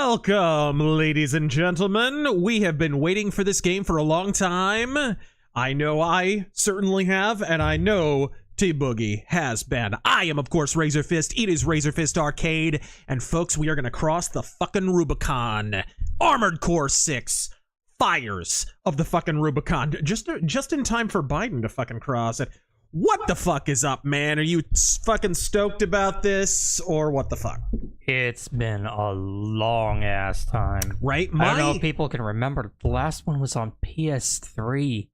Welcome, ladies and gentlemen. We have been waiting for this game for a long time. I know I certainly have, and I know T-Boogie has been. I am, of course, RazorFist. It is RazorFist Arcade, and folks, we are going to cross the fucking Rubicon. Armored Core 6, fires of the fucking Rubicon. Just in time for Biden to fucking cross it. What the fuck is up, man? Are you fucking stoked about this, or what the fuck? It's been a long ass time. Right? I don't know if people can remember. The last one was on PS3.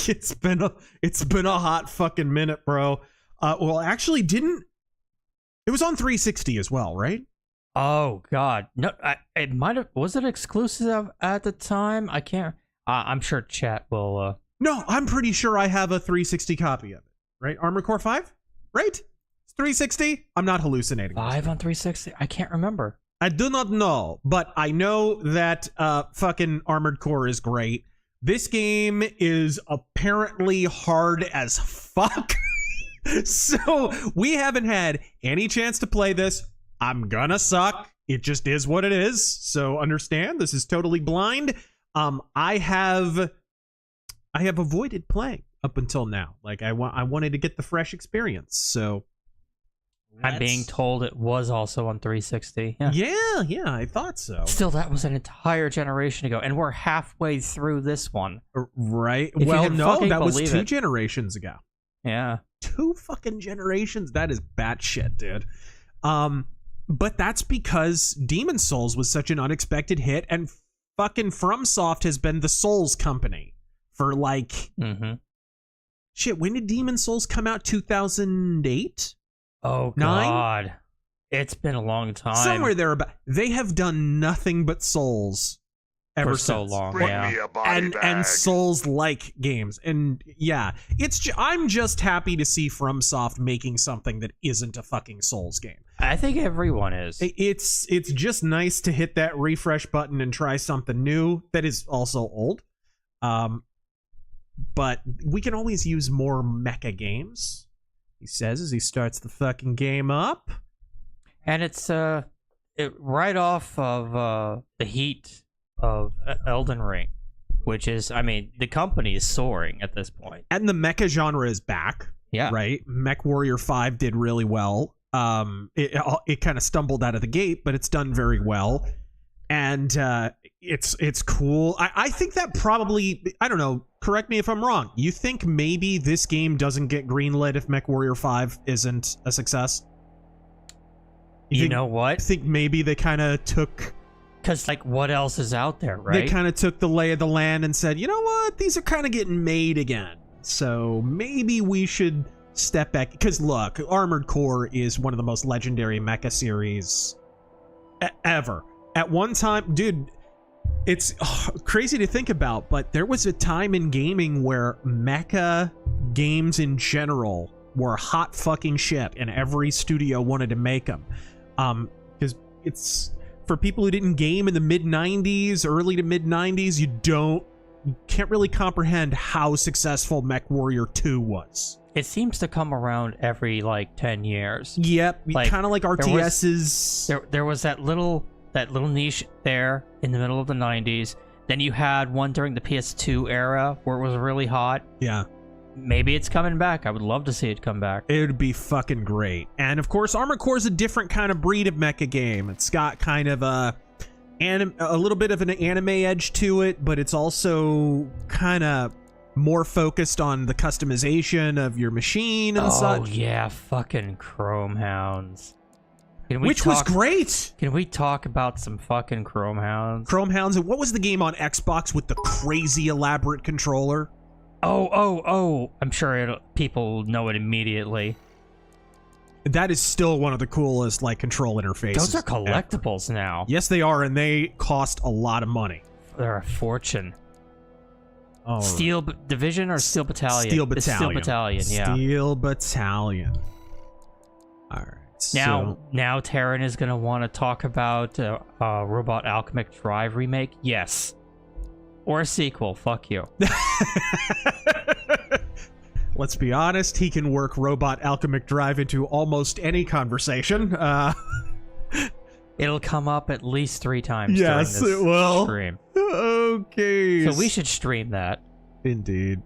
It's been a hot fucking minute, bro. Well, actually, it was on 360 as well, right? Oh god, no, it might have. Was it exclusive at the time? I can't. I'm sure chat will. No, I'm pretty sure I have a 360 copy of it. Right? Armored Core 5? Right? It's 360? I'm not hallucinating. 5 on 360? I can't remember. I do not know, but I know that fucking Armored Core is great. This game is apparently hard as fuck. So we haven't had any chance to play this. I'm gonna suck. It just is what it is. So understand, this is totally blind. I have avoided playing up until now. Like I wanted to get the fresh experience. So I'm being told it was also on 360. Yeah, I thought so. Still, that was an entire generation ago, and we're halfway through this one. Right? If well, no, that was 2 it. generations ago. Yeah. 2 fucking generations? That is batshit, dude. But that's because Demon's Souls was such an unexpected hit, and fucking FromSoft has been the Souls company for like... Shit, when did Demon's Souls come out? 2008? Oh, 9? God. It's been a long time. Somewhere there about. They have done nothing but Souls ever for so since. long. Bring Yeah. me a body bag. And Souls-like games. And yeah, I'm just happy to see FromSoft making something that isn't a fucking Souls game. I think everyone is. It's just nice to hit that refresh button and try something new that is also old. But we can always use more mecha games, he says as he starts the fucking game up. And it's right off of the heat of Elden Ring, which is, I mean, the company is soaring at this point. And the mecha genre is back. Yeah. Right? Mech Warrior 5 did really well. It kind of stumbled out of the gate, but it's done very well. And it's cool. I think that probably, I don't know, correct me if I'm wrong. You think maybe this game doesn't get greenlit if Mech Warrior 5 isn't a success? You know what? I think maybe they kind of took... Because, like, what else is out there, right? They kind of took the lay of the land and said, you know what? These are kind of getting made again. So maybe we should step back. Because, look, Armored Core is one of the most legendary mecha series ever. At one time, dude, it's crazy to think about, but there was a time in gaming where mecha games in general were hot fucking shit, and every studio wanted to make them. Because it's... For people who didn't game in the mid-90s, early to mid-90s, you can't really comprehend how successful Mech Warrior 2 was. It seems to come around every, like, 10 years. Yep, Like, kind of like RTS's... There was that little niche there in the middle of the 90s. Then you had one during the PS2 era where it was really hot. Yeah. Maybe it's coming back. I would love to see it come back. It would be fucking great. And of course, Armored Core is a different kind of breed of mecha game. It's got kind of a little bit of an anime edge to it, but it's also kind of more focused on the customization of your machine and such. Oh yeah, fucking Chrome Hounds. Which was great. Can we talk about some fucking Chrome Hounds? Chrome Hounds. And what was the game on Xbox with the crazy elaborate controller? Oh! I'm sure people know it immediately. That is still one of the coolest, like, control interfaces. Those are collectibles now. Yes, they are, and they cost a lot of money. They're a fortune. Oh, Steel Division or Steel Battalion? Steel Battalion. It's Steel Battalion, yeah. Steel Battalion. All right. Now Taryn is going to want to talk about Robot Alchemic Drive remake. Yes. Or a sequel. Fuck you. Let's be honest, he can work Robot Alchemic Drive into almost any conversation. It'll come up at least 3 times Yes, during this it will. stream. Okay. So we should stream that. Indeed.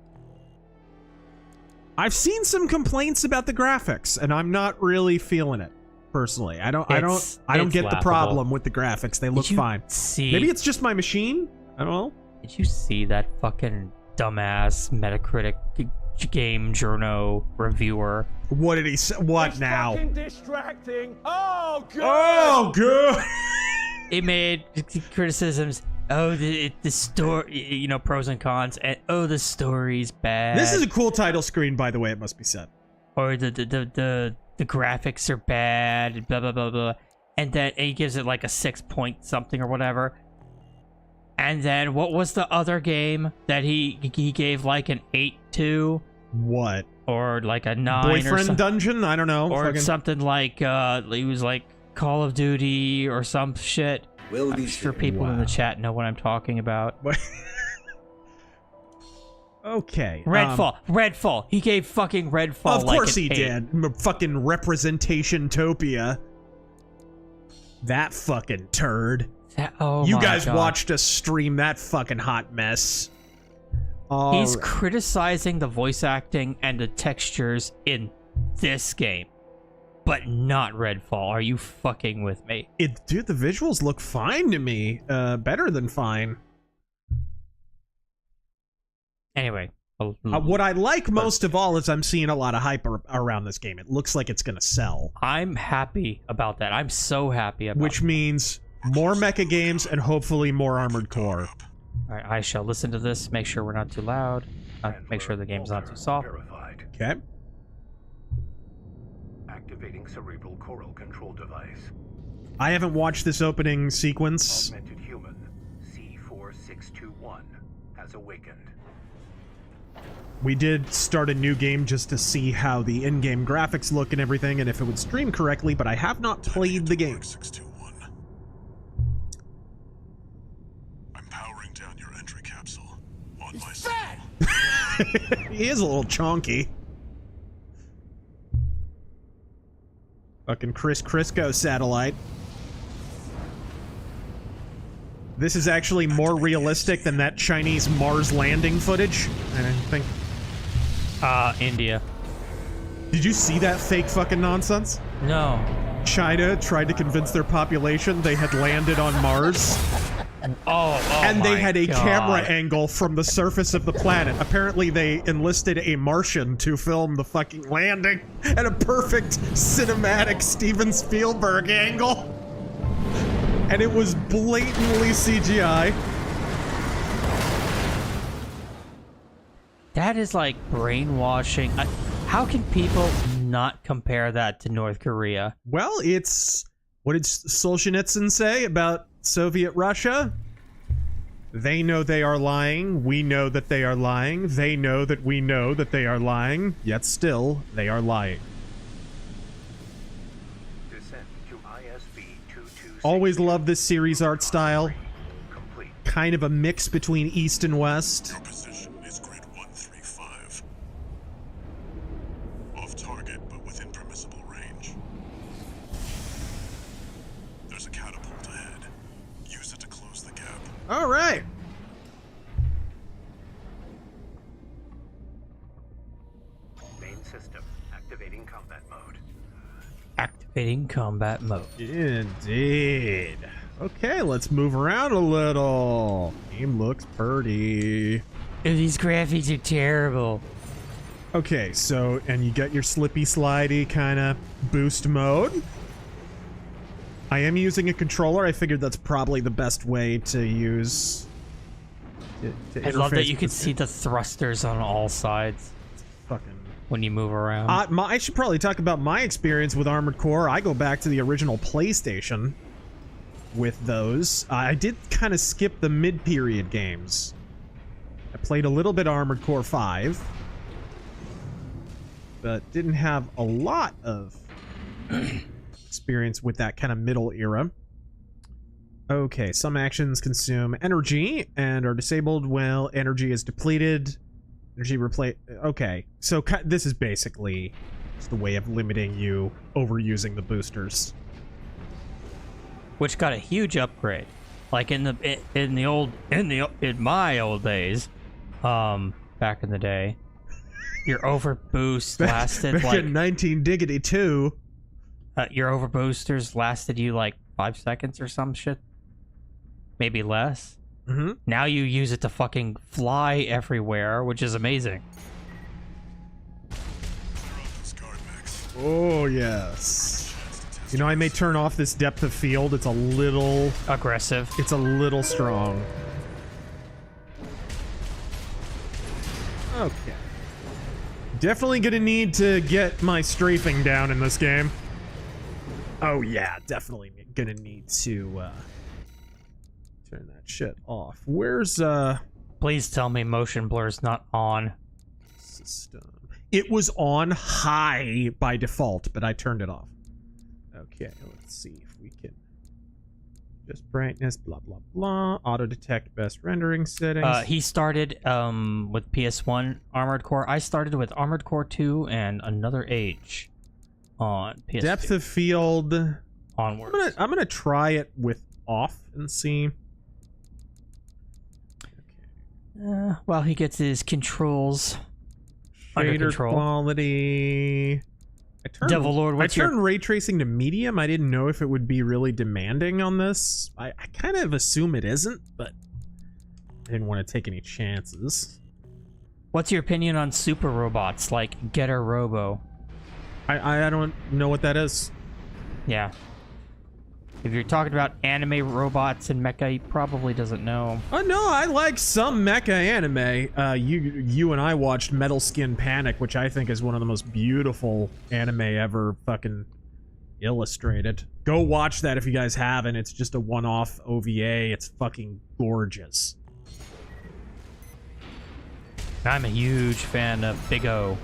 I've seen some complaints about the graphics, and I'm not really feeling it personally. I don't get the problem with the graphics. They look fine. Maybe it's just my machine. I don't know. Did you see that fucking dumbass Metacritic game journo reviewer? What did he say? What it's now? Fucking distracting. Oh good. Oh, good. He made criticisms. Oh, the story, you know, pros and cons, and oh, the story's bad. This is a cool title screen, by the way. It must be said. Or the graphics are bad, blah blah blah blah, and then he gives it like a 6 point something or whatever. And then what was the other game that he gave like an 8 to? What? Or like a 9? Boyfriend Dungeon? I don't know. Or something like he was like Call of Duty or some shit. I'm sure people in the chat know what I'm talking about. Okay. Redfall. He gave fucking Redfall. Of course he 8. did. Fucking representation topia. That fucking turd. You guys watched us stream that fucking hot mess. He's criticizing the voice acting and the textures in this game, but not Redfall. Are you fucking with me? Dude, the visuals look fine to me. Better than fine. Anyway. What I like most of all is I'm seeing a lot of hype around this game. It looks like it's going to sell. I'm happy about that. I'm so happy about Which means more mecha games and hopefully more Armored Core. Alright, I shall listen to this, make sure we're not too loud, make sure the game's not too soft. Okay. Activating cerebral coral control device. I haven't watched this opening sequence. Augmented human C4621 has awakened. We did start a new game just to see how the in-game graphics look and everything, and if it would stream correctly, but I have not played the game. I'm powering down your entry capsule on my Fat! He is a little chonky. Fucking Chris Crisco satellite. This is actually more realistic than that Chinese Mars landing footage. I think. India. Did you see that fake fucking nonsense? No. China tried to convince their population they had landed on Mars. And they had a camera angle from the surface of the planet. Apparently they enlisted a Martian to film the fucking landing at a perfect cinematic Steven Spielberg angle. And it was blatantly CGI. That is like brainwashing. How can people not compare that to North Korea? Well, it's... What did Solzhenitsyn say about Soviet Russia? They know they are lying. We know that they are lying. They know that we know that they are lying. Yet still, they are lying. Descent to ISB 226. Always love this series art style. Complete. Kind of a mix between East and West. Your position is grid 135. Off target, but within permissible range. There's a catapult ahead. Use it to close the gap. All right. Main system activating combat mode. Activating combat mode. Indeed. Okay, let's move around a little. Game looks pretty. These graphics are terrible. Okay, so, and you get your slippy slidey kind of boost mode. I am using a controller. I figured that's probably the best way to use. I love that you can see the thrusters on all sides. Fucking. When you move around. I should probably talk about my experience with Armored Core. I go back to the original PlayStation with those. I did kind of skip the mid-period games. I played a little bit Armored Core 5, but didn't have a lot of experience with that kind of middle era. Okay, some actions consume energy and are disabled while energy is depleted. Energy replace. Okay, so this is basically just a way of limiting you overusing the boosters. which got a huge upgrade. Like in my old days, back in the day, your overboost lasted back like in 1992. Your overboosters lasted you like 5 seconds or some shit, maybe less. Mm-hmm. Now you use it to fucking fly everywhere, which is amazing. Oh yes. You know, I may turn off this depth of field. It's a little Aggressive. It's a little strong. Okay. Definitely gonna need to get my strafing down in this game. Oh yeah, definitely gonna need to turn that shit off. Where's Please tell me motion blur's not on. system? It was on high by default, but I turned it off. Okay, let's see if we can just brightness, blah blah blah. Auto detect best rendering settings. He started with PS1 Armored Core. I started with Armored Core 2 and another H on PS2. Depth of field onwards. I'm gonna try it with off and see. While he gets his controls under Shader control. quality. I turned ray tracing to medium. I didn't know if it would be really demanding on this. I kind of assume it isn't, but I didn't want to take any chances. What's your opinion on super robots like Getter Robo? I don't know what that is. Yeah. If you're talking about anime robots and mecha, he probably doesn't know. Oh no, I like some mecha anime. You and I watched Metal Skin Panic, which I think is one of the most beautiful anime ever fucking illustrated. Go watch that if you guys haven't. It's just a one-off OVA. It's fucking gorgeous. I'm a huge fan of Big O.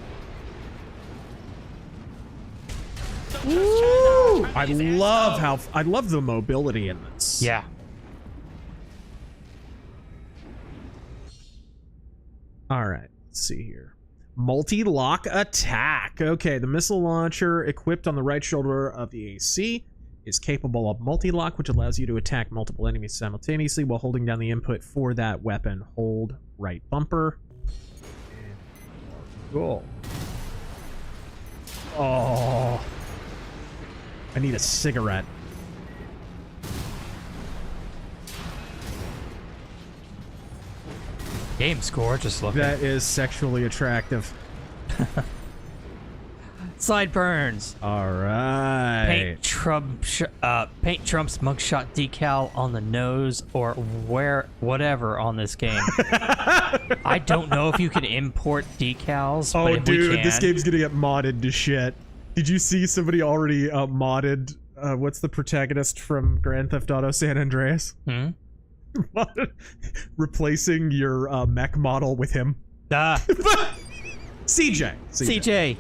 Woo! I love the mobility in this. Yeah. All right, let's see here. Multi-lock attack. Okay, the missile launcher equipped on the right shoulder of the AC is capable of multi-lock, which allows you to attack multiple enemies simultaneously while holding down the input for that weapon. Hold right bumper. And go. Oh. I need a cigarette. Game's gorgeous looking. That is sexually attractive. Sideburns. All right. Paint Trump's mugshot decal on the nose or whatever on this game. I don't know if you can import decals. Oh, but if dude, we can, this game's gonna get modded to shit. Did you see somebody already modded? What's the protagonist from Grand Theft Auto San Andreas? Replacing your mech model with him. CJ.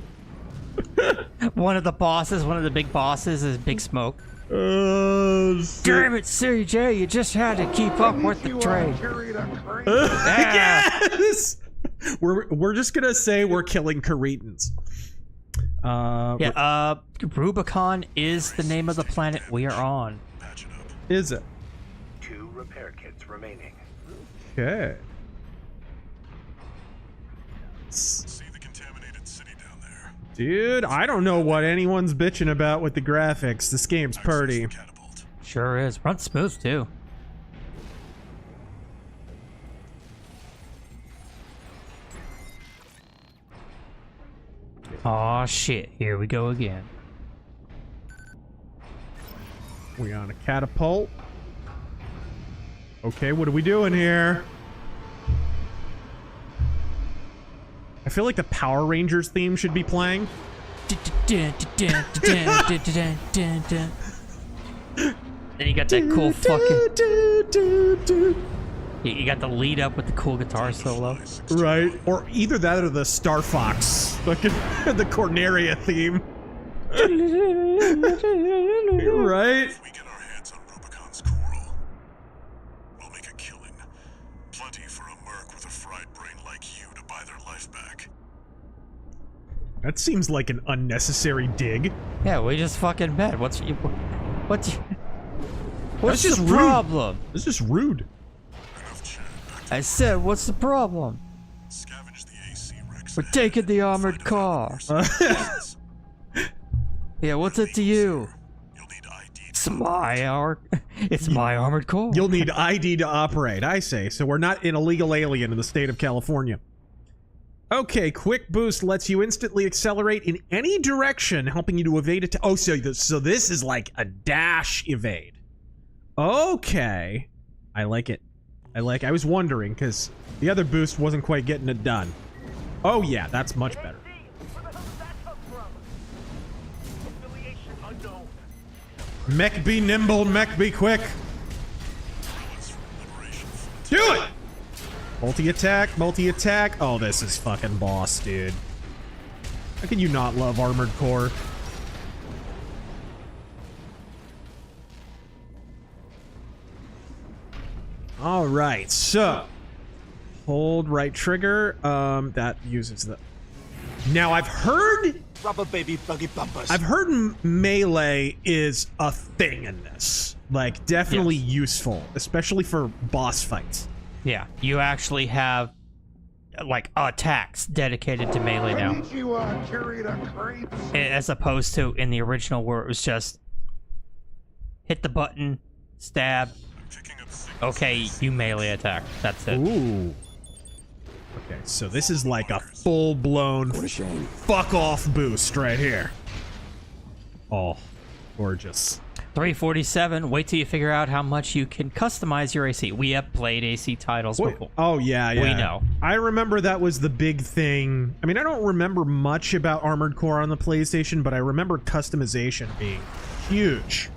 One of the big bosses is Big Smoke. Damn it, CJ, you just had to keep up with the trade. Yes! We're just gonna say we're killing Caretans. Rubicon is the name of the planet we are on. Is it? 2 repair kits remaining. Okay. See the contaminated city down there. Dude, I don't know what anyone's bitching about with the graphics. This game's purty. Catapult. Sure is. Runs smooth too. Aw, shit. Here we go again. We on a catapult. Okay, what are we doing here? I feel like the Power Rangers theme should be playing. Then you got that cool fucking... You got the lead up with the cool guitar solo. Right. Or either that or the Star Fox. Fucking the Corneria theme. Right? If we get our hands on Rubicon's coral, we'll make a killing. Plenty for a merc with a fried brain like you to buy their life back. That seems like an unnecessary dig. Yeah, we just fucking met. What's What's That's the just rude. problem? It's just rude. Enough chat. Back I said, what's the problem? to scavenge the AC Rex. We're taking the armored car. Yeah, what's it to you? You'll need ID. It's my armored car. You'll need ID to operate, I say. So we're not an illegal alien in the state of California. Okay, quick boost lets you instantly accelerate in any direction, helping you to evade it. Oh, so this is like a dash evade. Okay. I like it. I was wondering, because the other boost wasn't quite getting it done. Oh yeah, that's much better. Where the hell did that come from? Affiliation unknown. Mech be nimble, mech be quick. Do it! Multi-attack, multi-attack. Oh, this is fucking boss, dude. How can you not love Armored Core? All right, so hold right trigger. That uses the. Now I've heard Rubber baby buggy bumpers. melee is a thing in this. Like, definitely Yes. useful, especially for boss fights. Yeah, you actually have like attacks dedicated to melee now, you carry the creeps. as opposed to in the original where it was just hit the button, stab. Picking up signals. Okay, you melee attack. That's it. Ooh. Okay, so this is like a full-blown fuck off boost right here. Oh, gorgeous. 347. Wait till you figure out how much you can customize your AC. We have played AC titles Wait, before. oh yeah, yeah. We know. I remember that was the big thing. I mean, I don't remember much about Armored Core on the PlayStation, but I remember customization being huge.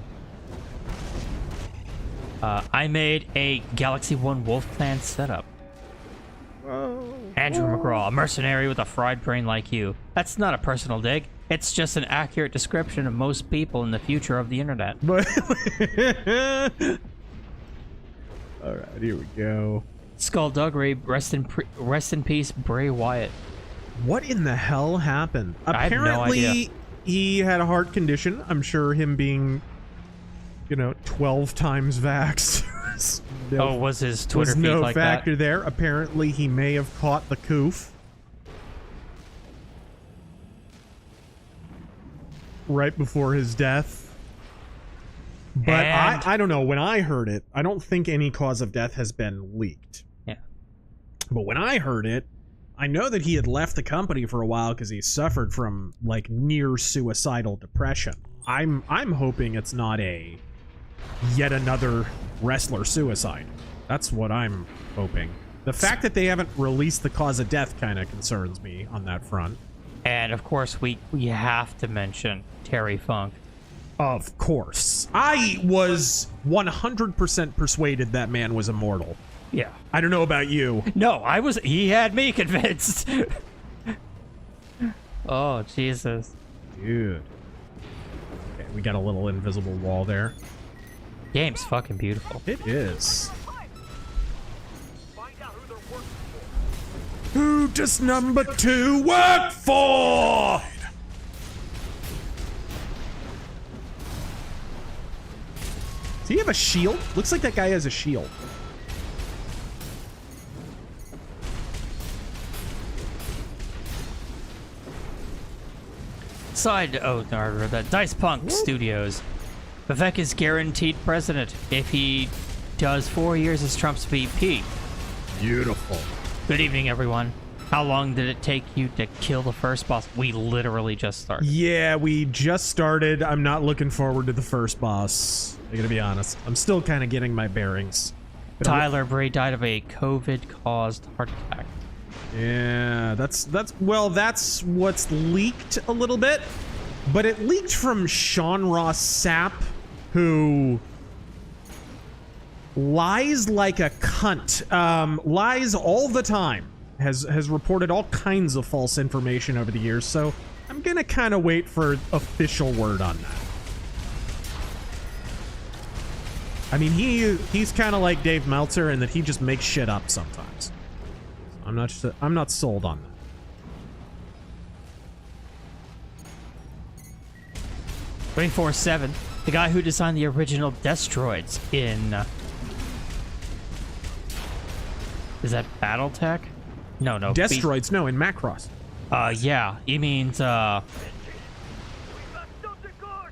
I made a Galaxy 1 Wolf Clan setup. Andrew McGraw, a mercenary with a fried brain like you. That's not a personal dig. It's just an accurate description of most people in the future of the internet. But all right, here we go. Skullduggery, rest in peace, Bray Wyatt. What in the hell happened? I have no Apparently, idea. he had a heart condition. I'm sure him being, 12 times vaxxed. Was his Twitter was feed no like factor there. Apparently, he may have caught the coof right before his death. But And- I don't know. When I heard it, I don't think any cause of death has been leaked. Yeah. But when I heard it, I know that he had left the company for a while because he suffered from like near suicidal depression. I'm hoping it's not a yet another wrestler suicide. That's what I'm hoping. The fact that they haven't released the cause of death kind of concerns me on that front. And of course, we have to mention Terry Funk. Of course. I was 100% persuaded that man was immortal. Yeah. I don't know about you. No, he had me convinced. Oh, Jesus. Dude. Okay, we got a little invisible wall there. Game's fucking beautiful. It is. Find out who they're working for. Who does number 2 work for? Does he have a shield? Looks like that guy has a shield. Dice Punk Studios. Vivek is guaranteed president if he does 4 years as Trump's VP. Beautiful. Good evening, everyone. How long did it take you to kill the first boss? We literally just started. Yeah, we just started. I'm not looking forward to the first boss. I'm gonna be honest. I'm still kind of getting my bearings. But Tyler Bray died of a COVID-caused heart attack. yeah, that's what's leaked a little bit. But it leaked from Sean Ross Sapp, who lies like a cunt. Lies all the time. Has reported all kinds of false information over the years, so I'm gonna kind of wait for official word on that. I mean, he's kind of like Dave Meltzer in that he just makes shit up sometimes. I'm not sold on that. The guy who designed the original Destroids in... is that Battletech? No. Destroids, no, in Macross. Yeah. He means, We got something good.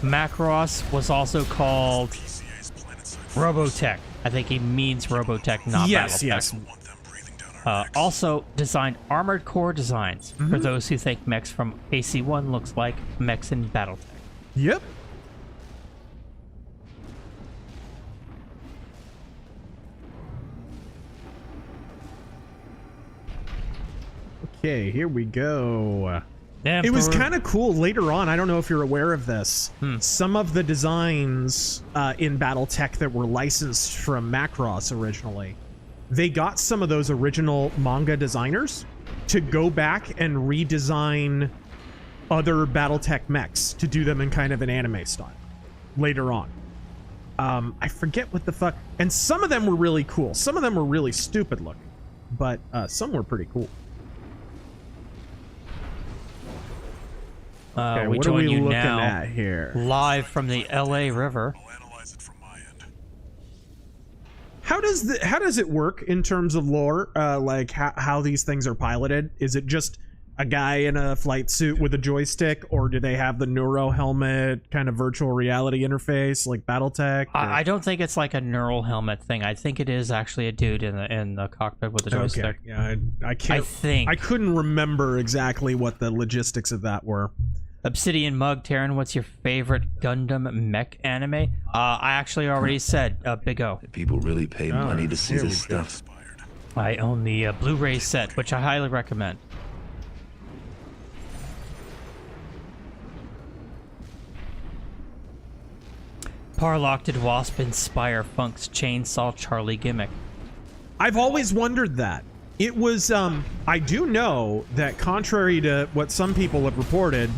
Macross was also called PCA's planetside Robotech. I think he means Robotech, not Yes, Battletech. yes. want them breathing down our necks. Also designed armored core designs for those who think mechs from AC-1 looks like mechs in Battletech. Yep. Okay, here we go. It was kind of cool later on. I don't know if you're aware of this. Some of the designs in BattleTech that were licensed from Macross originally, they got some of those original manga designers to go back and redesign other BattleTech mechs to do them in kind of an anime style later on. I forget what the fuck. And some of them were really cool. Some of them were really stupid looking, but some were pretty cool. Okay, we what are join we you looking now at here? live from the LA River. I'll analyze it from my end. How does it work in terms of lore? Like how these things are piloted? Is it just a guy in a flight suit with a joystick, or do they have the neuro helmet kind of virtual reality interface like BattleTech? I don't think it's like a neural helmet thing. I think it is actually a dude in the cockpit with a joystick. Okay, yeah, I can't. I think. I couldn't remember exactly what the logistics of that were. Obsidian Mug, Taryn, what's your favorite Gundam mech anime? I actually already said Big O. People really pay money to see here this we go. stuff. I own the Blu-ray set, which I highly recommend. Parlock, did Wasp inspire Funk's Chainsaw Charlie gimmick? I've always wondered that. It was, I do know that contrary to what some people have reported,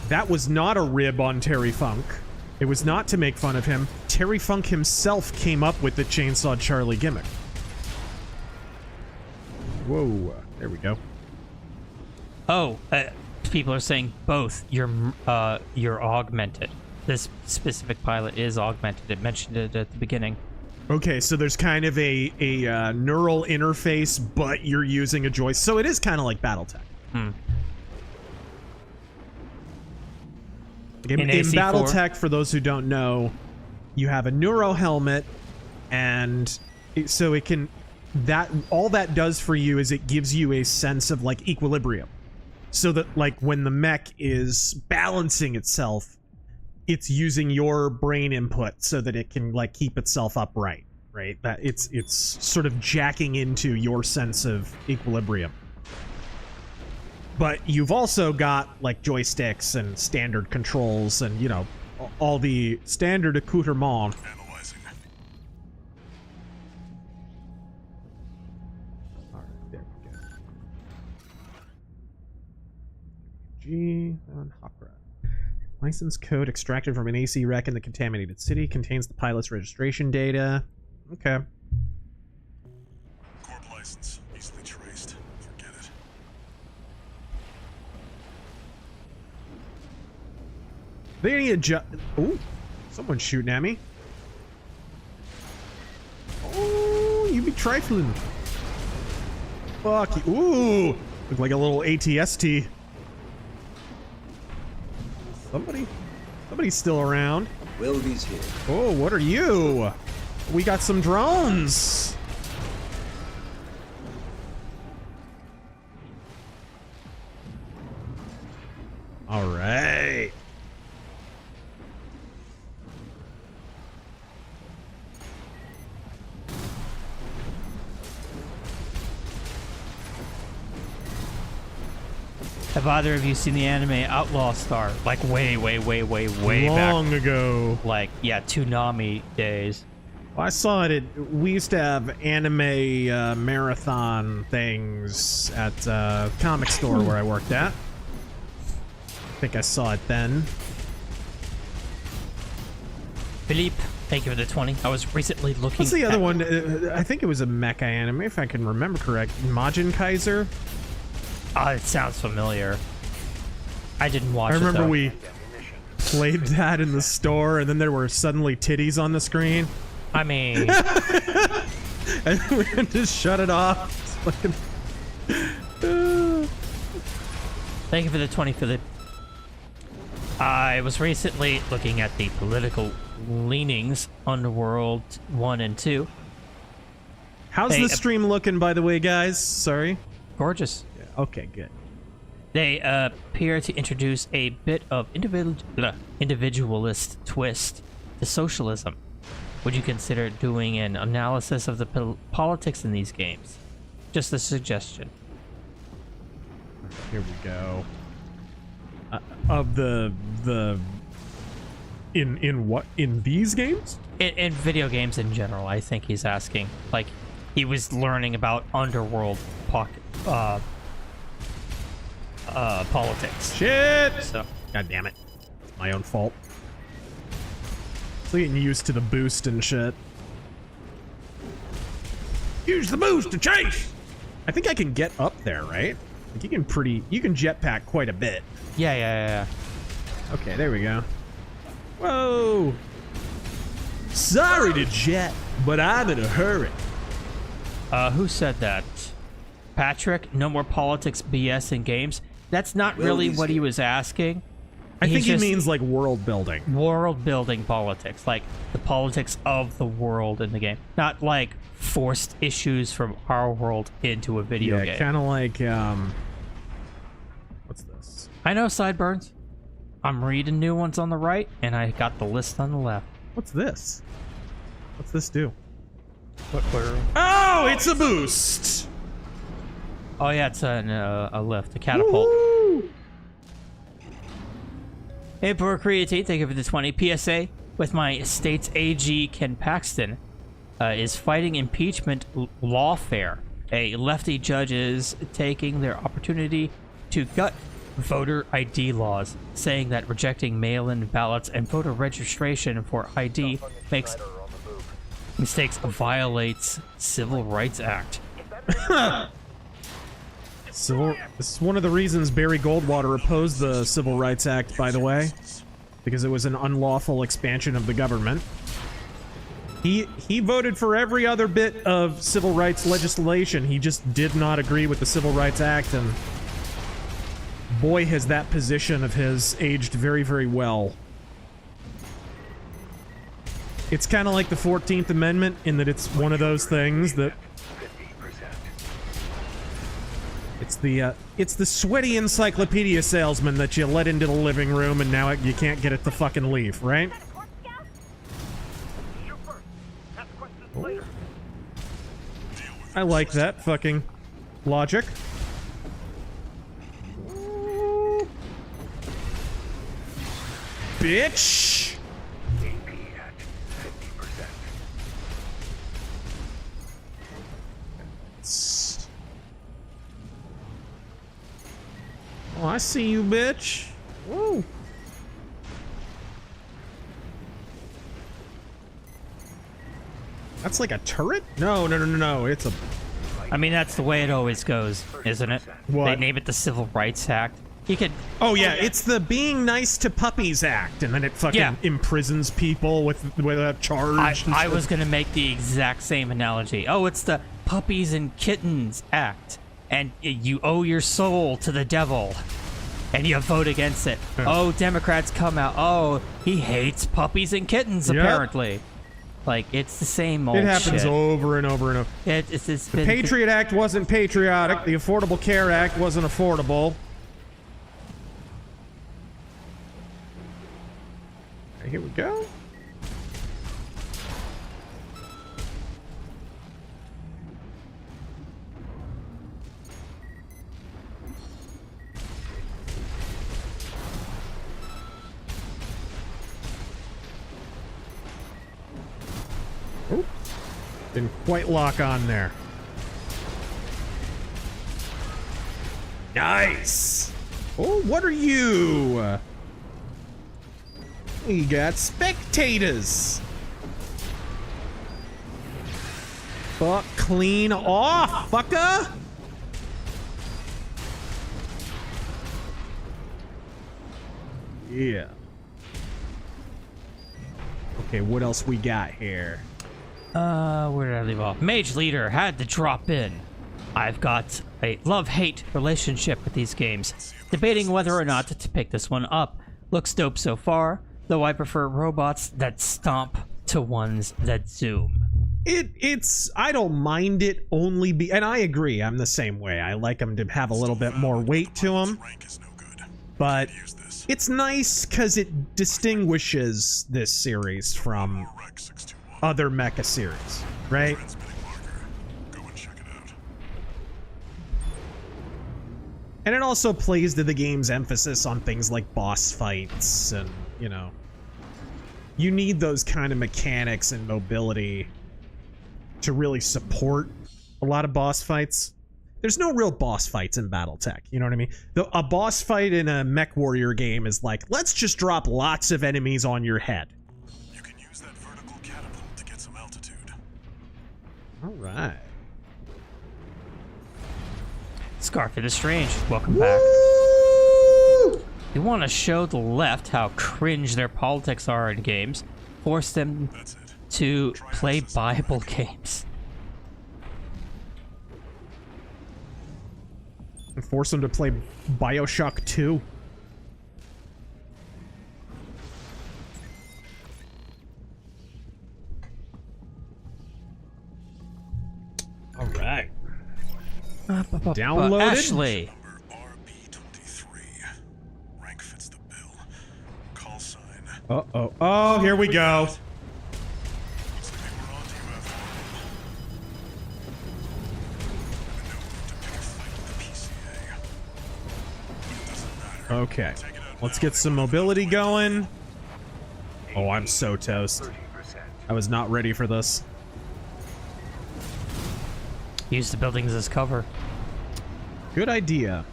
that was not a rib on Terry Funk. It was not to make fun of him. Terry Funk himself came up with the Chainsaw Charlie gimmick. Whoa, there we go. Oh, people are saying both. You're augmented. This specific pilot is augmented. It mentioned it at the beginning. Okay, so there's kind of a neural interface, but you're using a joystick. So it is kind of like BattleTech. In AC4. BattleTech, for those who don't know, you have a neuro helmet, and so it can... all that does for you is it gives you a sense of, like, equilibrium. So that, like, when the mech is balancing itself, it's using your brain input so that it can, like, keep itself upright, right? That it's sort of jacking into your sense of equilibrium. But you've also got, like, joysticks and standard controls and, you know, all the standard accoutrements. Analyzing. All right, there we go. G on Hopra. License code extracted from an AC wreck in the contaminated city contains the pilot's registration data. Okay. Corp license. Easily traced. Forget it. They need adjust. Ooh, someone's shooting at me. Oh, you be trifling. Fuck you. Ooh, look like a little ATST. Somebody's still around. Wilby's here. Oh, what are you? We got some drones. All right. Have either of you seen the anime Outlaw Star? Like way back. Long ago. Like, yeah, Toonami days. I saw it we used to have anime marathon things at a comic store where I worked at. I think I saw it then. Philippe, thank you for the 20. I was recently looking What's the other at- one? I think it was a mecha anime, if I can remember correct. Majin Kaiser? Ah, it sounds familiar. I didn't watch I it, remember though. we played that in the store, and then there were suddenly titties on the screen, I mean, and we just shut it off. It's fucking- thank you for the 20 for the... I was recently looking at the political leanings Underworld 1 and 2. How's the stream looking, by the way, guys? Sorry. Gorgeous. Okay, good. They appear to introduce a bit of individualist twist to socialism. Would you consider doing an analysis of the politics in these games? Just a suggestion. Here we go. Of the in what, in these games? In video games in general, I think he's asking. Like, he was learning about Underworld politics. Shit! So, God damn it. It's my own fault. Still getting used to the boost and shit. Use the boost to chase! I think I can get up there, right? Like you can jetpack quite a bit. yeah. Okay, there we go. Whoa! Sorry to jet, but I'm in a hurry. Who said that? Patrick, no more politics BS in games. That's not really what he was asking. I think he just means like world building. world building politics, like the politics of the world in the game, not like forced issues from our world into a video Yeah, game. kind of like what's this? I know, Sideburns. I'm reading new ones on the right, and I got the list on the left. What's this? What's this do? Where? Oh, it's a boost. Oh yeah, it's a lift, a catapult. Woo! Hey, Poor Creatine, thank you for the 20. PSA, with my state's AG, Ken Paxton, is fighting impeachment lawfare. A lefty judge is taking their opportunity to gut voter ID laws, saying that rejecting mail-in ballots and voter registration for ID makes mistakes violates Civil Rights Act. This is one of the reasons Barry Goldwater opposed the Civil Rights Act, by the way, because it was an unlawful expansion of the government. He voted for every other bit of civil rights legislation. He just did not agree with the Civil Rights Act, and boy, has that position of his aged very, very well. It's kind of like the 14th Amendment in that it's one of those things that 50%. it's the sweaty encyclopedia salesman that you let into the living room and now you can't get it to fucking leave, right? Shoot first. Ask questions later. I like that fucking logic. Bitch! AP at 50%. Oh, I see you, bitch. Woo. That's like a turret? No. It's a... I mean, that's the way it always goes, isn't it? What? They name it the Civil Rights Act. You could... Oh, yeah, it's the Being Nice to Puppies Act, and then it fucking imprisons people with a charge. I was gonna make the exact same analogy. Oh, it's the Puppies and Kittens Act, and you owe your soul to the devil, and you vote against it. Oh, Democrats come out. Oh, he hates puppies and kittens, Yep. apparently. Like, it's the same old It happens shit. over and over and over. It's The Patriot Act wasn't patriotic. The Affordable Care Act wasn't affordable. Okay, here we go. Oh, didn't quite lock on there. Nice. Oh, what are you? We got spectators. Fuck clean off, fucker. Yeah. Okay, what else we got here? Where did I leave off? Mage Leader had to drop in. I've got a love-hate relationship with these games. Debating whether or not to pick this one up. Looks dope so far, though I prefer robots that stomp to ones that zoom. It's I don't mind it and I agree, I'm the same way. I like them to have a little bit more weight to them. But it's nice because it distinguishes this series from other mecha series, right? And it also plays to the game's emphasis on things like boss fights and, you know, you need those kind of mechanics and mobility to really support a lot of boss fights. There's no real boss fights in BattleTech, you know what I mean? A boss fight in a Mech Warrior game is like, let's just drop lots of enemies on your head. You can use that vertical catapult to get some altitude. All right. Scarf the Strange, welcome back. You want to show the left how cringe their politics are in games. Force them to play Bible games. And force them to play BioShock 2. All right. Downloaded. Ashley. Rank fits the bill. Call sign. Oh, here we go. Looks like they were on to you after all. Okay. Let's get some mobility going. Oh, I'm so toast. I was not ready for this. Use the buildings as cover. Good idea.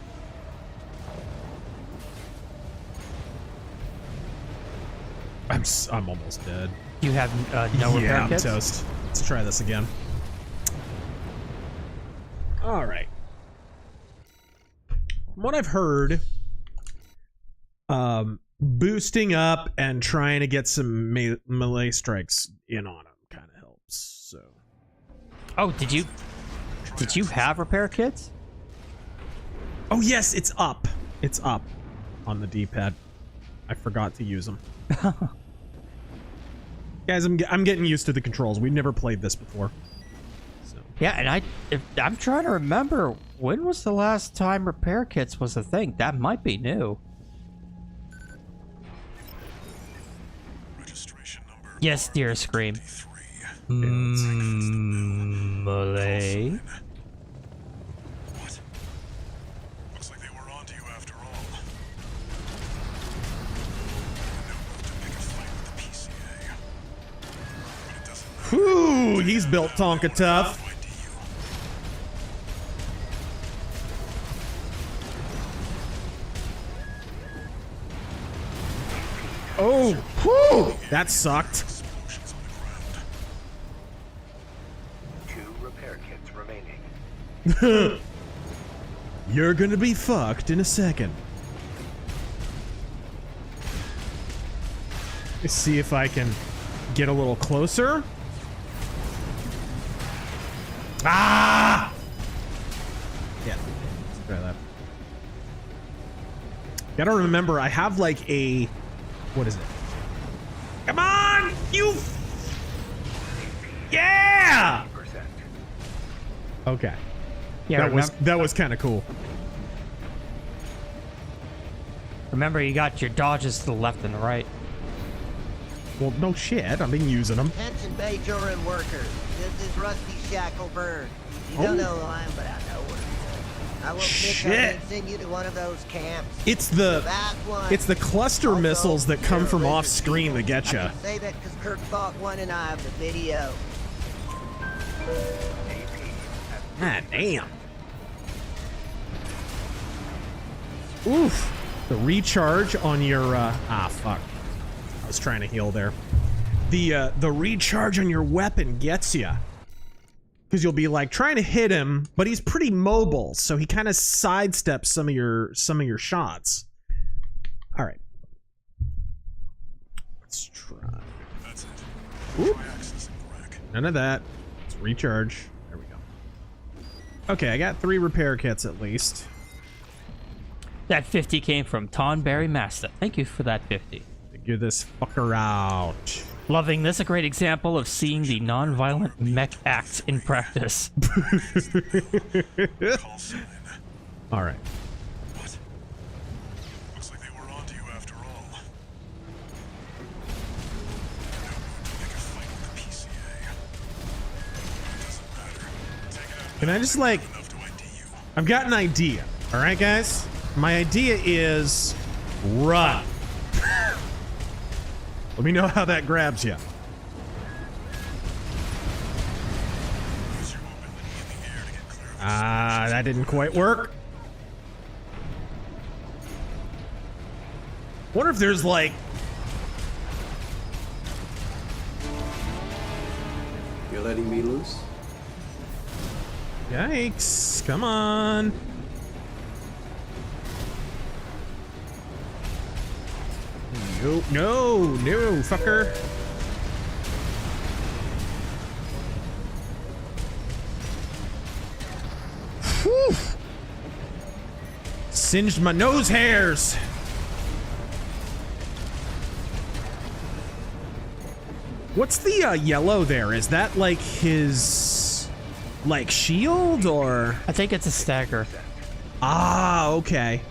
I'm almost dead. You have no repair Yeah, I'm kits? toast. Let's try this again. All right. From what I've heard, boosting up and trying to get some melee strikes in on them kind of helps. So. Oh, did you have repair kits? Oh yes, it's up. It's up on the D-pad. I forgot to use them. Guys, I'm getting used to the controls. We've never played this before. So. Yeah, and I'm trying to remember, when was the last time repair kits was a thing? That might be new. Registration number. Yes, dear Scream. Malay. What? Looks like they were on to you after all. To pick a fight with the PCA. But it doesn't matter. Whew, he's built Tonka tough. Oh, whew, that sucked. Explosions on the ground. 2 repair kits remaining. You're gonna be fucked in a second. Let's see if I can get a little closer. Ah! Yeah, let's try that. Gotta remember, I have like a... What is it? Come on! You... Yeah! Okay. Yeah, that was kind of cool. remember you got your dodges to the left and the right. Well, no shit. I've been using them. Attention Bay Joran workers. This is Rusty Shacklebird. You don't know who I am, but I know what I will pick up and send you to one of those camps. It's the cluster missiles that come from off screen that get you. I can say that because Kirk bought one and I have the video. God damn. Oof. The recharge on your fuck. I was trying to heal there. The recharge on your weapon gets you. Because you'll be like trying to hit him, but he's pretty mobile, so he kind of sidesteps some of your shots. All right. Let's try. That's it. Oop. Try accessing the rack. None of that. Let's recharge. There we go. Okay, I got 3 repair kits at least. That 50 came from Tonberry Master. Thank you for that 50. Figure this fucker out. Loving this, a great example of seeing the non-violent mech act in practice. Call sign. All right. What? Looks like they were onto you after all. Make a fight with the PCA. It doesn't matter. Take it out. Can I just like... Enough to ID you. I've got an idea. All right, guys? My idea is run. Let me know how that grabs you. Use your mobility in the air to get clear of this. That didn't quite work. Wonder if there's like... You're letting me loose? Yikes. Come on. No, fucker. Whew. Singed my nose hairs. What's the yellow there? Is that like his like shield or? I think it's a stagger. Ah, okay.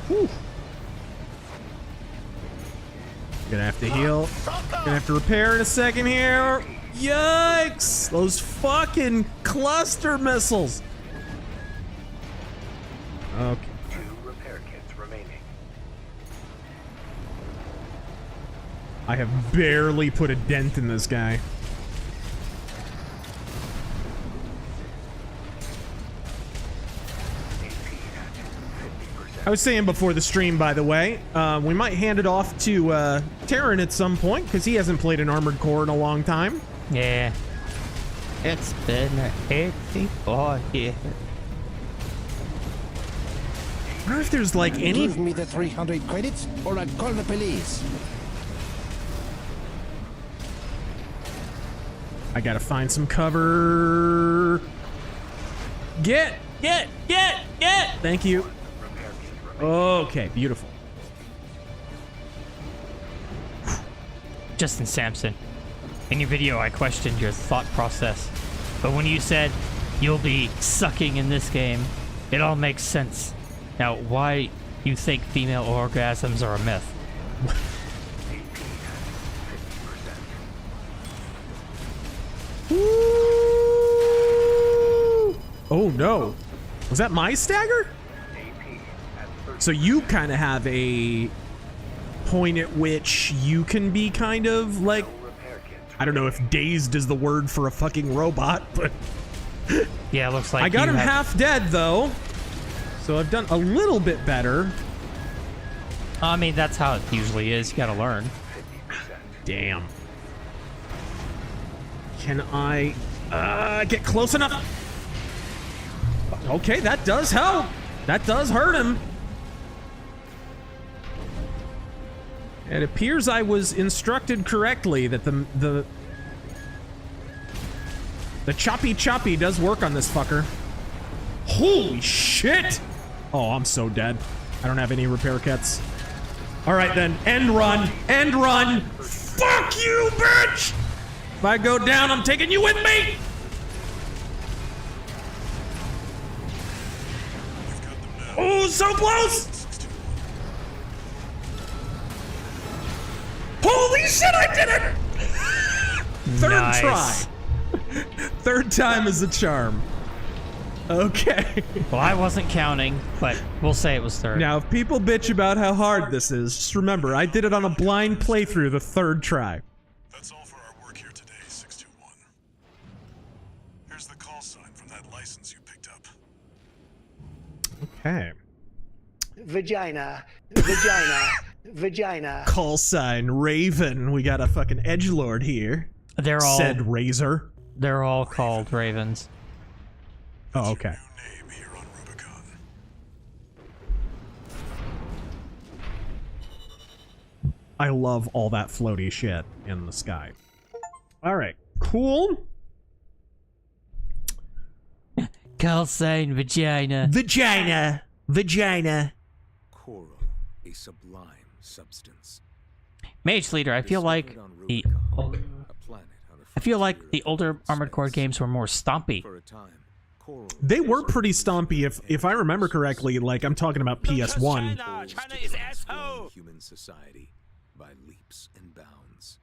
Whew. Gonna have to heal. Gonna have to repair in a second here. Yikes! Those fucking cluster missiles. Okay. 2 repair kits remaining. I have barely put a dent in this guy. I was saying before the stream, by the way, we might hand it off to Terran at some point, because he hasn't played an Armored Core in a long time. Yeah. It's been 84 years. I wonder if there's like any... Give me the 300 credits or I'll call the police. I gotta find some cover. Get! Thank you. Okay, beautiful. Justin Sampson, in your video I questioned your thought process, but when you said you'll be sucking in this game, it all makes sense. Now, why you think female orgasms are a myth? Oh no. Was that my stagger? So you kind of have a point at which you can be kind of like, I don't know if dazed is the word for a fucking robot, but Yeah, it looks like I got you him have- half dead though. So I've done a little bit better. I mean, that's how it usually is. You gotta learn. Damn. Can I get close enough? Okay, that does help. That does hurt him. It appears I was instructed correctly that the choppy does work on this fucker. Holy shit! Oh, I'm so dead. I don't have any repair kits. All right then, end run. Fuck you, bitch! If I go down, I'm taking you with me. Oh, so close! Holy shit, I did it! Third Nice. try. Third time is a charm. Okay. Well, I wasn't counting, but we'll say it was third. Now, if people bitch about how hard this is, just remember, I did it on a blind playthrough the third try. That's all for our work here today, 621. Here's the call sign from that license you picked up. Okay. Vagina. Call sign Raven. We got a fucking edgelord here. They're all Said Razor. they're all called Ravens. Oh, okay. New name here on Rubicon. I love all that floaty shit in the sky. All right, cool. Call sign vagina. Vagina. Coral, a sublime substance. Mage Leader, I feel like the older Armored Core games were more stompy. For a time, Coral They were pretty stompy, if I remember correctly. Like, I'm talking about PS1. China is asshole. human society by leaps and bounds.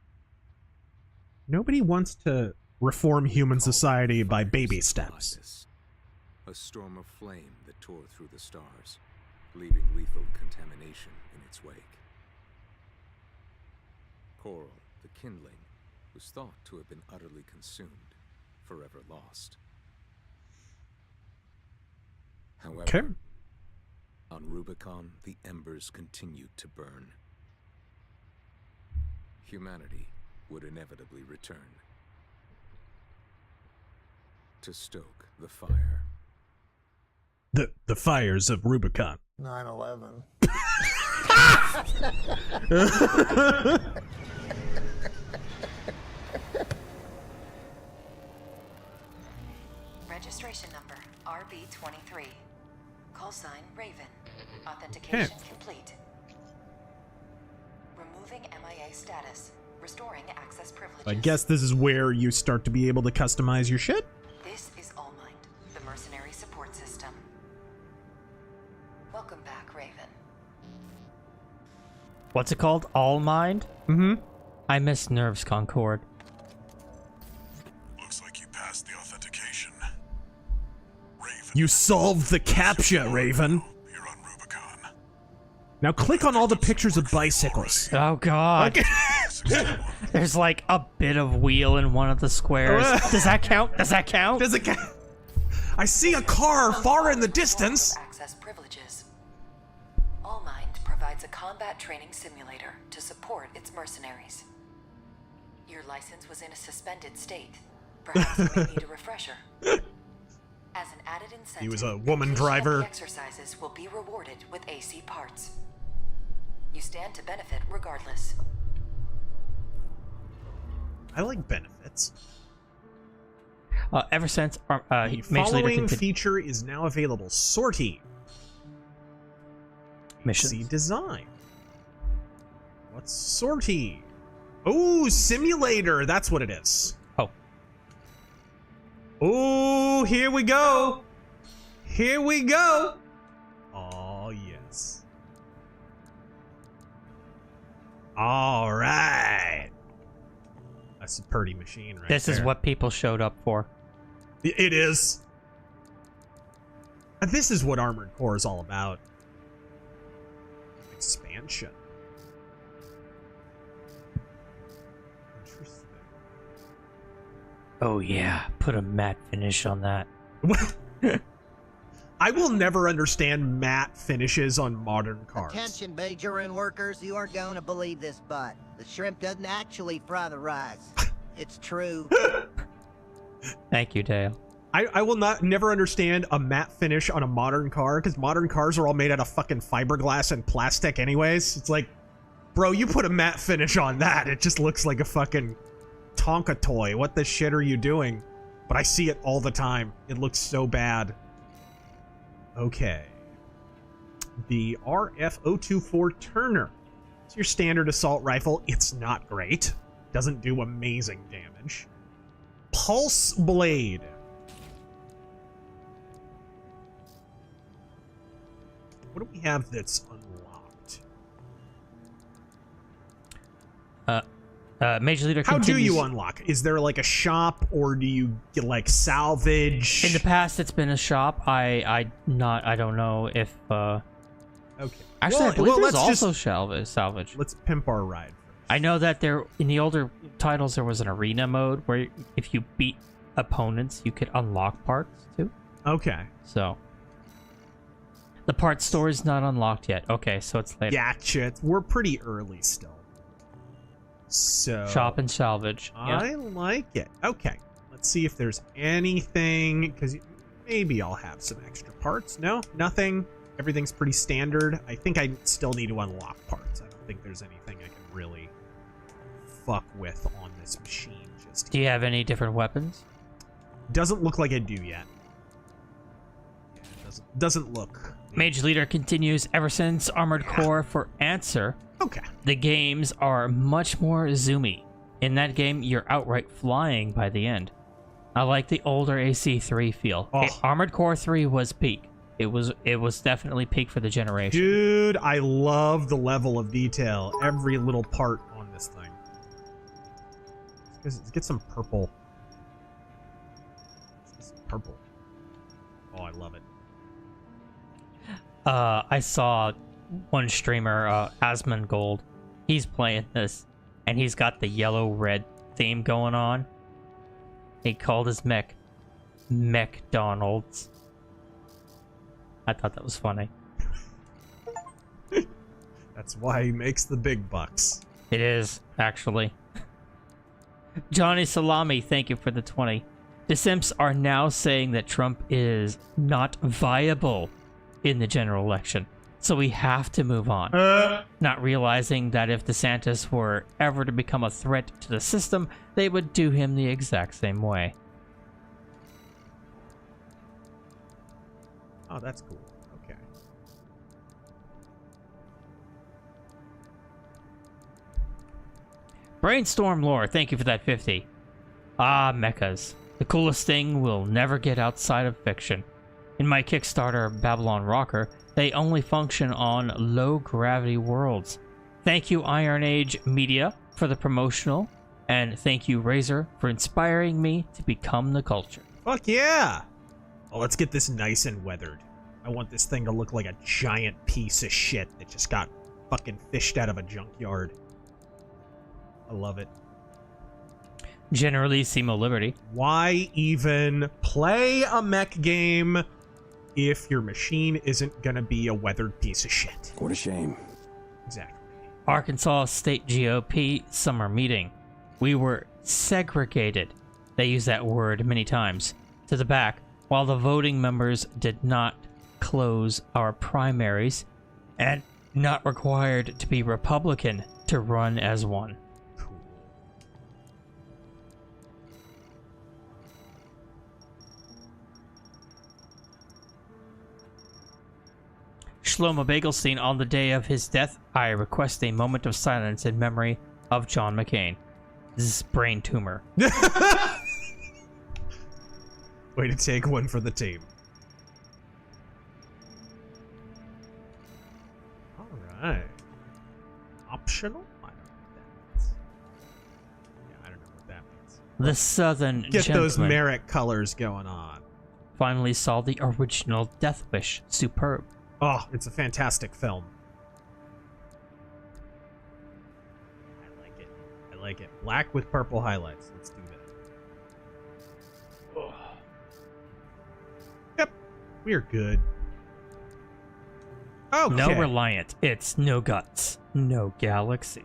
Nobody wants to reform human society by baby steps. A storm of flame that tore through the stars, leaving lethal contamination in its wake. Coral, the kindling, was thought to have been utterly consumed, forever lost. However, Okay. on Rubicon, the embers continued to burn. Humanity would inevitably return to stoke the fire. The fires of Rubicon. 9/11. Registration number RB23. Call sign Raven. Authentication complete. Removing MIA status. Restoring access privileges. I guess this is where you start to be able to customize your shit. This is Allmind, the mercenary support system. Welcome back, Raven. What's it called? All Mind? Mm-hmm. I miss Nerves Concord. Looks like you passed the authentication. Raven. You solved the CAPTCHA, Raven. You're on Rubicon. Now click on all the pictures of bicycles. Oh god. There's like a bit of wheel in one of the squares. Does that count? Does that count? Does it count? I see a car far in the distance. Access privileges. Allmind provides a combat training simulator to support its mercenaries. Your license was in a suspended state. Perhaps you may need a refresher. As an added incentive, He was a woman completion of driver. the exercises will be rewarded with AC parts. You stand to benefit regardless. I like benefits. Ever since The Mage Leader following continued feature is now available. Sortie. missions. See design. What's sortie? Oh, simulator. That's what it is. Oh. Oh, here we go. Here we go. Oh, yes. All right. That's a pretty machine right This is there. what people showed up for. It is. And this is what Armored Core is all about. Expansion. Interesting. Oh yeah, put a matte finish on that. I will never understand matte finishes on modern cars. Attention, Major and workers, you aren't going to believe this, but the shrimp doesn't actually fry the rice. It's true. Thank you, Dale. I will never understand a matte finish on a modern car, because modern cars are all made out of fucking fiberglass and plastic anyways. It's like, bro, you put a matte finish on that, it just looks like a fucking Tonka toy. What the shit are you doing? But I see it all the time. It looks so bad. Okay. The RF-024 Turner. It's your standard assault rifle. It's not great. Doesn't do amazing damage. Pulse Blade. What do we have that's unlocked? Major Leader How do continues. you unlock? Is there like a shop, or do you get like salvage? In the past, it's been a shop. I don't know if. Okay. Actually, I believe well, there's let's also just- salvage. Let's pimp our ride first. I know that there in the older titles there was an arena mode where if you beat opponents, you could unlock parts too. Okay. So the parts store is not unlocked yet. Okay, so it's later. Gotcha. We're pretty early still. So Shop and salvage. Yeah. I like it. Okay. Let's see if there's anything, because maybe I'll have some extra parts. No, nothing. Everything's pretty standard. I think I still need to unlock parts. I don't think there's anything I can really fuck with on this machine just Do yet. you have any different weapons? Doesn't look like I do yet. Yeah, doesn't look. Mage Leader continues, ever since Armored Core for Answer, Okay. the games are much more zoomy. In that game, you're outright flying by the end. I like the older AC3 feel. Oh. Armored Core 3 was peak. It was definitely peak for the generation. Dude, I love the level of detail. Every little part on this thing. Let's get some purple. Let's get some purple. Oh, I love it. I saw one streamer, Asmongold. He's playing this, and he's got the yellow-red theme going on. He called his mech McDonald's. I thought that was funny. That's why he makes the big bucks. It is, actually. Johnny Salami, thank you for the 20. The Simps are now saying that Trump is not viable in the general election, so we have to move on. Not realizing that if DeSantis were ever to become a threat to the system, they would do him the exact same way. Oh, that's cool. Okay. Brainstorm Lore, thank you for that 50. Ah, mechas. The coolest thing will never get outside of fiction. In my Kickstarter, Babylon Rocker, they only function on low-gravity worlds. Thank you, Iron Age Media, for the promotional, and thank you, Razor, for inspiring me to become the culture. Fuck yeah! Oh, let's get this nice and weathered. I want this thing to look like a giant piece of shit that just got fucking fished out of a junkyard. I love it. Generally, Simo Liberty. Why even play a mech game if your machine isn't gonna be a weathered piece of shit? What a shame. Exactly. Arkansas State GOP summer meeting. We were segregated. They use that word many times. To the back, while the voting members did not close our primaries and not required to be Republican to run as one. Cool. Shlomo Bagelstein, on the day of his death, I request a moment of silence in memory of John McCain. This brain tumor. Way to take one for the team. Alright. Optional? I don't know what that means. Yeah, I don't know what that means. The Southern Get those Gentleman Merrick colors going on. finally saw the original Death Wish. Superb. Oh, it's a fantastic film. I like it. I like it. Black with purple highlights. Let's do that. Oh. Yep. We're good. Okay. No Reliant. It's no guts. No Galaxy.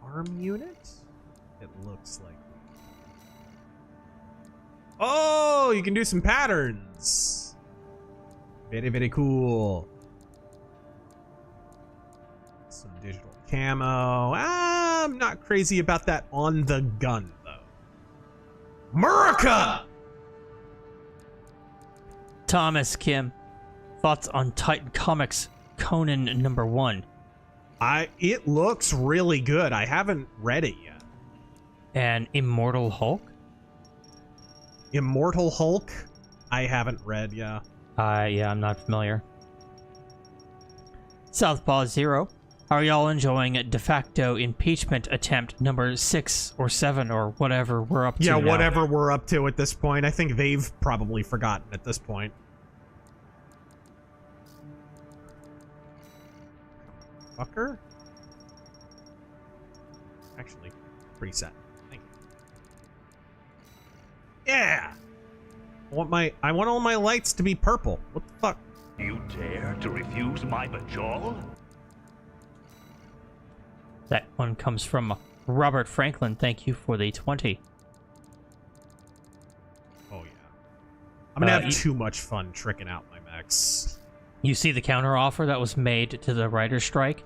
Arm unit? It looks like. Oh, you can do some patterns. Very, very cool. Some digital camo. I'm not crazy about that on the gun, though. America! Thomas Kim. Thoughts on Titan Comics Conan #1. It looks really good. I haven't read it yet. And Immortal Hulk? Immortal Hulk? I haven't read, yeah. Yeah, I'm not familiar. Southpaw Zero. Are y'all enjoying de facto impeachment attempt number 6 or 7 or whatever we're up to Yeah, now? whatever we're up to at this point. I think they've probably forgotten at this point. Fucker? Actually, preset. Thank you. Yeah! I want all my lights to be purple. What the fuck? You dare to refuse my bajol? That one comes from Robert Franklin. Thank you for the 20. Oh, yeah. I'm gonna have you- too much fun tricking out my mechs. You see the counter offer that was made to the writer's strike?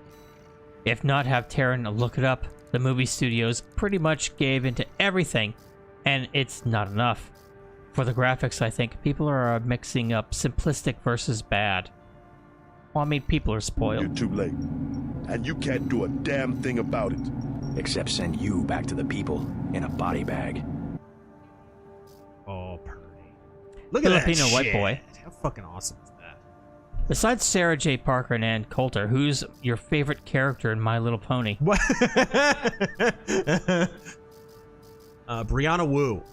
If not, have Taryn look it up. The movie studios pretty much gave into everything, and it's not enough. For the graphics, I think people are mixing up simplistic versus bad. Well, I mean, people are spoiled. You're too late. And you can't do a damn thing about it. Except send you back to the people in a body bag. Oh, Purdy. Look at that Filipino shit. white boy. How fucking awesome is that? Besides Sarah J. Parker and Ann Coulter, who's your favorite character in My Little Pony? What? Brianna Wu.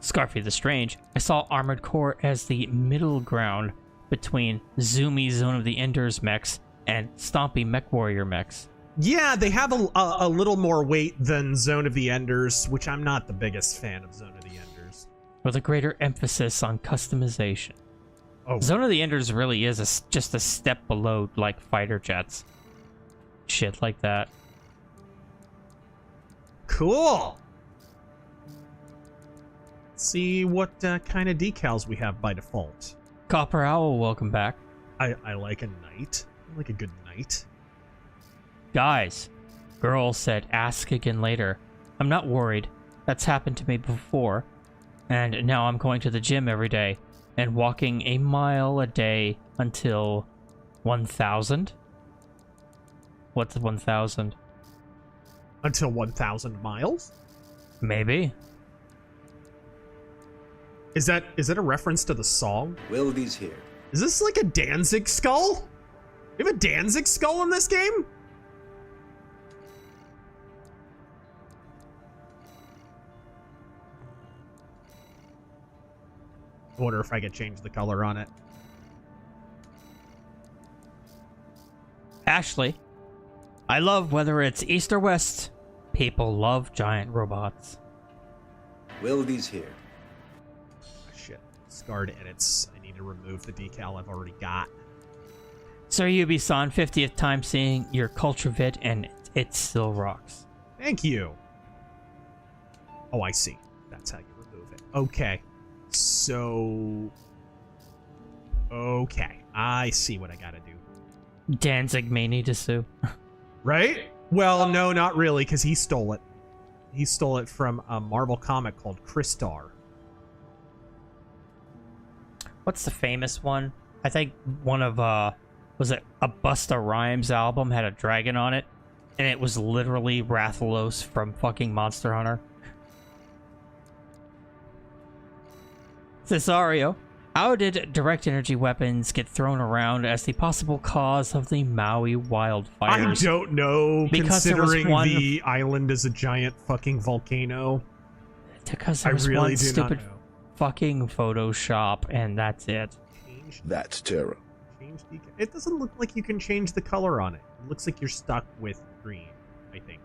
Scarfy the Strange. I saw Armored Core as the middle ground between Zoomy Zone of the Enders mechs and Stompy Mech Warrior mechs. Yeah, they have a little more weight than Zone of the Enders, which I'm not the biggest fan of Zone of the Enders. With a greater emphasis on customization. Oh. Zone of the Enders really is just a step below, like, fighter jets. Shit like that. Cool. Let's see what kind of decals we have by default. Copper Owl, welcome back. I like a knight. I like a good knight. Guys, girl said ask again later. I'm not worried. That's happened to me before. And now I'm going to the gym every day and walking a mile a day until 1,000? What's 1,000? Until 1,000 miles? Maybe. Is that a reference to the song? Wildy's here. Is this like a Danzig skull? You have a Danzig skull in this game? I wonder if I could change the color on it. Ashley, I love whether it's east or west. People love giant robots. Wildy's here. Shit. Scarred edits. I need to remove the decal I've already got. Sir Ubisoft, 50th time seeing your culture vid, and it still rocks. Thank you. Oh, I see. That's how you remove it. Okay. So... Okay. I see what I gotta do. Danzig may need to sue. Right? Well, no, not really, because he stole it. He stole it from a Marvel comic called Crystar. What's the famous one? I think one of, was it a Busta Rhymes album had a dragon on it? And it was literally Rathalos from fucking Monster Hunter. Cesario, how did direct energy weapons get thrown around as the possible cause of the Maui wildfires? I don't know, Because there was considering one- the island is a giant fucking volcano. Because there was really one do not stupid know. fucking Photoshop, and that's it. That's terror. Change decal. It doesn't look like you can change the color on it. It looks like you're stuck with green, I think.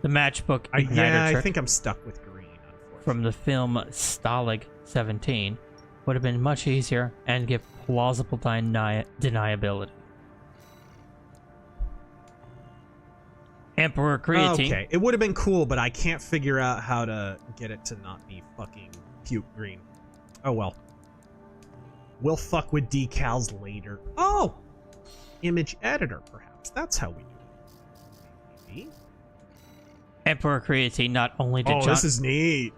The matchbook igniter Yeah, trick I think I'm stuck with green, unfortunately. from the film Stalag 17 would have been much easier and give plausible deniability. Emperor Creatine. Okay, it would have been cool, but I can't figure out how to get it to not be fucking puke green. Oh well. We'll fuck with decals later. Oh! Image editor, perhaps. That's how we do it. Maybe. Emperor Creatine not only did Oh, John... this is neat.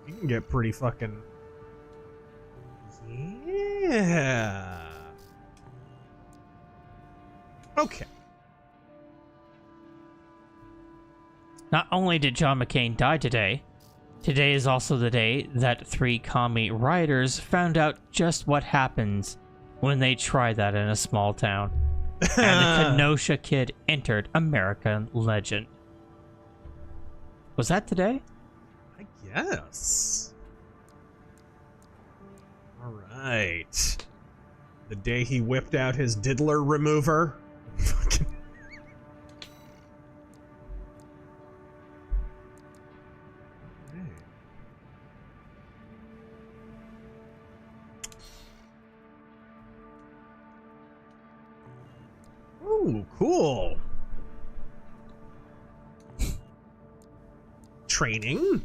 You can get pretty fucking... Yeah. Okay. Not only did John McCain die today, today is also the day that 3 commie rioters found out just what happens when they try that in a small town. And the Kenosha Kid entered American legend. Was that today? I guess. Alright. The day he whipped out his diddler remover. Fucking... Ooh, cool. Training.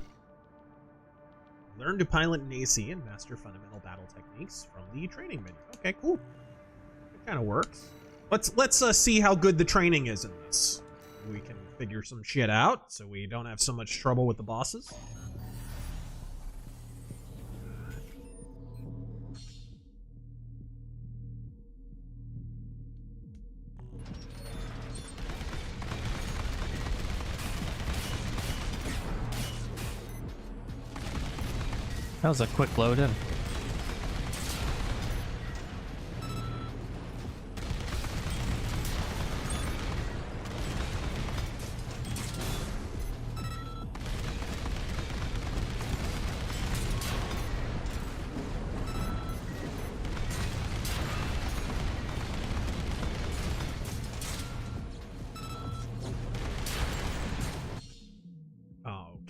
Learn to pilot an AC and master fundamental battle techniques from the training menu. Okay, cool. Kind of works. Let's see how good the training is in this. We can figure some shit out so we don't have so much trouble with the bosses. That was a quick load in.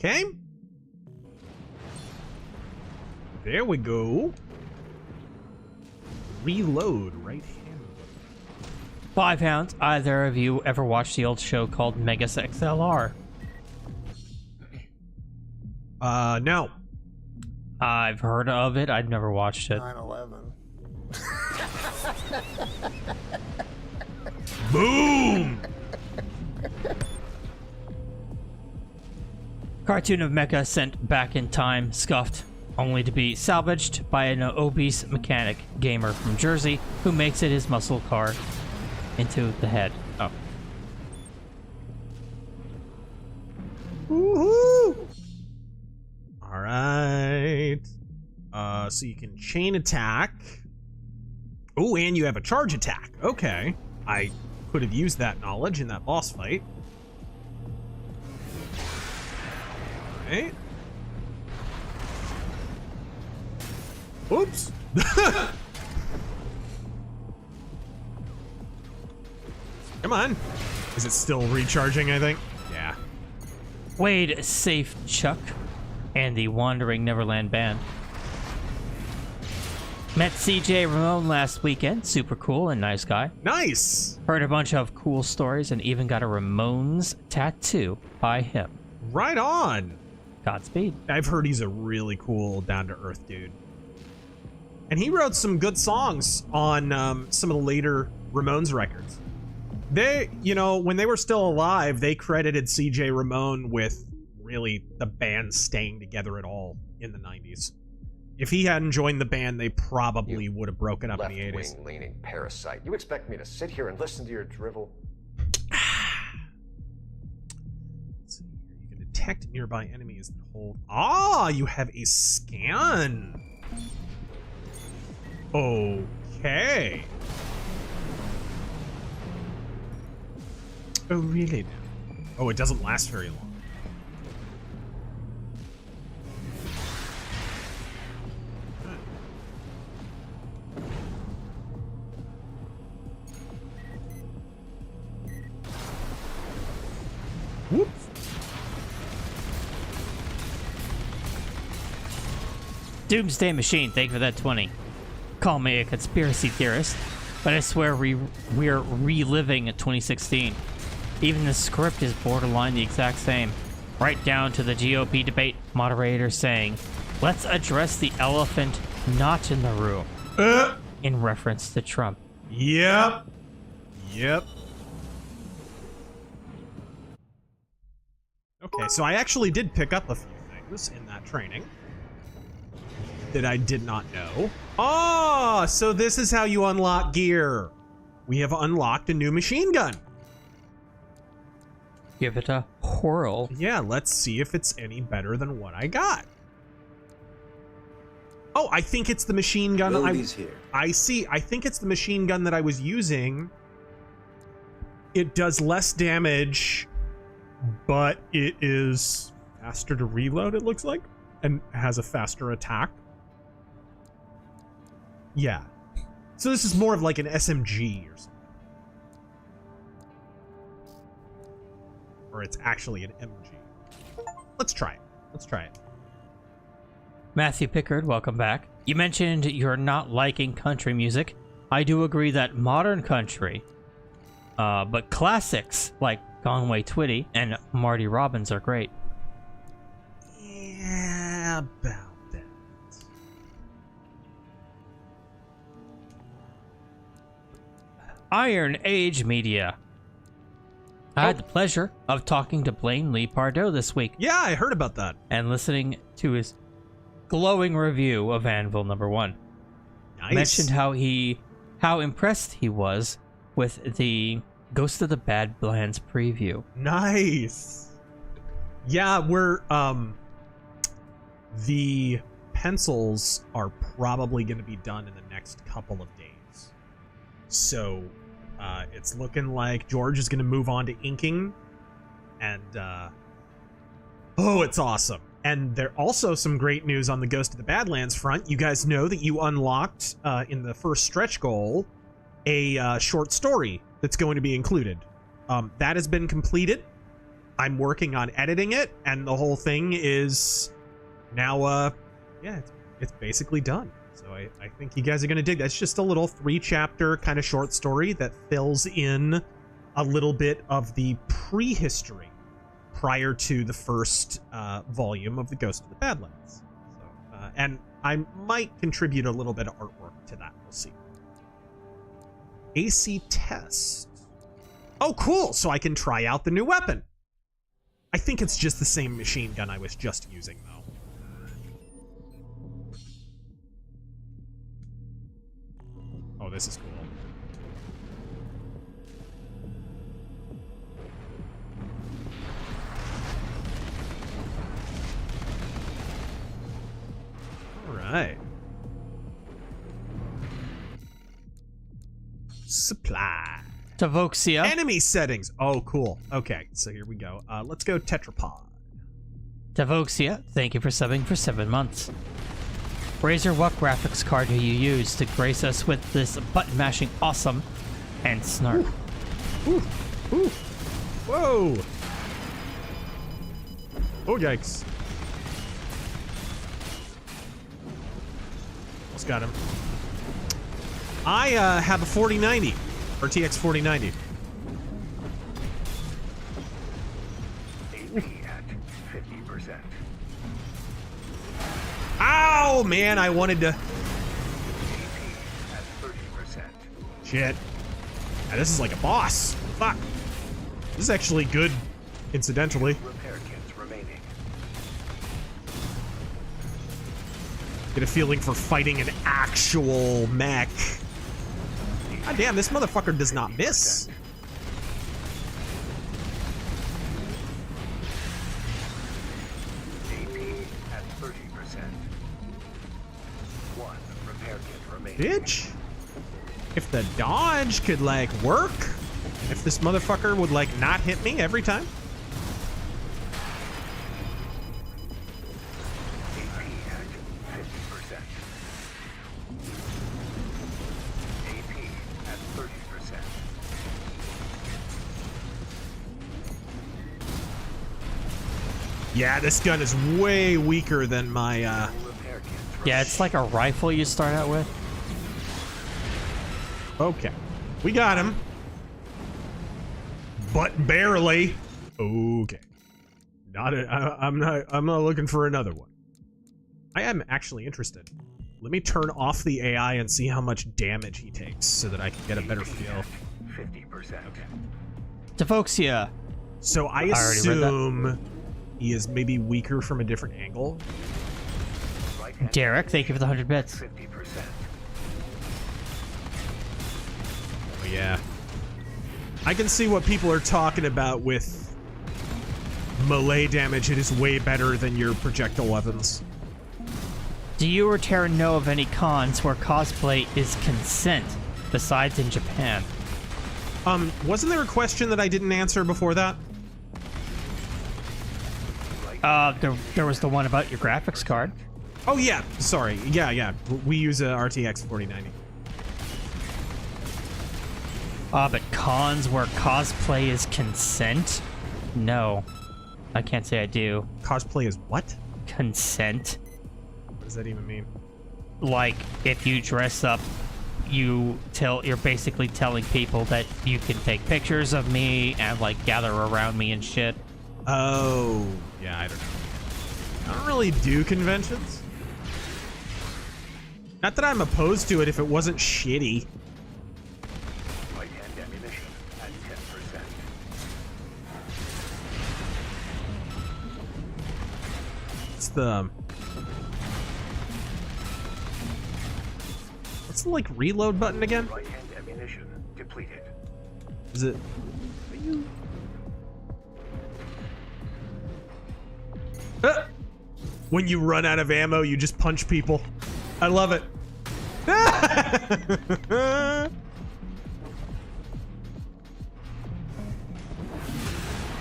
Okay. There we go. Reload right hand. 5 Hounds, either of you ever watched the old show called Megas XLR? No. I've heard of it. I've never watched it. 9/11. Boom! Cartoon of Mecha sent back in time, scuffed, only to be salvaged by an obese mechanic gamer from Jersey who makes it his muscle car into the head. Oh. Woohoo! Alright. So you can chain attack. Oh, and you have a charge attack. Okay. I could have used that knowledge in that boss fight. Alright. Oops. Come on. Is it still recharging, I think? Yeah. Wade Safe Chuck and the Wandering Neverland Band. Met CJ Ramone last weekend. Super cool and nice guy. Nice. Heard a bunch of cool stories and even got a Ramones tattoo by him. Right on. Godspeed. I've heard he's a really cool, down-to-earth dude. And he wrote some good songs on some of the later Ramones records. They, you know, when they were still alive, they credited CJ Ramone with really the band staying together at all in the 90s. If he hadn't joined the band, they probably would have broken up in the 80s. Left-wing leaning parasite. You expect me to sit here and listen to your drivel? Let's see here. You can detect nearby enemies that hold... Ah, you have a scan. Okay. Oh, really? Oh, it doesn't last very long. Whoops. Doomsday Machine, thank you for that 20. Call me a conspiracy theorist, but I swear we're reliving 2016. Even the script is borderline the exact same. Right down to the GOP debate moderator saying, let's address the elephant not in the room. In reference to Trump. Yep. Yep. Okay, so I actually did pick up a few things in that training that I did not know. Oh, so this is how you unlock gear. We have unlocked a new machine gun. Give it a whirl. Yeah, let's see if it's any better than what I got. Oh, I think it's the machine gun. I see. I think it's the machine gun that I was using. It does less damage, but it is faster to reload, it looks like, and has a faster attack. Yeah. So this is more of like an SMG or something. Or it's actually an MG. Let's try it. Let's try it. Matthew Pickard, welcome back. You mentioned you're not liking country music. I do agree that modern country, but classics like Conway Twitty and Marty Robbins are great. Yeah, about that. Iron Age Media. I had the pleasure of talking to Blaine Lee Pardo this week. Yeah, I heard about that. And listening to his glowing review of Anvil #1. Nice. Mentioned how impressed he was with the Ghost of the Badlands preview. Nice. Yeah, we're the pencils are probably going to be done in the next couple of days. So it's looking like George is going to move on to inking, and it's awesome. And there also some great news on the Ghost of the Badlands front. You guys know that you unlocked in the first stretch goal a short story that's going to be included. That has been completed. I'm working on editing it, and the whole thing is now it's basically done. So I think you guys are going to dig that. It's just a little 3-chapter kind of short story that fills in a little bit of the prehistory prior to the first volume of the Ghost of the Badlands. So, and I might contribute a little bit of artwork to that. We'll see. AC test. Oh, cool. So I can try out the new weapon. I think it's just the same machine gun I was just using, though. Oh, this is cool. All right. Supply. Tavoxia. Enemy settings. Oh, cool. Okay, so here we go. Let's go tetrapod. Tavoxia, thank you for subbing for 7 months. Razor, what graphics card do you use to grace us with this button-mashing awesome and snark? Ooh. Ooh. Whoa. Oh, yikes. Almost got him. I have a 4090. RTX 4090. AP at 50%. Ow, man, I wanted to... AP at 30%. Shit. Yeah, this is like a boss. Fuck. This is actually good, incidentally. Repair kits remaining. Get a feeling for fighting an actual mech. God damn, this motherfucker does not miss. AP at 30%. 1 repair kit remaining. Bitch. If the dodge could, like, work. If this motherfucker would, like, not hit me every time. AP at 50%. AP at 30%. Yeah, this gun is way weaker than my, Repair kits Yeah, it's like a rifle you start out with. Okay. We got him. But barely. Okay. I'm not looking for another one. I am actually interested. Let me turn off the AI and see how much damage he takes so that I can get a better feel. 50%. Tavoxia. So I assume he is maybe weaker from a different angle. Right hand Derek, thank you for the 100 bits. 50%. Oh yeah. I can see what people are talking about with melee damage. It is way better than your projectile weapons. Do you or Terran know of any cons where cosplay is consent, besides in Japan? Wasn't there a question that I didn't answer before that? There was the one about your graphics card. Oh yeah, sorry. Yeah. We use a RTX 4090. But cons where cosplay is consent? No. I can't say I do. Cosplay is what? Consent. What does that even mean? Like, if you dress up, you're basically telling people that you can take pictures of me and, like, gather around me and shit. Oh, yeah, I don't know. I don't really do conventions. Not that I'm opposed to it if it wasn't shitty. Right hand the like reload button again? Right hand ammunition depleted. Is it? When you run out of ammo, you just punch people. I love it.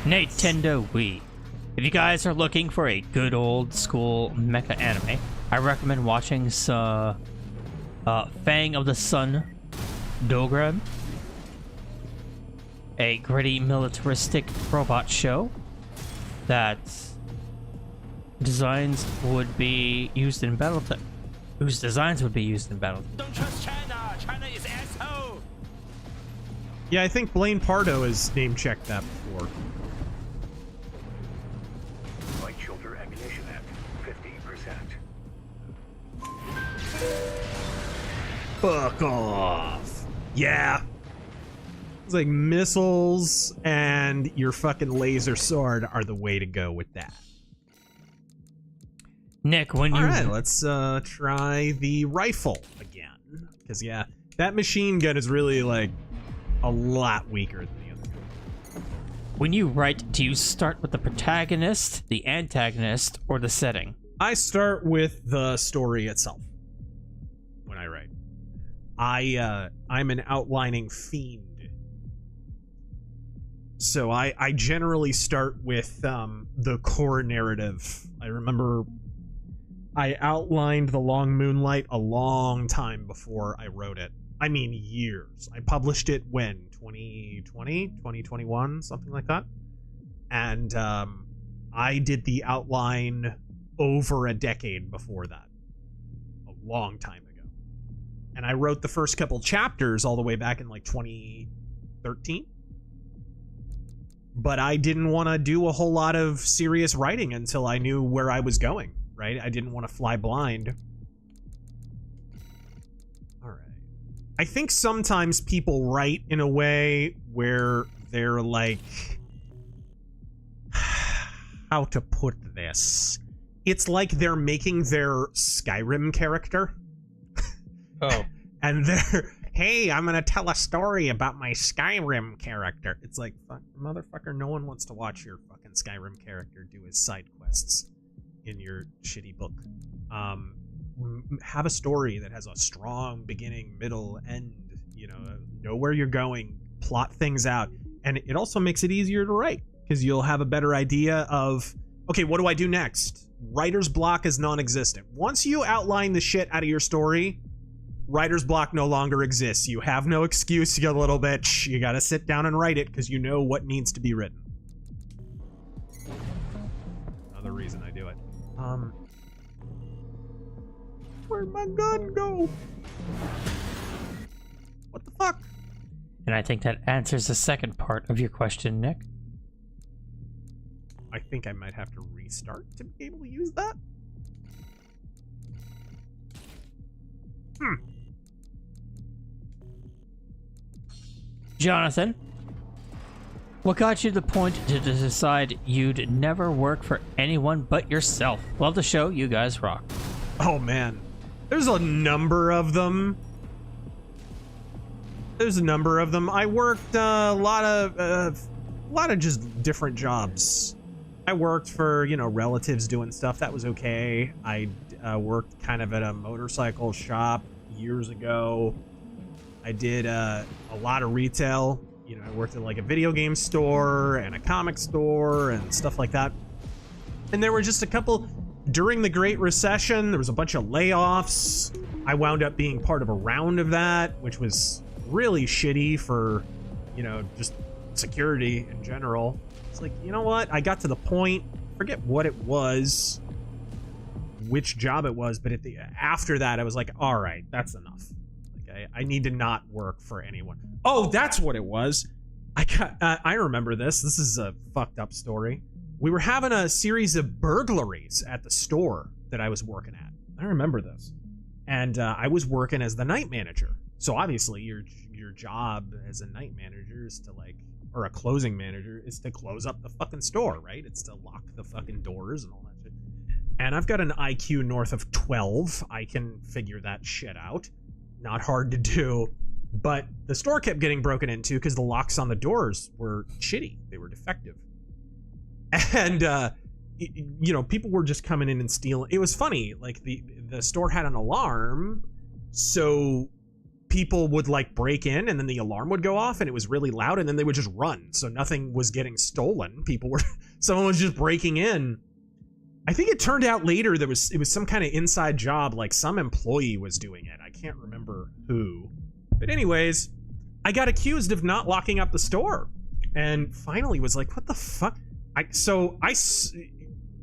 Nintendo Wii. If you guys are looking for a good old school mecha anime, I recommend watching Fang of the Sun Dogram, a gritty militaristic robot show that designs would be used in Battletech. Whose designs would be used in Battletech. Don't trust China. China is asshole. Yeah, I think Blaine Pardo has name checked that before. Right shoulder ammunition at 50%. Fuck off. Yeah. It's like missiles and your fucking laser sword are the way to go with that. Nick, when you... Alright, let's try the rifle again. Because, yeah, that machine gun is really, like, a lot weaker than the other gun. When you write, do you start with the protagonist, the antagonist, or the setting? I start with the story itself when I write. I'm an outlining fiend. So I generally start with the core narrative. I remember I outlined The Long Moonlight a long time before I wrote it. I mean years. I published it when? 2020? 2021? Something like that. And I did the outline over a decade before that. A long time ago. And I wrote the first couple chapters all the way back in like 2013. But I didn't want to do a whole lot of serious writing until I knew where I was going, right? I didn't want to fly blind. All right. I think sometimes people write in a way where they're like... How to put this? It's like they're making their Skyrim character. Oh. And they're... Hey, I'm gonna tell a story about my Skyrim character. It's like, fuck, motherfucker, no one wants to watch your fucking Skyrim character do his side quests in your shitty book. Have a story that has a strong beginning, middle, end, you know where you're going, plot things out. And it also makes it easier to write, because you'll have a better idea of, okay, what do I do next? Writer's block is non-existent. Once you outline the shit out of your story, writer's block no longer exists. You have no excuse, you little bitch. You gotta sit down and write it because you know what needs to be written. Another reason I do it. Where'd my gun go? What the fuck? And I think that answers the second part of your question, Nick. I think I might have to restart to be able to use that. Jonathan, what got you to the point to decide you'd never work for anyone but yourself? Love the show. You guys rock. Oh, man. There's a number of them. I worked a lot of just different jobs. I worked for, relatives doing stuff. That was okay. I worked kind of at a motorcycle shop years ago. I did a lot of retail. I worked at like a video game store and a comic store and stuff like that. And there were just a couple during the Great Recession. There was a bunch of layoffs. I wound up being part of a round of that, which was really shitty for, just security in general. It's like, you know what? I got to the point, forget what it was, which job it was, but after that, I was like, all right, that's enough. I need to not work for anyone. Oh, that's what it was. I remember this. This is a fucked up story. We were having a series of burglaries at the store that I was working at. I remember this. And I was working as the night manager. So obviously your job as a night manager is to or a closing manager is to close up the fucking store, right? It's to lock the fucking doors and all that shit. And I've got an IQ north of 12. I can figure that shit out. Not hard to do. But the store kept getting broken into because the locks on the doors were shitty. They were defective. And, you know, people were just coming in and stealing. It was funny. Like, the store had an alarm, so people would, like, break in, and then the alarm would go off, and it was really loud, and then they would just run. So nothing was getting stolen. Someone was just breaking in. I think it turned out later it was some kind of inside job, like some employee was doing it. I can't remember who. But anyways, I got accused of not locking up the store, and finally was like, what the fuck?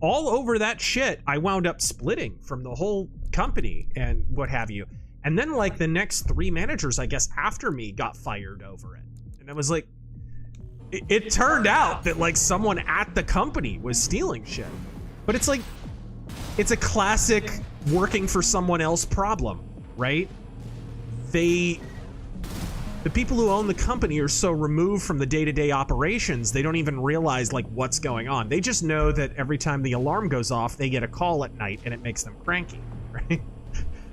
All over that shit, I wound up splitting from the whole company and what have you. And then, like, the next 3 managers, I guess, after me got fired over it. And I was like, it turned out that, like, someone at the company was stealing shit. But it's like, it's a classic working for someone else problem, right? The people who own the company are so removed from the day-to-day operations, they don't even realize, like, what's going on. They just know that every time the alarm goes off, they get a call at night and it makes them cranky, right?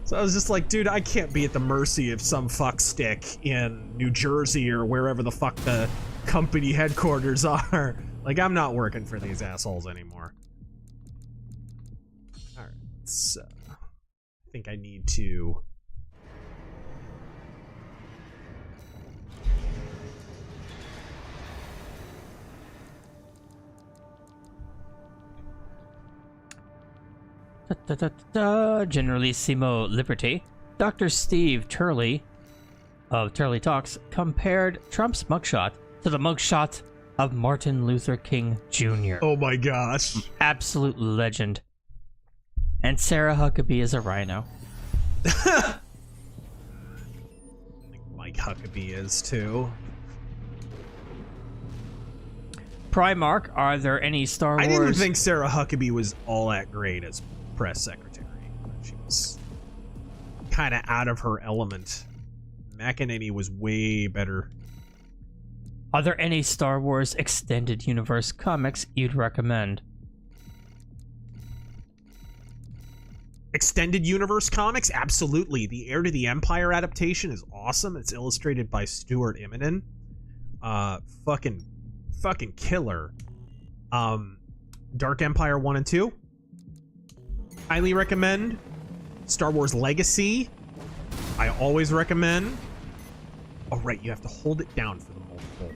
So I was just like, dude, I can't be at the mercy of some fuckstick in New Jersey or wherever the fuck the company headquarters are. Like, I'm not working for these assholes anymore. Alright, let's, I think I need to... Generalissimo Liberty. Dr. Steve Turley of Turley Talks compared Trump's mugshot to the mugshot of Martin Luther King Jr. Oh my gosh. Absolute legend. And Sarah Huckabee is a rhino. I think Mike Huckabee is too. Primark, are there any Star Wars... I didn't think Sarah Huckabee was all that great as press secretary. She was kind of out of her element. McEnany was way better. Are there any Star Wars Extended Universe comics you'd recommend? Extended Universe comics? Absolutely. The Heir to the Empire adaptation is awesome. It's illustrated by Stuart Immonen. Fucking killer. Dark Empire 1 and 2. Highly recommend. Star Wars Legacy. I always recommend. Oh, right. You have to hold it down for the multiple.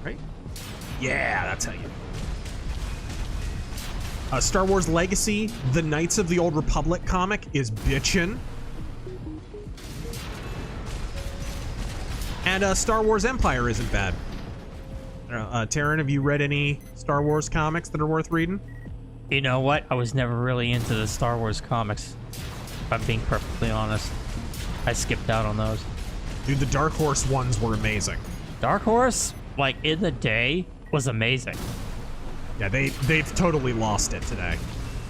Right? Yeah, that's how you... Star Wars Legacy, the Knights of the Old Republic comic is bitchin'. And Star Wars Empire isn't bad. Taryn, have you read any Star Wars comics that are worth reading? You know what? I was never really into the Star Wars comics, if I'm being perfectly honest. I skipped out on those. Dude, the Dark Horse ones were amazing. Dark Horse, like, in the day, was amazing. Yeah, they've totally lost it today.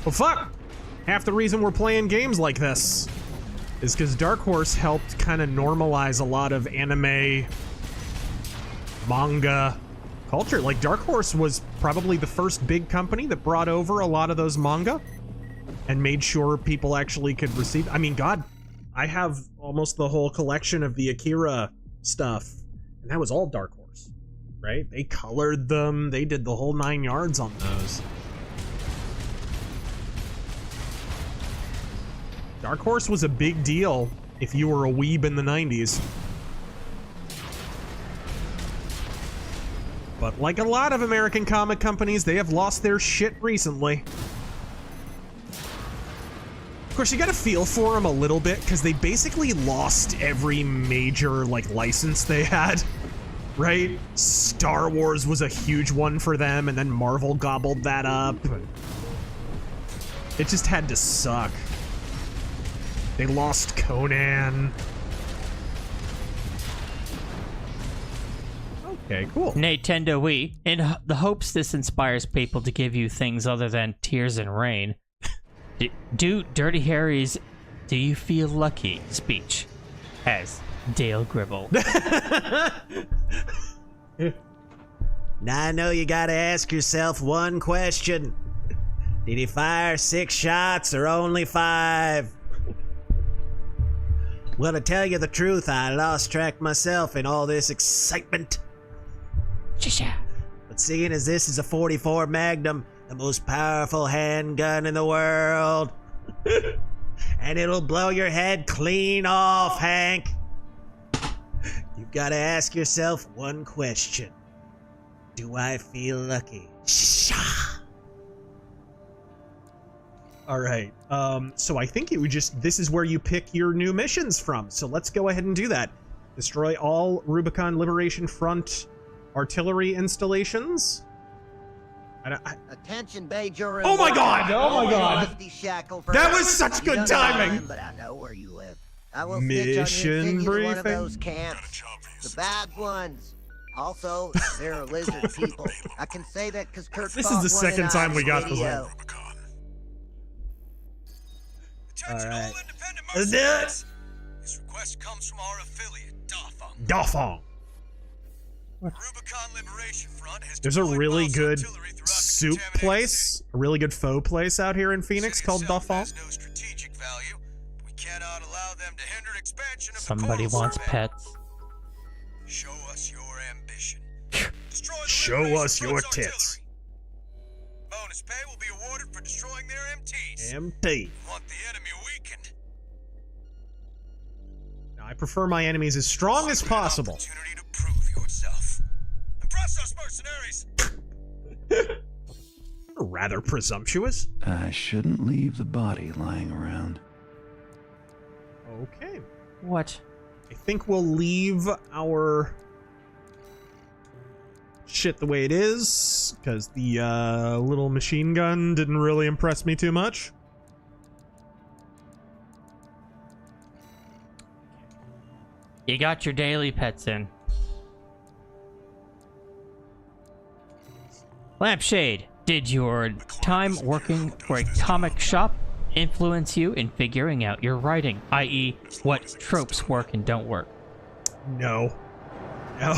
Well, fuck! Half the reason we're playing games like this is because Dark Horse helped kind of normalize a lot of anime, manga culture. Like, Dark Horse was probably the first big company that brought over a lot of those manga and made sure people actually could receive... I mean, God, I have almost the whole collection of the Akira stuff, and that was all Dark Horse, right? They colored them, they did the whole 9 yards on those. Dark Horse was a big deal if you were a weeb in the 90s. But like a lot of American comic companies, they have lost their shit recently. Of course, you gotta feel for them a little bit, because they basically lost every major, like, license they had, right? Star Wars was a huge one for them, and then Marvel gobbled that up. It just had to suck. They lost Conan. Okay, cool. Nintendo Wii, in the hopes this inspires people to give you things other than tears and rain, do Dirty Harry's "Do You Feel Lucky" speech as Dale Gribble. Now I know you gotta ask yourself one question. Did he fire 6 shots or only 5? Well, to tell you the truth, I lost track myself in all this excitement. But seeing as this is a 44 Magnum, the most powerful handgun in the world, and it'll blow your head clean off, Hank. You've got to ask yourself one question. Do I feel lucky? All right. So I think it would this is where you pick your new missions from. So let's go ahead and do that. Destroy all Rubicon Liberation Front artillery installations. Attention, Major. Oh my God! Oh my God! Rusty Shackleford. That was such good timing. But I know where you live. I will Mission stitch on you and send you to one of briefing. those camps. The bad ones. Also, there are lizard people. I can say that because Kurt. This is the second time we got this video. one. All right. Let's do it. This request comes from our affiliate, Dafeng. Dafeng. Rubicon Liberation Front has There's a really deployed good artillery throughout soup contaminated place, a really good faux place out here in Phoenix city called itself Dafeng. has no strategic value. We cannot allow them to hinder expansion of Somebody the coral wants survey. pets. Show us your ambition. Destroy the Show Liberation us your Front's tits. artillery. Bonus pay will be awarded for destroying their MTs. MT. Want the enemy weakened. Now, I prefer my enemies as strong as possible. Opportunity to prove yourself. Impress those mercenaries. Rather presumptuous. I shouldn't leave the body lying around. Okay. What? I think we'll leave our shit the way it is, because the little machine gun didn't really impress me too much. You got your daily pets in. Lampshade, did your time working for a comic shop influence you in figuring out your writing, i.e., what tropes work and don't work? No. No.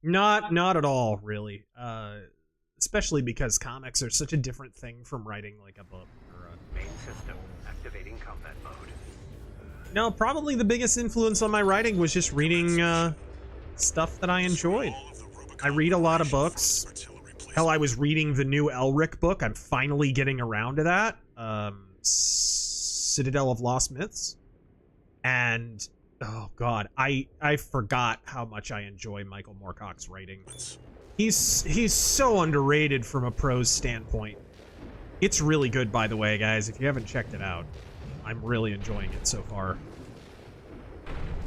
Not at all, really. Especially because comics are such a different thing from writing like a book or a... Main system activating combat mode. No, probably the biggest influence on my writing was just reading stuff that I enjoyed. I read a lot of books. Hell, I was reading the new Elric book. I'm finally getting around to that. Citadel of Lost Myths. And, oh god, I forgot how much I enjoy Michael Moorcock's writing. He's so underrated from a prose standpoint. It's really good, by the way, guys. If you haven't checked it out, I'm really enjoying it so far.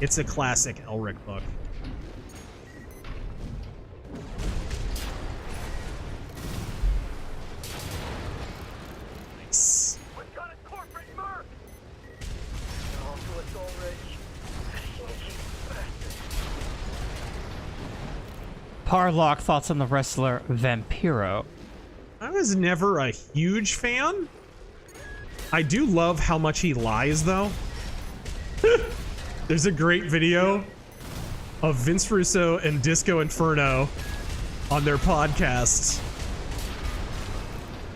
It's a classic Elric book. Nice. We've got a corporate merc! On to us already. Sneaky bastard. Parlock, thoughts on the wrestler Vampiro? I was never a huge fan. I do love how much he lies, though. There's a great video of Vince Russo and Disco Inferno on their podcasts.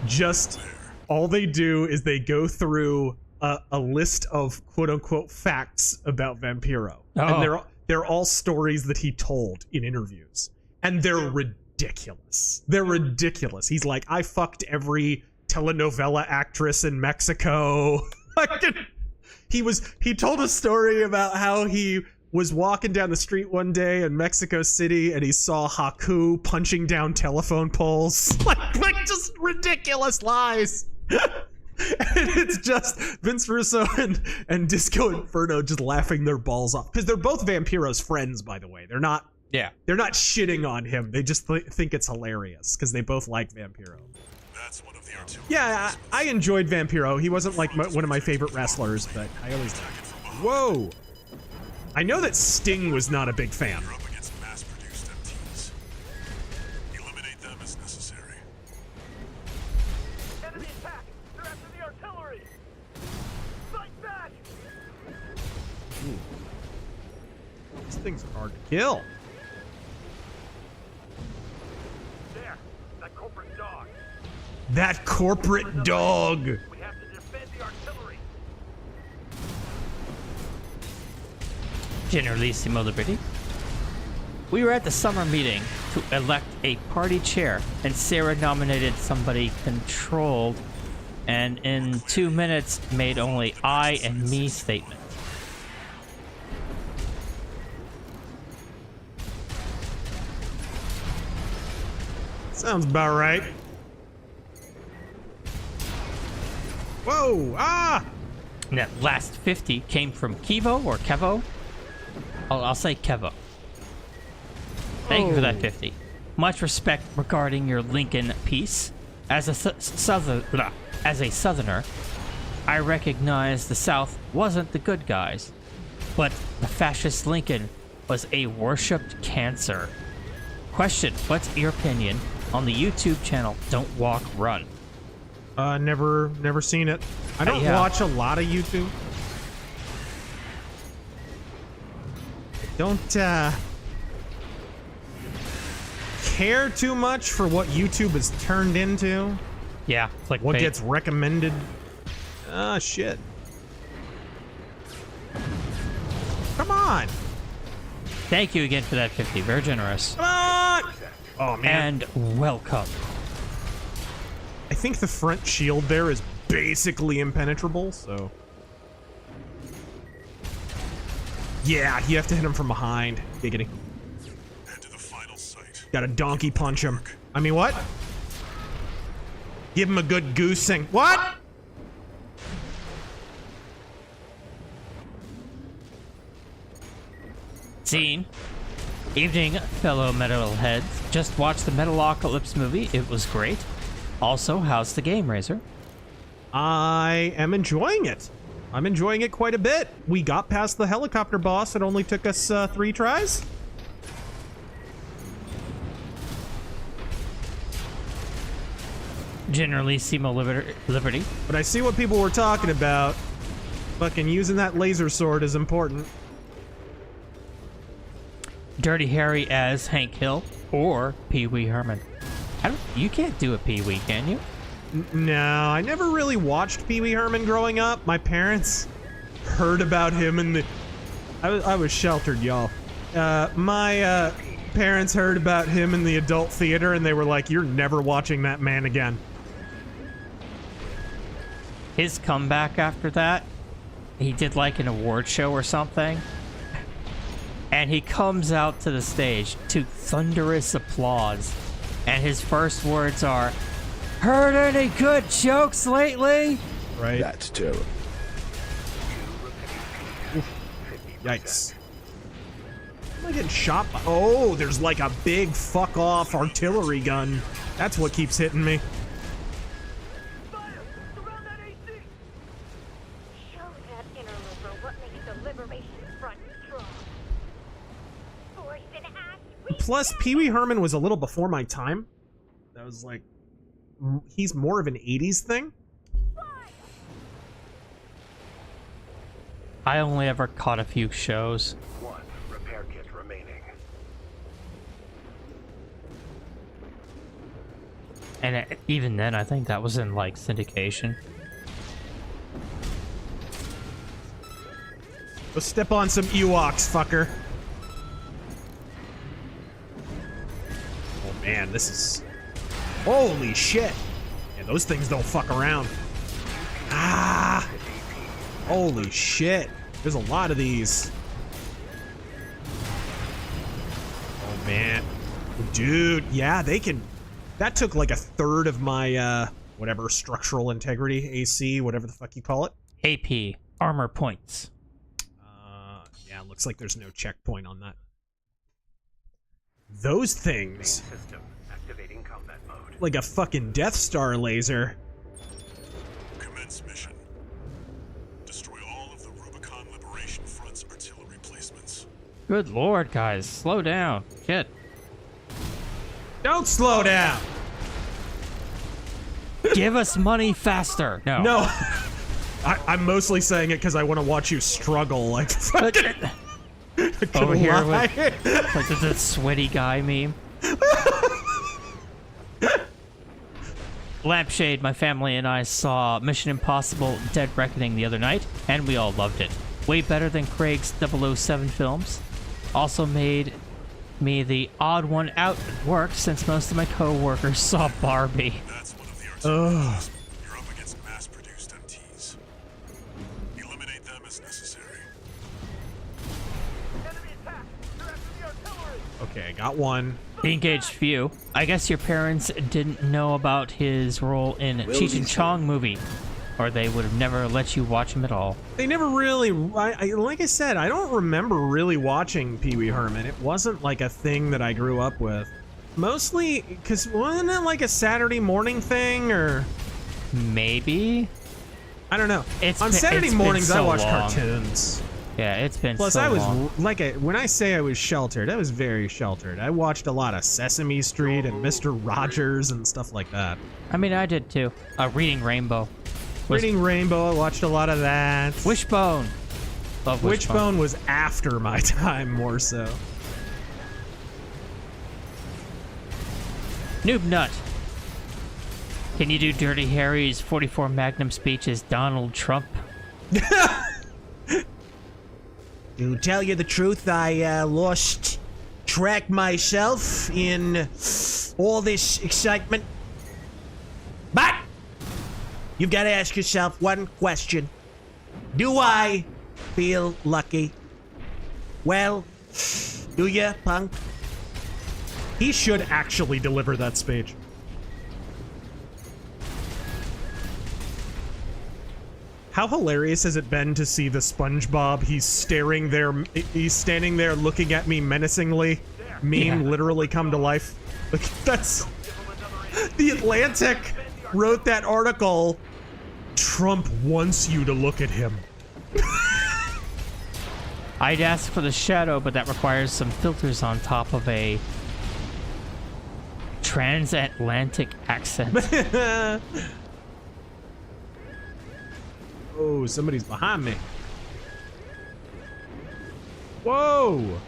Just all they do is they go through a list of quote-unquote facts about Vampiro. Oh. And they're all stories that he told in interviews. And they're ridiculous. They're ridiculous. He's like, I fucked every telenovela actress in Mexico. He told a story about how he was walking down the street one day in Mexico City and he saw Haku punching down telephone poles. like just ridiculous lies. And it's just Vince Russo and Disco Inferno just laughing their balls off. Because they're both Vampiro's friends, by the way. They're not shitting on him. They just think it's hilarious because they both like Vampiro. That's one of the artillery. Yeah, I enjoyed Vampiro. He wasn't like one of my favorite wrestlers, but I always liked him. Whoa! I know that Sting was not a big fan. You're up against mass-produced MTs. Eliminate them as necessary. Enemy attack! They're after the artillery! Fight back! These things are hard to kill. That corporate dog. We have to defend the artillery. Generalissimo Liberty. We were at the summer meeting to elect a party chair, and Sarah nominated somebody controlled, and in 2 minutes made only I and me statements. Sounds about right. Whoa! Ah! And that last 50 came from Kevo or Kevo. I'll say Kevo. Thank you for that 50. Much respect regarding your Lincoln piece. As a Southerner, I recognize the South wasn't the good guys, but the fascist Lincoln was a worshipped cancer. Question: what's your opinion on the YouTube channel Don't Walk Run? Never seen it. I don't watch a lot of YouTube. Don't care too much for what YouTube has turned into. Yeah, like what gets recommended. Ah, shit. Come on. Thank you again for that 50. Very generous. Come on. Oh, man. And welcome. I think the front shield there is basically impenetrable, so... Yeah, you have to hit him from behind. Giggity. Head to the final site. Gotta donkey punch him. I mean, what? Give him a good goosing. What? Scene. Evening, fellow metalheads. Just watched the Metalocalypse movie. It was great. Also, how's the game, Razor? I am enjoying it. I'm enjoying it quite a bit. We got past the helicopter boss. It only took us 3 tries. Generalissimo Liberty. But I see what people were talking about. Fucking using that laser sword is important. Dirty Harry as Hank Hill or Pee Wee Herman. You can't do a Pee Wee, can you? No, I never really watched Pee Wee Herman growing up. My parents heard about him in the... I was sheltered, y'all. My parents heard about him in the adult theater, and they were like, you're never watching that man again. His comeback after that, he did like an award show or something, and he comes out to the stage to thunderous applause, and his first words are, "Heard any good jokes lately?" Right. That's terrible. Yikes. Am I getting shot by... Oh, there's like a big fuck-off artillery gun. That's what keeps hitting me. Fire! Surround that AC! Show that interloper what makes the Liberation Front strong. Force and act. Plus, Pee Wee Herman was a little before my time. That was like... He's more of an 80s thing. I only ever caught a few shows. One repair kit remaining. And even then, I think that was in, like, syndication. Go step on some Ewoks, fucker. Oh man, this is... Holy shit. Yeah, those things don't fuck around. Ah! Holy shit. There's a lot of these. Oh man. Dude, yeah, they can... That took like a third of my, whatever, structural integrity, AC, whatever the fuck you call it. AP, armor points. Yeah, looks like there's no checkpoint on that. Those things... System activating combat mode. Like a fucking Death Star laser. Commence mission. Destroy all of the Rubicon Liberation Front's artillery placements. Good lord, guys. Slow down. Shit. Don't slow down! Give us money faster. No. No. I'm mostly saying it because I want to watch you struggle. Like, fucking... Over here with like the sweaty guy meme. Lampshade, my family and I saw Mission Impossible Dead Reckoning the other night, and we all loved it. Way better than Craig's 007 films. Also made me the odd one out at work since most of my co-workers saw Barbie. That's one of the arts. You're up against mass-produced MTs. Eliminate them as necessary. Okay, I got one. The engaged few. I guess your parents didn't know about his role in Cheech and Chong movie, or they would have never let you watch him at all. They never really, like I said, I don't remember really watching Pee Wee Herman. It wasn't like a thing that I grew up with. Mostly, because wasn't it like a Saturday morning thing, or? Maybe? I don't know. On Saturday mornings, I watch cartoons. Yeah, it's been Plus, so I was long. when I say I was sheltered, I was very sheltered. I watched a lot of Sesame Street and Mr. Rogers and stuff like that. I mean, I did too. Reading Rainbow. Reading Rainbow, I watched a lot of that. Wishbone. Love Wishbone was after my time, more so. Noob Nut. Can you do Dirty Harry's 44 Magnum speech as Donald Trump? To tell you the truth, I lost track myself in all this excitement. But you've got to ask yourself one question. Do I feel lucky? Well, do you, punk? He should actually deliver that speech. How hilarious has it been to see the SpongeBob? He's standing there looking at me menacingly. Meme literally come to life. Like, that's... The Atlantic wrote that article. Trump wants you to look at him. I'd ask for the shadow, but that requires some filters on top of a transatlantic accent. Oh, somebody's behind me. Whoa!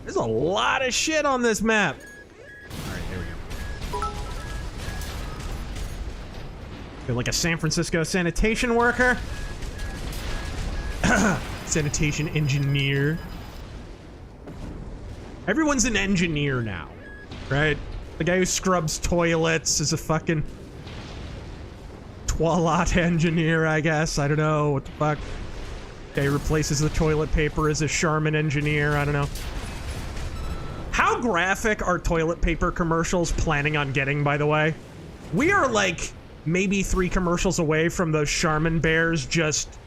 There's a lot of shit on this map. Alright, there we go. Feel like a San Francisco sanitation worker. Sanitation engineer. Everyone's an engineer now, right? The guy who scrubs toilets is a fucking toilet engineer, I guess. I don't know what the fuck. Guy replaces the toilet paper as a Charmin engineer. I don't know. How graphic are toilet paper commercials planning on getting, by the way? We are like maybe 3 commercials away from those Charmin bears just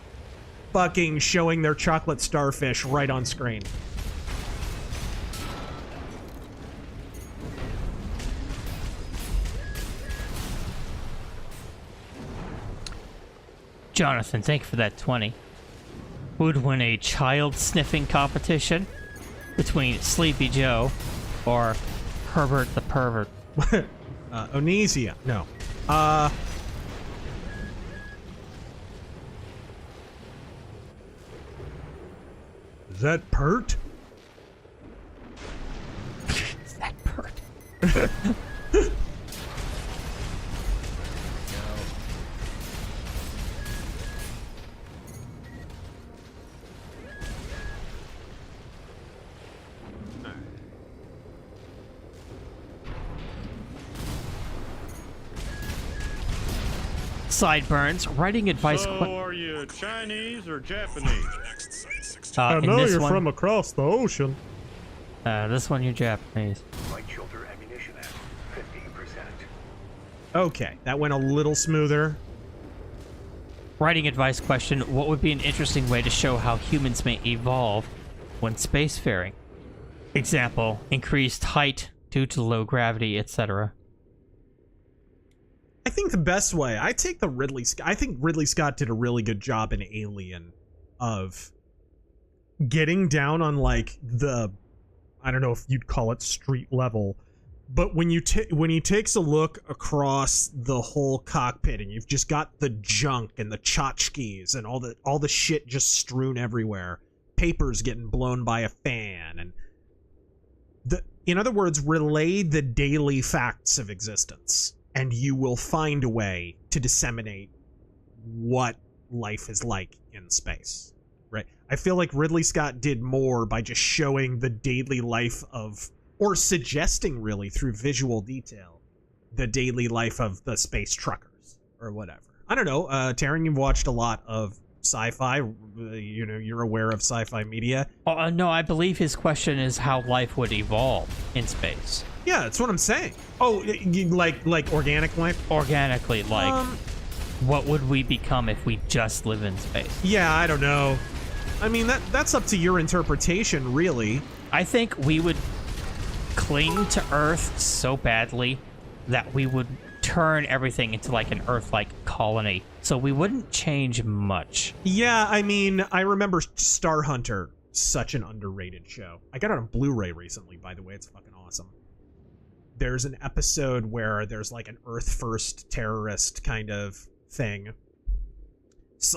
fucking showing their chocolate starfish right on screen. Jonathan, thank you for that 20. Who would win a child sniffing competition between Sleepy Joe or Herbert the Pervert? Onesia. No. Is that Pert? Is that Pert? Sideburns, writing advice. So are you Chinese or Japanese? I know you're from across the ocean. This one you're Japanese. Light shoulder ammunition at 15%. Okay, that went a little smoother. Writing advice question: what would be an interesting way to show how humans may evolve when spacefaring? Example: increased height due to low gravity, etc. I think the best way, I think Ridley Scott did a really good job in Alien of getting down on like the, I don't know if you'd call it street level, but when he takes a look across the whole cockpit and you've just got the junk and the tchotchkes and all the shit just strewn everywhere, papers getting blown by a fan, and in other words, relay the daily facts of existence. and you will find a way to disseminate what life is like in space, right? I feel like Ridley Scott did more by just showing the daily life of, or suggesting really through visual detail, the daily life of the space truckers or whatever. I don't know. Taryn, you've watched a lot of sci-fi. You're aware of sci-fi media. No, I believe his question is how life would evolve in space. Yeah, that's what I'm saying. Oh, like organic life? Organically, like, what would we become if we just live in space? Yeah, I don't know. I mean, that's up to your interpretation, really. I think we would cling to Earth so badly that we would turn everything into like an Earth-like colony. So we wouldn't change much. Yeah, I mean, I remember Star Hunter, such an underrated show. I got it on Blu-ray recently, by the way. It's fucking awesome. There's an episode where there's like an Earth-first terrorist kind of thing.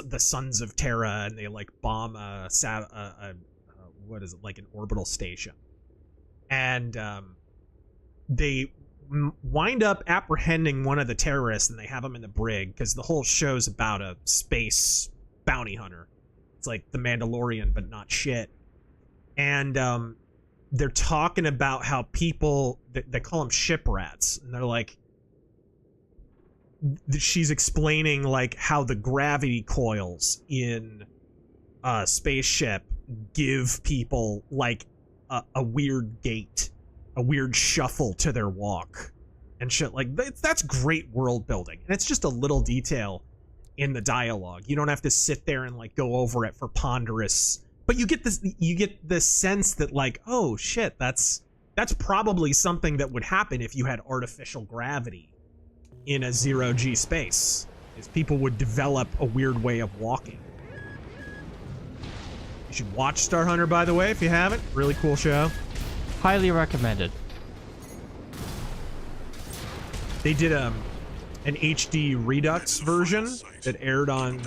The Sons of Terra, and they like bomb what is it, like an orbital station. And they wind up apprehending one of the terrorists, and they have him in the brig, because the whole show's about a space bounty hunter. It's like the Mandalorian, but not shit. And they're talking about how people, they call them ship rats, and they're like, she's explaining like how the gravity coils in a spaceship give people like a weird gait, a weird shuffle to their walk and shit. Like, that's great world building, and it's just a little detail in the dialogue. You don't have to sit there and like go over it for ponderous, but you get this sense that like, oh shit, that's probably something that would happen if you had artificial gravity in a zero-G space, is people would develop a weird way of walking. You should watch Star Hunter, by the way, if you haven't. Really cool show. Highly recommended. They did an HD Redux version that aired on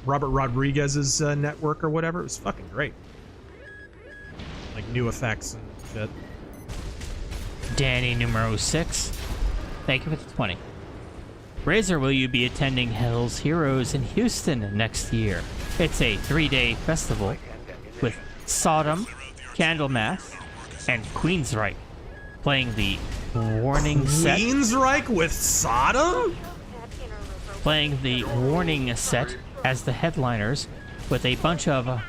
Robert Rodriguez's network or whatever. It was fucking great. Like new effects and shit. Danny numero 6. Thank you for the 20. Razor, will you be attending Hell's Heroes in Houston next year? It's a 3-day festival with Sodom, Candlemass, and Queensryche playing the Warning set. Queensryche with Sodom? Playing the Warning set as the headliners, with a bunch of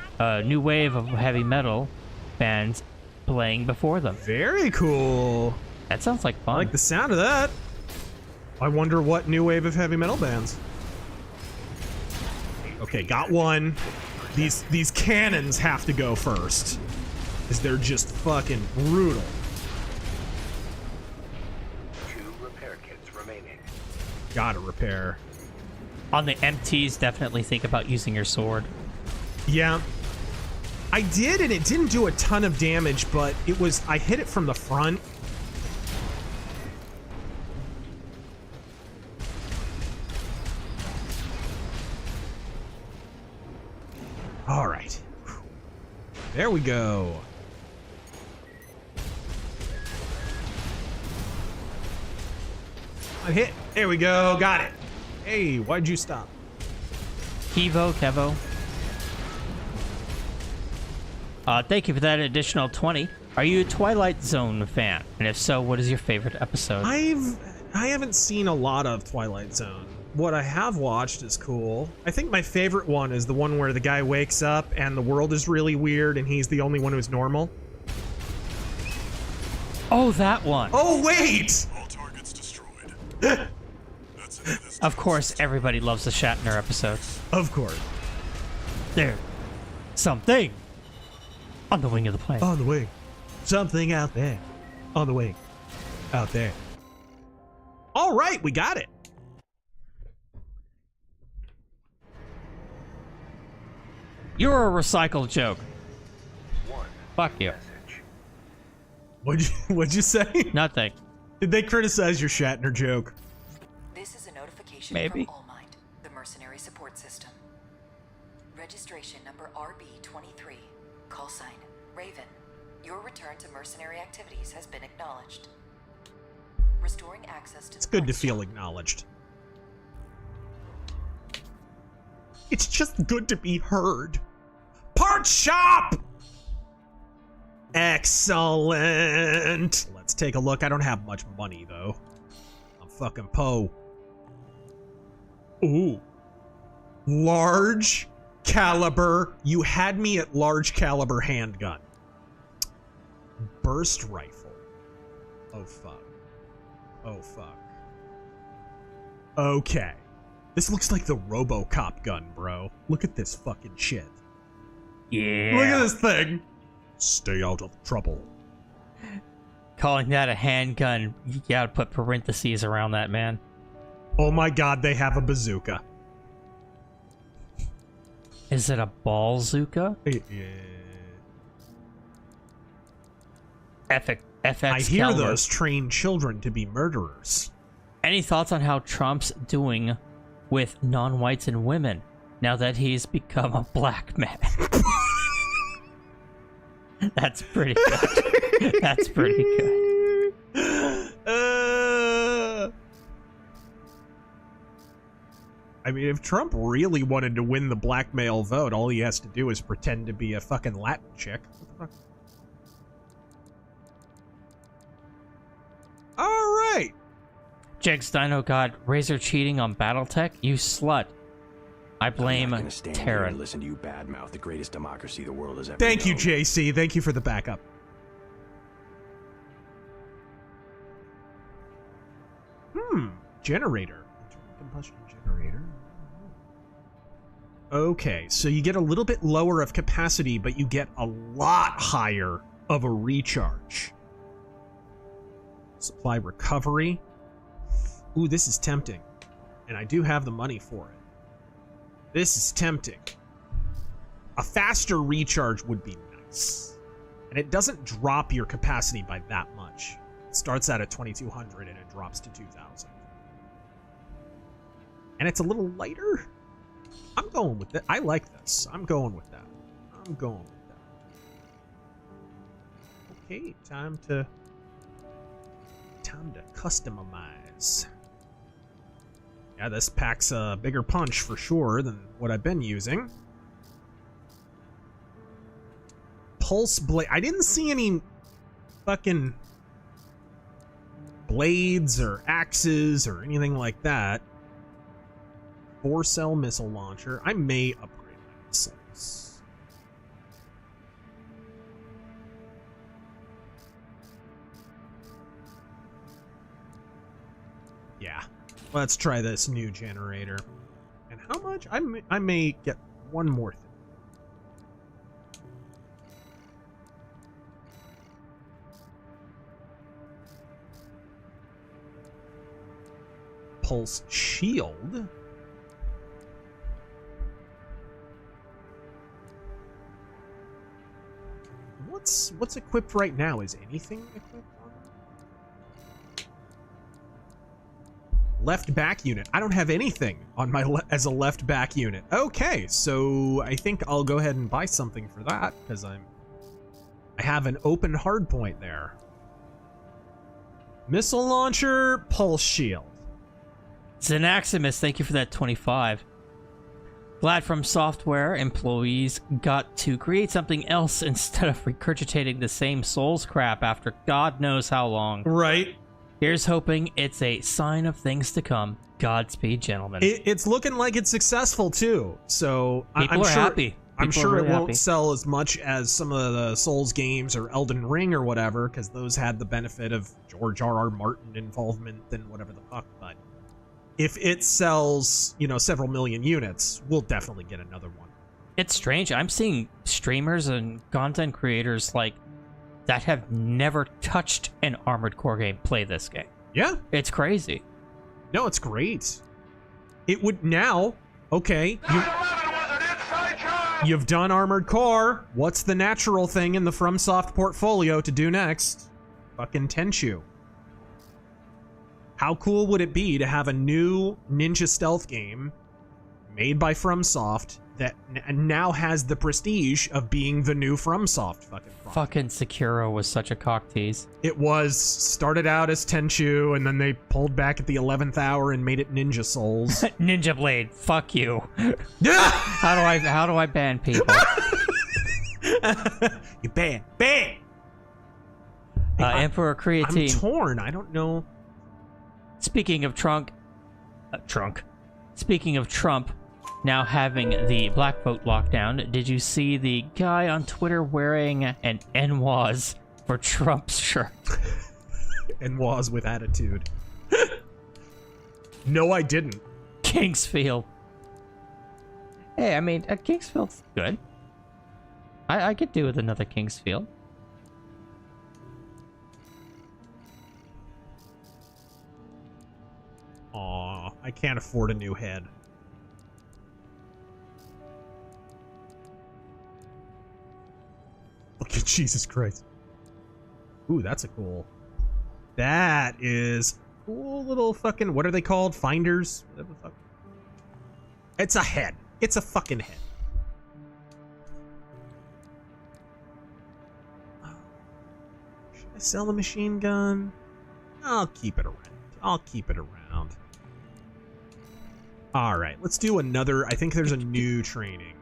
new wave of heavy metal bands playing before them. Very cool. That sounds like fun. I like the sound of that. I wonder what new wave of heavy metal bands. Okay, got one. These cannons have to go first, because they're just fucking brutal. 2 repair kits remaining. Gotta repair. On the MTs, definitely think about using your sword. Yeah. I did, and it didn't do a ton of damage, but I hit it from the front. All right. There we go. I hit. There we go. Got it. Hey, why'd you stop? Kevo. Thank you for that additional 20. Are you a Twilight Zone fan? And if so, what is your favorite episode? I haven't seen a lot of Twilight Zone. What I have watched is cool. I think my favorite one is the one where the guy wakes up and the world is really weird and he's the only one who's normal. Oh, that one. Oh, wait! All targets destroyed. Of course, everybody loves the Shatner episode. Of course. There. Something. On the wing of the plane. On the wing. Something out there. On the wing. Out there. All right, we got it. You're a recycled joke. Fuck you. What'd you say? Nothing. Did they criticize your Shatner joke? This is a notification Maybe. from All Might, the mercenary support system. Registration number RB23. Call sign Raven. Your return to mercenary activities has been acknowledged. restoring access to It's good to feel acknowledged. It's just good to be heard. Parts shop! Excellent. Let's take a look. I don't have much money, though. I'm fucking po. Ooh. Large caliber. You had me at large caliber handgun. Burst rifle. Oh, fuck. Oh, fuck. Okay. This looks like the RoboCop gun, bro. Look at this fucking shit. Yeah. Look at this thing. Stay out of trouble. Calling that a handgun, you gotta put parentheses around that, man. Oh my god, they have a bazooka. Is it a ballzooka? Yeah. FX I hear caliber. those train children to be murderers. Any thoughts on how Trump's doing with non-whites and women now that he's become a black man? That's pretty good. That's pretty good. I mean, if Trump really wanted to win the black male vote, all he has to do is pretend to be a fucking Latin chick. What the fuck? All right. Jegs Dino God, Razor cheating on BattleTech? You slut. I blame Terran. Listen to you badmouth the greatest democracy the world has ever Thank you, known. JC. Thank you for the backup. Generator. Combustion generator. Okay, so you get a little bit lower of capacity, but you get a lot higher of a recharge. Supply recovery. Ooh, this is tempting. And I do have the money for it. This is tempting. A faster recharge would be nice. And it doesn't drop your capacity by that much. It starts out at 2200 and it drops to 2000. And it's a little lighter. I'm going with it. I like this. I'm going with that. I'm going with that. Okay, time to customize. Yeah, this packs a bigger punch for sure than what I've been using. Pulse blade. I didn't see any fucking blades or axes or anything like that. 4-cell missile launcher. I may upgrade my missiles. Yeah. Let's try this new generator. And how much? I may get one more thing. Pulse shield. What's equipped right now? Is anything equipped on it? Left back unit. I don't have anything on my as a left back unit. Okay, so I think I'll go ahead and buy something for that because I have an open hard point there. Missile launcher, pulse shield. Xanaximus, thank you for that 25. Glad From Software employees got to create something else instead of regurgitating the same Souls crap after God knows how long. Right. Here's hoping it's a sign of things to come. Godspeed, gentlemen. It's looking like it's successful too. So People I'm are sure, happy. I'm People sure are really it won't happy. sell as much as some of the Souls games or Elden Ring or whatever, because those had the benefit of George R.R. Martin involvement and whatever the fuck. But if it sells, several million units, we'll definitely get another one. It's strange. I'm seeing streamers and content creators that have never touched an Armored Core game play this game. Yeah. It's crazy. No, it's great. It would now, okay, you've done Armored Core. What's the natural thing in the FromSoft portfolio to do next? Fucking Tenchu. How cool would it be to have a new ninja stealth game made by FromSoft that now has the prestige of being the new FromSoft fucking product. Fucking Sekiro was such a cock tease. It started out as Tenchu, and then they pulled back at the 11th hour and made it Ninja Souls. Ninja Blade, fuck you. How do I ban people? You ban. Emperor Creatine. I'm torn. I don't know. Speaking of Speaking of Trump now having the black vote lockdown, did you see the guy on Twitter wearing an NWAS for Trump's shirt? NWAS with attitude. No, I didn't. Kingsfield. Hey, I mean, Kingsfield's good. I could do with another Kingsfield. Aw, I can't afford a new head. Look at Jesus Christ. Ooh, that's a cool. That is cool little fucking, what are they called? Finders? Whatever the fuck. It's a head. It's a fucking head. Should I sell the machine gun? I'll keep it around. Alright, let's do another. I think there's a new training.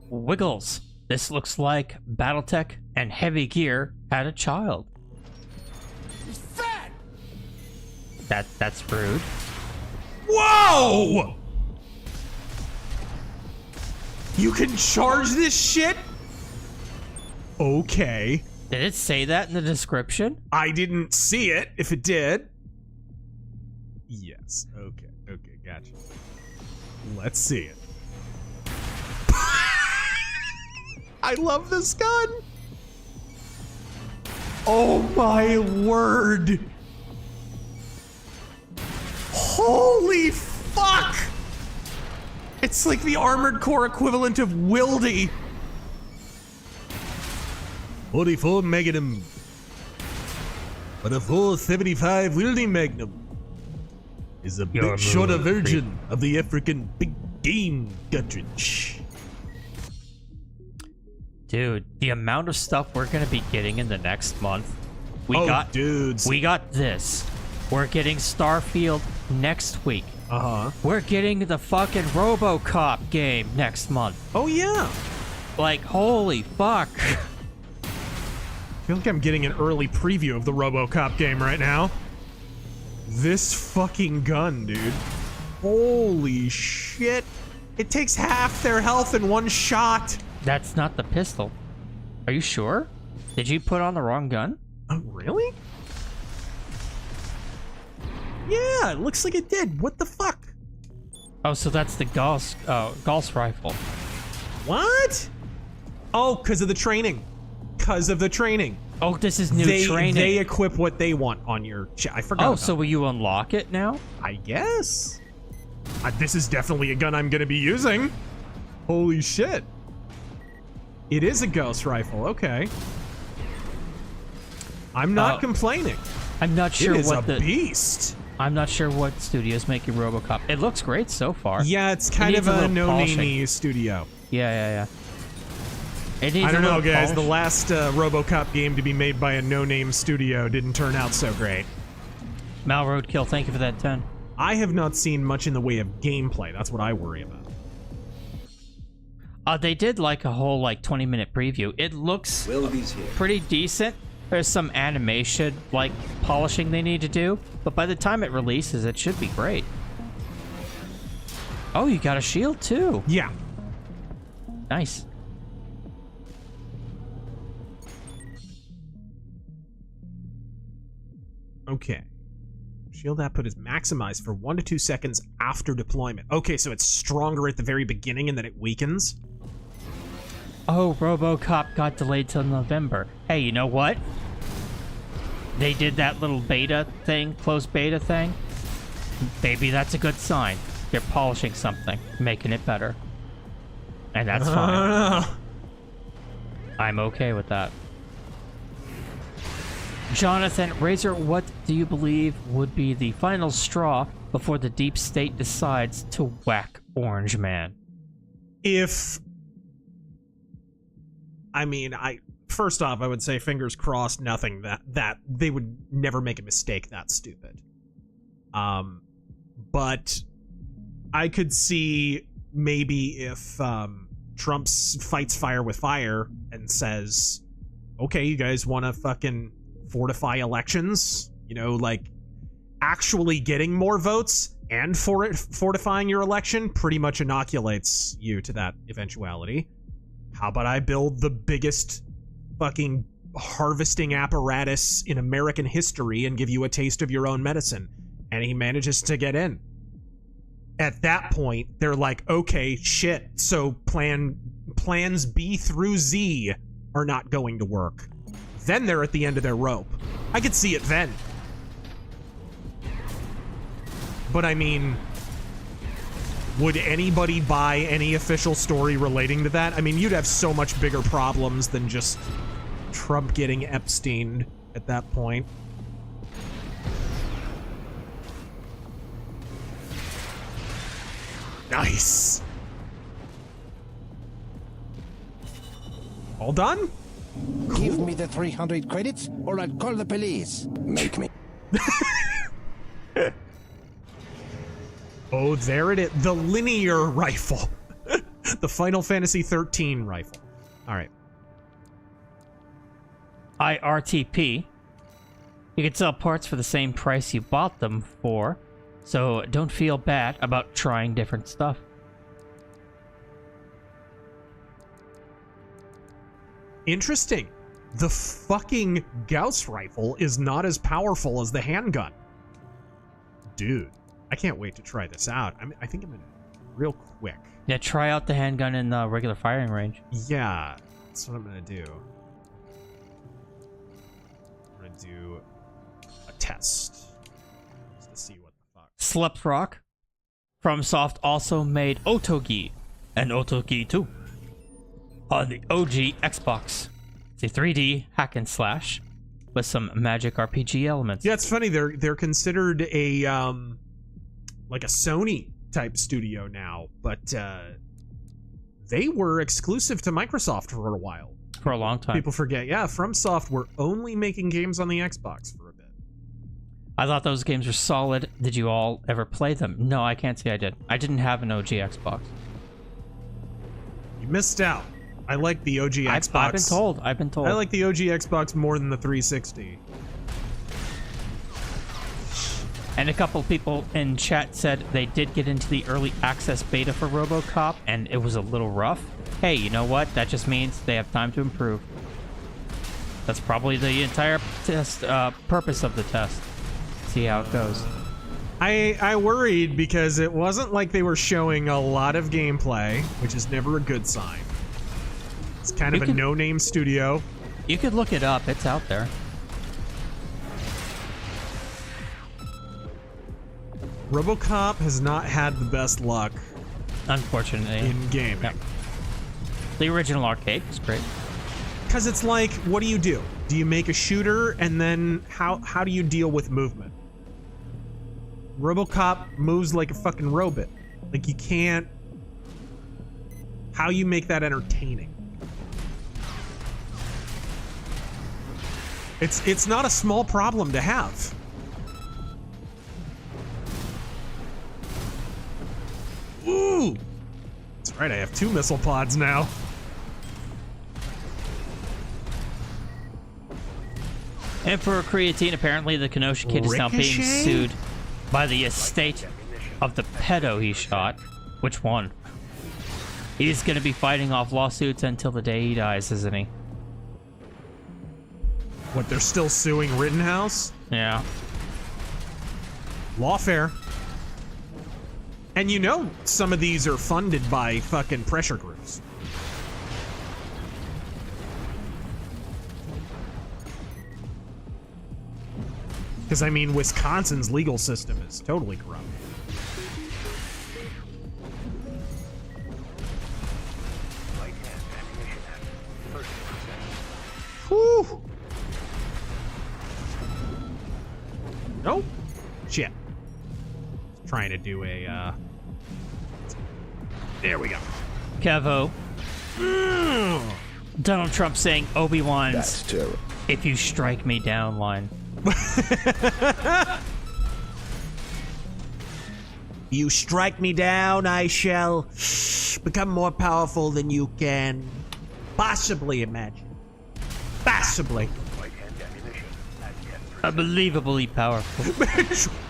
Wiggles. This looks like Battletech and Heavy Gear had a child. He's fat! That's rude. Whoa! You can charge this shit? Okay. Did it say that in the description? I didn't see it. If it did. Yes. Okay. Okay, gotcha. Let's see it. I love this gun. Oh my word. Holy fuck. It's like the Armored Core equivalent of Wildy. 44 Magnum. But a 475 Wildy Magnum is a bit shorter version of the African big game cartridge. Dude, the amount of stuff we're gonna be getting in the next month. We got this. We're getting Starfield next week. We're getting the fucking RoboCop game next month. Oh yeah. Like, holy fuck. I feel like I'm getting an early preview of the RoboCop game right now. This fucking gun, dude. Holy shit. It takes half their health in one shot. That's not the pistol. Are you sure? Did you put on the wrong gun? Oh, really? Yeah, it looks like it did. What the fuck? Oh, so that's the Gauss rifle. What? Oh, because of the training. Because of the training. Oh, this is new training. They equip what they want on your... I forgot. Oh, so will you unlock it now? I guess. This is definitely a gun I'm going to be using. Holy shit. It is a Gauss rifle. Okay. I'm not complaining. I'm not sure it is what a beast. I'm not sure what studio's making RoboCop. It looks great so far. Yeah, it's kind of a no-namey studio. Yeah. I don't know, guys. The last RoboCop game to be made by a no-name studio didn't turn out so great. Mal Roadkill, thank you for that 10. I have not seen much in the way of gameplay. That's what I worry about. They did like a whole 20-minute preview. It looks pretty decent. There's some animation polishing they need to do, but by the time it releases, it should be great. Oh, you got a shield too. Yeah. Nice. Okay. Shield output is maximized for 1 to 2 seconds after deployment. Okay, so it's stronger at the very beginning and then it weakens. Oh, RoboCop got delayed till November. Hey, you know what? They did that little beta thing, closed beta thing. Maybe that's a good sign. They're polishing something, making it better. And that's fine. I'm okay with that. Jonathan, Razor, what do you believe would be the final straw before the deep state decides to whack Orange Man? First off, I would say fingers crossed, nothing that they would never make a mistake that stupid. But I could see maybe if Trump fights fire with fire and says, okay, you guys want to fucking fortify elections, like actually getting more votes and fortifying your election pretty much inoculates you to that eventuality. How about I build the biggest fucking harvesting apparatus in American history and give you a taste of your own medicine? And he manages to get in. At that point, they're like, okay, shit, so plans B through Z are not going to work. Then they're at the end of their rope. I could see it then. But I mean, would anybody buy any official story relating to that? I mean, you'd have so much bigger problems than just Trump getting Epsteined at that point. Nice. All done? Cool. Give me the 300 credits or I'll call the police. Make me. Oh, there it is. The linear rifle. The Final Fantasy 13 rifle. All right. IRTP. You can sell parts for the same price you bought them for, so don't feel bad about trying different stuff. Interesting. The fucking Gauss rifle is not as powerful as the handgun. Dude, I can't wait to try this out. I think I'm gonna real quick. Yeah, try out the handgun in the regular firing range. Yeah, that's what I'm gonna do. I'm gonna do a test just to see what the fuck. Sleprock. FromSoft also made Otogi and Otogi 2 on the OG Xbox. It's a 3D hack and slash with some magic RPG elements. Yeah, it's funny. They're considered a like a Sony type studio now, but they were exclusive to Microsoft for a while. For a long time. People forget. Yeah, FromSoft were only making games on the Xbox for a bit. I thought those games were solid. Did you all ever play them? No, I can't say I did. I didn't have an OG Xbox. You missed out. I like the OG Xbox. I've been told. I like the OG Xbox more than the 360. And a couple people in chat said they did get into the early access beta for RoboCop, and it was a little rough. Hey, you know what? That just means they have time to improve. That's probably the entire test purpose of the test. See how it goes. I worried because it wasn't like they were showing a lot of gameplay, which is never a good sign. It's kind of a no-name studio. You could look it up. It's out there. RoboCop has not had the best luck, unfortunately, in gaming. Yep. The original arcade was great. Because it's like, what do? Do you make a shooter, and then how do you deal with movement? RoboCop moves like a fucking robot. Like, you can't... How you make that entertaining? It's not a small problem to have. Ooh! That's right, I have 2 missile pods now. Emperor Creatine, apparently the Kenosha kid is now being sued by the estate of the pedo he shot. Which one? He's gonna be fighting off lawsuits until the day he dies, isn't he? What, they're still suing Rittenhouse? Yeah. Lawfare. And you know some of these are funded by fucking pressure groups. Because, I mean, Wisconsin's legal system is totally corrupt. Whew. Nope. Shit. Trying to do a, There we go. Kevo. Donald Trump saying Obi-Wan's That's terrible. "If you strike me down" line. You strike me down, I shall become more powerful than you can possibly imagine. Possibly. Unbelievably powerful.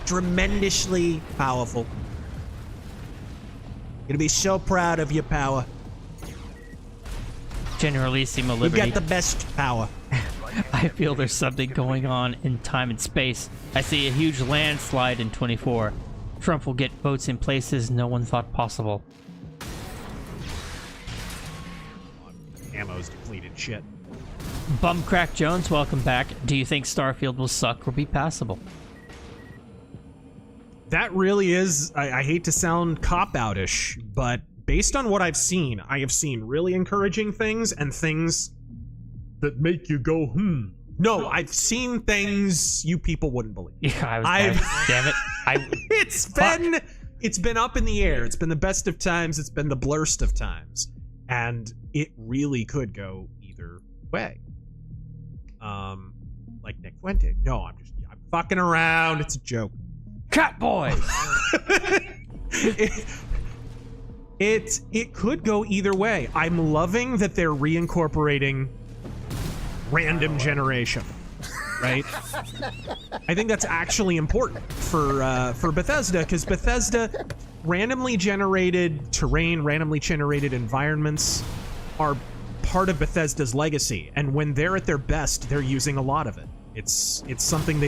Tremendously powerful. Gonna be so proud of your power. Generalissimo You've Liberty. got the best power. I feel there's something going on in time and space. I see a huge landslide in 24. Trump will get votes in places no one thought possible. Ammo's depleted. Shit. Bumcrack Jones, welcome back. Do you think Starfield will suck or be passable? That really is, I hate to sound cop-out-ish, but based on what I've seen, I have seen really encouraging things and things that make you go, No, I've seen things you people wouldn't believe. Yeah, damn it. It's been up in the air. It's been the best of times. It's been the blurst of times. And it really could go either way. Like Nick Fuente. No, I'm fucking around. It's a joke. Catboy! It could go either way. I'm loving that they're reincorporating random generation, right? I think that's actually important for Bethesda, because Bethesda randomly generated terrain, randomly generated environments are part of Bethesda's legacy, and when they're at their best, they're using a lot of it. It's something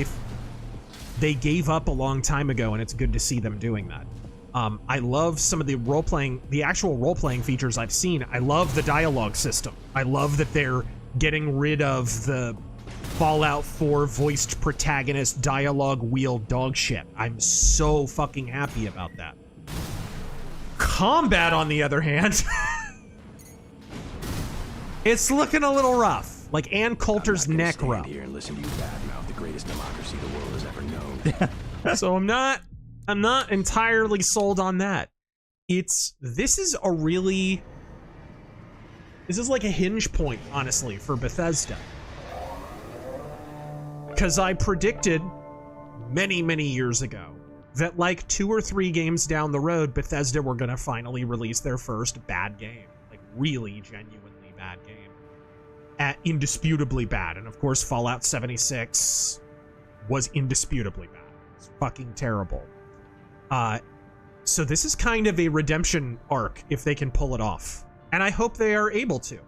they gave up a long time ago, and it's good to see them doing that. I love some of the actual role-playing features I've seen. I love the dialogue system. I love that they're getting rid of the Fallout 4 voiced protagonist dialogue wheel dog shit. I'm so fucking happy about that. Combat, on the other hand, it's looking a little rough. Like Ann Coulter's neck rough. Here and listen to you badmouth the greatest democracy the world has ever known. So I'm not entirely sold on that. This is like a hinge point, honestly, for Bethesda. Because I predicted many, many years ago that like 2 or 3 games down the road, Bethesda were going to finally release their first bad game. Like really genuinely bad game. Indisputably bad. And of course, Fallout 76 was indisputably bad. It's fucking terrible. So this is kind of a redemption arc if they can pull it off. And I hope they are able to,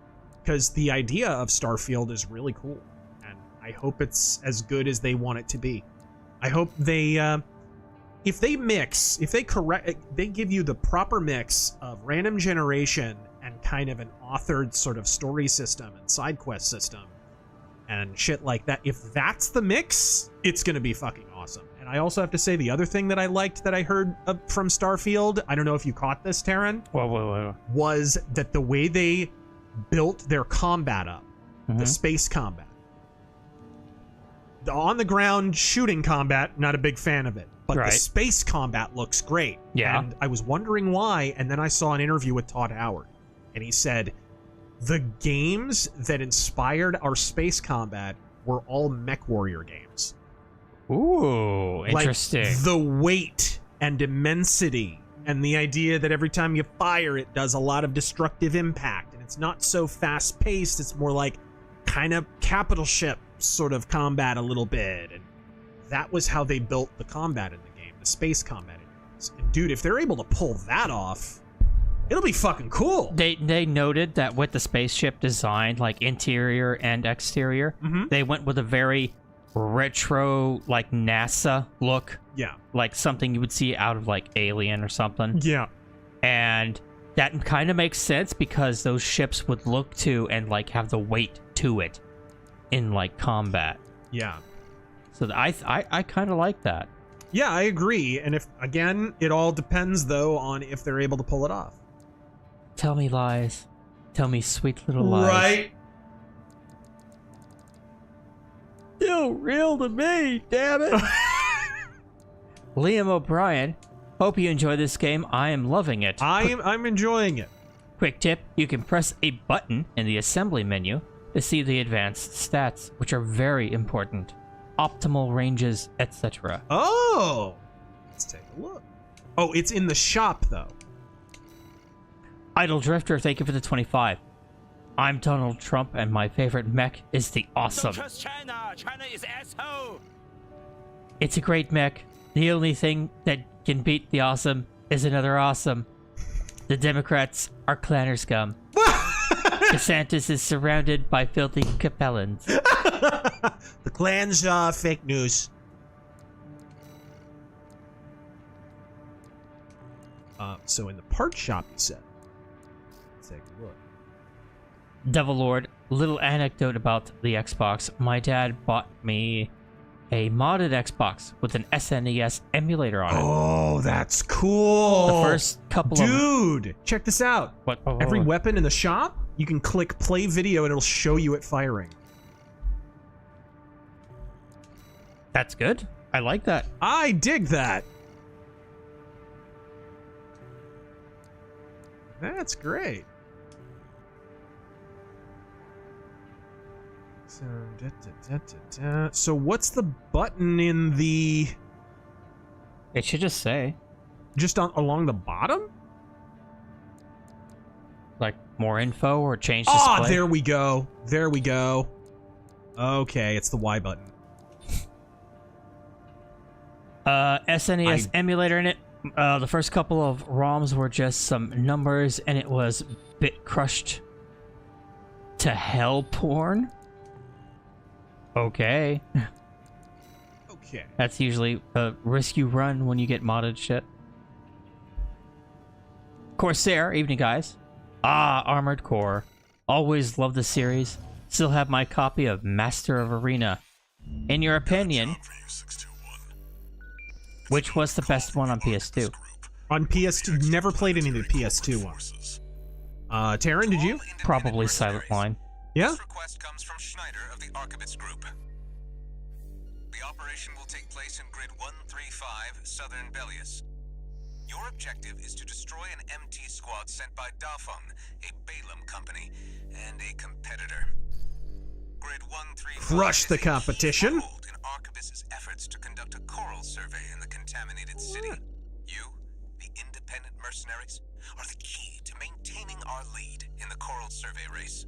because the idea of Starfield is really cool. And I hope it's as good as they want it to be. I hope they, if they give you the proper mix of random generation and kind of an authored sort of story system and side quest system and shit like that, if that's the mix, it's going to be fucking awesome. And I also have to say, the other thing that I liked that I heard from Starfield, I don't know if you caught this, Taryn, was that the way they built their combat up, the space combat, the on-the-ground shooting combat, not a big fan of it, but the space combat looks great. Yeah. And I was wondering why, and then I saw an interview with Todd Howard, and he said, the games that inspired our space combat were all MechWarrior games. Ooh, interesting. Like the weight and immensity and the idea that every time you fire, it does a lot of destructive impact. And it's not so fast-paced. It's more like kind of capital ship sort of combat a little bit. And that was how they built the combat in the game, the space combat in games. And dude, if they're able to pull that off, it'll be fucking cool. They noted that with the spaceship design, like interior and exterior, they went with a very retro, like NASA look. Yeah. Like something you would see out of like Alien or something. Yeah. And that kind of makes sense because those ships would look to and like have the weight to it in like combat. Yeah. So I kind of like that. Yeah, I agree. And if, again, it all depends though on if they're able to pull it off. Tell me lies. Tell me sweet little lies. Right. Still real to me, damn it. Liam O'Brien, hope you enjoy this game. I am loving it. I'm enjoying it. Quick tip, you can press a button in the assembly menu to see the advanced stats, which are very important. Optimal ranges, etc. Oh! Let's take a look. Oh, it's in the shop, though. Idle Drifter, thank you for the 25. I'm Donald Trump, and my favorite mech is the Awesome. Don't trust China. China is asshole. It's a great mech. The only thing that can beat the Awesome is another Awesome. The Democrats are clanner scum. DeSantis is surrounded by filthy Capellans. The Klan's fake news. So in the part shop, you said. Let's take a look. Devil Lord, little anecdote about the Xbox. My dad bought me a modded Xbox with an SNES emulator on it. Oh, that's cool. The first couple Dude, check this out. What? Every weapon in the shop, you can click play video and it'll show you it firing. That's good. I like that. I dig that. That's great. So what's the button in the... It should just say. Just along the bottom? Like more info or change display? Ah, there we go. There we go. Okay, it's the Y button. SNES emulator in it. The first couple of ROMs were just some numbers, and it was bit crushed to hell porn. Okay. Okay. That's usually a risk you run when you get modded shit. Corsair, evening guys. Ah, Armored Core. Always loved the series. Still have my copy of Master of Arena. In your opinion, which was the best one on PS2? On PS2, never played any of the PS2 ones. Taryn, did you? Probably Silent Line. Yeah? This request comes from Schneider of the Archivist Group. The operation will take place in Grid 135, Southern Belius. Your objective is to destroy an MT squad sent by Dafeng, a Balaam company, and a competitor. Grid 135 Crush the competition. in Archivist's efforts to conduct a coral survey in the contaminated city. You, the independent mercenaries, are the key to maintaining our lead in the coral survey race.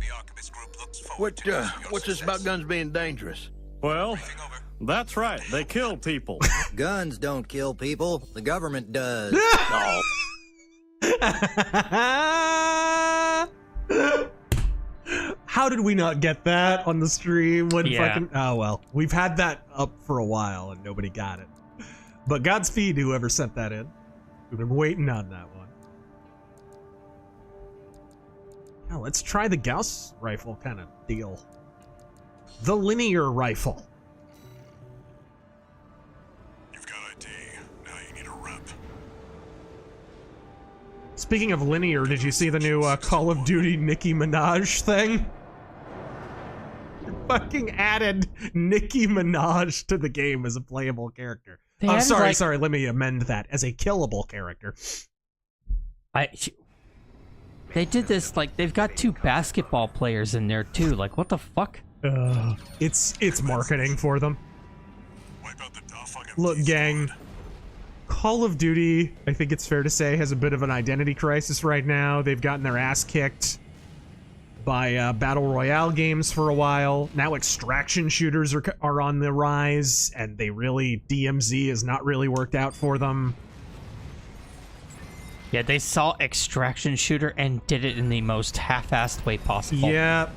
The Archivist Group looks forward to your What's this about guns being dangerous? Well, that's right. They kill people. Guns don't kill people. The government does. How did we not get that on the stream? When Yeah. fucking... Oh, well. We've had that up for a while and nobody got it. But Godspeed to whoever sent that in. We've been waiting on that one. Now, let's try the Gauss rifle kind of deal. The linear rifle. You've got ID. Now you need a rep. Speaking of linear, did you see the new Call of Duty Nicki Minaj thing? Fucking added Nicki Minaj to the game as a playable character. Oh, sorry, let me amend that. As a killable character. They did this, like, they've got 2 basketball players in there, too. Like, what the fuck? It's marketing for them. Look, gang. Call of Duty, I think it's fair to say, has a bit of an identity crisis right now. They've gotten their ass kicked by Battle Royale games for a while. Now extraction shooters are on the rise, and DMZ has not really worked out for them. Yeah, they saw extraction shooter and did it in the most half-assed way possible. Yeah,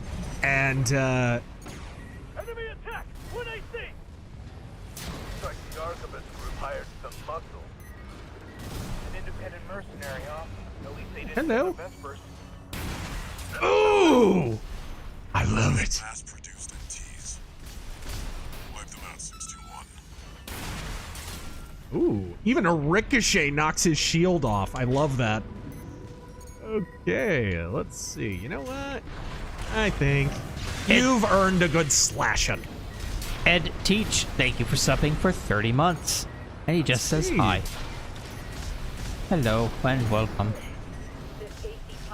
and Enemy attack! 1AC! Looks like the Archivist Group hired some muscle. An independent mercenary, huh? At least they didn't Hello. the best person. Ooh! I love it. Mass-produced MTs. Wipe them out since 2-1. Ooh, even a ricochet knocks his shield off. I love that. Okay, let's see. You know what? I think you've earned a good slashing. Ed Teach, thank you for subbing for 30 months. And he just says hi. Hello and welcome.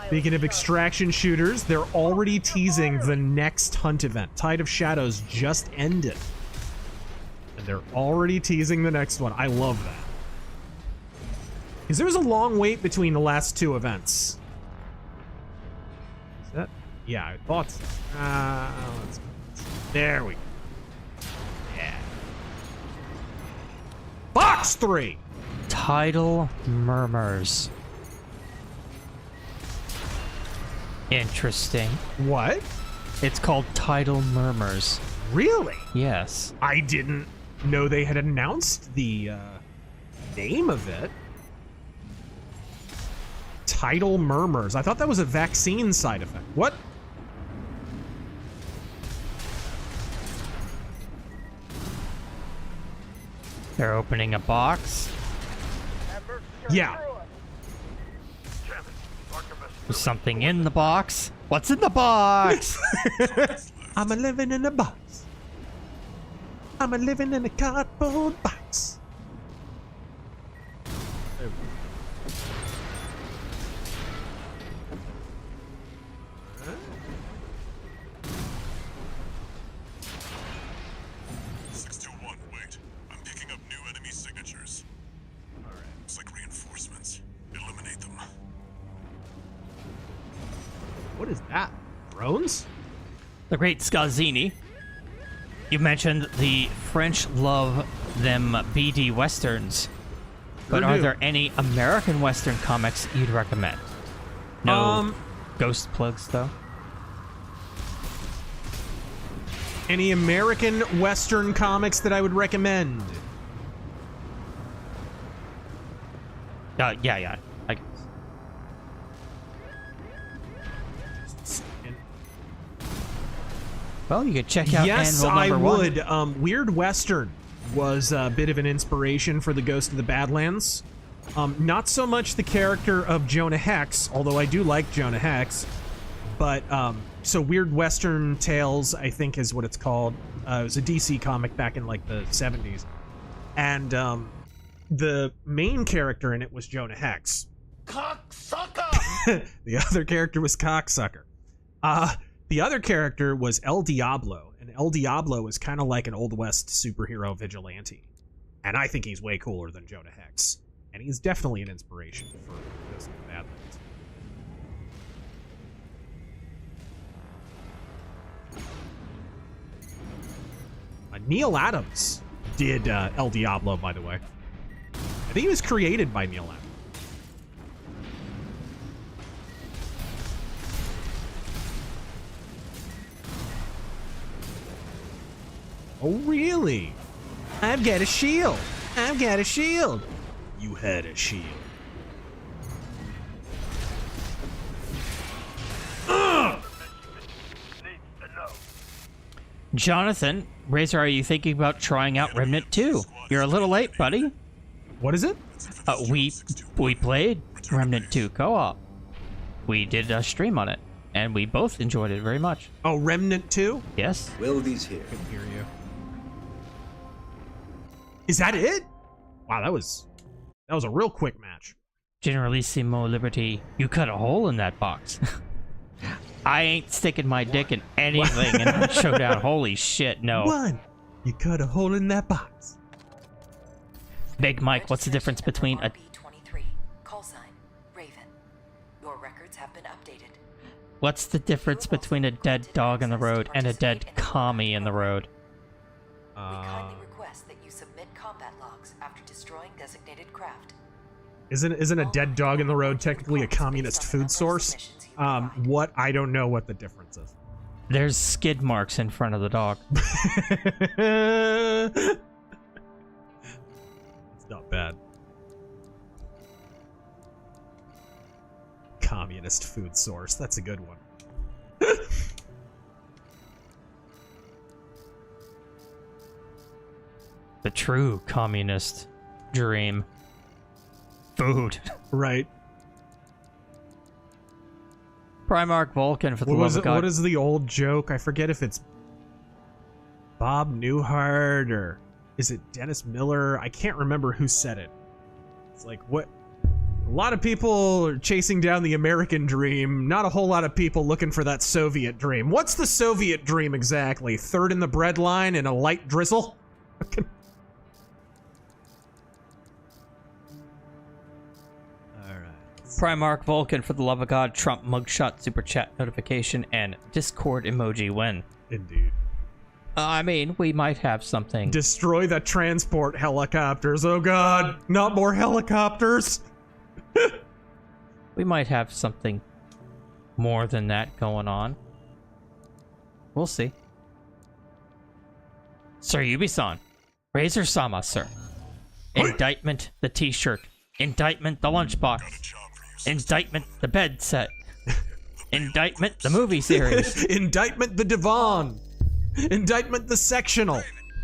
Speaking of extraction shooters, they're already teasing the next hunt event. Tide of Shadows just ended. And they're already teasing the next one. I love that. Because there was a long wait between the last two events. Is that? Yeah, I thought so. There we go. Yeah. Box 3! Tidal Murmurs. Interesting. What? It's called Tidal Murmurs. Really? Yes. I didn't know they had announced the name of it. Tidal Murmurs. I thought that was a vaccine side effect. What? They're opening a box. Yeah. There's something in the box. What's in the box? I'm a living in a box. I'm a living in a cardboard box. Wait, I'm picking up new enemy signatures. Alright. Looks like reinforcements. Eliminate them. What is that? Drones? The great Scazzini. You mentioned the French love them BD Westerns. But are there any American Western comics you'd recommend? No ghost plugs, though? Any American Western comics that I would recommend? Yeah. I guess. Well, you could check out Yes, Anvil I number one. would. Weird Western was a bit of an inspiration for the Ghost of the Badlands. Not so much the character of Jonah Hex, although I do like Jonah Hex. But, so Weird Western Tales, I think is what it's called. It was a DC comic back in, like, the 70s. And, the main character in it was Jonah Hex. Cocksucker! The other character was Cocksucker. The other character was El Diablo, and El Diablo is kind of like an Old West superhero vigilante. And I think he's way cooler than Jonah Hex. And he's definitely an inspiration for Ghost of the Badlands. Neil Adams did El Diablo, by the way. I think he was created by Neil Adams. Oh, really? I've got a shield. I've got a shield. You had a shield. Jonathan, Razor, are you thinking about trying out Remnant 2? You're a little late, buddy. What is it? We played Remnant 2 co-op. We did a stream on it, and we both enjoyed it very much. Oh, Remnant 2? Yes. Wildy's here. Couldn't hear you. Is that it? Wow, that was a real quick match. Generalissimo Liberty, you cut a hole in that box. I ain't sticking my dick in anything in that showdown. Holy shit, no. One, you cut a hole in that box. Big Mike, what's the difference between a... B23, call sign, Raven. Your records have been updated. What's the difference between a dead dog in the road and a dead commie in the road? We kindly request that you submit combat logs after destroying designated craft. Isn't a dead dog in the road technically a communist food source? What? I don't know what the difference is. There's skid marks in front of the dog. It's not bad. Communist food source. That's a good one. The true communist dream. Food. Right. Primarch Vulcan, for the love of God. What is the old joke? I forget if it's Bob Newhart or is it Dennis Miller? I can't remember who said it. It's like, what? A lot of people are chasing down the American dream. Not a whole lot of people looking for that Soviet dream. What's the Soviet dream exactly? Third in the bread line and a light drizzle? Primarch Vulcan, for the love of God, Trump mugshot super chat notification and Discord emoji when. Indeed. I mean, we might have something. Destroy the transport helicopters. Oh god, not more helicopters. We might have something more than that going on. We'll see. Sir Yubi-san. Razor-sama, sir. Indictment, the t-shirt. Indictment, the lunchbox. Indictment, the bed set. Indictment, the movie series. Indictment, the divan. Indictment, the sectional.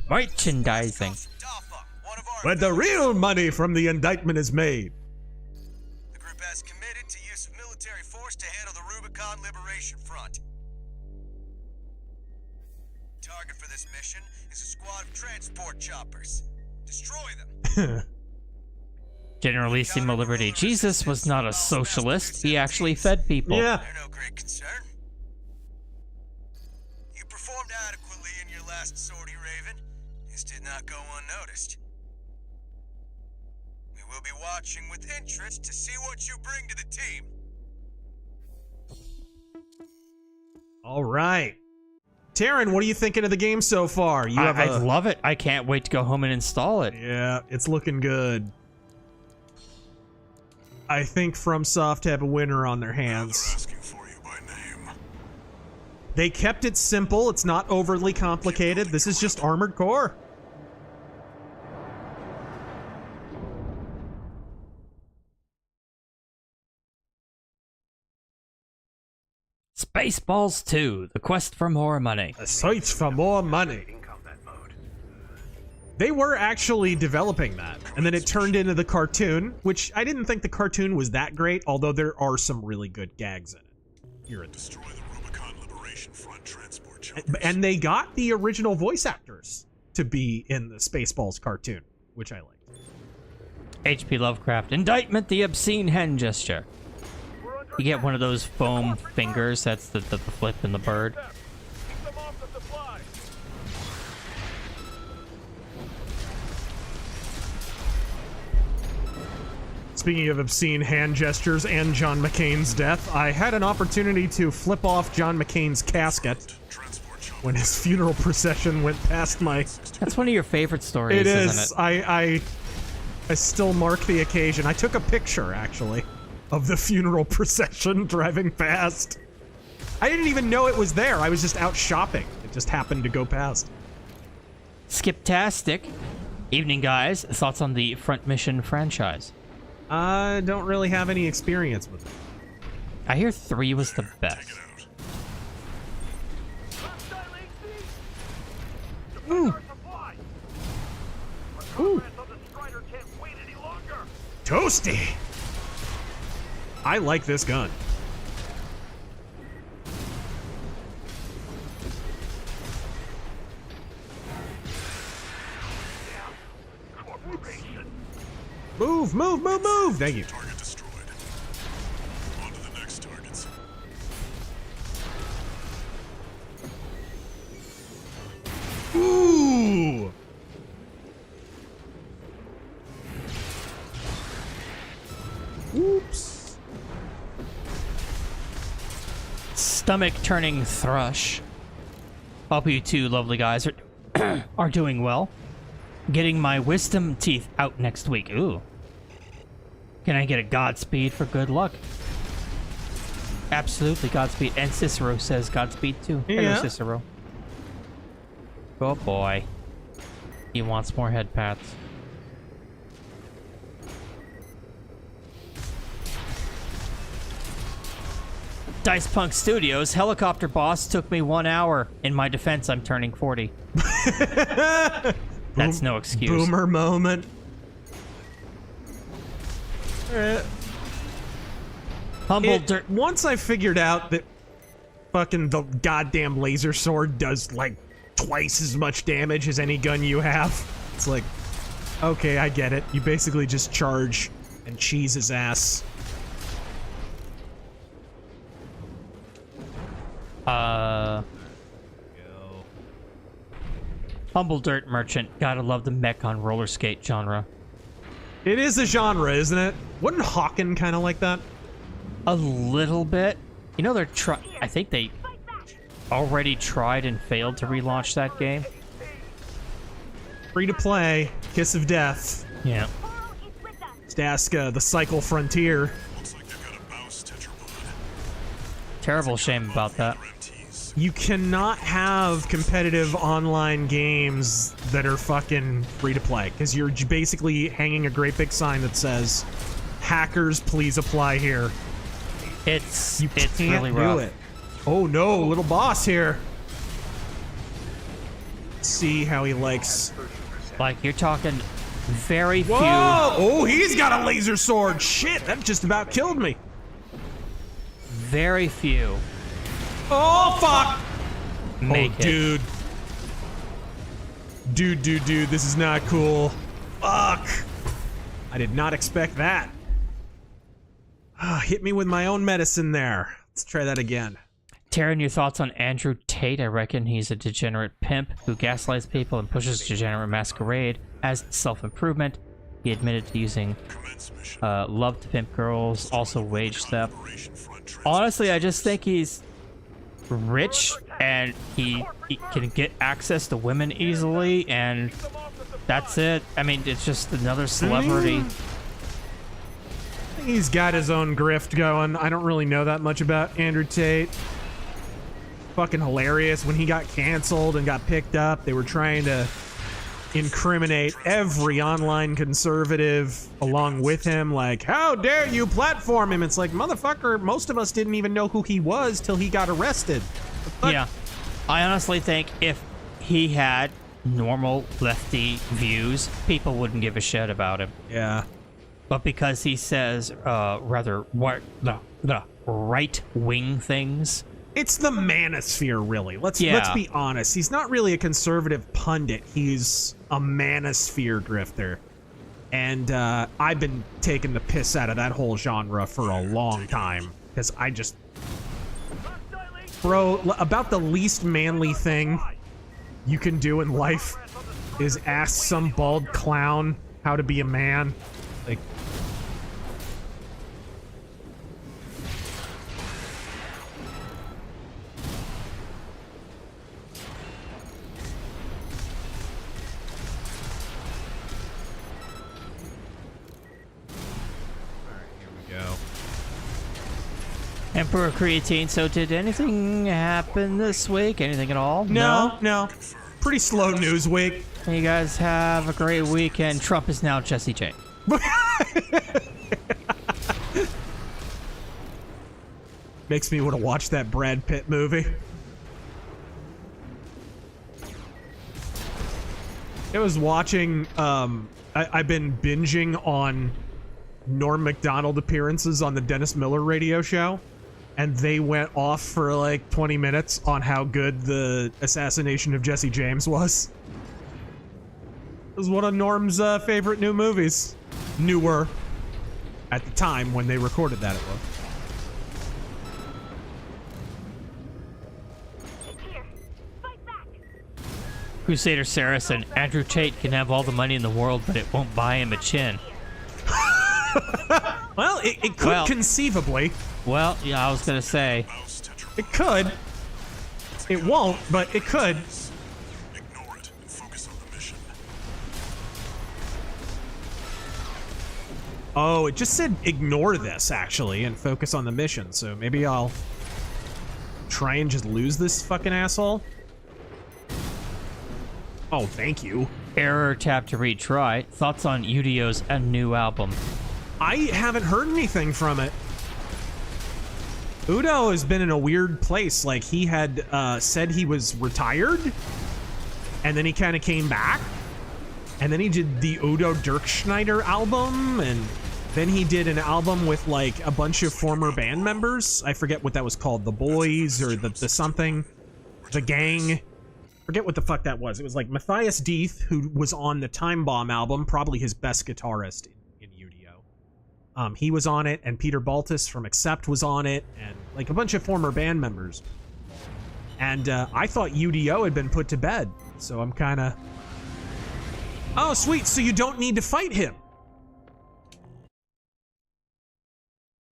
Merchandising. Where the real money from the indictment is made. The group has committed to use of military force to handle the Rubicon Liberation Front. Target for this mission is a squad of transport choppers. Destroy them. Generalissimo Liberty. Jesus was not a socialist. He actually fed people. Yeah. They're no great concern. You performed adequately in your last sortie, Raven. This did not go unnoticed. We will be watching with interest to see what you bring to the team. All right. Taryn, what are you thinking of the game so far? I love it. I can't wait to go home and install it. Yeah, it's looking good. I think FromSoft have a winner on their hands. They kept it simple. It's not overly complicated. This is just Armored Core. Spaceballs 2, the quest for more money. The search for more money. They were actually developing that, and then it turned into the cartoon, which I didn't think the cartoon was that great, although there are some really good gags in it. Here it is. And they got the original voice actors to be in the Spaceballs cartoon, which I liked. H.P. Lovecraft. Indictment, the obscene hen gesture. You get one of those foam fingers, that's the flip in the bird. Speaking of obscene hand gestures and John McCain's death, I had an opportunity to flip off John McCain's casket when his funeral procession went past my... That's one of your favorite stories, isn't it? I still mark the occasion. I took a picture, actually, of the funeral procession driving past. I didn't even know it was there. I was just out shopping. It just happened to go past. Skiptastic. Evening, guys. Thoughts on the Front Mission franchise? I don't really have any experience with it. I hear 3 was the best. Ooh. Ooh. Toasty. I like this gun. Move, move, move, move! Thank you. Target destroyed. On to the next targets. Ooh! Oops. Stomach turning thrush. Hope you two lovely guys are doing well. Getting my wisdom teeth out next week. Ooh. Can I get a Godspeed for good luck? Absolutely, Godspeed. And Cicero says Godspeed too. Yeah. Hello, Cicero. Oh boy. He wants more head pats. Dice Punk Studios, helicopter boss took me 1 hour. In my defense, I'm turning 40. That's no excuse. Boomer moment. Once I figured out that fucking the goddamn laser sword does like twice as much damage as any gun you have, It's like, okay, I get it. You basically just charge and cheese his ass. Humble Dirt Merchant. Gotta love the mech on roller skate genre. It is a genre, isn't it? Wasn't Hawken kind of like that? A little bit. You know, I think they already tried and failed to relaunch that game. Free to play, Kiss of Death. Yeah. Just ask the Cycle Frontier. Terrible shame about that. You cannot have competitive online games that are fucking free to play, because you're basically hanging a great big sign that says, "Hackers, please apply here." It's can't really do rough. it. Oh no, little boss here. See how he likes. Like, you're talking very few. Whoa! Oh, he's got a laser sword. Shit, that just about killed me. Very few. Oh fuck! Make it. Dude. Dude, this is not cool. Fuck! I did not expect that. Hit me with my own medicine there. Let's try that again. Taryn, your thoughts on Andrew Tate? I reckon he's a degenerate pimp who gaslights people and pushes degenerate masquerade as self-improvement. He admitted to using love to pimp girls, also wage theft. Honestly, I just think he's rich and he can get access to women easily, and that's it. I mean, it's just another celebrity. He's got his own grift going. I don't really know that much about Andrew Tate. Fucking hilarious. When he got canceled and got picked up, they were trying to incriminate every online conservative along with him. Like, how dare you platform him? It's like, motherfucker, most of us didn't even know who he was till he got arrested. Yeah. I honestly think if he had normal lefty views, people wouldn't give a shit about him. Yeah. But because he says rather what the right-wing things. It's the manosphere, really. Let's be honest. He's not really a conservative pundit. He's a manosphere grifter. And I've been taking the piss out of that whole genre for a long time. Because I just... Bro, about the least manly thing you can do in life is ask some bald clown how to be a man. Like... Emperor Creatine, so did anything happen this week? Anything at all? No. Pretty slow news week. You guys have a great weekend. Trump is now Jesse J. Makes me want to watch that Brad Pitt movie. I was watching, I've been binging on Norm Macdonald appearances on the Dennis Miller radio show. And they went off for like 20 minutes on how good the assassination of Jesse James was. It was one of Norm's favorite new movies. Newer. At the time when they recorded that, it was. Crusader Saracen, Andrew Tate can have all the money in the world, but it won't buy him a chin. Well, it could conceivably. Well, yeah, I was gonna say. It could. It won't, but it could. Ignore it and focus on the mission. Oh, it just said ignore this, actually, and focus on the mission. So maybe I'll try and just lose this fucking asshole. Oh, thank you. Error, tap to retry. Thoughts on Udio's new album? I haven't heard anything from it. Udo has been in a weird place. Like, he had said he was retired, and then he kind of came back, and then he did the Udo Dirkschneider album, and then he did an album with, like, a bunch of former band members. I forget what that was called. The Boys, or the something. The Gang. forget what the fuck that was. It was like Matthias Deeth, who was on the Time Bomb album, probably his best guitarist in UDO. He was on it, and Peter Baltus from Accept was on it, and like a bunch of former band members. And I thought UDO had been put to bed, so I'm kind of... Oh, sweet, so you don't need to fight him.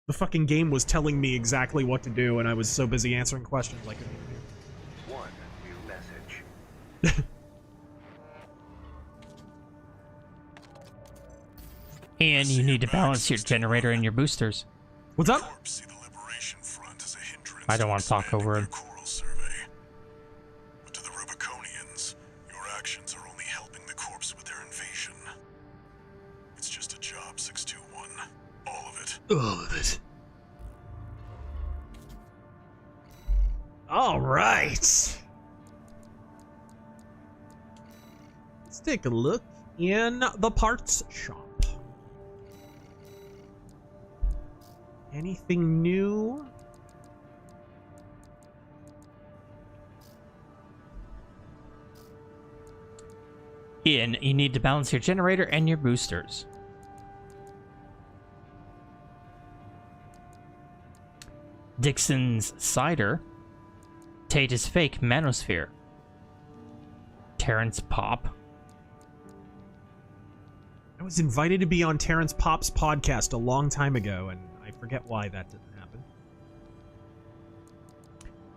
The fucking game was telling me exactly what to do, and I was so busy answering questions like... One new message. And you need to balance your generator and your boosters. What's up? I don't want to talk over him. But to the Rubiconians, your actions are only helping the corpse with their invasion. It's just a job, 621. All of it. All of it. All right. Let's take a look in the parts shop. Anything new? Ian, you need to balance your generator and your boosters. Dixon's Cider. Tate is fake manosphere. Terrence Pop. I was invited to be on Terrence Pop's podcast a long time ago, and I forget why that didn't happen.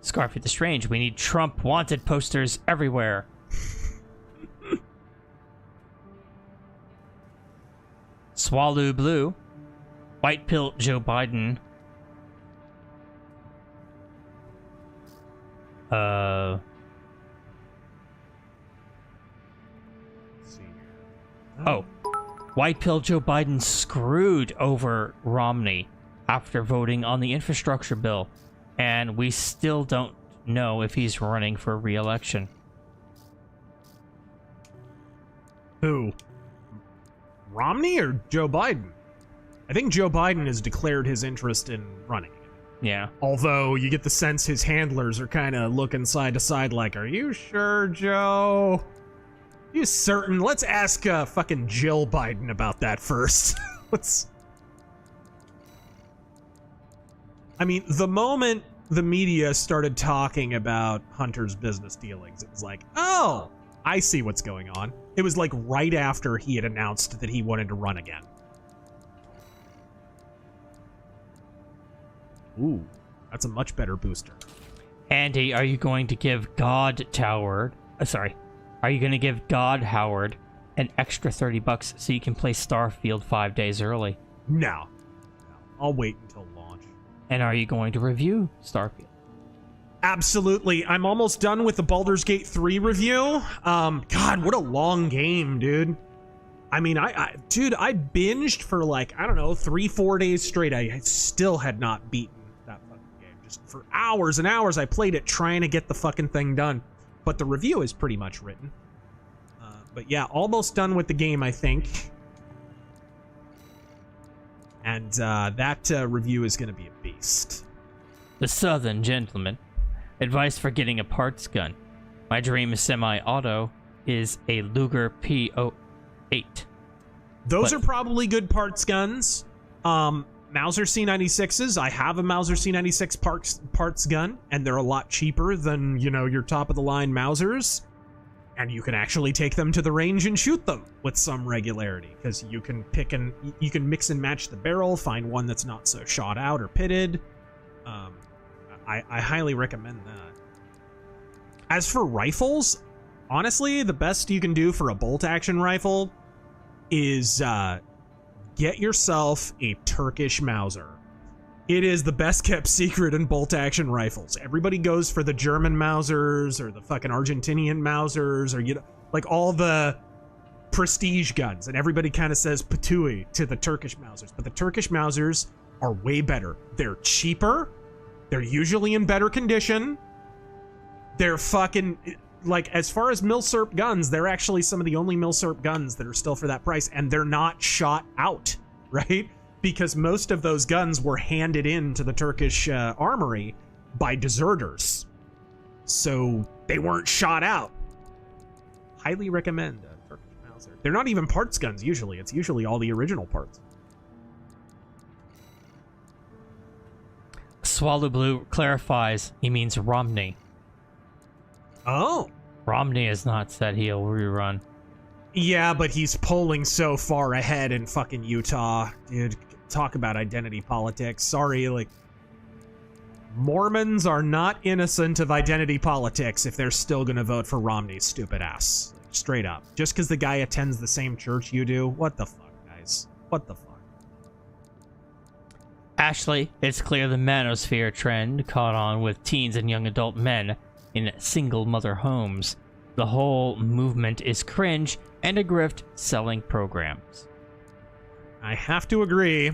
Scarfy the Strange. We need Trump wanted posters everywhere. Swallow Blue. White Pill Joe Biden. Let's see here. Oh. White Pill Joe Biden screwed over Romney after voting on the infrastructure bill, and we still don't know if he's running for re-election. Who? Romney or Joe Biden? I think Joe Biden has declared his interest in running. Yeah. Although you get the sense his handlers are kind of looking side to side like, are you sure, Joe? You certain? Let's ask fucking Jill Biden about that first. I mean, the moment the media started talking about Hunter's business dealings, it was like, oh, I see what's going on. It was like right after he had announced that he wanted to run again. Ooh, that's a much better booster. Andy, are you going to give God Howard an extra $30 so you can play Starfield 5 days early? No. I'll wait until launch. And are you going to review Starfield? Absolutely. I'm almost done with the Baldur's Gate 3 review. God, what a long game, dude. I mean, I binged for like, I don't know, 3-4 days straight. I still had not beaten that fucking game. Just for hours and hours, I played it trying to get the fucking thing done. But the review is pretty much written. But yeah, almost done with the game, I think. And that review is going to be a beast. The Southern Gentleman. Advice for getting a parts gun. My dream semi-auto is a Luger P08. Those are probably good parts guns. Mauser C96s. I have a Mauser C96 parts gun, and they're a lot cheaper than, you know, your top-of-the-line Mausers. And you can actually take them to the range and shoot them with some regularity, because you can mix and match the barrel, find one that's not so shot out or pitted. I highly recommend that. As for rifles, honestly, the best you can do for a bolt-action rifle is get yourself a Turkish Mauser. It is the best kept secret in bolt-action rifles. Everybody goes for the German Mausers or the fucking Argentinian Mausers or, you know, like all the prestige guns, and everybody kind of says patooey to the Turkish Mausers. But the Turkish Mausers are way better. They're cheaper. They're usually in better condition. They're fucking, like, as far as Milsurp guns, they're actually some of the only Milsurp guns that are still for that price, and they're not shot out, right? Because most of those guns were handed in to the Turkish armory by deserters. So they weren't shot out. Highly recommend Turkish Mauser. They're not even parts guns usually. It's usually all the original parts. Swallow Blue clarifies he means Romney. Oh. Romney has not said he'll rerun. Yeah, but he's polling so far ahead in fucking Utah. Dude, talk about identity politics. Sorry, like, Mormons are not innocent of identity politics if they're still gonna vote for Romney's stupid ass. Like, straight up. Just because the guy attends the same church you do? What the fuck, guys? What the fuck? Ashley, it's clear the manosphere trend caught on with teens and young adult men in single mother homes. The whole movement is cringe and a grift selling programs. I have to agree.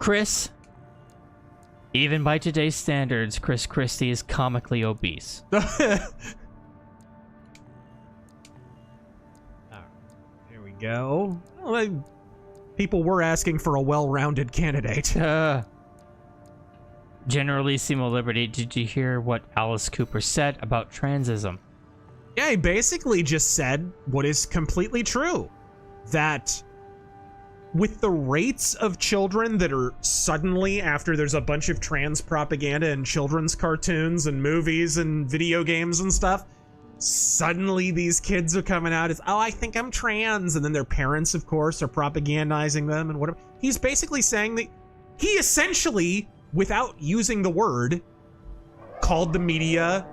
Chris, even by today's standards, Chris Christie is comically obese. There we go. Well, people were asking for a well-rounded candidate. Generalissimo Liberty, did you hear what Alice Cooper said about transism? Yeah, he basically just said what is completely true. That with the rates of children that are suddenly, after there's a bunch of trans propaganda in children's cartoons and movies and video games and stuff, suddenly these kids are coming out as, oh, I think I'm trans. And then their parents, of course, are propagandizing them and whatever. He's basically saying that he essentially, without using the word, called the media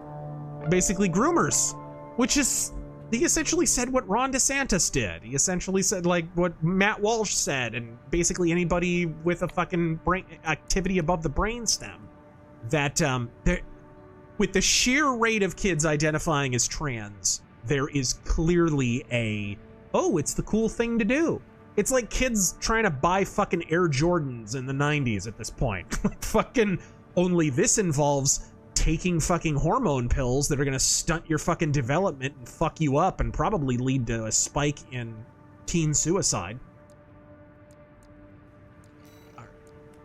basically groomers, which is, he essentially said what Ron DeSantis did. He essentially said like what Matt Walsh said, and basically anybody with a fucking brain activity above the brainstem, that with the sheer rate of kids identifying as trans, there is clearly a, oh, it's the cool thing to do. It's like kids trying to buy fucking Air Jordans in the 90s at this point. Like fucking, only this involves taking fucking hormone pills that are gonna stunt your fucking development and fuck you up and probably lead to a spike in teen suicide.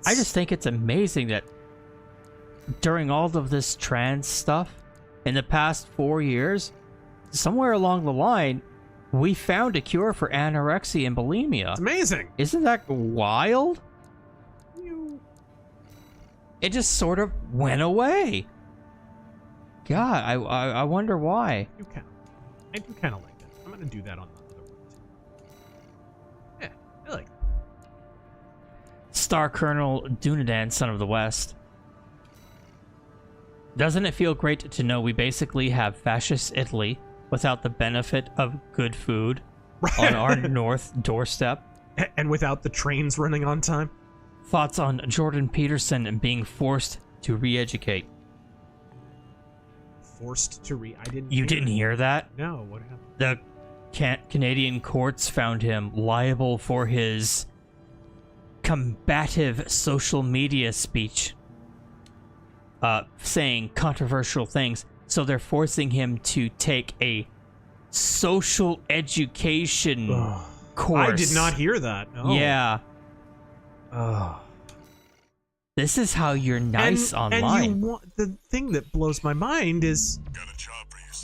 I just think it's amazing that during all of this trans stuff, in the past 4 years, somewhere along the line, we found a cure for anorexia and bulimia. It's amazing. Isn't that wild? It just sort of went away. God, I wonder why. I do kind of like that. I'm gonna do that on the other one too. Yeah, I like it. Star Colonel Dunadan, Son of the West. Doesn't it feel great to know we basically have fascist Italy without the benefit of good food on our north doorstep? And without the trains running on time? Thoughts on Jordan Peterson being forced to re-educate? Forced to I didn't You didn't hear that? No, what happened? The Canadian courts found him liable for his combative social media speech, saying controversial things, so they're forcing him to take a social education course. I did not hear that. No. Yeah. Oh. This is how you're nice online. And the thing that blows my mind is,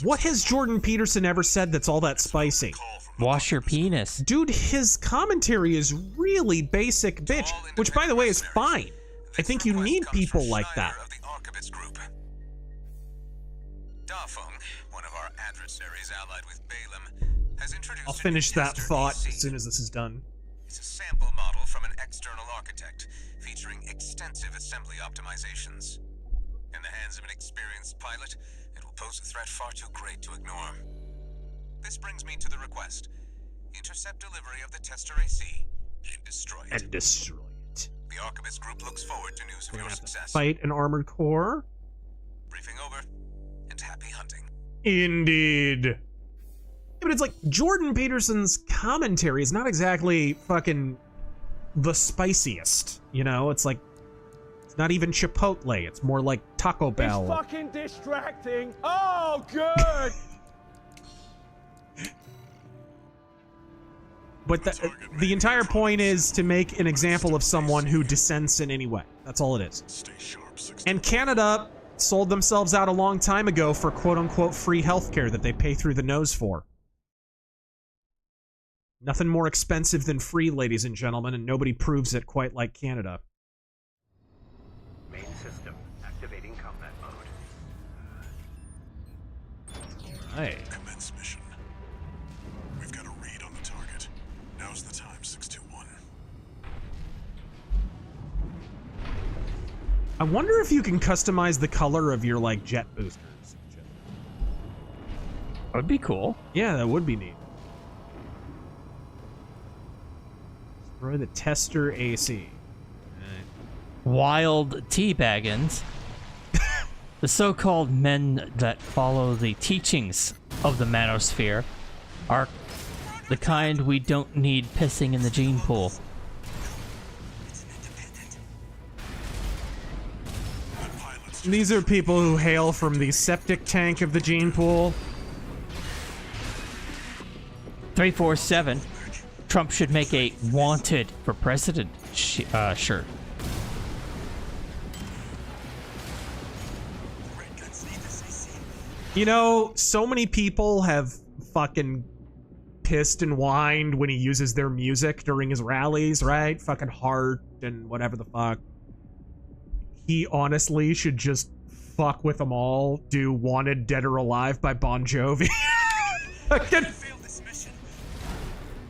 what has Jordan Peterson ever said that's all that spicy? Wash your penis. Dude, his commentary is really basic bitch, which, by the way, is fine. I think you need people like that. One of our adversaries allied with Balaam, has introduced I'll finish that thought as soon as this is done. It's a sample model from an external architect, featuring extensive assembly optimizations. In the hands of an experienced pilot, it will pose a threat far too great to ignore. This brings me to the request. Intercept delivery of the tester AC and destroy it. And destroy it. The Archivist Group looks forward to news of your success. Fight an armored core. Briefing over, and happy hunting. Indeed. Yeah, but it's like Jordan Peterson's commentary is not exactly fucking the spiciest, you know? It's like, it's not even Chipotle. It's more like Taco Bell. It's fucking distracting. Oh, good. But the entire point is to make an example of someone who dissents in any way. That's all it is. And Canada sold themselves out a long time ago for quote-unquote free healthcare that they pay through the nose for. Nothing more expensive than free, ladies and gentlemen, and nobody proves it quite like Canada. Main system activating combat mode. Hey. Commence mission. We've got a read on the target. Now's the time, 621. I wonder if you can customize the color of your, like, jet boosters. That would be cool. Yeah, that would be neat. Destroy the tester AC. Wild teabaggins. The so-called men that follow the teachings of the manosphere are the kind we don't need pissing in the gene pool. These are people who hail from the septic tank of the gene pool. 347. Trump should make a wanted for president shirt. You know, so many people have fucking pissed and whined when he uses their music during his rallies, right? Fucking Heart and whatever the fuck. He honestly should just fuck with them all. Do Wanted Dead or Alive by Bon Jovi.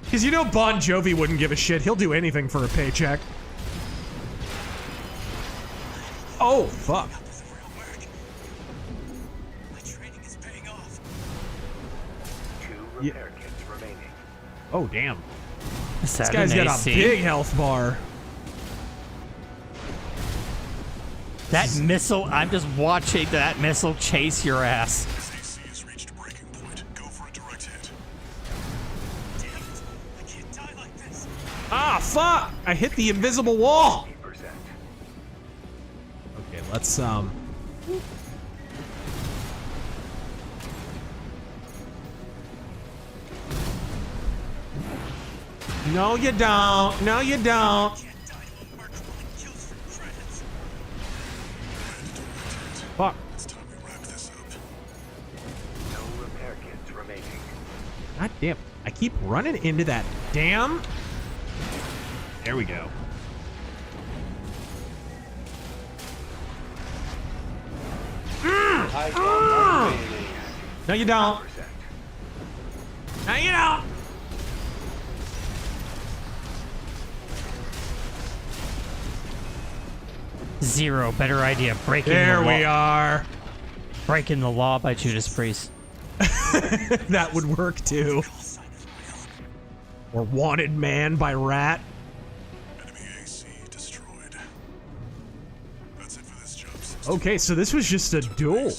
Because you know Bon Jovi wouldn't give a shit. He'll do anything for a paycheck. Oh, fuck. Repair kits remaining. Oh, damn. This guy's got a big health bar. That missile, I'm just watching that missile chase your ass. AC has reached breaking point. Go for a direct hit. Damn it. I can't die like this. Ah, fuck! I hit the invisible wall! 50%. Okay, let's, No, you don't. No, you don't. Fuck. It's time we wrap this up. No repair kits remaining. God damn. I keep running into that damn. There we go. No, you don't. No, you don't. Zero. Better idea. Breaking the law. There we are. Breaking the law by Judas Priest. That would work too. Or Wanted Man by Rat. Enemy AC destroyed. That's it for this job. Okay, so this was just a duel.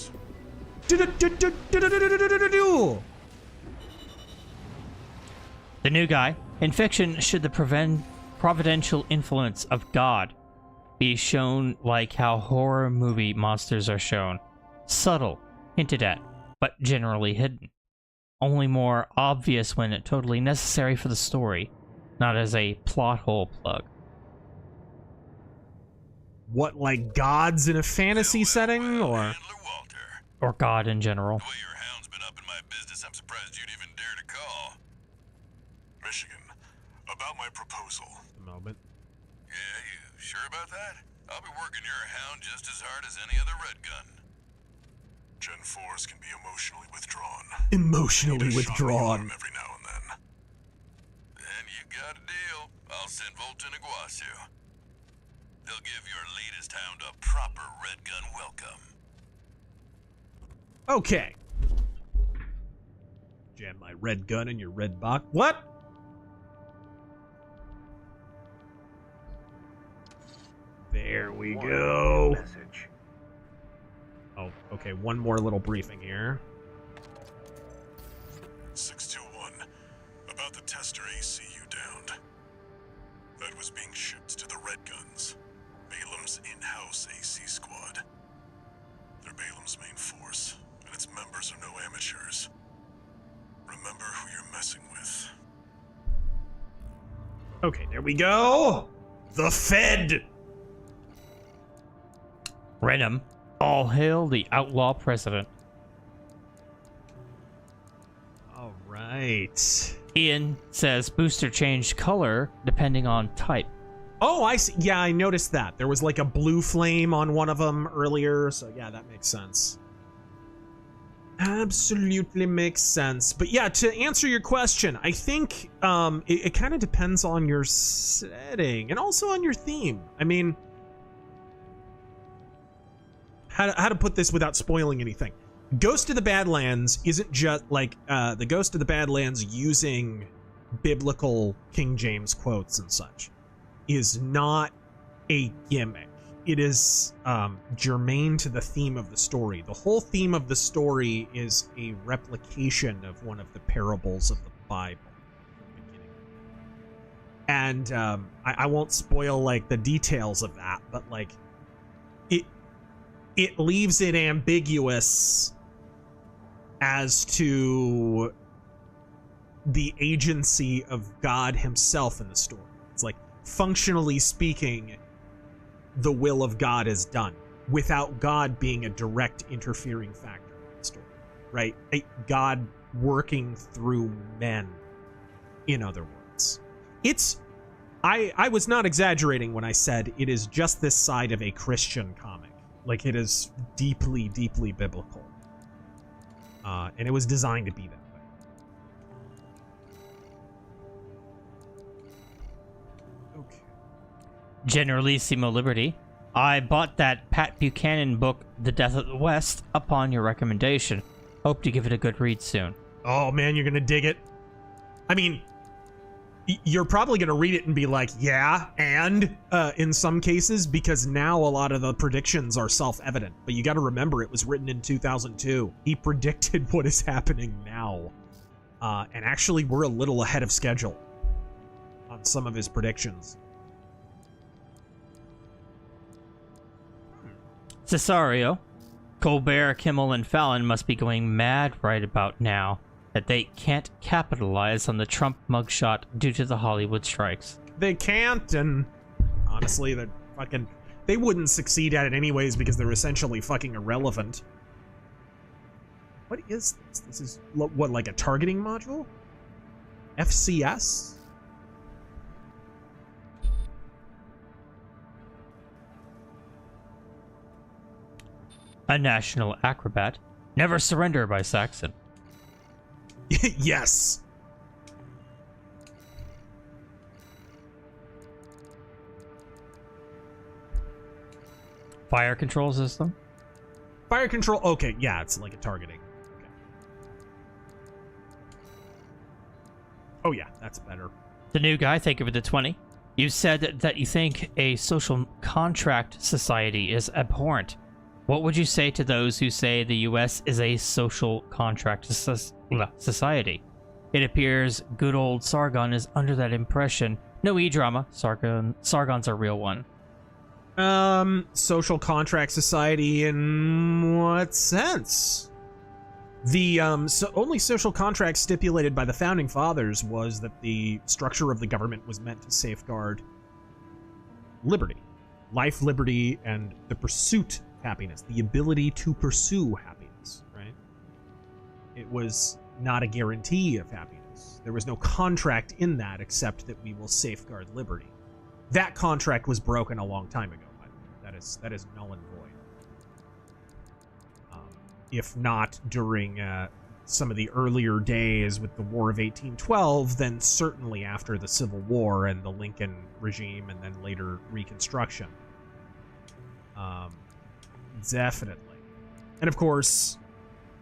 Duel. The new guy. In fiction, should the providential influence of God be shown like how horror movie monsters are shown? Subtle, hinted at, but generally hidden. Only more obvious when totally necessary for the story, not as a plot hole plug. What, like gods in a fantasy setting, or God in general? I'm surprised you'd even dare to call. Michigan, about my proposal. A moment. Yeah, you sure about that? I'll be working your hound just as hard as any other red gun. Gen 4s can be emotionally withdrawn. Emotionally withdrawn. Every now and then. Then you got a deal. I'll send Volt and Iguazu. They'll give your latest hound a proper red gun welcome. Okay. Jam my red gun in your red box. What? There we go. Message. Oh, okay. One more little briefing here. 621. About the tester AC you downed. That was being shipped to the Red Guns, Balaam's in-house AC squad. They're Balaam's main force, and its members are no amateurs. Remember who you're messing with. Okay, there we go. The Fed. Renum. All hail the outlaw president. All right. Ian says booster changed color depending on type. Oh, I see. Yeah, I noticed that. There was like a blue flame on one of them earlier, so yeah, that makes sense. Absolutely makes sense. But yeah, to answer your question, I think it kind of depends on your setting and also on your theme. I mean, how to put this without spoiling anything. Ghost of the Badlands isn't just like the Ghost of the Badlands using biblical King James quotes and such is not a gimmick. It is germane to the theme of the story. The whole theme of the story is a replication of one of the parables of the Bible. And I won't spoil like the details of that, but like it leaves it ambiguous as to the agency of God himself in the story. It's like, functionally speaking, the will of God is done without God being a direct interfering factor in the story, right? God working through men, in other words. I was not exaggerating when I said it is just this side of a Christian comic. Like, it is deeply, deeply biblical. And it was designed to be that way. Okay. Generalissimo Liberty. I bought that Pat Buchanan book, The Death of the West, upon your recommendation. Hope to give it a good read soon. Oh man, you're gonna dig it. I mean, you're probably gonna read it and be like, yeah, and in some cases, because now a lot of the predictions are self-evident. But you gotta remember, it was written in 2002. He predicted what is happening now. And actually, we're a little ahead of schedule on some of his predictions. Cesario. Colbert, Kimmel, and Fallon must be going mad right about now that they can't capitalize on the Trump mugshot due to the Hollywood strikes. They can't, and honestly, they wouldn't succeed at it anyways because they're essentially fucking irrelevant. What is this? This is what, like a targeting module? FCS? A national acrobat. Never surrender by Saxon. Yes. Fire control system. Fire control. Okay, yeah, it's like a targeting. Okay. Oh yeah, that's better. The new guy, thank you for the 20. You said that you think a social contract society is abhorrent. What would you say to those who say the US is a social contract society? It appears good old Sargon is under that impression. No e-drama. Sargon's a real one. Social contract society in what sense? The only social contract stipulated by the founding fathers was that the structure of the government was meant to safeguard liberty, life, liberty, and the pursuit of happiness, the ability to pursue happiness, right? It was not a guarantee of happiness. There was no contract in that except that we will safeguard liberty. That contract was broken a long time ago, by the way. That is null and void. If not during some of the earlier days with the War of 1812, then certainly after the Civil War and the Lincoln regime and then later Reconstruction. Definitely. And of course,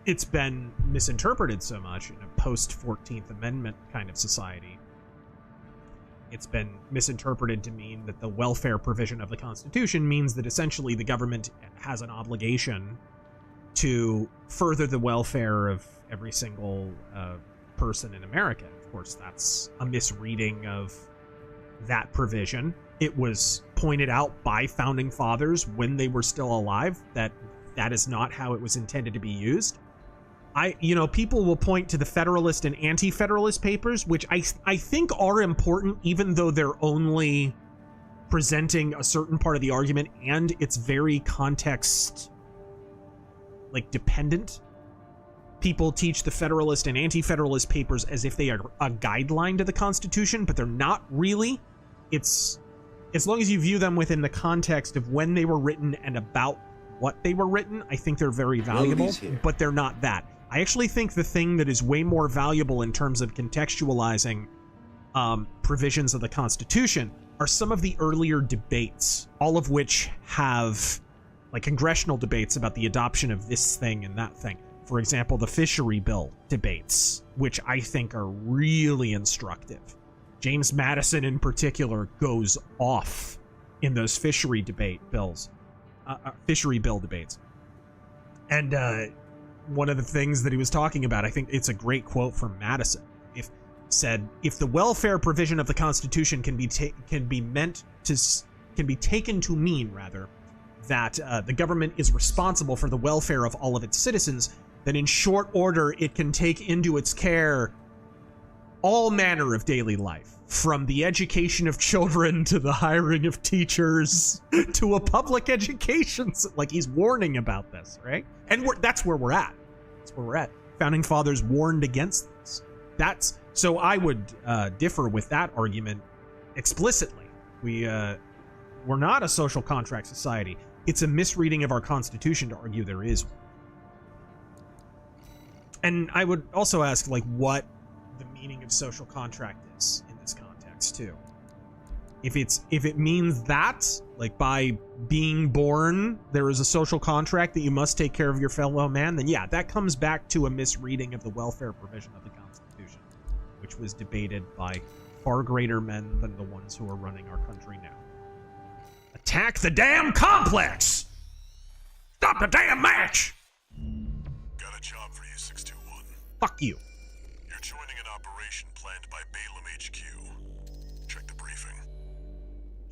it's been misinterpreted so much in a post-14th Amendment kind of society. It's been misinterpreted to mean that the welfare provision of the Constitution means that essentially the government has an obligation to further the welfare of every single person in America. Of course, that's a misreading of that provision. It was pointed out by founding fathers when they were still alive that that is not how it was intended to be used. People will point to the Federalist and Anti-Federalist papers, which I think are important, even though they're only presenting a certain part of the argument, and it's very context like dependent. People teach the Federalist and Anti-Federalist papers as if they are a guideline to the Constitution, but they're not really. It's as long as you view them within the context of when they were written and about what they were written, I think they're very valuable, but they're not that. I actually think the thing that is way more valuable in terms of contextualizing provisions of the Constitution are some of the earlier debates, all of which have like congressional debates about the adoption of this thing and that thing. For example, the fishery bill debates, which I think are really instructive. James Madison in particular goes off in those fishery bill debates. And one of the things that he was talking about, I think it's a great quote from Madison. If the welfare provision of the Constitution can be taken to mean that the government is responsible for the welfare of all of its citizens, then in short order it can take into its care all manner of daily life, from the education of children to the hiring of teachers to a public education. Like, he's warning about this, right? And that's where we're at. That's where we're at. Founding fathers warned against this. So I would differ with that argument explicitly. We're not a social contract society. It's a misreading of our Constitution to argue there is one. And I would also ask, like, what the meaning of social contract is in this context too. If it means that, like, by being born there is a social contract that you must take care of your fellow man, then yeah, that comes back to a misreading of the welfare provision of the Constitution, which was debated by far greater men than the ones who are running our country now. Attack the damn complex! Stop the damn match! Got a job for you, 621. Fuck you. You're joining an operation planned by Balaam HQ. Check the briefing.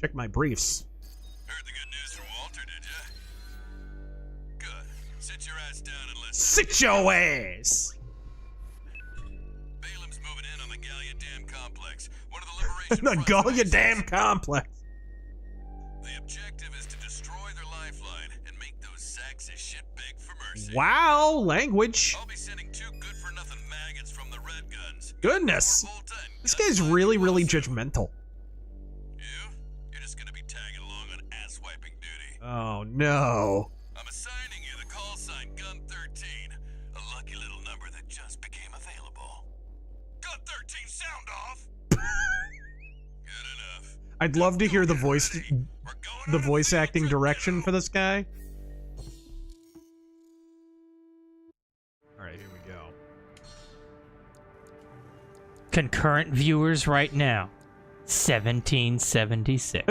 Check my briefs. Heard the good news from Walter, did ya? Good. Sit your ass down and listen. Sit your ass! Balaam's moving in on the Gallia Dam complex. One of the liberation The Gallia Dam complex. The objective is to destroy their lifeline and make those sacks of shit beg for mercy. Wow, language. I'll be sending 2 good-for-nothing maggots from the Red Guns. Goodness. This guy's really, really judgmental. You're just gonna be tagging along on ass-wiping duty. Oh, no. I'm assigning you the call sign Gun 13, a lucky little number that just became available. Gun 13, sound off! Good enough. I'd love to hear the voice acting direction for this guy. Alright, here we go. Concurrent viewers right now. 1776.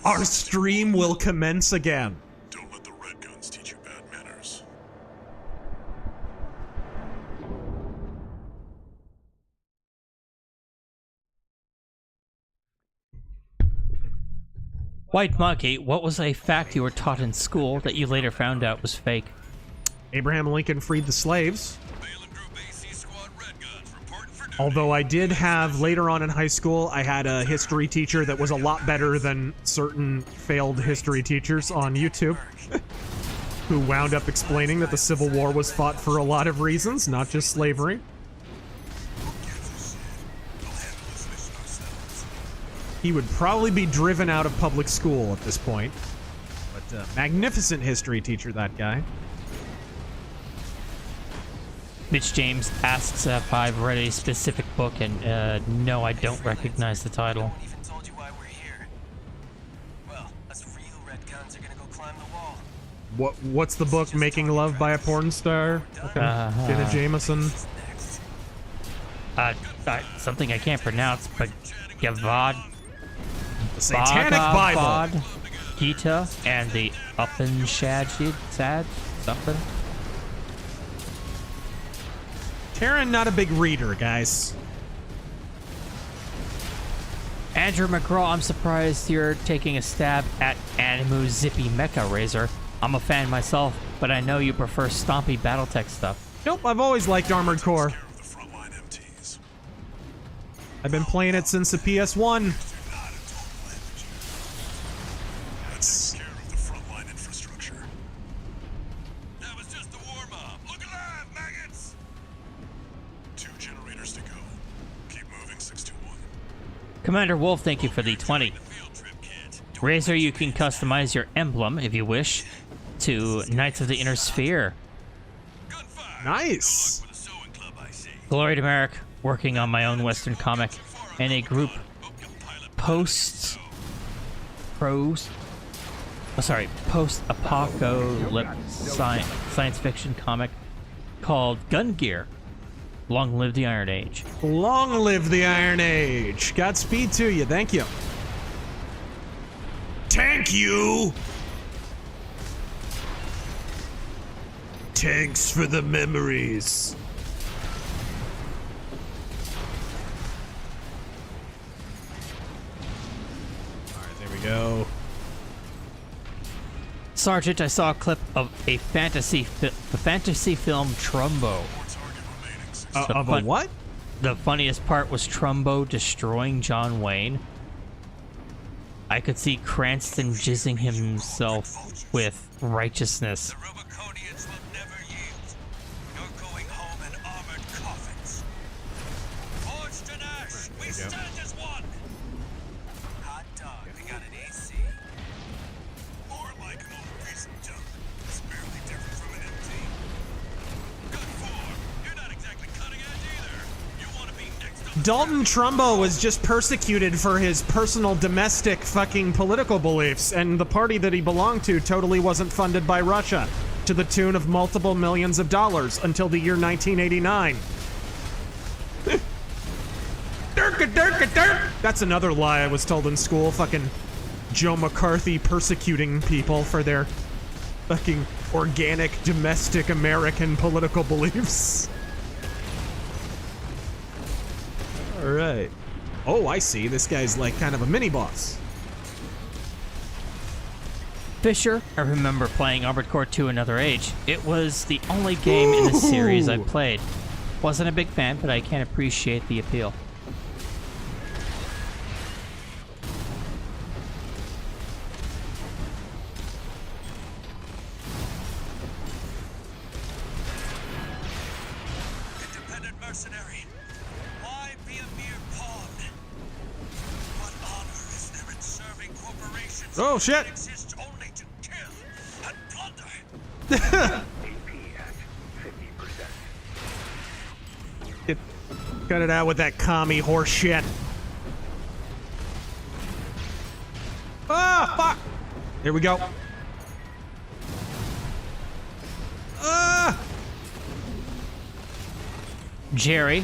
Our stream will commence again. Don't let the Red Guns teach you bad manners. White Monkey, what was a fact you were taught in school that you later found out was fake? Abraham Lincoln freed the slaves. Although I did have, later on in high school, I had a history teacher that was a lot better than certain failed history teachers on YouTube, who wound up explaining that the Civil War was fought for a lot of reasons, not just slavery. He would probably be driven out of public school at this point. But magnificent history teacher, that guy. Mitch James asks if I've read a specific book, and no, I don't recognize the title. What's the book? Making Love by a Porn Star? Okay. Jenna Jameson. Something I can't pronounce, but Gavad. The Satanic Bible. Gita and the Upanishad, something. Taryn, not a big reader, guys. Andrew McGraw, I'm surprised you're taking a stab at Animu Zippy Mecha Razor. I'm a fan myself, but I know you prefer stompy Battletech stuff. Nope, I've always liked Armored Core. I've been playing it since the PS1. Commander Wolf, thank you for the 20. Razor, you can customize your emblem, if you wish, to Knights of the Inner Sphere. Nice. Glory to Merrick, working on my own Western comic, and a group post-apocalypse science fiction comic called Gun Gear. Long live the Iron Age. Long live the Iron Age. Godspeed to you. Thank you. Thank you. Thanks for the memories. All right, there we go. Sergeant, I saw a clip of a fantasy film Trumbo. Of a what? The funniest part was Trumbo destroying John Wayne. I could see Cranston jizzing himself with righteousness. Dalton Trumbo was just persecuted for his personal domestic fucking political beliefs, and the party that he belonged to totally wasn't funded by Russia, to the tune of multiple millions of dollars until the year 1989. That's another lie I was told in school. Fucking Joe McCarthy persecuting people for their fucking organic domestic American political beliefs. All right. Oh, I see. This guy's like kind of a mini boss. Fisher, I remember playing Armored Core 2 Another Age. It was the only game in the series I played. Wasn't a big fan, but I can appreciate the appeal. Independent mercenary. Why be a mere pawn? What honor is there in serving corporations? Oh shit! That exist only to kill and plunder? Cut it out with that commie horse shit. Ah, fuck! Here we go. Ah! Jerry.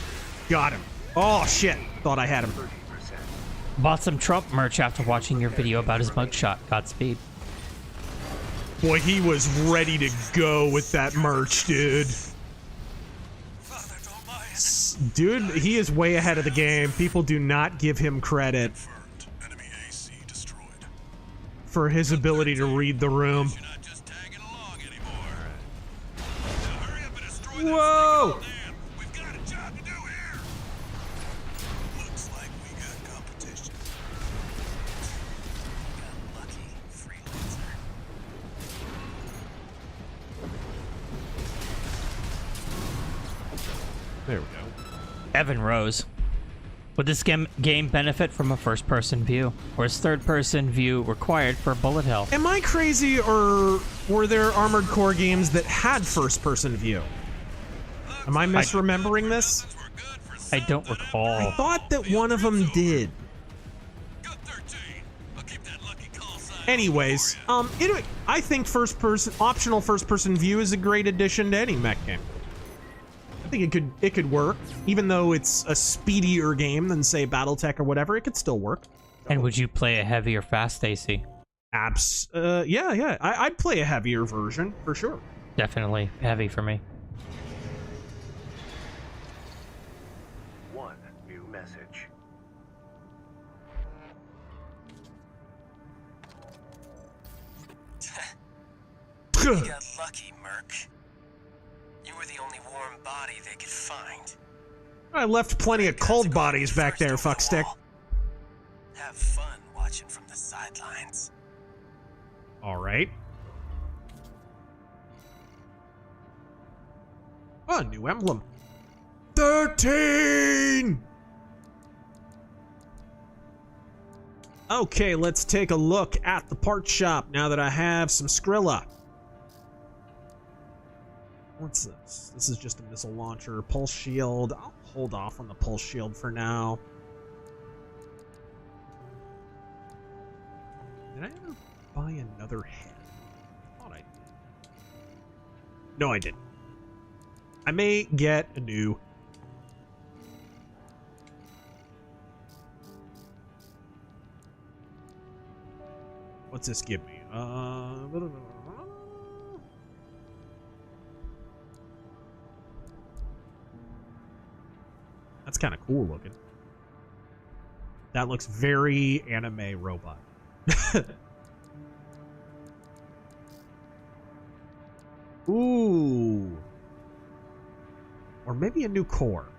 Got him. Oh shit! Thought I had him. Bought some Trump merch after watching your video about his mugshot. Godspeed. Boy, he was ready to go with that merch, dude. Dude, he is way ahead of the game. People do not give him credit for his ability to read the room. Whoa! There we go. Evan Rose. Would this game benefit from a first-person view? Or is third-person view required for bullet hell? Am I crazy, or were there Armored Core games that had first-person view? Am I misremembering this? I don't recall. I thought that one of them did. Anyways, I think optional first-person view is a great addition to any mech game. I think it could work, even though it's a speedier game than say BattleTech or whatever. It could still work. And would you play a heavy or fast AC? Yeah. I'd play a heavier version for sure. Definitely heavy for me. One new message. You got lucky, Merc. You were the only warm body they could find. I left plenty of cold bodies back there, fuckstick. Have fun watching from the sidelines. All right. Oh, new emblem. 13! Okay, let's take a look at the part shop now that I have some Skrilla. What's this? This is just a missile launcher. Pulse shield. I'll hold off on the pulse shield for now. Did I ever buy another head? I thought I did. No, I didn't. I may get a new. What's this give me? That's kind of cool looking. That looks very anime robot. Ooh. Or maybe a new core.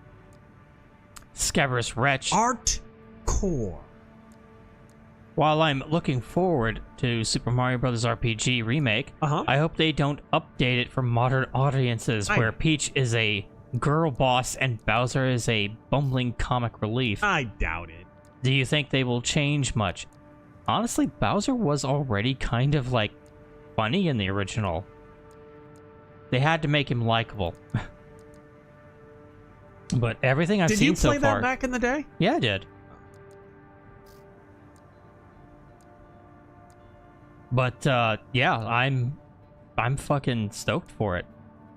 Scabrous Wretch. Art core. While I'm looking forward to Super Mario Bros. RPG Remake, I hope they don't update it for modern audiences where Peach is a girl boss and Bowser is a bumbling comic relief. I doubt it. Do you think they will change much? Honestly, Bowser was already kind of, like, funny in the original. They had to make him likable. But everything I've seen so far... Did you play that back in the day? Yeah, I did. But, yeah, I'm fucking stoked for it.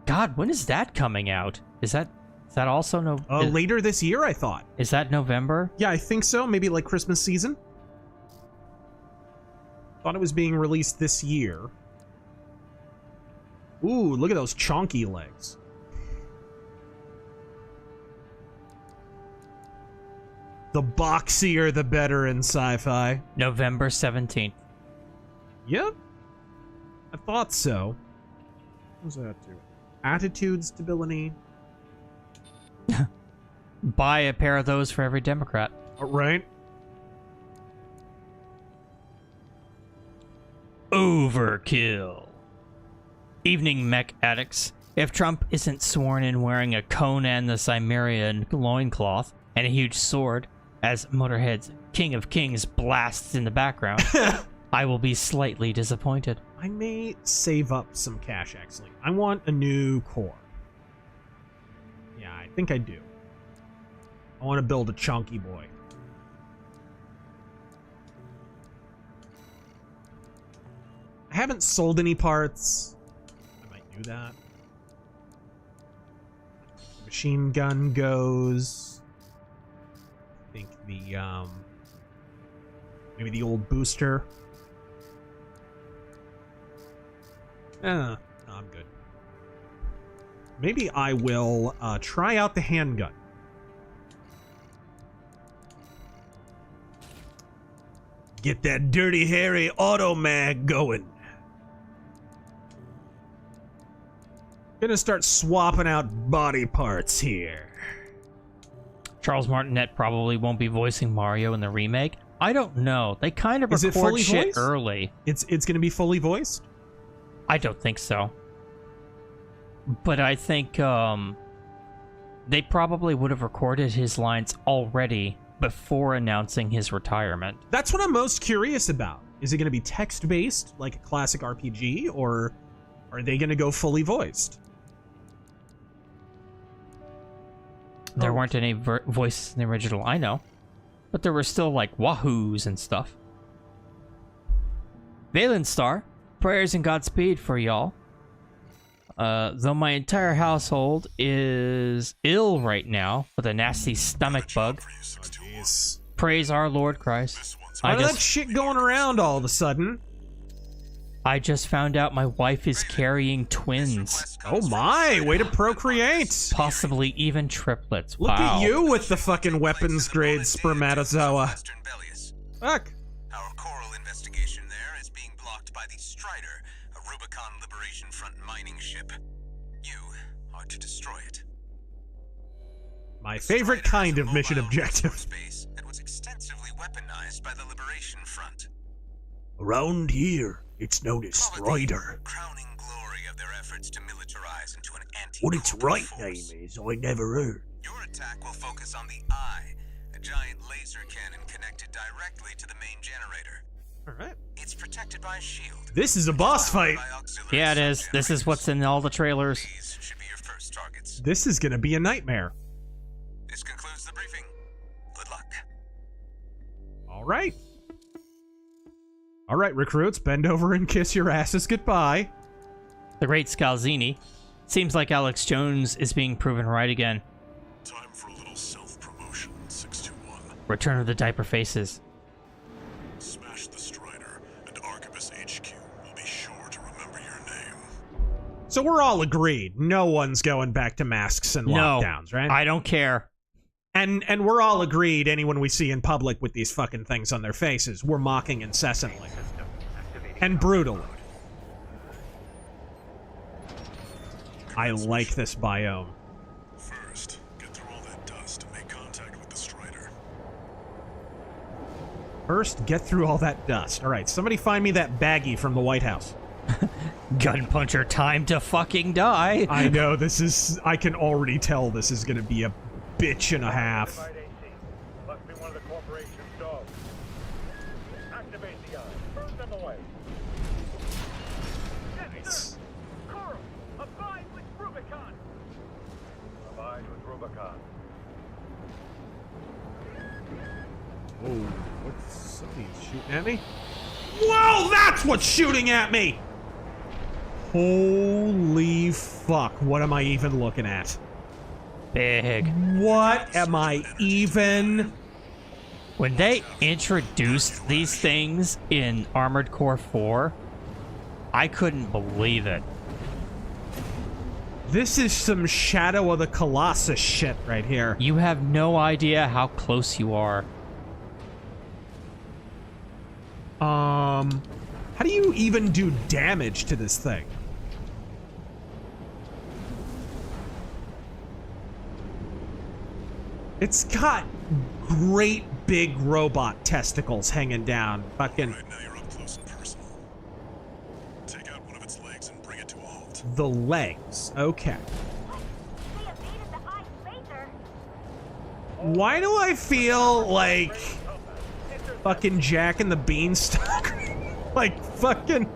God, when is that coming out? Is that also later this year, I thought. Is that November? Yeah, I think so. Maybe like Christmas season. Thought it was being released this year. Ooh, look at those chonky legs. The boxier, the better in sci-fi. November 17th. Yep. I thought so. What does that do? Attitude stability. Buy a pair of those for every Democrat. Right. Overkill. Evening, mech addicts. If Trump isn't sworn in wearing a Conan the Cimmerian loincloth and a huge sword, as Motorhead's King of Kings blasts in the background, I will be slightly disappointed. I may save up some cash, actually. I want a new core. Yeah, I think I do. I want to build a chunky boy. I haven't sold any parts. I might do that. Machine gun goes. I think the, maybe the old booster. No, I'm good. Maybe I will try out the handgun. Get that dirty, hairy auto mag going. Gonna start swapping out body parts here. Charles Martinet probably won't be voicing Mario in the remake. I don't know. They kind of record shit voiced? early. It's gonna be fully voiced? I don't think so. But I think they probably would have recorded his lines already before announcing his retirement. That's what I'm most curious about. Is it going to be text-based, like a classic RPG, or are they going to go fully voiced? There weren't any voices in the original, I know. But there were still, like, wahoos and stuff. Valen Star, prayers and Godspeed for y'all. Though my entire household is ill right now with a nasty stomach bug. Praise our Lord Christ. Why is that shit going around all of a sudden? I just found out my wife is carrying twins. Oh my, way to procreate. Possibly even triplets. Look at you with the fucking weapons grade spermatozoa. Fuck. Our coral investigation there is being blocked by the Strider, a Rubicon Liberation Front mining ship. You are to destroy it. My favorite kind of mission objective. Space that was extensively weaponized by the Liberation Front. Around here, it's known as Strider. Crowning glory of their efforts to militarize into an What its right name is, I never heard. Your attack will focus on the Eye, a giant laser cannon connected directly to the main generator. All right. It's protected by a shield. This is a boss fight. Yeah, it is. This is what's in all the trailers. These should be your first targets. This is gonna be a nightmare. This concludes the briefing. Good luck. All right. All right, recruits, bend over and kiss your asses goodbye. The great Scalzini. Seems like Alex Jones is being proven right again. Time for a little self-promotion, 621. Return of the Diaper Faces. Smash the Strider, and Arquebus HQ will be sure to remember your name. So we're all agreed. No one's going back to masks and lockdowns, right? I don't care. And we're all agreed, anyone we see in public with these fucking things on their faces, we're mocking incessantly. And brutally. I like this biome. First, get through all that dust and make contact with the Strider. First, get through all that dust. All right, somebody find me that baggie from the White House. Gun puncher, time to fucking die. I know, this is... I can already tell this is gonna be a bitch and a half. Must be one of the corporation's dogs. Activate the eye. Burn them away. Nice. Coral, abide with Rubicon. Abide with Rubicon. Oh, what's somebody shooting at me? Whoa, that's what's shooting at me! Holy fuck, what am I even looking at? Big. What am I even... When they introduced these things in Armored Core 4, I couldn't believe it. This is some Shadow of the Colossus shit right here. You have no idea how close you are. How do you even do damage to this thing? It's got great big robot testicles hanging down. Fucking. Right, now you're up close and personal. Take out one of its legs and bring it to a halt. The legs. Okay. Why do I feel like fucking Jack and the Beanstalk? Like fucking.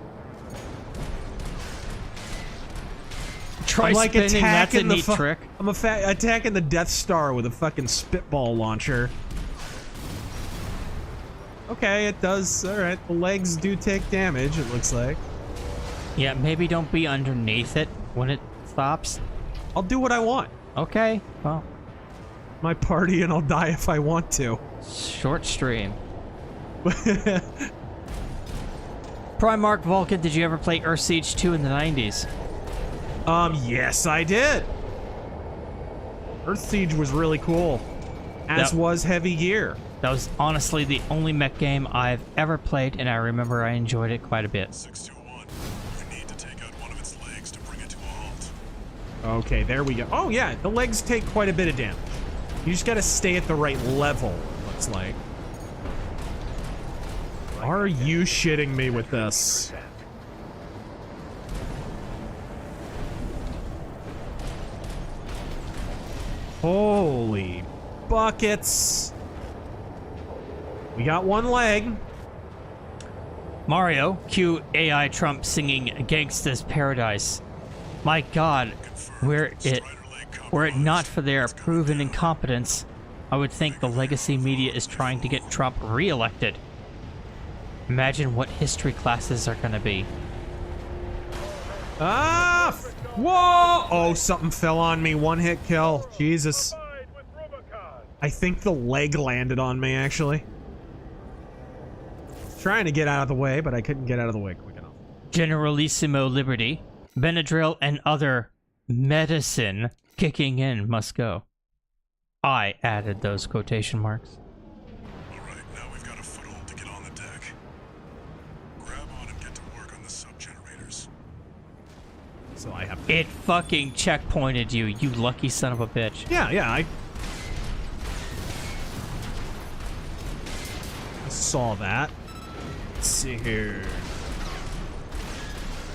Try I'm like spinning, that's a attacking the neat trick. I'm attacking the Death Star with a fucking spitball launcher. Okay, it does. All right, the legs do take damage. It looks like. Yeah, maybe don't be underneath it when it stops. I'll do what I want. Okay, well. My party, and I'll die if I want to. Short stream. Primarch Vulcan, did you ever play Earthsiege 2 in the 90s? Yes, I did. Earthsiege was really cool, as was Heavy Gear. That was honestly the only mech game I've ever played, and I remember I enjoyed it quite a bit. 621. You need to take out one of its legs to bring it to a halt. Okay, there we go. Oh yeah, the legs take quite a bit of damage. You just gotta stay at the right level, it looks like. Are you shitting me with this? Holy buckets. We got one leg. Mario, cue AI Trump singing Gangsta's Paradise. My god, were it not for their proven incompetence, I would think the legacy media is trying to get Trump re-elected. Imagine what history classes are gonna be. Ah! Whoa! Oh, something fell on me. One hit kill. Jesus. I think the leg landed on me, actually. Trying to get out of the way, but I couldn't get out of the way quick enough. Generalissimo Liberty, Benadryl and other medicine kicking in must go. I added those quotation marks. Alright, now we've got a foothold to get on the deck. Grab on and get to work on the sub-generators. So I have... It fucking checkpointed you, you lucky son of a bitch. Yeah, I saw that. Let's see here.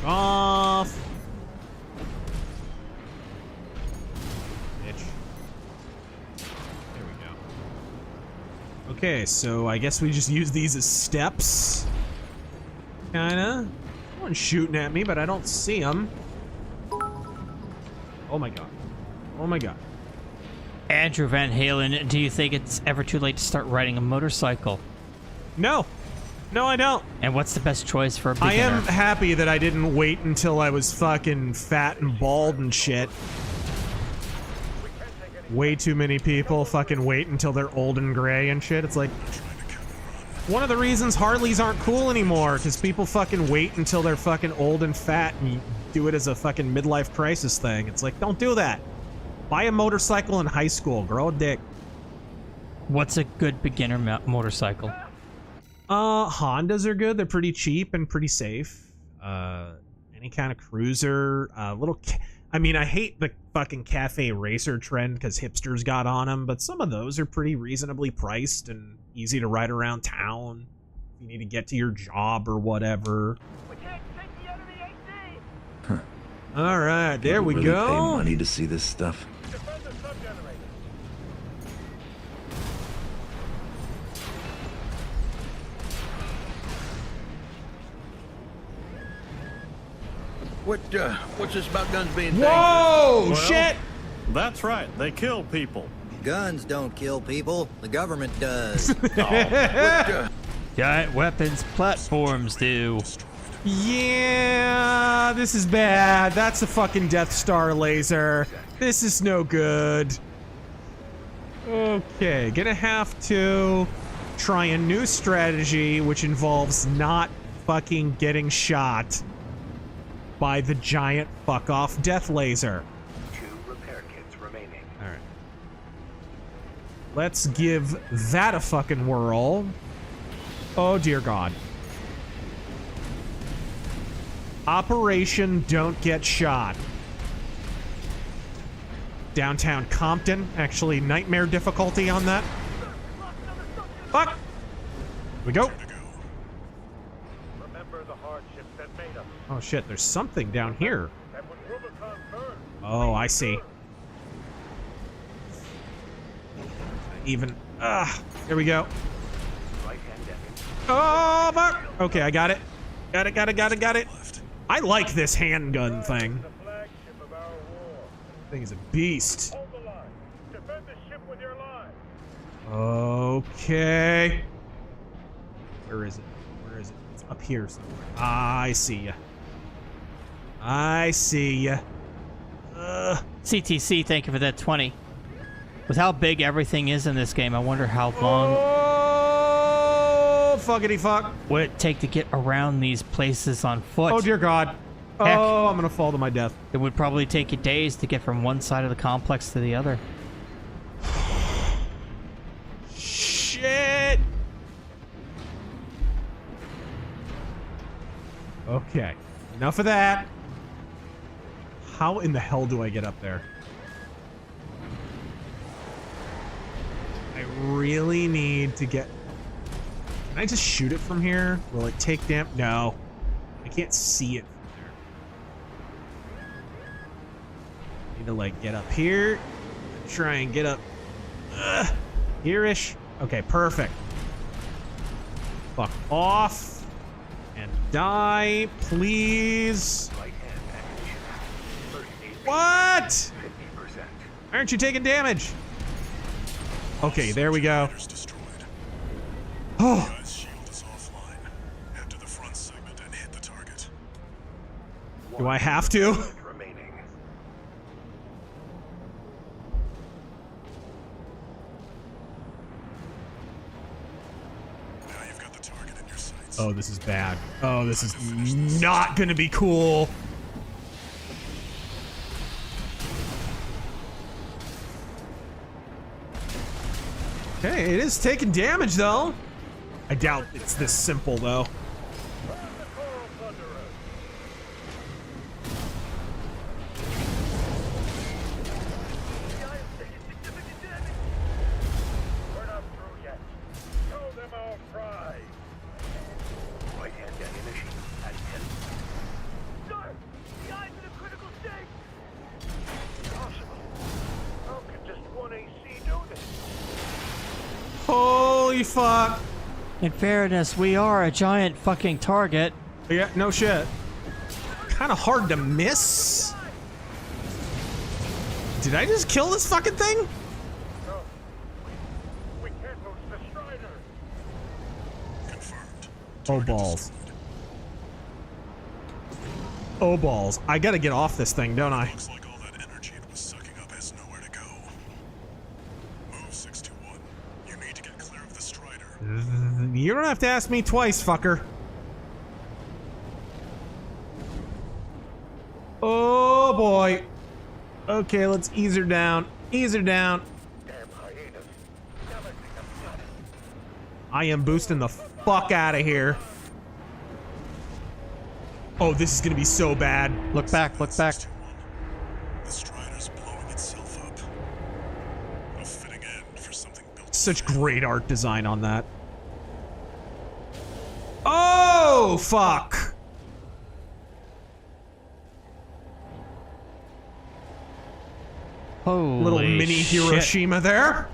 Off. Bitch. There we go. Okay, so I guess we just use these as steps. Kinda. Someone's shooting at me, but I don't see them. Oh my god. Oh my god. Andrew Van Halen, do you think it's ever too late to start riding a motorcycle? No. No, I don't. And what's the best choice for a beginner? I am happy that I didn't wait until I was fucking fat and bald and shit. Way too many people fucking wait until they're old and gray and shit. It's like one of the reasons Harleys aren't cool anymore, because people fucking wait until they're fucking old and fat and do it as a fucking midlife crisis thing. It's like, don't do that. Buy a motorcycle in high school. Grow a dick. What's a good beginner motorcycle? Hondas are good. They're pretty cheap and pretty safe. Any kind of cruiser. I mean, I hate the fucking cafe racer trend because hipsters got on them, but some of those are pretty reasonably priced and easy to ride around town if you need to get to your job or whatever. Huh. All right, there we really go. Pay money to see this stuff. What's this about guns being Whoa, dangerous? shit! That's right, they kill people. Guns don't kill people. The government does. Giant weapons platforms do. Yeah, this is bad. That's a fucking Death Star laser. This is no good. Okay, gonna have to try a new strategy, which involves not fucking getting shot by the giant fuck-off death laser. 2 repair kits remaining. Alright. Let's give that a fucking whirl. Oh, dear God. Operation Don't Get Shot. Downtown Compton. Actually, nightmare difficulty on that. Fuck! Here we go. Remember the hardships that made us. Oh shit, there's something down here. And when Rubicon burned, Oh, I see. Even, there we go. Oh, fuck! Okay, I got it. Got it. I like this handgun thing. Thing is a beast. hold the line. Defend the ship with your lives. Okay. Where is it? It's up here somewhere. I see ya. CTC, thank you for that 20. With how big everything is in this game, I wonder how long fuckity fuck would it take to get around these places on foot. Oh dear God. Heck, Oh, I'm gonna fall to my death. it would probably take you days to get from one side of the complex to the other. Shit. Okay. Enough of that. How in the hell do I get up there? I really need to get... Can I just shoot it from here? Will it take damage? No. I can't see it from there. Need to, like, get up here. Try and get up... here-ish. Okay, perfect. Fuck off. And die, please. What? Why aren't you taking damage? Okay, there we go. Oh. Do I have to? Oh, this is bad. Oh, this is not gonna be cool. Okay, it is taking damage, though. I doubt it's this simple, though. We're not through yet. Show them our pride. Right-hand ammunition at 10. Sir, the eye's in a critical state. Impossible. How can just one AC do this? Holy Holy fuck. In fairness, we are a giant fucking target. Yeah, no shit. Kind of hard to miss. Did I just kill this fucking thing? No. We can't lose the Strider. Confirmed. Oh, balls. Oh, balls. I gotta get off this thing, don't I? Looks like all that energy it was sucking up has nowhere to go. Move 621. You need to get clear of the Strider. You don't have to ask me twice, fucker. Oh, boy. Okay, let's ease her down. Ease her down. Damn hyenas. I am boosting the fuck out of here. Oh, this is gonna be so bad. Look back, look back. The Strider's blowing itself up. A fitting end for something built. Such great art design on that. Oh, fuck. Holy Little mini shit. Hiroshima there.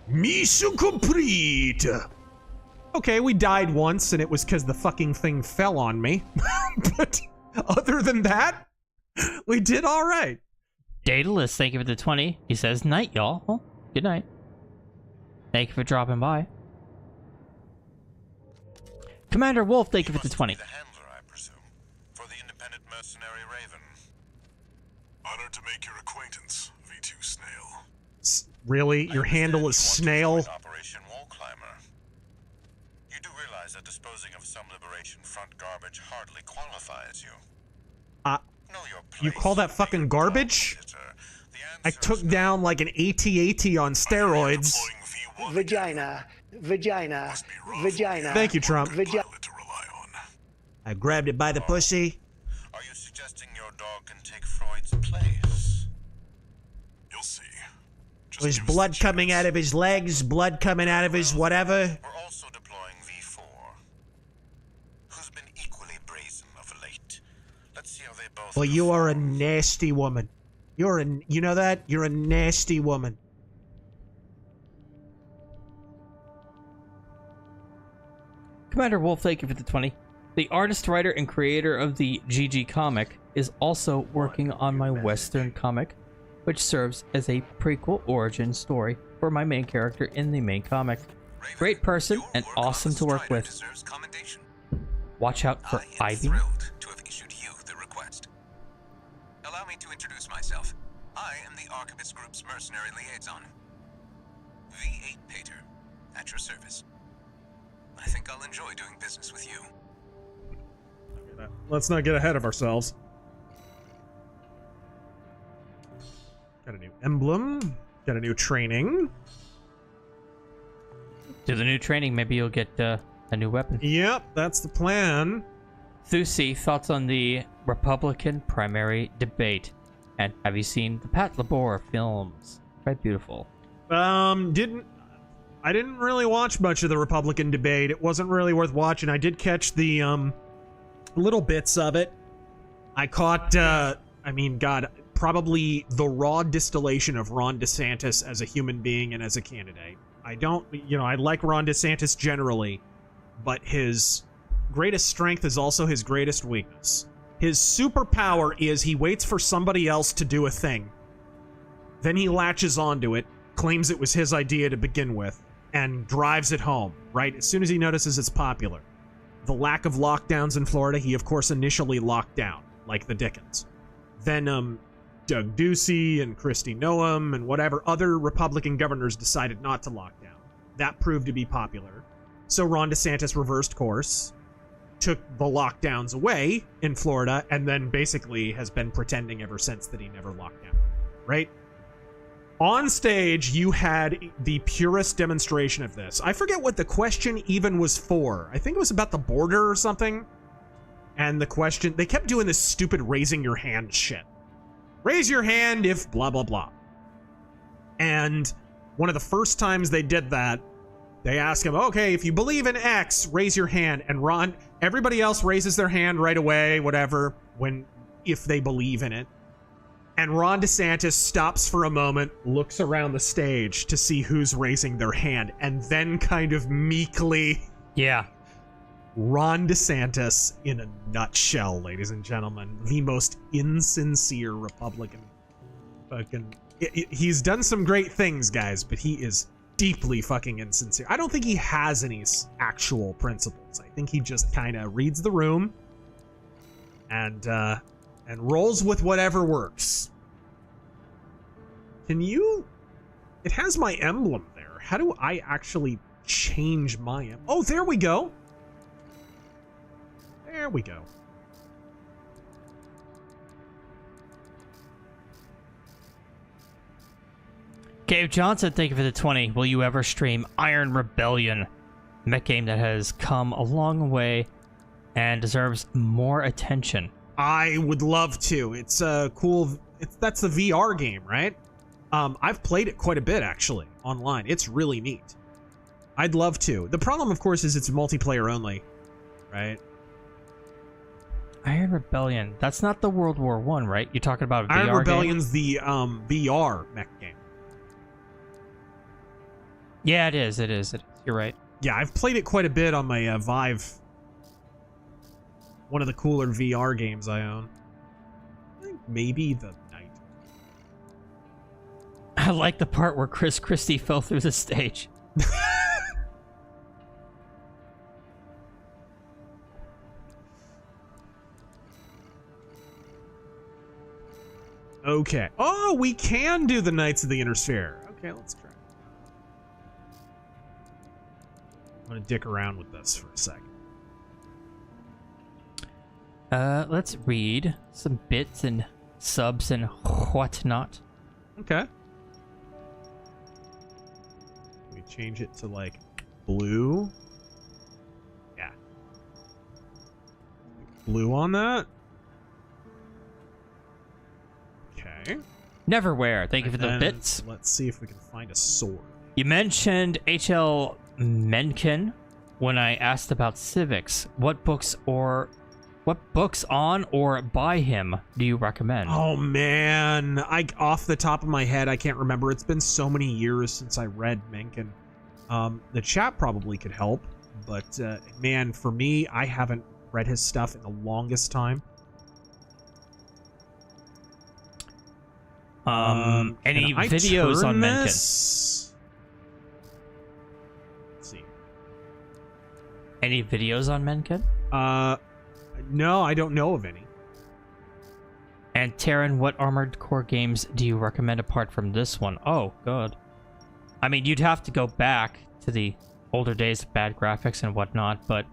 Mission complete. Okay, we died once, and it was because the fucking thing fell on me. But other than that, we did all right. Daedalus, thank you for the 20. He says, night, y'all. Well, good night. Thank you for dropping by. Commander Wolf, thank you for the 20. The handler, I presume, for the independent mercenary Raven. Honored to make your acquaintance, V2 Snail. Really? Your handle is Snail? Operation Wall Climber. You do realize that disposing of some Liberation Front garbage hardly qualifies you. Know your place. You call that fucking garbage? I took down like an AT-AT on steroids. Vagina. Vagina. Vagina. Thank you, Trump. I grabbed it by the pussy. Are you suggesting your dog can take Freud's place? You'll see. There's blood coming out of his legs, blood coming out of his whatever. We're also deploying V4, who's been equally brazen of late. Let's see how they both. Well, you are a nasty woman. You know that? You're a nasty woman. Commander Wolf, thank you for the 20. The artist, writer, and creator of the GG comic is also working on my Western comic, which serves as a prequel origin story for my main character in the main comic. Great person and awesome to work with. Watch out for Ivy. Thrilled to have issued you the request. Allow me to introduce myself. I am the Archivist Group's mercenary liaison. V8 Pater, at your service. I think I'll enjoy doing business with you. Let's not get ahead of ourselves. Got a new emblem. Got a new training. Do the new training, maybe you'll get a new weapon. Yep, that's the plan. Thusi, thoughts on the Republican primary debate? And have you seen the Pat Labor films? Quite beautiful. I didn't really watch much of the Republican debate. It wasn't really worth watching. I did catch the little bits of it. I caught probably the raw distillation of Ron DeSantis as a human being and as a candidate. I like Ron DeSantis generally, but his greatest strength is also his greatest weakness. His superpower is he waits for somebody else to do a thing. Then he latches onto it, claims it was his idea to begin with, and drives it home, right? As soon as he notices it's popular. The lack of lockdowns in Florida, he of course initially locked down, like the Dickens. Then Doug Ducey and Kristi Noem and whatever other Republican governors decided not to lock down. That proved to be popular. So Ron DeSantis reversed course, took the lockdowns away in Florida, and then basically has been pretending ever since that he never locked down, right? On stage, you had the purest demonstration of this. I forget what the question even was for. I think it was about the border or something. And the question, they kept doing this stupid raising your hand shit. Raise your hand if blah, blah, blah. And one of the first times they did that, they asked him, okay, if you believe in X, raise your hand. And everybody else raises their hand right away, whatever. When if they believe in it. And Ron DeSantis stops for a moment, looks around the stage to see who's raising their hand, and then kind of meekly... Yeah. Ron DeSantis in a nutshell, ladies and gentlemen. The most insincere Republican. Fucking... He's done some great things, guys, but he is deeply fucking insincere. I don't think he has any actual principles. I think he just kind of reads the room and rolls with whatever works. Can you... It has my emblem there. How do I actually change my emblem? Oh, there we go. There we go. Gabe Johnson, thank you for the 20. Will you ever stream Iron Rebellion? A mech game that has come a long way and deserves more attention. I would love to. It's a cool... that's the VR game, right? I've played it quite a bit, actually, online. It's really neat. I'd love to. The problem, of course, is it's multiplayer only, right? Iron Rebellion. That's not the World War I, right? You're talking about a VR Iron game? Rebellion's the VR mech game. Yeah, it is. It is. You're right. Yeah, I've played it quite a bit on my Vive. One of the cooler VR games I own. I think maybe the Night. I like the part where Chris Christie fell through the stage. Okay. Oh, we can do the Knights of the Inner Sphere. Okay, let's try. I'm gonna dick around with this for a second. Let's read some bits and subs and whatnot. Okay. We change it to like blue. Yeah. Blue on that. Okay. Neverwhere. Thank you for the bits. Let's see if we can find a sword. You mentioned H.L. Mencken when I asked about civics. What books on or by him do you recommend? Oh man, off the top of my head, I can't remember. It's been so many years since I read Mencken. The chat probably could help, but man, for me, I haven't read his stuff in the longest time. Any videos on Mencken? Let's see. Any videos on Mencken? No, I don't know of any. And Taryn, what Armored Core games do you recommend apart from this one? Oh, God. I mean, you'd have to go back to the older days of bad graphics and whatnot, but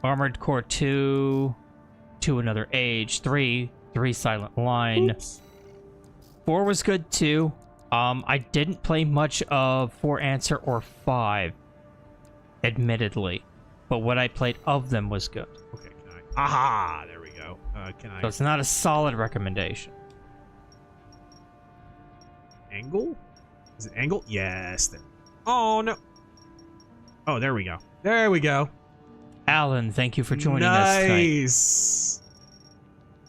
Armored Core 2, To Another Age, 3 Silent Line. Oops. 4 was good too. I didn't play much of 4 Answer or 5, admittedly, but what I played of them was good. Okay, can I? Aha! There we go. Can I? So it's not a solid recommendation. Angle? Is it angle? Yes. There. Oh no. Oh, there we go. There we go. Alan, thank you for joining us tonight. Nice.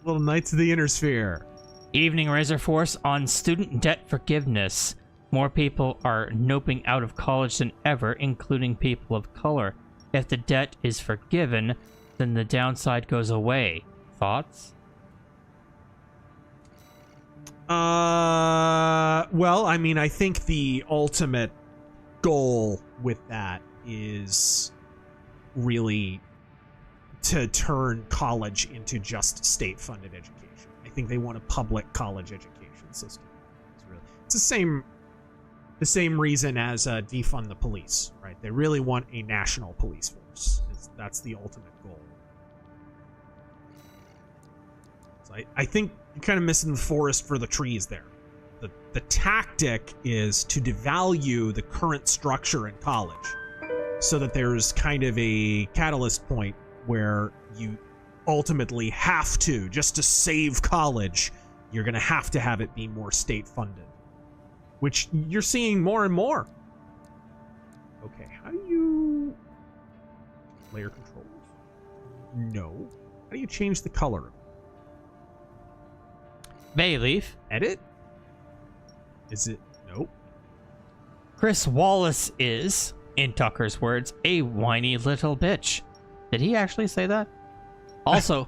Little Knights of the Inner Sphere. Evening Razor Force on student debt forgiveness. More people are noping out of college than ever, including people of color. If the debt is forgiven, then the downside goes away. Thoughts? Well, I mean, I think the ultimate goal with that is really to turn college into just state-funded education. I think they want a public college education system. It's the same reason as defund the police, right? They really want a national police force. That's the ultimate goal. So I think you're kind of missing the forest for the trees there. The tactic is to devalue the current structure in college so that there's kind of a catalyst point where you ultimately have to, just to save college, you're going to have it be more state funded, which you're seeing more and more. Okay, how do you layer controls? No. How do you change the color? Bayleaf. Edit? Is it? Nope. Chris Wallace is, in Tucker's words, a whiny little bitch. Did he actually say that? Also,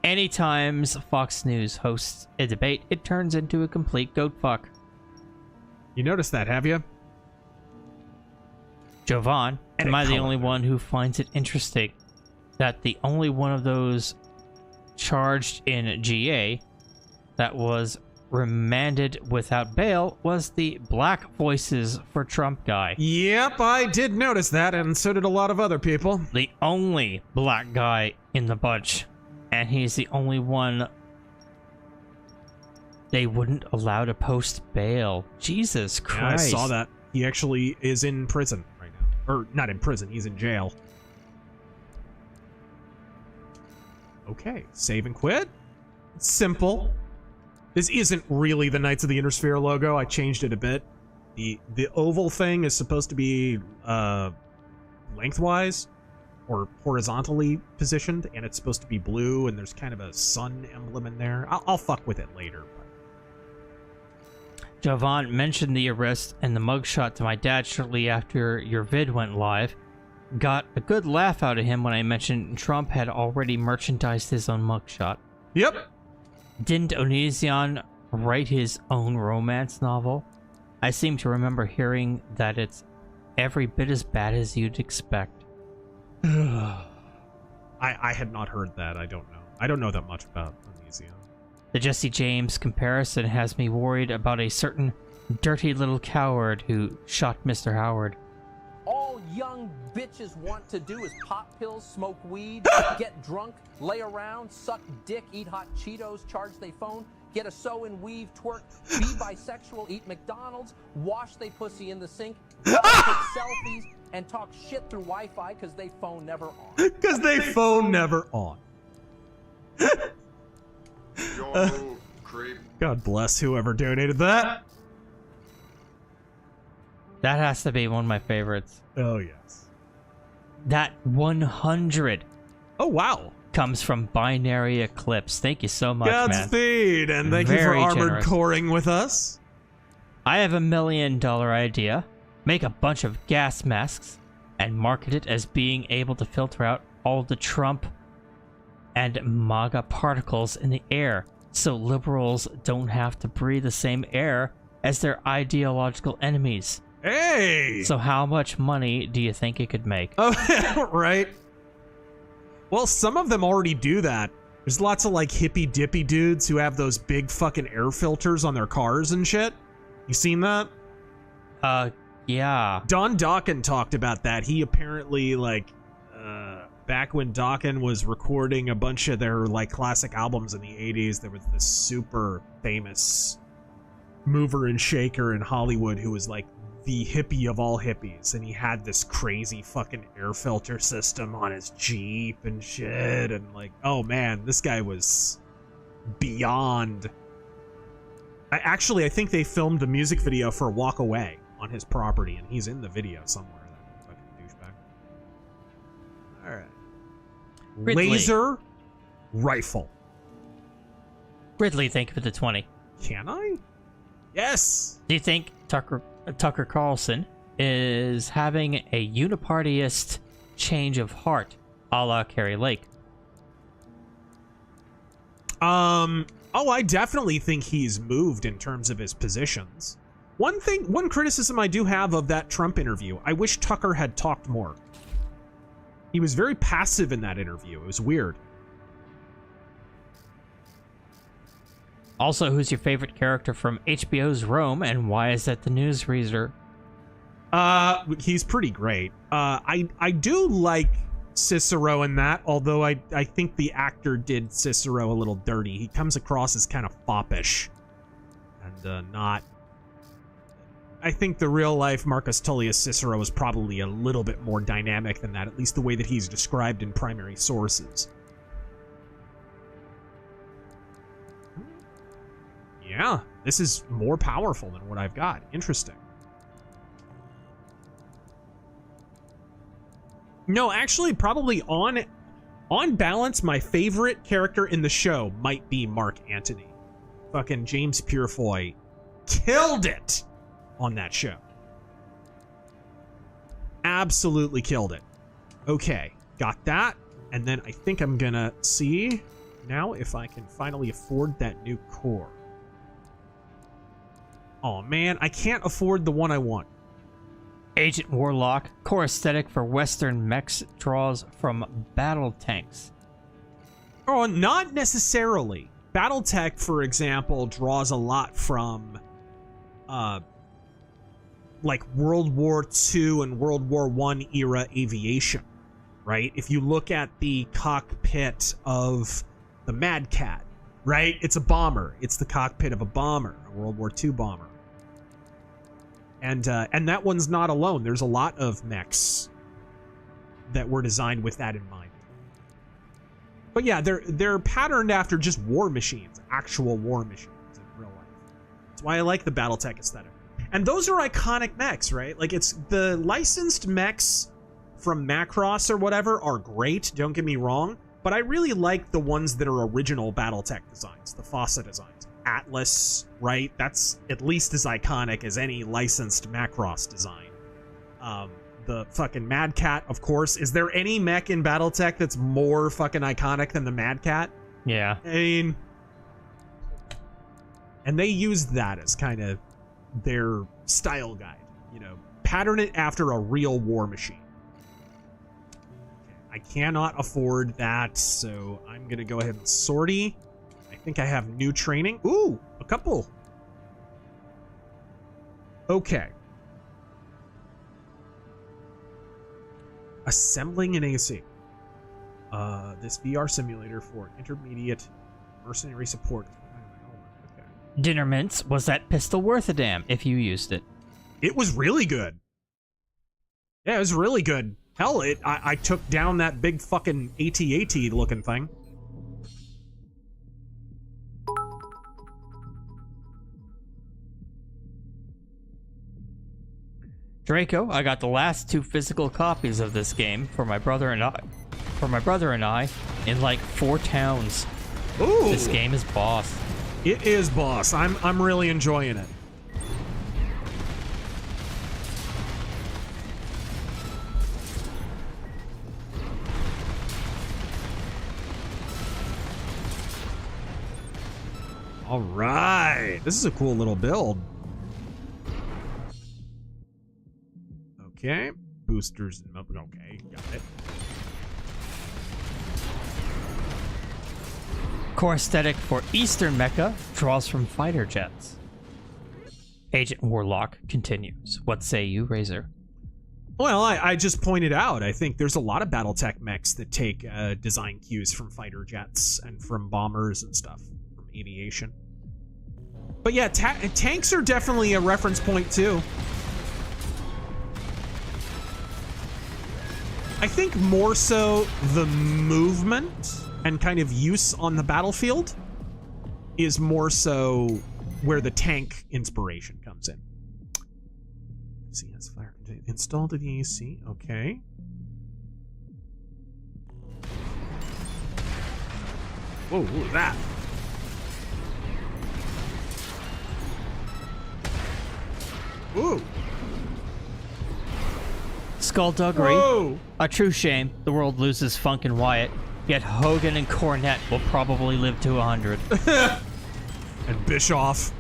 anytime Fox News hosts a debate, it turns into a complete goat fuck. You noticed that, have you? Jovan, am I the only one who finds it interesting that the only one of those charged in GA that was remanded without bail was the Black Voices for Trump guy? Yep, I did notice that, and so did a lot of other people. The only black guy in the bunch, and he's the only one they wouldn't allow to post bail. Jesus Christ. Yeah, I saw that. He actually is in prison right now. Or, not in prison, he's in jail. Okay, save and quit. It's simple. This isn't really the Knights of the Inner logo. I changed it a bit. The oval thing is supposed to be lengthwise or horizontally positioned, and it's supposed to be blue, and there's kind of a sun emblem in there. I'll fuck with it later. But. Jovan mentioned the arrest and the mugshot to my dad shortly after your vid went live. Got a good laugh out of him when I mentioned Trump had already merchandised his own mugshot. Yep. Didn't Onision write his own romance novel? I seem to remember hearing that it's every bit as bad as you'd expect. I had not heard that. I don't know. I don't know that much about Onision. The Jesse James comparison has me worried about a certain dirty little coward who shot Mr. Howard. All young bitches want to do is pop pills, smoke weed, get drunk, lay around, suck dick, eat hot Cheetos, charge they phone, get a sew and weave, twerk, be bisexual, eat McDonald's, wash they pussy in the sink, take selfies, and talk shit through Wi-Fi because they phone never on. Because they phone never on. God bless whoever donated that. That has to be one of my favorites. Oh, yes. That 100. Oh, wow. Comes from Binary Eclipse. Thank you so much, man. Godspeed, and thank you for armored coring with us. I have $1 million idea. Make a bunch of gas masks and market it as being able to filter out all the Trump and MAGA particles in the air, so liberals don't have to breathe the same air as their ideological enemies. Hey! So how much money do you think it could make? Oh, right. Well, some of them already do that. There's lots of like hippy dippy dudes who have those big fucking air filters on their cars and shit. You seen that? Yeah. Don Dokken talked about that. He apparently like back when Dokken was recording a bunch of their like classic albums in the 80s, there was this super famous mover and shaker in Hollywood who was like the hippie of all hippies, and he had this crazy fucking air filter system on his Jeep and shit, and like, oh man, this guy was beyond. I think they filmed the music video for Walk Away on his property, and he's in the video somewhere. That fucking douchebag. All right. Ridley. Laser rifle. Ridley, thank you for the 20. Can I? Yes. Do you think Tucker Carlson is having a unipartyist change of heart, a la Carrie Lake? Oh, I definitely think he's moved in terms of his positions. One criticism I do have of that Trump interview, I wish Tucker had talked more. He was very passive in that interview. It was weird. Also, who's your favorite character from HBO's Rome, and why is that the newsreader? He's pretty great. I do like Cicero in that, although I think the actor did Cicero a little dirty. He comes across as kind of foppish and not. I think the real life Marcus Tullius Cicero is probably a little bit more dynamic than that, at least the way that he's described in primary sources. Yeah, this is more powerful than what I've got. Interesting. No, actually, probably on balance, my favorite character in the show might be Mark Antony. Fucking James Purefoy killed it on that show. Absolutely killed it. Okay, got that. And then I think I'm gonna see now if I can finally afford that new core. Oh man, I can't afford the one I want. Agent Warlock, core aesthetic for Western mechs draws from battle tanks. Oh, not necessarily. Battletech, for example, draws a lot from, like World War II and World War I era aviation, right? If you look at the cockpit of the Mad Cat, right? It's a bomber. It's the cockpit of a bomber, a World War II bomber. And that one's not alone. There's a lot of mechs that were designed with that in mind. But yeah, they're patterned after just war machines, actual war machines in real life. That's why I like the Battletech aesthetic. And those are iconic mechs, right? Like, it's the licensed mechs from Macross or whatever are great, don't get me wrong, but I really like the ones that are original Battletech designs, the FOSSA designs. Atlas, right? That's at least as iconic as any licensed Macross design. The fucking Mad Cat, of course. Is there any mech in Battletech that's more fucking iconic than the Mad Cat? Yeah. I mean, and they used that as kind of their style guide, you know, pattern it after a real war machine. Okay, I cannot afford that, so I'm gonna go ahead and sortie. I think I have new training. Ooh, a couple. Okay. Assembling an AC. This VR simulator for intermediate mercenary support. Okay. Dinner Mints, was that pistol worth a damn if you used it? It was really good. Yeah, it was really good. Hell, I took down that big fucking AT-AT looking thing. Draco, I got the last 2 physical copies of this game for my brother and I in like 4 towns. Ooh. This game is boss. It is boss. I'm really enjoying it. All right. This is a cool little build. Okay, boosters and okay, got it. Core aesthetic for Eastern Mecha draws from fighter jets. Agent Warlock continues. What say you, Razor? Well, I just pointed out, I think there's a lot of Battletech mechs that take design cues from fighter jets and from bombers and stuff, from aviation. But yeah, tanks are definitely a reference point too. I think more so the movement and kind of use on the battlefield is more so where the tank inspiration comes in. See, that's fire installed to the AC. Okay. Whoa, what was that? Ooh. Skullduggery. Whoa. A true shame. The world loses Funk and Wyatt. Yet Hogan and Cornette will probably live to 100. And Bischoff.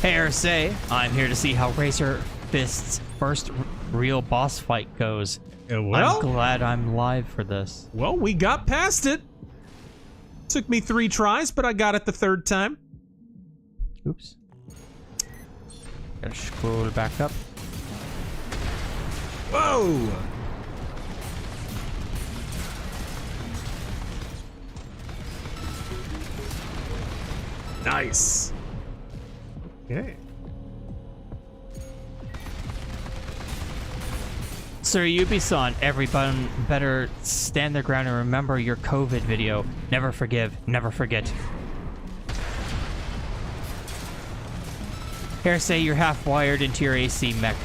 Hey, RSA. I'm here to see how RazorFist's first real boss fight goes. Well, I'm glad I'm live for this. Well, we got past it. Took me 3 tries, but I got it the 3rd time. Oops. Gotta scroll back up. Whoa! Nice. Okay. Sir Ubisoft, everyone better stand their ground and remember your COVID video. Never forgive, never forget. Here, say you're half wired into your AC mech.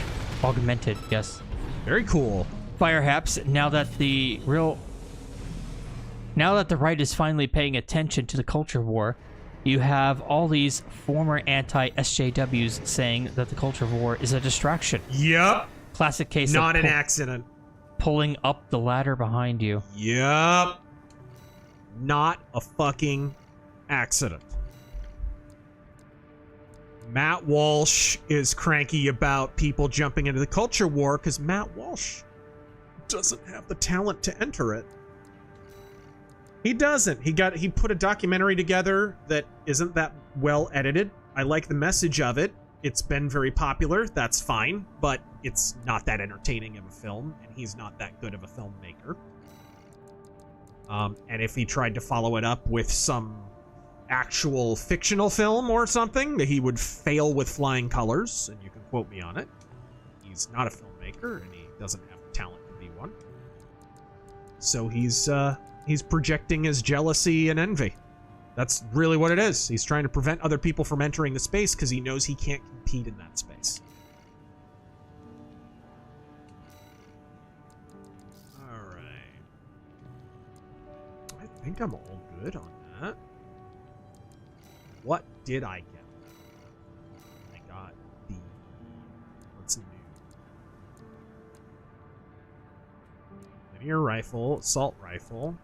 Augmented, yes. Very cool. Firehaps, now that the right is finally paying attention to the culture war, you have all these former anti-SJWs saying that the culture war is a distraction. Yep. Classic case Not of an accident. Pulling up the ladder behind you. Yep. Not a fucking accident. Matt Walsh is cranky about people jumping into the culture war because Matt Walsh doesn't have the talent to enter it. He doesn't. He put a documentary together that isn't that well edited. I like the message of it. It's been very popular. That's fine, but it's not that entertaining of a film, and he's not that good of a filmmaker. And if he tried to follow it up with some actual fictional film or something, he would fail with flying colors, and you can quote me on it. He's not a filmmaker, and he doesn't have the talent to be one. So he's projecting his jealousy and envy. That's really what it is. He's trying to prevent other people from entering the space because he knows he can't compete in that space. Alright. I think I'm all good on that. What did I get? I got the... What's new? Linear rifle, assault rifle.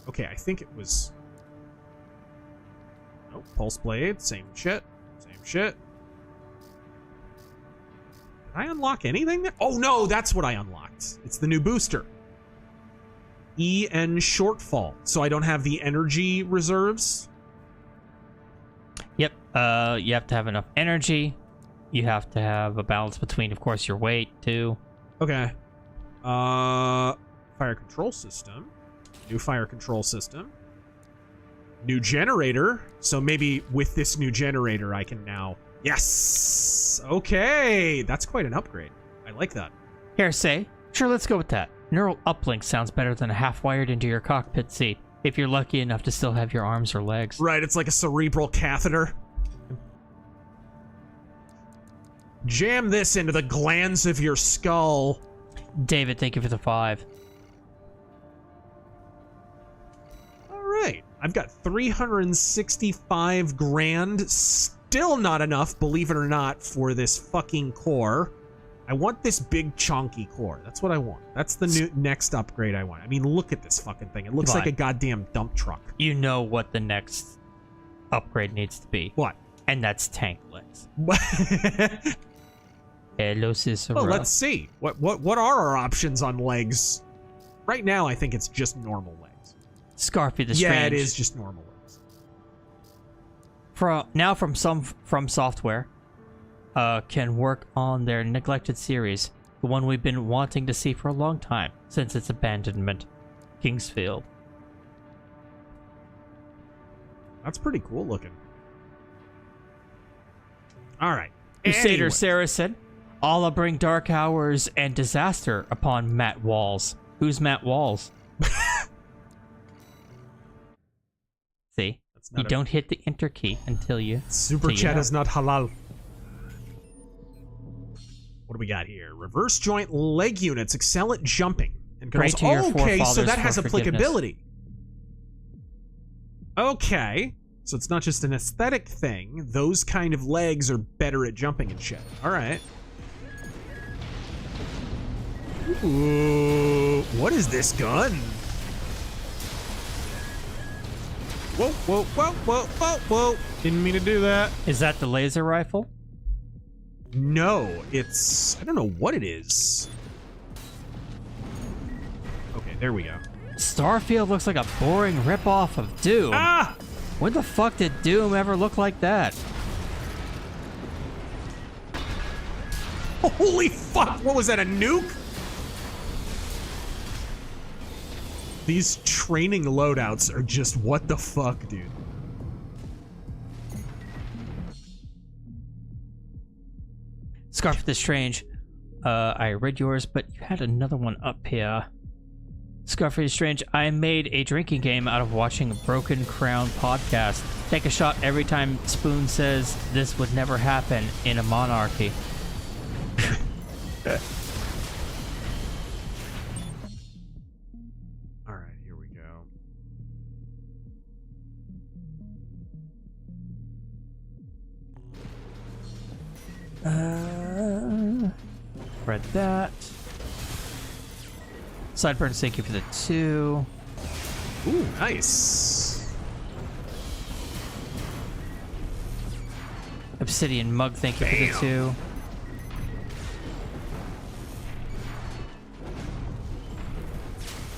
Okay, I think it was... Nope, pulse blade, same shit. Same shit. Did I unlock anything there? Oh no, that's what I unlocked. It's the new booster. EN shortfall. So I don't have the energy reserves? Yep, you have to have enough energy. You have to have a balance between, of course, your weight, too. Okay. Fire control system. New fire control system. New generator. So maybe with this new generator, I can now... Yes! Okay! That's quite an upgrade. I like that. Here, say. Sure, let's go with that. Neural uplink sounds better than a half-wired into your cockpit seat, if you're lucky enough to still have your arms or legs. Right, it's like a cerebral catheter. Jam this into the glands of your skull. David, thank you for the 5. Alright, I've got 365 grand. Still not enough, believe it or not, for this fucking core. I want this big chunky core. That's what I want. That's the new next upgrade I want. I mean, look at this fucking thing. It looks like a goddamn dump truck. You know what the next upgrade needs to be. What? And that's tank legs. Hello, Cicero. Well, let's see. What are our options on legs? Right now, I think it's just normal legs. Scarfy the Strange. Yeah, it is just normal legs. From Software. Can work on their neglected series, the one we've been wanting to see for a long time, since its abandonment, Kingsfield. That's pretty cool looking. Alright. Crusader Saracen, Allah bring dark hours and disaster upon Matt Walls. Who's Matt Walls? See? You don't hit the enter key until you... Super chat is not halal. What do we got here? Reverse joint leg units excel at jumping. And Pray to your okay, so forefathers that has for forgiveness. applicability. Okay. So it's not just an aesthetic thing. Those kind of legs are better at jumping and shit. Alright. Ooh. What is this gun? Whoa, whoa, whoa, whoa, whoa, whoa. Didn't mean to do that. Is that the laser rifle? No, it's... I don't know what it is. Okay, there we go. Starfield looks like a boring ripoff of Doom. Ah! When the fuck did Doom ever look like that? Holy fuck! What was that, a nuke? These training loadouts are just what the fuck, dude. Scarf the Strange. I read yours, but you had another one up here. Scarf the Strange. I made a drinking game out of watching a Broken Crown podcast. Take a shot every time Spoon says this would never happen in a monarchy. Read that. Sideburns, thank you for the 2. Ooh, nice. Obsidian Mug, thank you for the 2.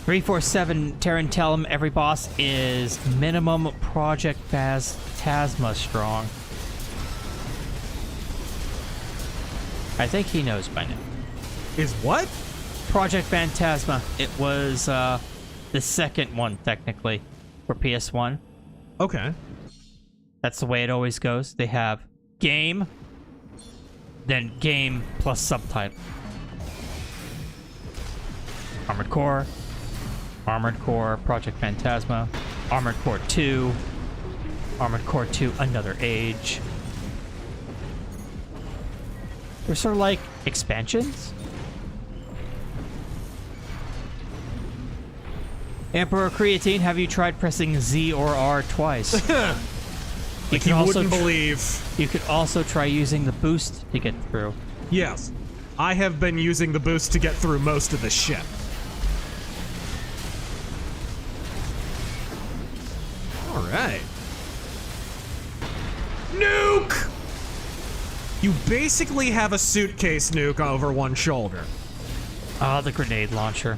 Taran, tell him every boss is minimum Project Phantasma strong. I think he knows by now. Is what? Project Phantasma. It was the second one, technically, for PS1. Okay. That's the way it always goes. They have game, then game plus subtitle. Armored Core, Project Phantasma, Armored Core 2, Armored Core 2, Another Age. They're sort of like expansions. Emperor Creatine, have you tried pressing Z or R twice? Like you wouldn't believe. You could also try using the boost to get through. Yes. I have been using the boost to get through most of the shit. Alright. Nuke! You basically have a suitcase nuke over one shoulder. Ah, the grenade launcher.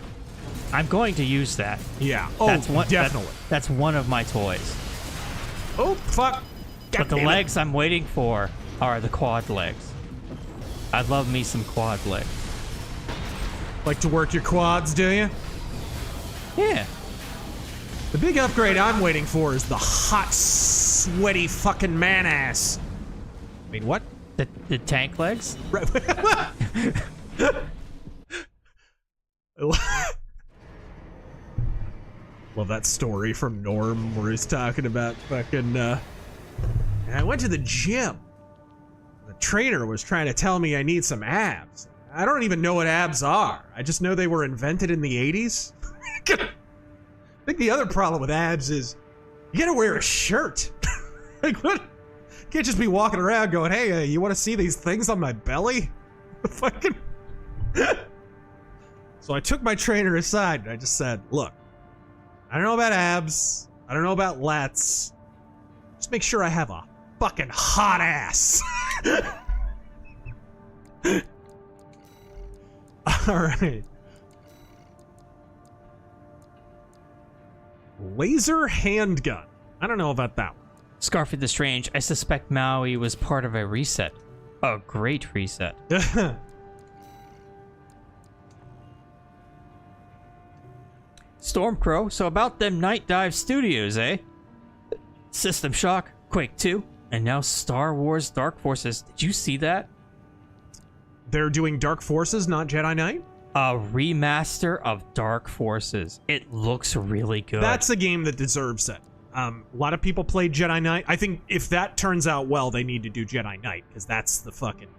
I'm going to use that. Yeah. Oh, definitely. That's one of my toys. Oh, fuck. But the legs I'm waiting for are the quad legs. I love me some quad legs. Like to work your quads, do you? Yeah. The big upgrade I'm waiting for is the hot, sweaty fucking man ass. I mean, what? The tank legs? Love that story from Norm where he's talking about fucking, I went to the gym. The trainer was trying to tell me I need some abs. I don't even know what abs are. I just know they were invented in the 80s. I think the other problem with abs is you gotta wear a shirt. Like, what? You can't just be walking around going, hey, you want to see these things on my belly? Fucking. So I took my trainer aside and I just said, look, I don't know about abs. I don't know about lats. Just make sure I have a fucking hot ass. All right. Laser handgun. I don't know about that one. Scarfy the Strange, I suspect Maui was part of a reset. A great reset. Stormcrow, so about them Night Dive Studios, eh? System Shock, Quake 2, and now Star Wars Dark Forces. Did you see that? They're doing Dark Forces, not Jedi Knight? A remaster of Dark Forces. It looks really good. That's a game that deserves it. A lot of people played Jedi Knight. I think if that turns out well, they need to do Jedi Knight, because that's the fucking...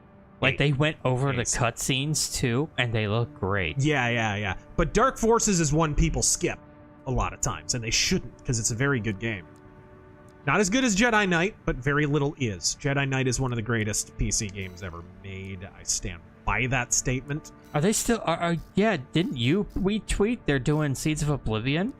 Like, they went over the cutscenes, too, and they look great. Yeah. But Dark Forces is one people skip a lot of times, and they shouldn't, because it's a very good game. Not as good as Jedi Knight, but very little is. Jedi Knight is one of the greatest PC games ever made. I stand by that statement. Are they still... yeah, didn't you retweet they're doing Seeds of Oblivion?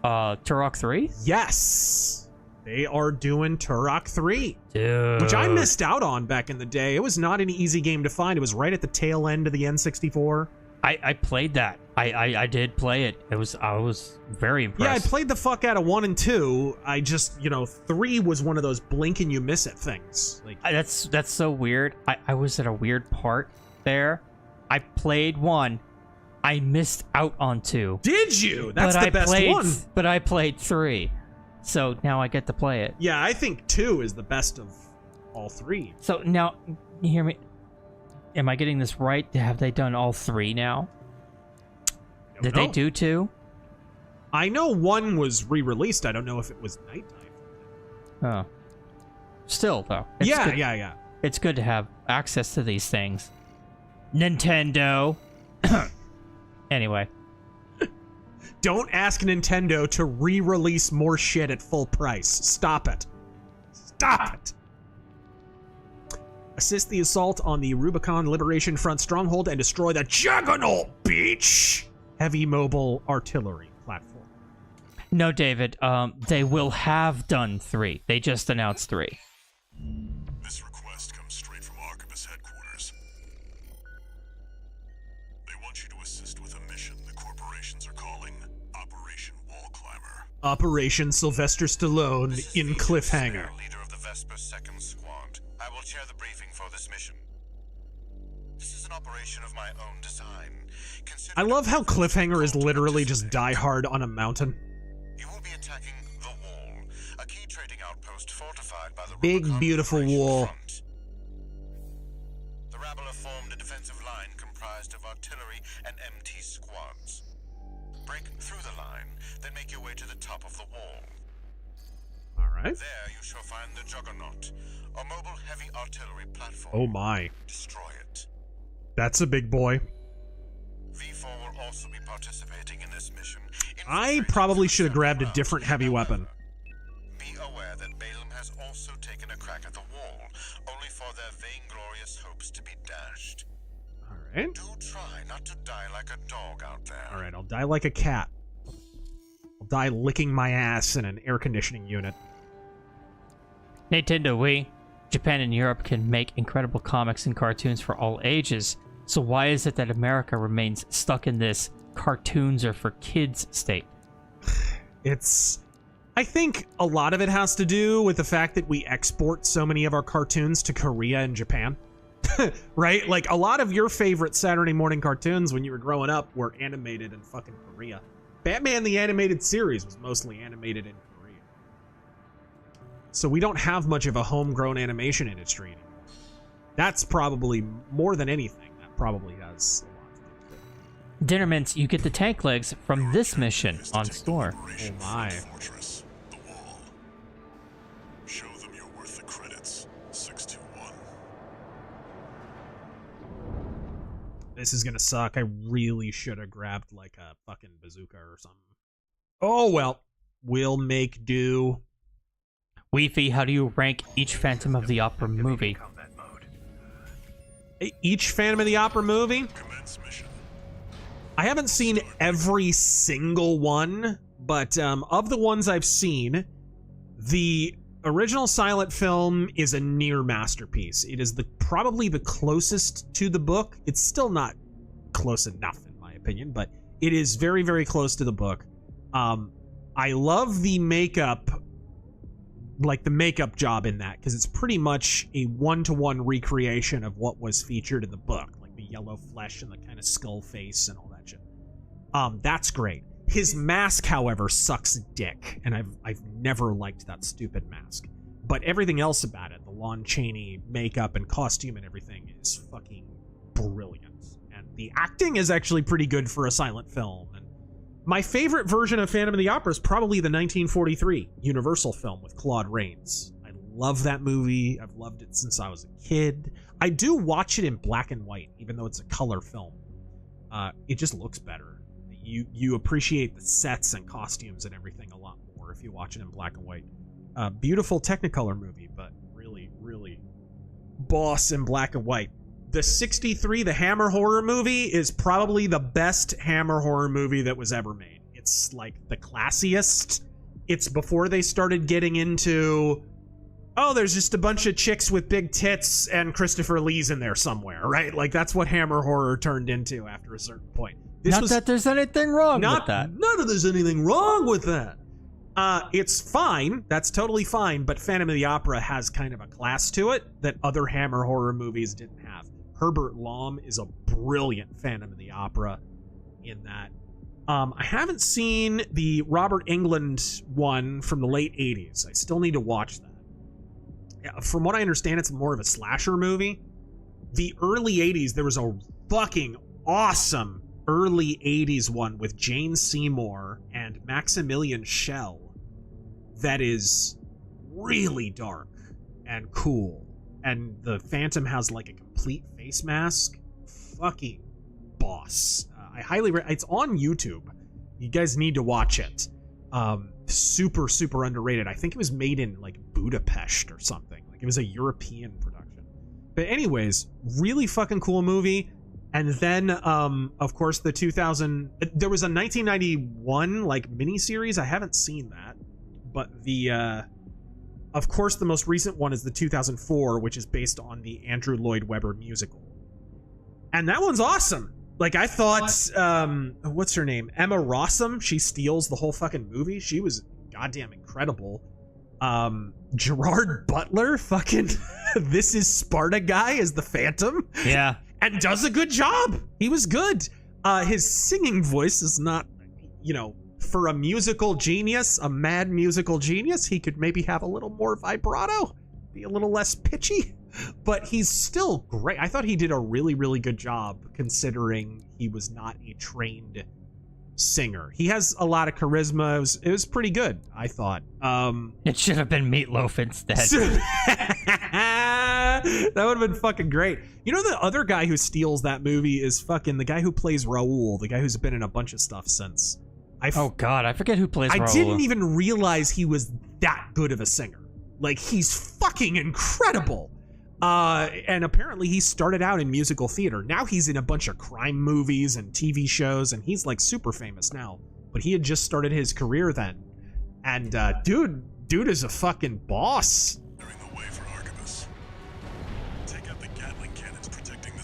Turok 3? Yes! They are doing Turok 3. Dude. Which I missed out on back in the day. It was not an easy game to find. It was right at the tail end of the N64. I played that. I did play it. I was very impressed. Yeah, I played the fuck out of 1 and 2. I just, 3 was one of those blink and you miss it things. Like that's so weird. I was at a weird part there. I played 1. I missed out on 2. Did you? That's the best one. But I played 3. So now I get to play it. Yeah, I think 2 is the best of all 3. So now, you hear me? Am I getting this right? Have they done all 3 now? Did they do 2? I know 1 was re-released. I don't know if it was Night Dive. Oh. Still, though. Yeah. It's good to have access to these things. Nintendo. Anyway. Don't ask Nintendo to re-release more shit at full price. Stop it. Stop it. assist the assault on the Rubicon Liberation Front stronghold and destroy the Juggernaut Beach heavy mobile artillery platform. No, David. They will have done 3. They just announced 3. This request comes straight from Arquebus headquarters. They want you to assist with a mission the corporations are calling Operation Wall Climber. Operation Sylvester Stallone in Cliffhanger. Leader of the Vesper 2nd Squad. I will chair the briefing for this mission. This is an operation of my own design. I love how Cliffhanger is literally just Die Hard on a mountain. You will be attacking the Wall, a key trading outpost fortified by the Big, Rubicon beautiful Liberation wall. Front. The rabble have formed a defensive line comprised of artillery and MT squads. Break through the line, then make your way to the top of the wall. Alright. There you shall find the Juggernaut, a mobile heavy artillery platform. Oh my. Destroy it. That's a big boy. V4 will also be participating in this mission. I probably should have grabbed a different heavy weapon. Be aware that Balaam has also taken a crack at the wall, only for their vainglorious hopes to be dashed. Alright. Do try not to die like a dog out there. Alright, I'll die like a cat. I'll die licking my ass in an air conditioning unit. Nintendo Wii. Japan and Europe can make incredible comics and cartoons for all ages. So why is it that America remains stuck in this cartoons are for kids state? I think a lot of it has to do with the fact that we export so many of our cartoons to Korea and Japan. Right? Like, a lot of your favorite Saturday morning cartoons when you were growing up were animated in fucking Korea. Batman the Animated Series was mostly animated in Korea. So we don't have much of a homegrown animation industry anymore. That's probably, more than anything, that probably has a lot to do with it. Dinner Mints, you get the tank legs from this mission on store. Oh my. Fortress, the wall. Show them you're worth the credits. 621. This is gonna suck. I really should have grabbed like a fucking bazooka or something. Oh well. We'll make do. Weefy, how do you rank each Phantom of the Opera movie? Each Phantom of the Opera movie? I haven't seen every single one, but of the ones I've seen, the original silent film is a near masterpiece. It is probably the closest to the book. It's still not close enough, in my opinion, but it is very, very close to the book. I love the makeup, like the makeup job in that, because it's pretty much a one-to-one recreation of what was featured in the book, like the yellow flesh and the kind of skull face and all that shit. That's great. His mask, however, sucks dick, and I've never liked that stupid mask. But everything else about it, the Lon Chaney makeup and costume and everything, is fucking brilliant. And the acting is actually pretty good for a silent film. And my favorite version of Phantom of the Opera is probably the 1943 Universal film with Claude Rains. I love that movie. I've loved it since I was a kid. I do watch it in black and white, even though it's a color film. It just looks better. You appreciate the sets and costumes and everything a lot more if you watch it in black and white. Beautiful Technicolor movie, but really, really boss in black and white. The 63, the Hammer horror movie, is probably the best Hammer horror movie that was ever made. It's like the classiest. It's before they started getting into, oh, there's just a bunch of chicks with big tits and Christopher Lee's in there somewhere, right? Like, that's what Hammer horror turned into after a certain point. Not that there's anything wrong with that. Not that there's anything wrong with that. It's fine. That's totally fine. But Phantom of the Opera has kind of a class to it that other Hammer horror movies didn't have. Herbert Lom is a brilliant Phantom of the Opera in that. I haven't seen the Robert Englund one from the late 80s. I still need to watch that. From what I understand, it's more of a slasher movie. The early 80s, there was a fucking awesome early 80s one with Jane Seymour and Maximilian Schell that is really dark and cool. And the Phantom has like a complete face mask. Fucking boss. I highly it's on YouTube. You guys need to watch it. Super, super underrated. I think it was made in like Budapest or something. Like it was a European production. But anyways, really fucking cool movie. And then, of course, there was a 1991 like miniseries. I haven't seen that, but of course, the most recent one is the 2004, which is based on the Andrew Lloyd Webber musical. And that one's awesome. Like, I thought, what's her name? Emma Rossum. She steals the whole fucking movie. She was goddamn incredible. Gerard Butler, fucking This Is Sparta guy is the Phantom. Yeah. And does a good job. He was good. His singing voice is not, for a musical genius, a mad musical genius, he could maybe have a little more vibrato, be a little less pitchy, but he's still great. I thought he did a really, really good job considering he was not a trained singer. He has a lot of charisma. It was pretty good, I thought. It should have been Meatloaf instead. That would have been fucking great. You know, the other guy who steals that movie is fucking the guy who plays Raoul, the guy who's been in a bunch of stuff since. Oh god, I forget who plays Raoul. I didn't even realize he was that good of a singer. Like, he's fucking incredible. And apparently he started out in musical theater. Now he's in a bunch of crime movies and TV shows, and he's like super famous now. But he had just started his career then. And dude is a fucking boss.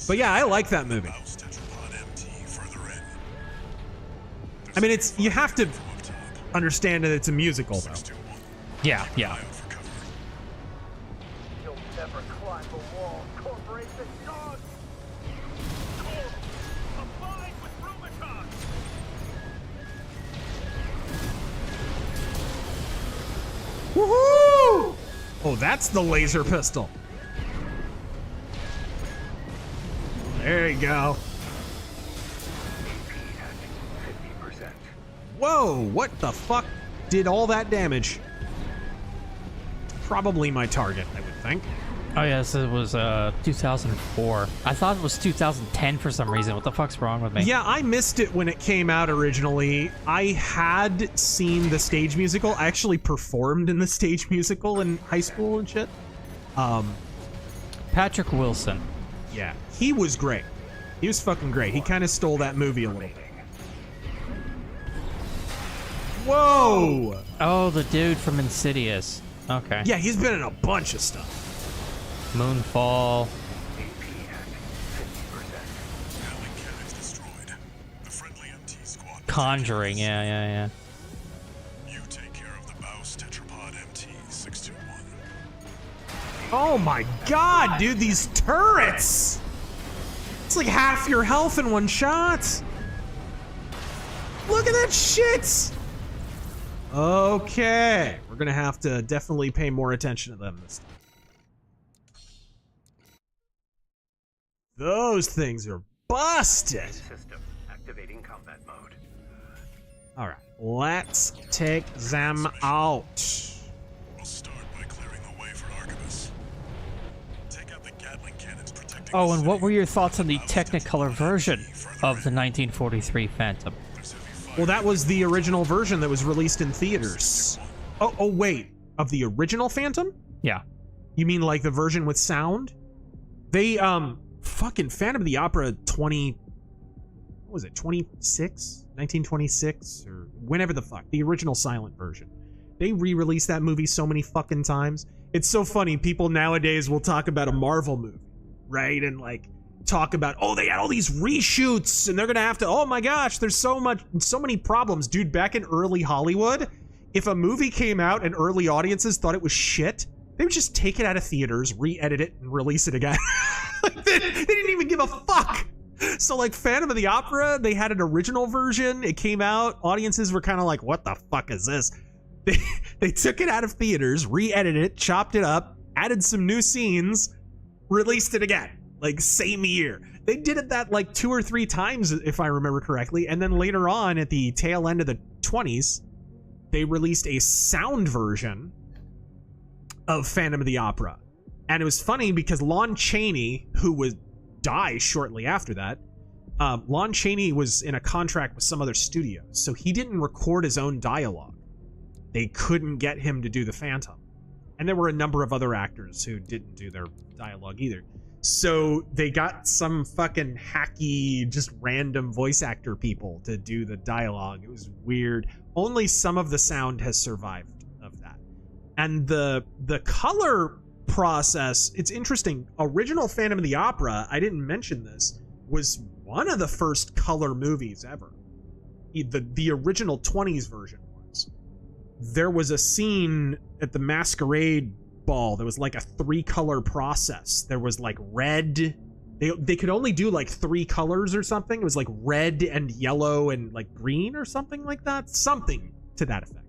But yeah, I like that movie. I mean, you have to understand that it's a musical, though. Yeah. You'll never climb the wall, corporation dog! Abide with Rubicon! Woohoo! Oh, that's the laser pistol. There you go. Whoa, what the fuck did all that damage? Probably my target, I would think. Oh yes, it was 2004. I thought it was 2010 for some reason. What the fuck's wrong with me? Yeah, I missed it when it came out originally. I had seen the stage musical. I actually performed in the stage musical in high school and shit. Patrick Wilson. Yeah, he was great. He was fucking great. He kind of stole that movie a little bit. Whoa! Oh, the dude from Insidious. Okay. Yeah, he's been in a bunch of stuff. Moonfall. Conjuring, yeah. You take care of the Baus Tetrapod MT-621. Oh my god, dude, these turrets! It's like half your health in one shot. Look at that shit! Okay, we're gonna have to definitely pay more attention to them this time. Those things are busted. System activating combat mode. All right, let's take them out. We'll start by clearing the way for Archibus. Take out the Gatling cannons protecting Oh, and what were your thoughts on the Technicolor version of the 1943 Phantom? Well, that was the original version that was released in theaters. Oh, wait. Of the original Phantom? Yeah. You mean like the version with sound? They, fucking Phantom of the Opera 26? 1926? Or whenever the fuck. The original silent version. They re-released that movie so many fucking times. It's so funny. People nowadays will talk about a Marvel movie, right? And like, talk about, oh, they had all these reshoots and they're gonna have to, oh my gosh, there's so many problems. Dude, back in early Hollywood, if a movie came out and early audiences thought it was shit, they would just take it out of theaters, re-edit it, and release it again. they didn't even give a fuck. So like Phantom of the Opera, they had an original version, it came out, audiences were kind of like, what the fuck is this? They took it out of theaters, re-edited it, chopped it up, added some new scenes, released it again. Like, same year. They did it that like 2 or 3 times, if I remember correctly. And then later on, at the tail end of the 20s, they released a sound version of Phantom of the Opera. And it was funny because Lon Chaney, who would die shortly after that, Lon Chaney was in a contract with some other studio. So he didn't record his own dialogue. They couldn't get him to do the Phantom. And there were a number of other actors who didn't do their dialogue either. So they got some fucking hacky, just random voice actor people to do the dialogue. It was weird. Only some of the sound has survived of that. And the color process, it's interesting. Original Phantom of the Opera, I didn't mention this, was one of the first color movies ever. The original 20s version was. There was a scene at the Masquerade Ball that was like a 3-color process. There was like red. They could only do like 3 colors or something. It was like red and yellow and like green or something like that. Something to that effect.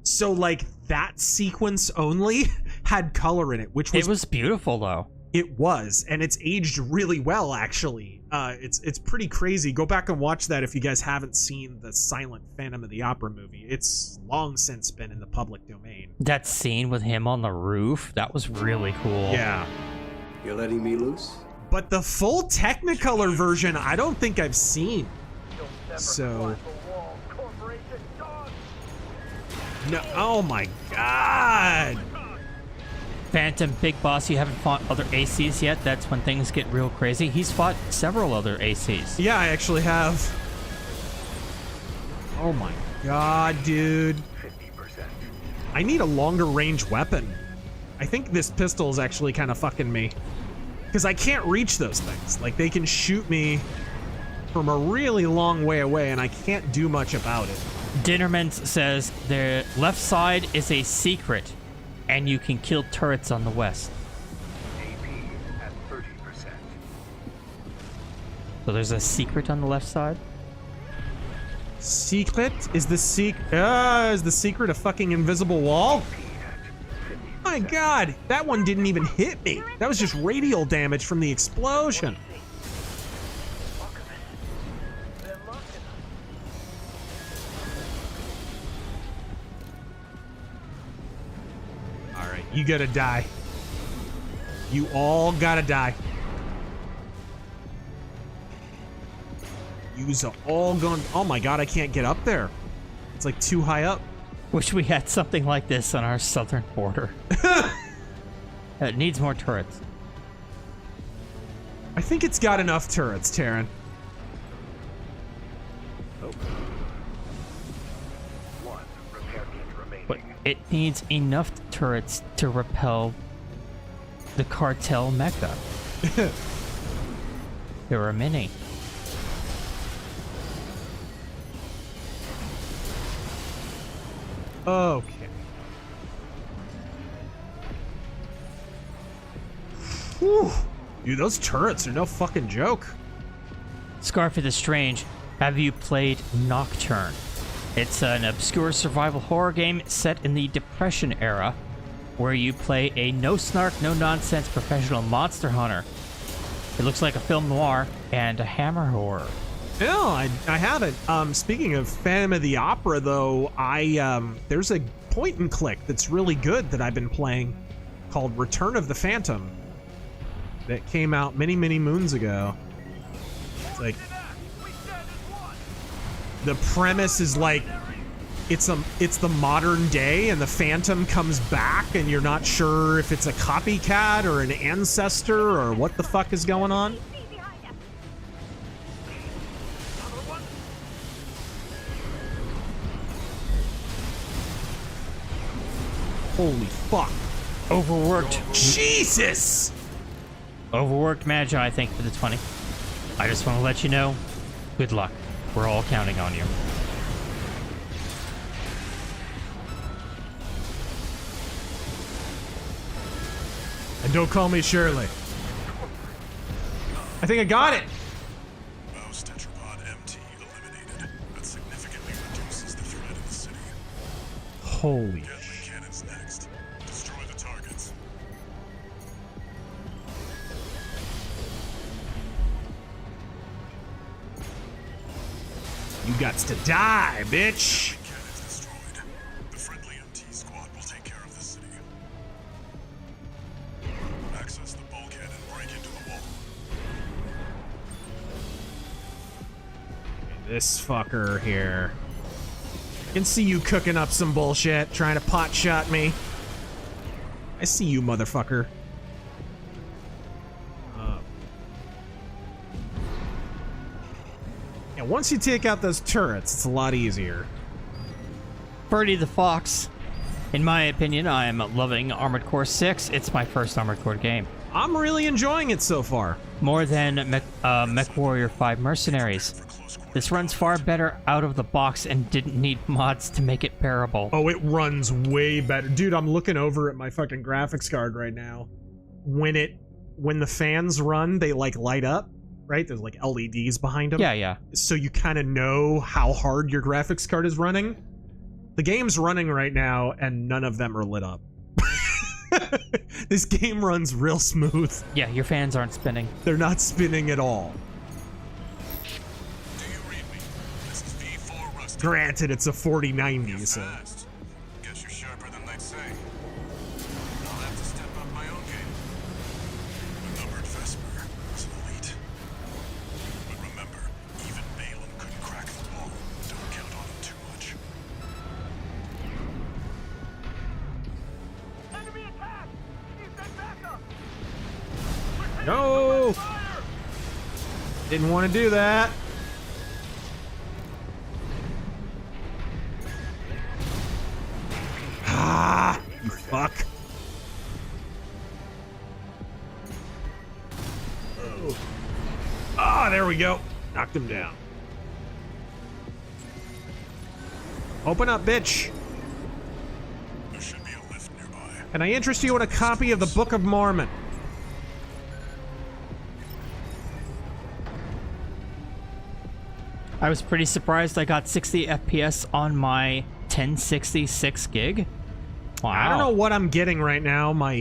So like that sequence only had color in it, which was beautiful though. It was, and it's aged really well actually. It's pretty crazy. Go back and watch that if you guys haven't seen the silent Phantom of the Opera movie. It's long since been in the public domain. That scene with him on the roof, that was really cool. Yeah. You're letting me loose? But the full Technicolor version, I don't think I've seen. So. No, oh my god. Phantom, Big Boss, you haven't fought other ACs yet? That's when things get real crazy. He's fought several other ACs. Yeah, I actually have. Oh my god, dude. 50%. I need a longer range weapon. I think this pistol is actually kind of fucking me. Because I can't reach those things. Like, they can shoot me from a really long way away, and I can't do much about it. Dinnerman says the left side is a secret, and you can kill turrets on the west. AP at 30%. So there's a secret on the left side? Secret? Is the secret a fucking invisible wall? My god, that one didn't even hit me. That was just radial damage from the explosion. Alright, you gotta die. You all gotta die. Yous are all going. Oh my god, I can't get up there. It's like too high up. Wish we had something like this on our southern border. It needs more turrets. I think it's got enough turrets, Taryn. Oh. 1 repair kit remaining. But it needs enough turrets to repel the cartel mecha. There are many. Okay. Whew. Dude, those turrets are no fucking joke. Scarfy the Strange, have you played Nocturne? It's an obscure survival horror game set in the Depression era, where you play a no-snark, no-nonsense professional monster hunter. It looks like a film noir and a hammer horror. No, I haven't. Speaking of Phantom of the Opera, though, there's a point and click that's really good that I've been playing called Return of the Phantom that came out many, many moons ago. It's like the premise is like it's the modern day and the Phantom comes back and you're not sure if it's a copycat or an ancestor or what the fuck is going on. Holy fuck. Overworked. Jesus! Overworked Magi, thank you for the 20. I just want to let you know, good luck. We're all counting on you. And don't call me Shirley. I think I got it. Mouse tetrapod MT eliminated. That significantly reduces the threat in the city. Holy Gatling cannons next. Destroy the targets. You gots to die, bitch. Cannons destroyed. The friendly MT squad will take care of the city. Access the bulkhead and break into the wall. This fucker here. I can see you cooking up some bullshit, trying to pot shot me. I see you, motherfucker. Yeah, once you take out those turrets, it's a lot easier. Birdie the Fox. In my opinion, I am loving Armored Core 6. It's my first Armored Core game. I'm really enjoying it so far. More than Mech Warrior 5 Mercenaries. This runs far better out of the box and didn't need mods to make it bearable. Oh, it runs way better. Dude, I'm looking over at my fucking graphics card right now. When the fans run, they like light up, right? There's like LEDs behind them. Yeah, yeah. So you kind of know how hard your graphics card is running. The game's running right now, and none of them are lit up. This game runs real smooth. Yeah, your fans aren't spinning. They're not spinning at all. Do you read me? This is V4 Rusty. Granted, it's a 4090, so... Guess you're sharper than they'd say. I'll have to step up my own game. A numbered Vesper is an elite. But remember, even Balaam couldn't crack the wall. Don't count on him too much. Enemy attack! Need that backup! No! Didn't want to do that. Ah, you fuck. Oh. Ah, there we go. Knocked him down. Open up, bitch. There should be a lift nearby. Can I interest you in a copy of the Book of Mormon? I was pretty surprised I got 60 FPS on my 1066 gig. Wow. I don't know what I'm getting right now. My,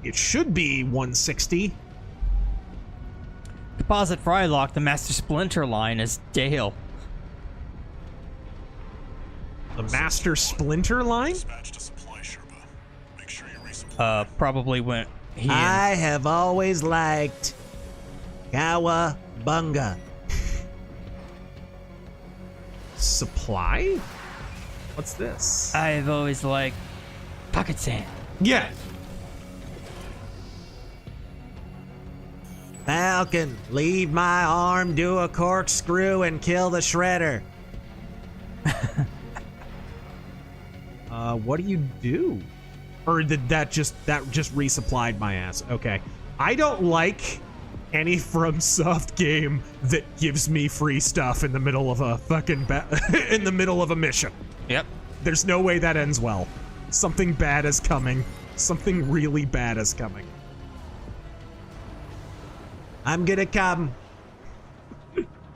it should be 160. Composite Frylock, the Master Splinter line is Dale. The Master Splinter line? Probably when he I have always liked Cowabunga. Supply? What's this? I've always liked pocket sand. Yeah. Falcon, leave my arm, do a corkscrew, and kill the shredder. What do you do? Or did that just resupplied my ass? Okay. I don't like any FromSoft game that gives me free stuff in the middle of a fucking in the middle of a mission. Yep. There's no way that ends well. Something bad is coming. Something really bad is coming. I'm gonna come.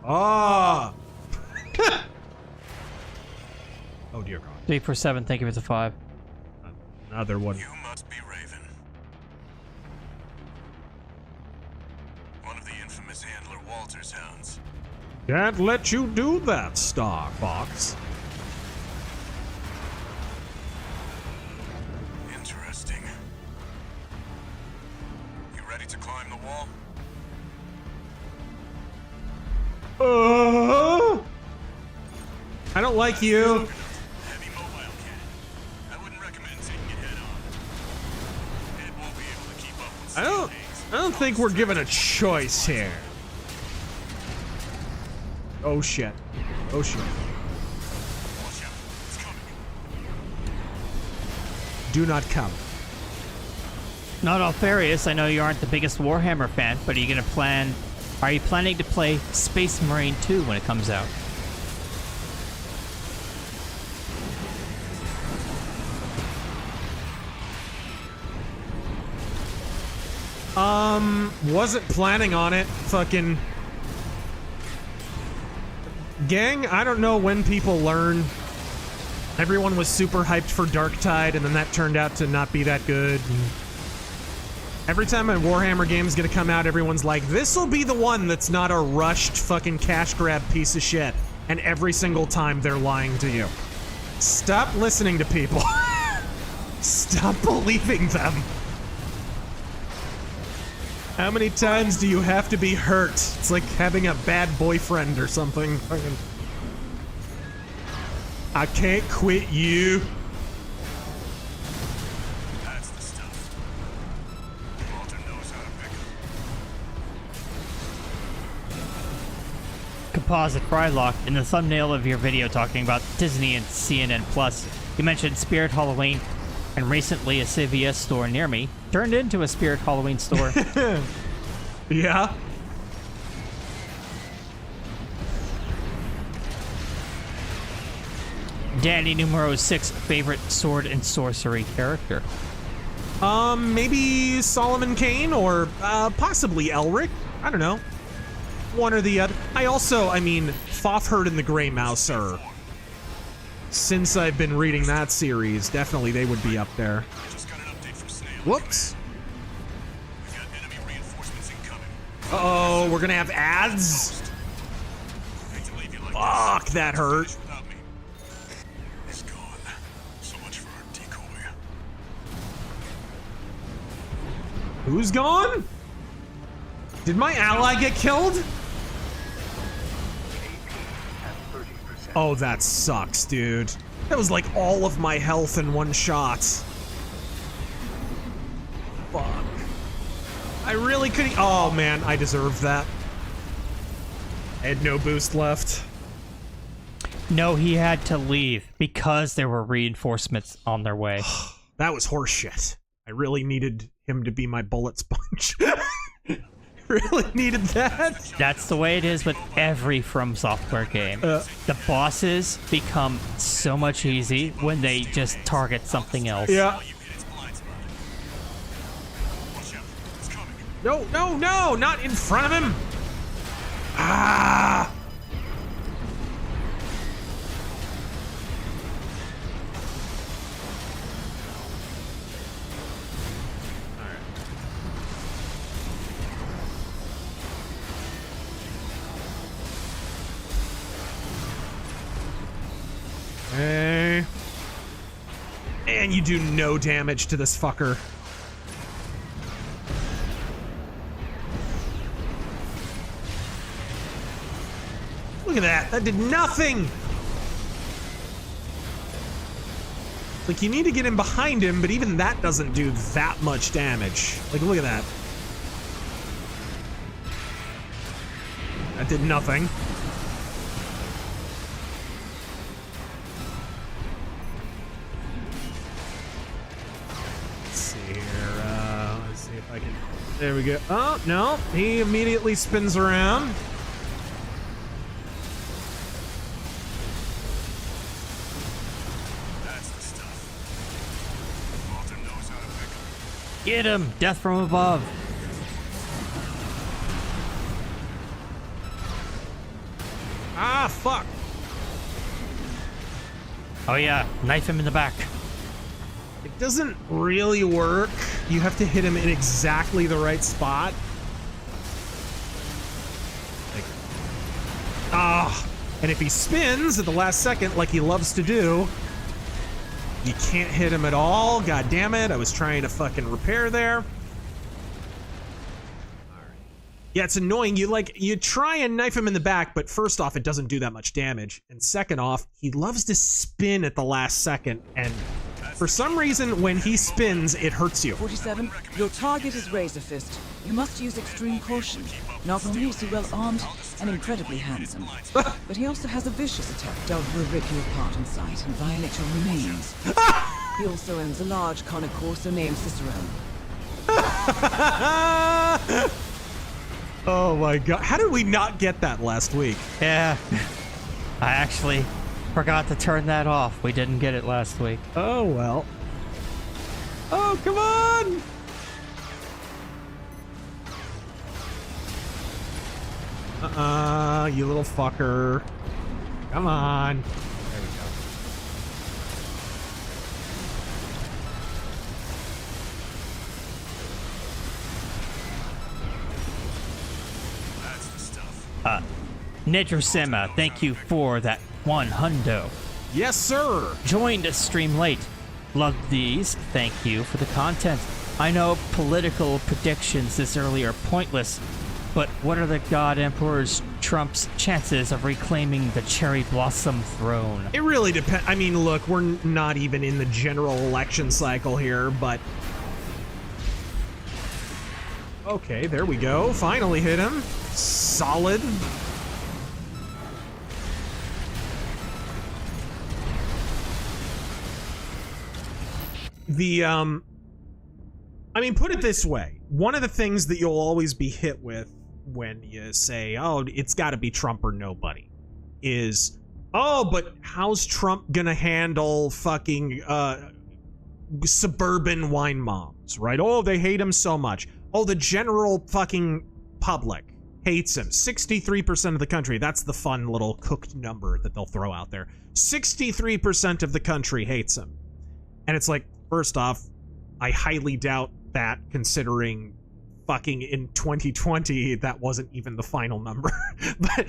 Oh. Oh dear God. 347, thank you for the 5. Another one. You must be Raven. One of the infamous handler Walter's hounds. Can't let you do that, Star Fox. Interesting. You ready to climb the wall? I don't like you. Heavy mobile cannon. I wouldn't recommend taking it head on. It won't be able to keep up with I don't think we're given a choice here. Oh shit. Oh shit. Watch out. It's coming. Do not come. Not Alfarius, I know you aren't the biggest Warhammer fan, but are you planning to play Space Marine 2 when it comes out? Wasn't planning on it. Fucking gang, I don't know when people learn. Everyone was super hyped for Darktide, and then that turned out to not be that good. And every time a Warhammer game is gonna come out, everyone's like, this'll be the one that's not a rushed fucking cash grab piece of shit. And every single time they're lying to you. Stop listening to people. Stop believing them. How many times do you have to be hurt? It's like having a bad boyfriend or something. Fucking, I can't quit you. That's the stuff. Walter knows how to pick 'em. Composite Frylock, in the thumbnail of your video talking about Disney and CNN Plus, you mentioned Spirit Halloween, and recently a CVS store near me turned into a Spirit Halloween store. Yeah. Danny numero 6 favorite sword and sorcery character. Maybe Solomon Kane or possibly Elric. I don't know. One or the other. I mean, Fafhrd and the Grey Mouse are... Since I've been reading that series, definitely they would be up there. Whoops. Uh-oh, we're gonna have ads? Fuck, that hurt. Who's gone? Did my ally get killed? Oh, that sucks, dude. That was like all of my health in one shot. Fuck. I really couldn't. Oh man, I deserved that. I had no boost left. No, he had to leave because there were reinforcements on their way. That was horseshit. I really needed him to be my bullet sponge. Really needed that. That's the way it is with every From Software game. The bosses become so much easy when they just target something else. Yeah. No, no, no! Not in front of him! Ah! Hey. And you do no damage to this fucker. Look at that. That did nothing. Like, you need to get in behind him, but even that doesn't do that much damage. Like, look at that. That did nothing. There we go. Oh, no. He immediately spins around. That's the stuff. Walter knows how to pick 'em. Get him! Death from above. Ah, fuck. Oh yeah, knife him in the back. It doesn't really work. You have to hit him in exactly the right spot. Like, and if he spins at the last second, like he loves to do, you can't hit him at all. God damn it, I was trying to fucking repair there. Yeah, it's annoying. You try and knife him in the back, but first off, it doesn't do that much damage. And second off, he loves to spin at the last second, and for some reason, when he spins, it hurts you. 47, your target is RazorFist. You must use extreme caution. Not only is he well armed and incredibly handsome, but he also has a vicious attack that will rip you apart in sight and violate your remains. He also owns a large connoisseur named Cicerone. Oh my god. How did we not get that last week? Yeah. I actually forgot to turn that off. We didn't get it last week. Oh, well. Oh, come on! You little fucker. Come on. There we go. That's the stuff. Nedrosema, thank you for that 1 hundo. Yes, sir. Joined a stream late. Loved these. Thank you for the content. I know political predictions this early are pointless, but what are the God Emperor's Trump's chances of reclaiming the cherry blossom throne? It really depends. I mean, look, we're not even in the general election cycle here, but... Okay, there we go. Finally hit him. Solid. I mean, put it this way. One of the things that you'll always be hit with when you say, oh, it's got to be Trump or nobody, is, oh, but how's Trump gonna handle fucking suburban wine moms, right? Oh, they hate him so much. Oh, the general fucking public hates him. 63% of the country. That's the fun little cooked number that they'll throw out there. 63% of the country hates him. And it's like, first off, I highly doubt that, considering fucking in 2020 that wasn't even the final number. But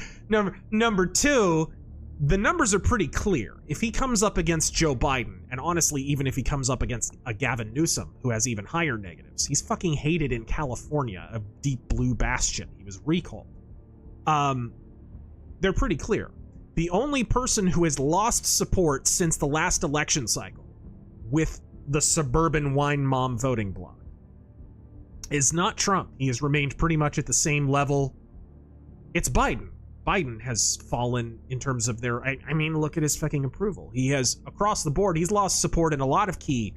number two, the numbers are pretty clear. If he comes up against Joe Biden, and honestly, even if he comes up against a Gavin Newsom, who has even higher negatives, he's fucking hated in California, a deep blue bastion. He was recalled. They're pretty clear. The only person who has lost support since the last election cycle with the suburban wine mom voting bloc is not Trump. He has remained pretty much at the same level. It's Biden. Biden has fallen in terms of their, I mean, look at his fucking approval. He has, across the board, he's lost support in a lot of key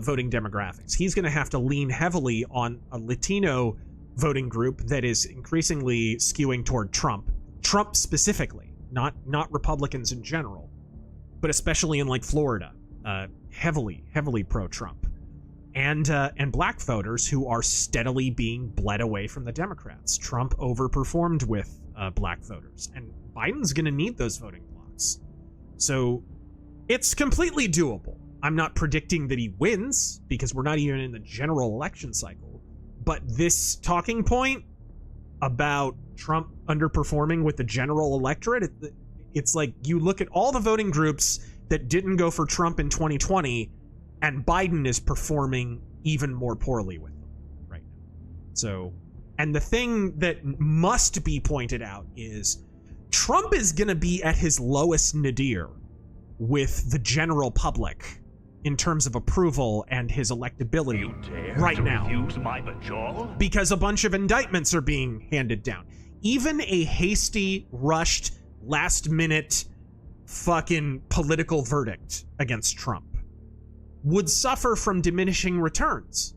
voting demographics. He's going to have to lean heavily on a Latino voting group that is increasingly skewing toward Trump specifically, not Republicans in general, but especially in like Florida, heavily pro-Trump. And black voters who are steadily being bled away from the Democrats. Trump overperformed with black voters, and Biden's going to need those voting blocks. So it's completely doable. I'm not predicting that he wins because we're not even in the general election cycle. But this talking point about Trump underperforming with the general electorate, it's like you look at all the voting groups that didn't go for Trump in 2020, and Biden is performing even more poorly with them right now. So, and the thing that must be pointed out is Trump is going to be at his lowest nadir with the general public in terms of approval and his electability right now. Because a bunch of indictments are being handed down. Even a hasty, rushed, last-minute fucking political verdict against Trump would suffer from diminishing returns.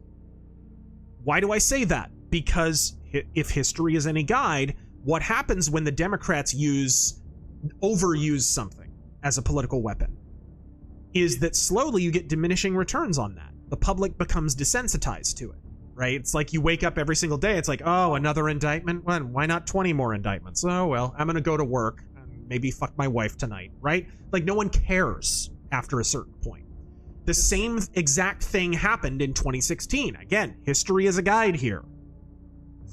Why do I say that? Because if history is any guide, what happens when the Democrats overuse something as a political weapon is that slowly you get diminishing returns on that. The public becomes desensitized to it, right? It's like you wake up every single day, it's like, oh, another indictment? Why not 20 more indictments? Oh, well, I'm gonna go to work and maybe fuck my wife tonight, right? Like, no one cares after a certain point. The same exact thing happened in 2016. Again, history is a guide here.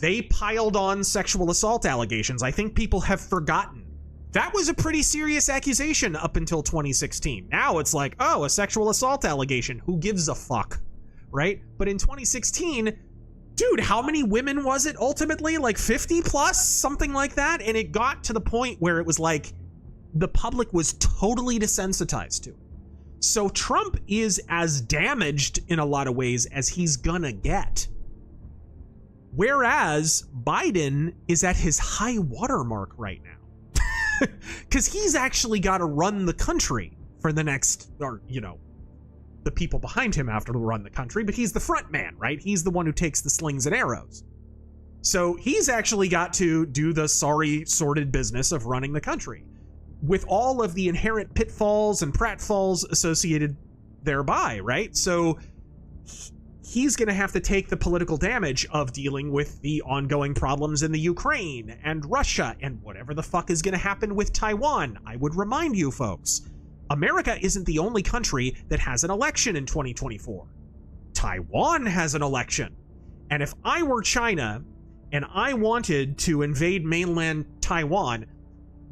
They piled on sexual assault allegations. I think people have forgotten. That was a pretty serious accusation up until 2016. Now it's like, oh, a sexual assault allegation. Who gives a fuck, right? But in 2016, dude, how many women was it ultimately? Like 50 plus, something like that? And it got to the point where it was like the public was totally desensitized to it. So Trump is as damaged in a lot of ways as he's gonna get. Whereas Biden is at his high watermark right now. Because he's actually got to run the country for the next, or, you know, the people behind him have to run the country, but he's the front man, right? He's the one who takes the slings and arrows. So he's actually got to do the sorry, sordid business of running the country, with all of the inherent pitfalls and pratfalls associated thereby, right? So he's going to have to take the political damage of dealing with the ongoing problems in the Ukraine and Russia and whatever the fuck is going to happen with Taiwan. I would remind you folks, America isn't the only country that has an election in 2024. Taiwan has an election. And if I were China and I wanted to invade mainland Taiwan,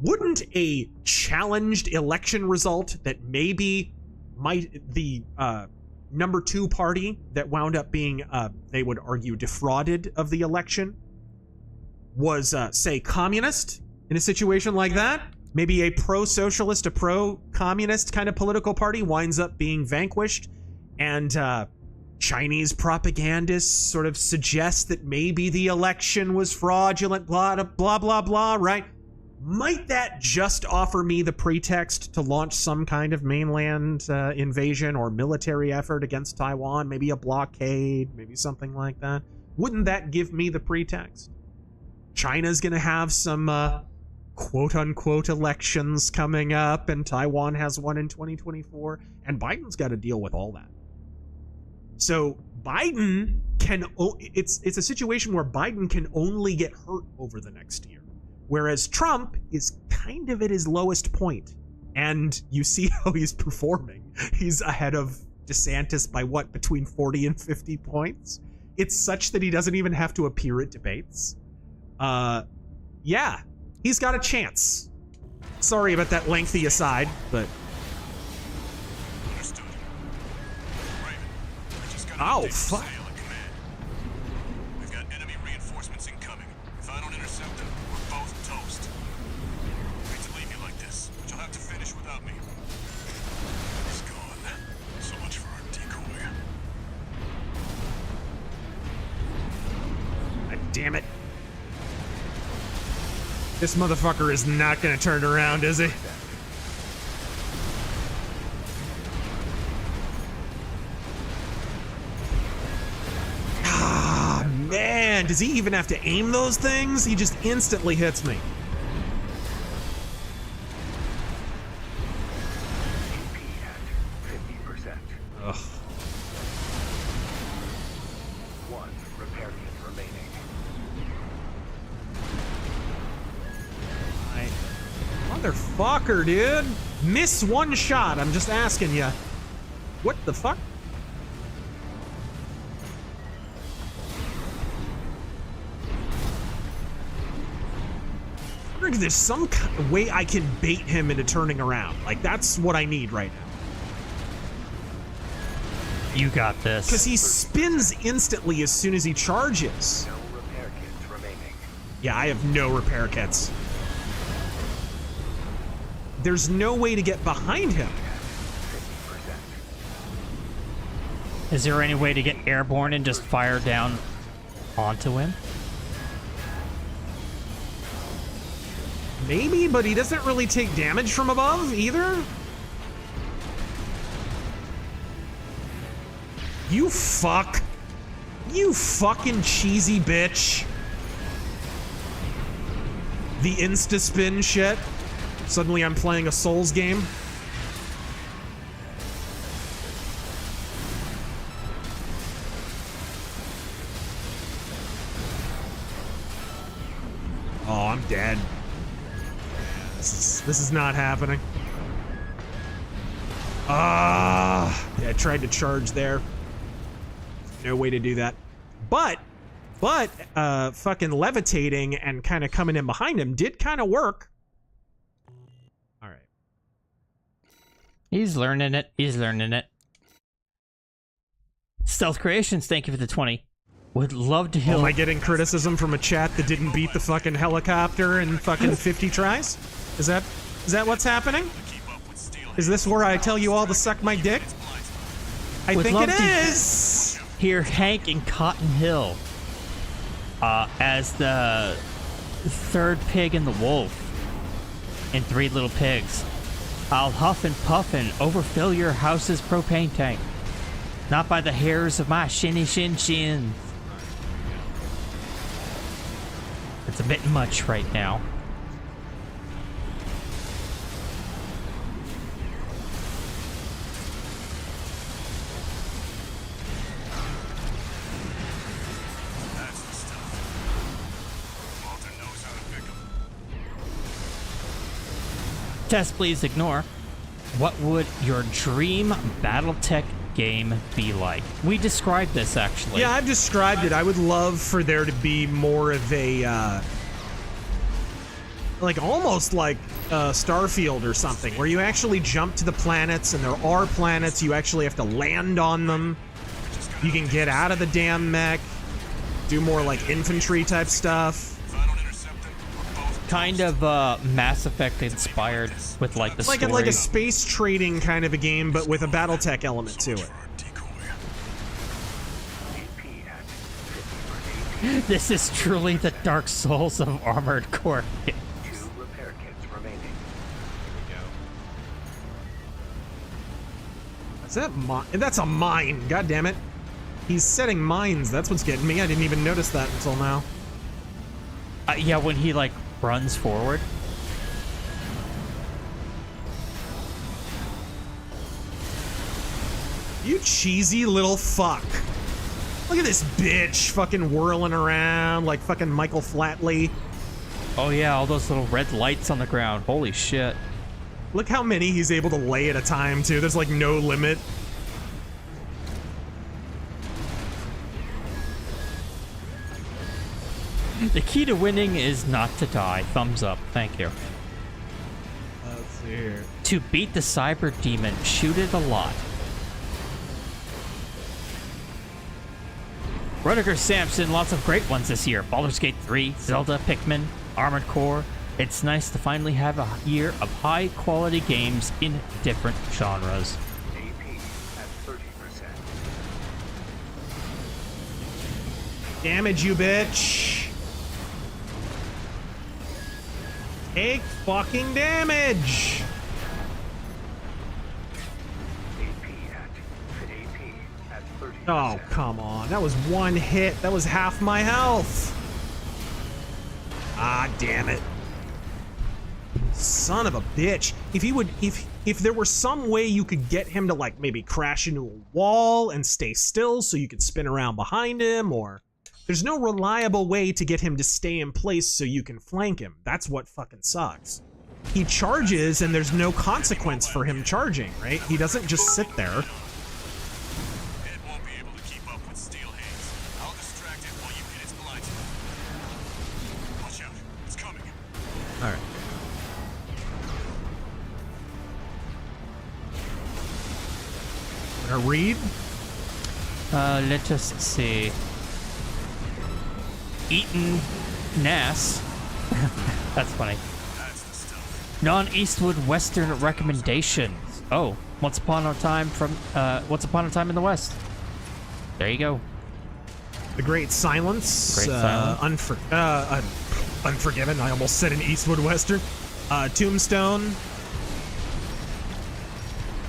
wouldn't a challenged election result that maybe the number two party that wound up being, they would argue, defrauded of the election was, say, communist in a situation like that? Maybe a pro-socialist, a pro-communist kind of political party winds up being vanquished, and Chinese propagandists sort of suggest that maybe the election was fraudulent, blah, blah, blah, blah, right? Might that just offer me the pretext to launch some kind of mainland invasion or military effort against Taiwan? Maybe a blockade, maybe something like that. Wouldn't that give me the pretext? China's gonna have some quote-unquote elections coming up, and Taiwan has one in 2024, and Biden's got to deal with all that. So Biden can... It's a situation where Biden can only get hurt over the next year. Whereas Trump is kind of at his lowest point. And you see how he's performing. He's ahead of DeSantis by what, between 40 and 50 points? It's such that he doesn't even have to appear at debates. Yeah, he's got a chance. Sorry about that lengthy aside, but... Oh, fuck. We've got enemy reinforcements incoming. If I don't intercept them, we're both toast. I hate to leave you like this, but you'll have to finish without me. He's gone. So much for our decoy. God damn it. This motherfucker is not gonna turn around, is he? Ah, man, does he even have to aim those things? He just instantly hits me. Ugh. One repair kit remaining. Motherfucker, dude. Miss one shot, I'm just asking you. What the fuck? I wonder if there's some way I can bait him into turning around. Like, that's what I need right now. You got this. Because he spins instantly as soon as he charges. No repair kits remaining. Yeah, I have no repair kits. There's no way to get behind him. 50%. Is there any way to get airborne and just fire down onto him? Maybe, but he doesn't really take damage from above either. You fuck. You fucking cheesy bitch. The insta-spin shit. Suddenly I'm playing a Souls game. Oh, I'm dead. This is not happening. Ah, yeah, I tried to charge there. No way to do that. But fucking levitating and kind of coming in behind him did kind of work. All right. He's learning it. He's learning it. Stealth Creations, thank you for the 20. Would love to heal. Am I getting criticism from a chat that didn't beat the fucking helicopter in fucking 50 tries? Is that what's happening? Is this where I tell you all to suck my dick? I think it is. Hear Hank in Cotton Hill as the third pig in the wolf in Three Little Pigs. I'll huff and puff and overfill your house's propane tank. Not by the hairs of my shins. It's a bit much right now. Test, please ignore. What would your dream BattleTech game be like? We described this, actually. Yeah, I've described it. I would love for there to be more of a, like, almost like Starfield or something, where you actually jump to the planets, and there are planets, you actually have to land on them. You can get out of the damn mech, do more, like, infantry-type stuff. Kind of Mass Effect inspired with like the story. Like a space trading kind of a game, but with a BattleTech element to it. This is truly the Dark Souls of Armored Core games. that that's a mine. God damn it. He's setting mines. That's what's getting me. I didn't even notice that until now. Yeah, when he, like, runs forward. You cheesy little fuck. Look at this bitch fucking whirling around like fucking Michael Flatley. Oh yeah, all those little red lights on the ground. Holy shit. Look how many he's able to lay at a time, too. There's like no limit. The key to winning is not to die. Thumbs up. Thank you. Let's see here. To beat the cyber demon, shoot it a lot. Rudiger Sampson, lots of great ones this year. Baldur's Gate 3, Zelda, Pikmin, Armored Core. It's nice to finally have a year of high-quality games in different genres. AP at 30%. Damage, you bitch. Take fucking damage. Oh, come on. That was one hit. That was half my health. Ah, damn it. Son of a bitch. If he would, if there were some way you could get him to like maybe crash into a wall and stay still so you could spin around behind him, or there's no reliable way to get him to stay in place so you can flank him. That's what fucking sucks. He charges and there's no consequence for him charging, right? He doesn't just sit there. All right. Wanna read? Let us see. Eaton Nass. That's funny. Non-Eastwood Western recommendations. Oh, Once Upon a Time in the West. There you go. The Great Silence. Great Silence. Unforgiven. I almost said an Eastwood Western. Tombstone.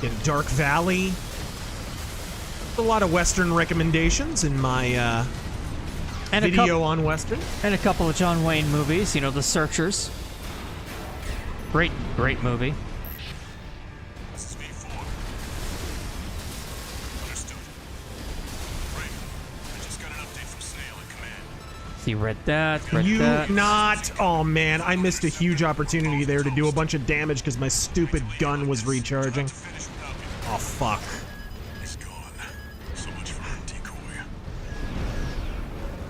In Dark Valley. A lot of Western recommendations in my video on Western. And a couple of John Wayne movies. You know, The Searchers. Great movie. He read that. Oh man, I missed a huge opportunity there to do a bunch of damage because my stupid gun was recharging. Oh fuck.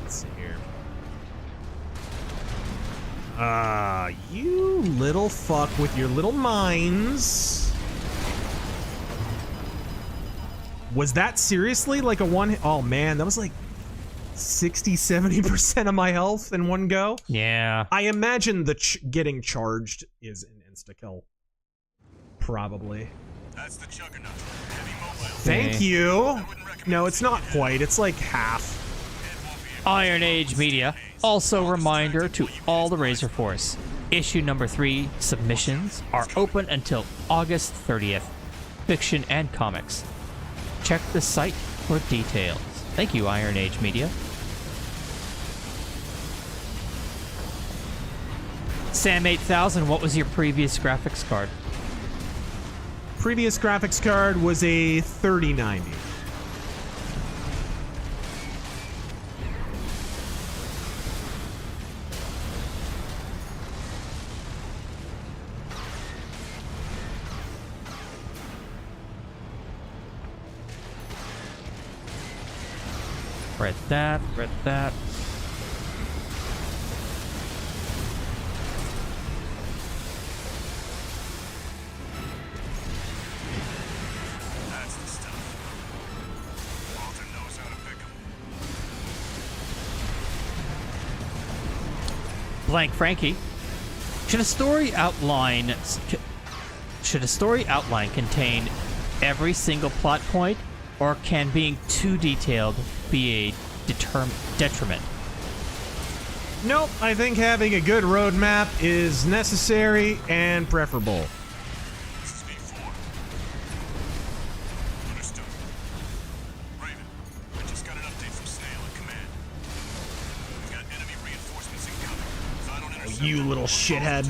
Let's see here. You little fuck with your little mines. Was that seriously like a one? Oh man, that was like 60-70% of my health in one go. Yeah. I imagine the getting charged is an insta-kill. Probably. That's the juggernaut. Thank you. No, it's not quite. It's like half. Iron Age Media. Also reminder to all the Razor Force. Issue number 3 submissions are open until August 30th. Fiction and comics. Check the site for details. Thank you, Iron Age Media. Sam 8000, what was your previous graphics card? Previous graphics card was a 3090. Read that. That's the stuff. Walter knows how to pick 'em. Blank Frankie. Should a story outline contain every single plot point, or can being too detailed be a detriment? Nope, I think having a good roadmap is necessary and preferable. you little shithead.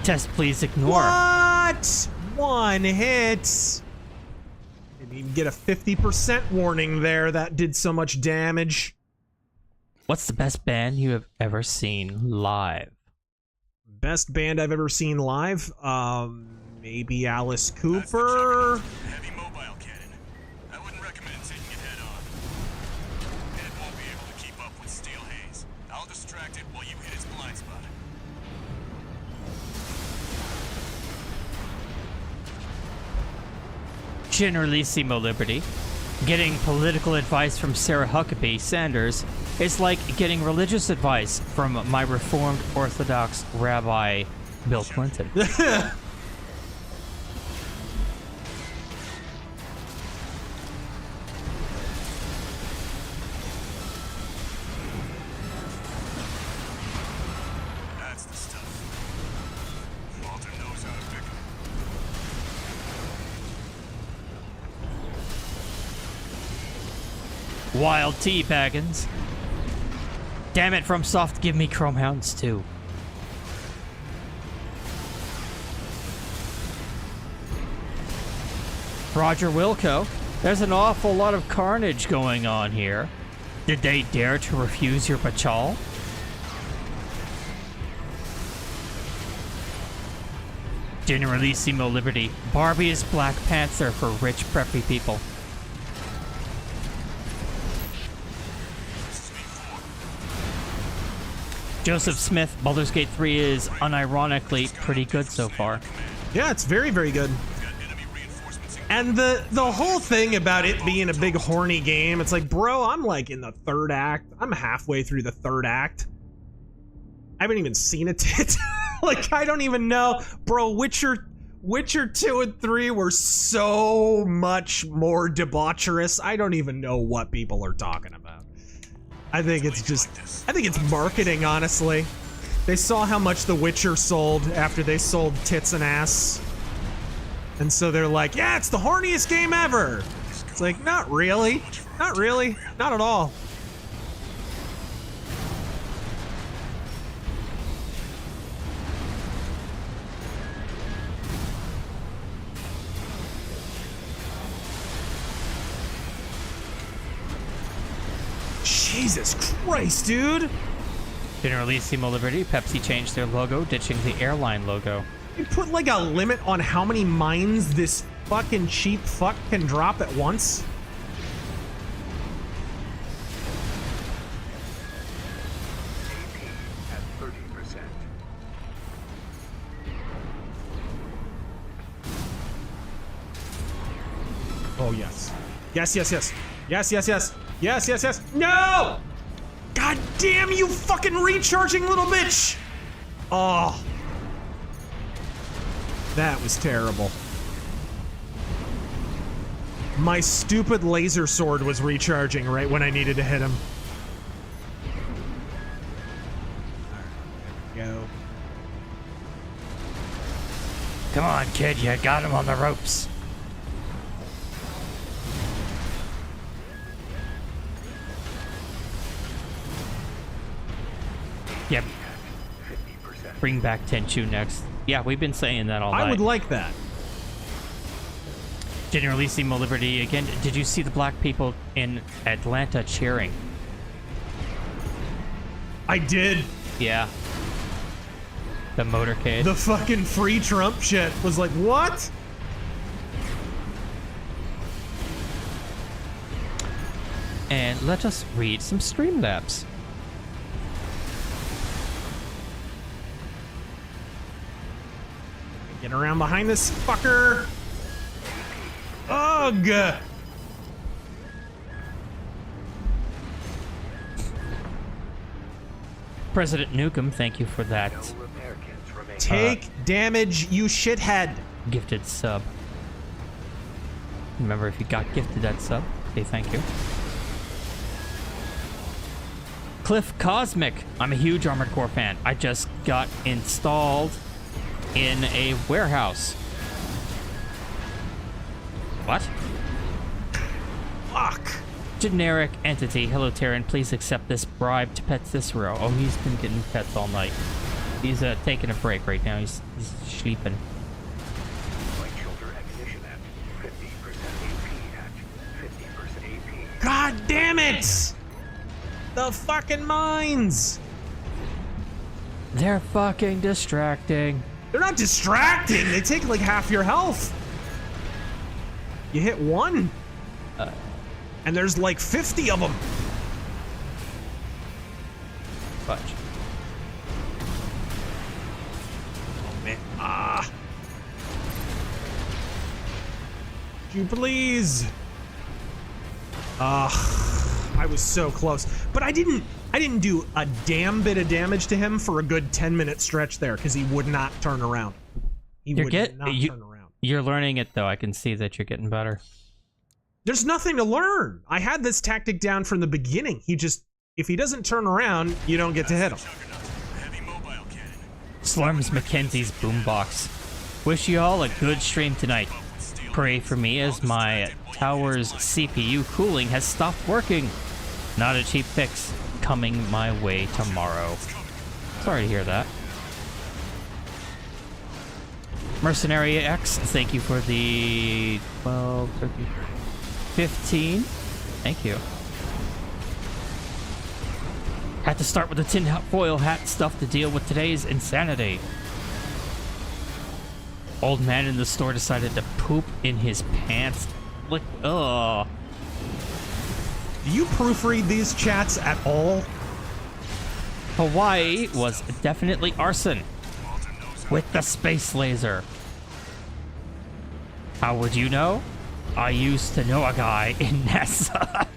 Test, please ignore. What? One hit. Didn't even get a 50% warning there. That did so much damage. What's the best band you have ever seen live? Best band I've ever seen live? Maybe Alice Cooper. Heavy mobile cannon. I wouldn't recommend taking it head on. It won't be able to keep up with Steel Haze. I'll distract it while you hit its blind spot. Generalissimo Liberty. Getting political advice from Sarah Huckabee Sanders is like getting religious advice from my Reformed Orthodox Rabbi Bill Clinton. That's the stuff. Walter knows how to pick 'em. Wild tea, Baggins. Damn it, FromSoft, give me Chrome Hounds too. Roger Wilco, there's an awful lot of carnage going on here. Did they dare to refuse your bachal? Generalissimo Liberty. Barbie is Black Panther for rich preppy people. Joseph Smith, Baldur's Gate 3 is unironically pretty good so far. Yeah, it's very, very good. And the whole thing about it being a big horny game, it's like, bro, I'm like in the third act. I'm halfway through the third act. I haven't even seen a tit. Like, I don't even know. Bro, Witcher 2 and 3 were so much more debaucherous. I don't even know what people are talking about. I think it's marketing, honestly. They saw how much The Witcher sold after they sold tits and ass. And so they're like, yeah, it's the horniest game ever. It's like, not really. Not really. Not at all. Jesus Christ, dude! Generalissimo Liberty, Pepsi changed their logo, ditching the airline logo. You put like a limit on how many mines this fucking cheap fuck can drop at once? AP at 30%. Oh, yes. Yes, yes, yes. Yes, yes, yes. Yes, yes, yes. No! God damn you fucking recharging little bitch! Oh. That was terrible. My stupid laser sword was recharging right when I needed to hit him. Alright, there we go. Come on, kid, you got him on the ropes. Yep. Bring back Tenchu next. Yeah, we've been saying that all night. I would like that. Generalissimo Liberty again. Did you see the black people in Atlanta cheering? I did. Yeah. The motorcade. The fucking free Trump shit was like, what? And let us read some Streamlabs. Get around behind this fucker. Ugh. President Nukem, thank you for that. Take damage, you shithead. Gifted sub. Remember, if you got gifted that sub, say thank you. Cliff Cosmic. I'm a huge Armored Core fan. I just got installed in a warehouse. What? Fuck. Generic entity. Hello, Terran. Please accept this bribe to pet Cicero. Oh, he's been getting pets all night. He's taking a break right now. He's sleeping. God damn it! The fucking mines! They're fucking distracting. They're not distracting. They take like half your health. You hit one, and there's like 50 of them. Fudge. Oh man. Would you please? I was so close, but I didn't do a damn bit of damage to him for a good 10-minute stretch there because he would not turn around. He would not turn around. You're learning it though. I can see that you're getting better. There's nothing to learn. I had this tactic down from the beginning. If he doesn't turn around, you don't get to hit him. Slurms Mackenzie's boombox. Wish you all a good stream tonight. Pray for me as my tower's CPU cooling has stopped working. Not a cheap fix. Coming my way tomorrow. Sorry to hear that. Mercenary X, thank you for the 12, 13, 15. Thank you. Had to start with the tin foil hat stuff to deal with today's insanity. Old man in the store decided to poop in his pants. Like, ugh. Do you proofread these chats at all? Hawaii was definitely arson. With the space laser. How would you know? I used to know a guy in NASA.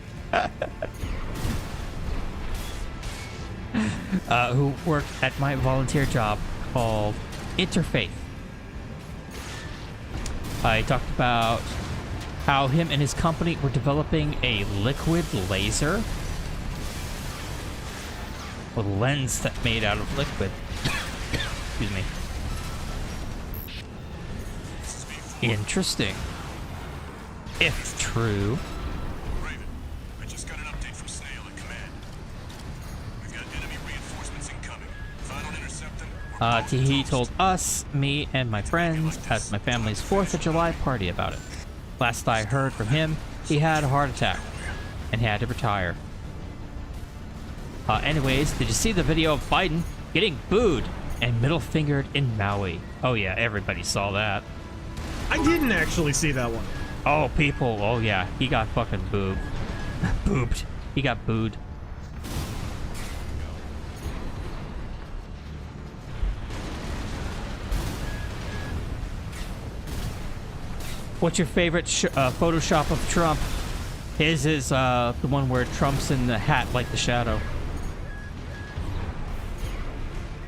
Who worked at my volunteer job called Interfaith. I talked about how him and his company were developing a liquid laser. A lens that made out of liquid. Excuse me. Interesting. If true. Raven, I just got an update from Snail at command. We've got enemy reinforcements incoming. Final intercept them. He told us, me, and my friends at my family's 4th of July party about it. Last I heard from him, he had a heart attack and had to retire. Anyways, did you see the video of Biden getting booed and middle fingered in Maui? Oh yeah, everybody saw that. I didn't actually see that one. Oh, people. Oh yeah, he got fucking boobed. Boobed. He got booed. What's your favorite Photoshop of Trump? His is the one where Trump's in the hat like the shadow.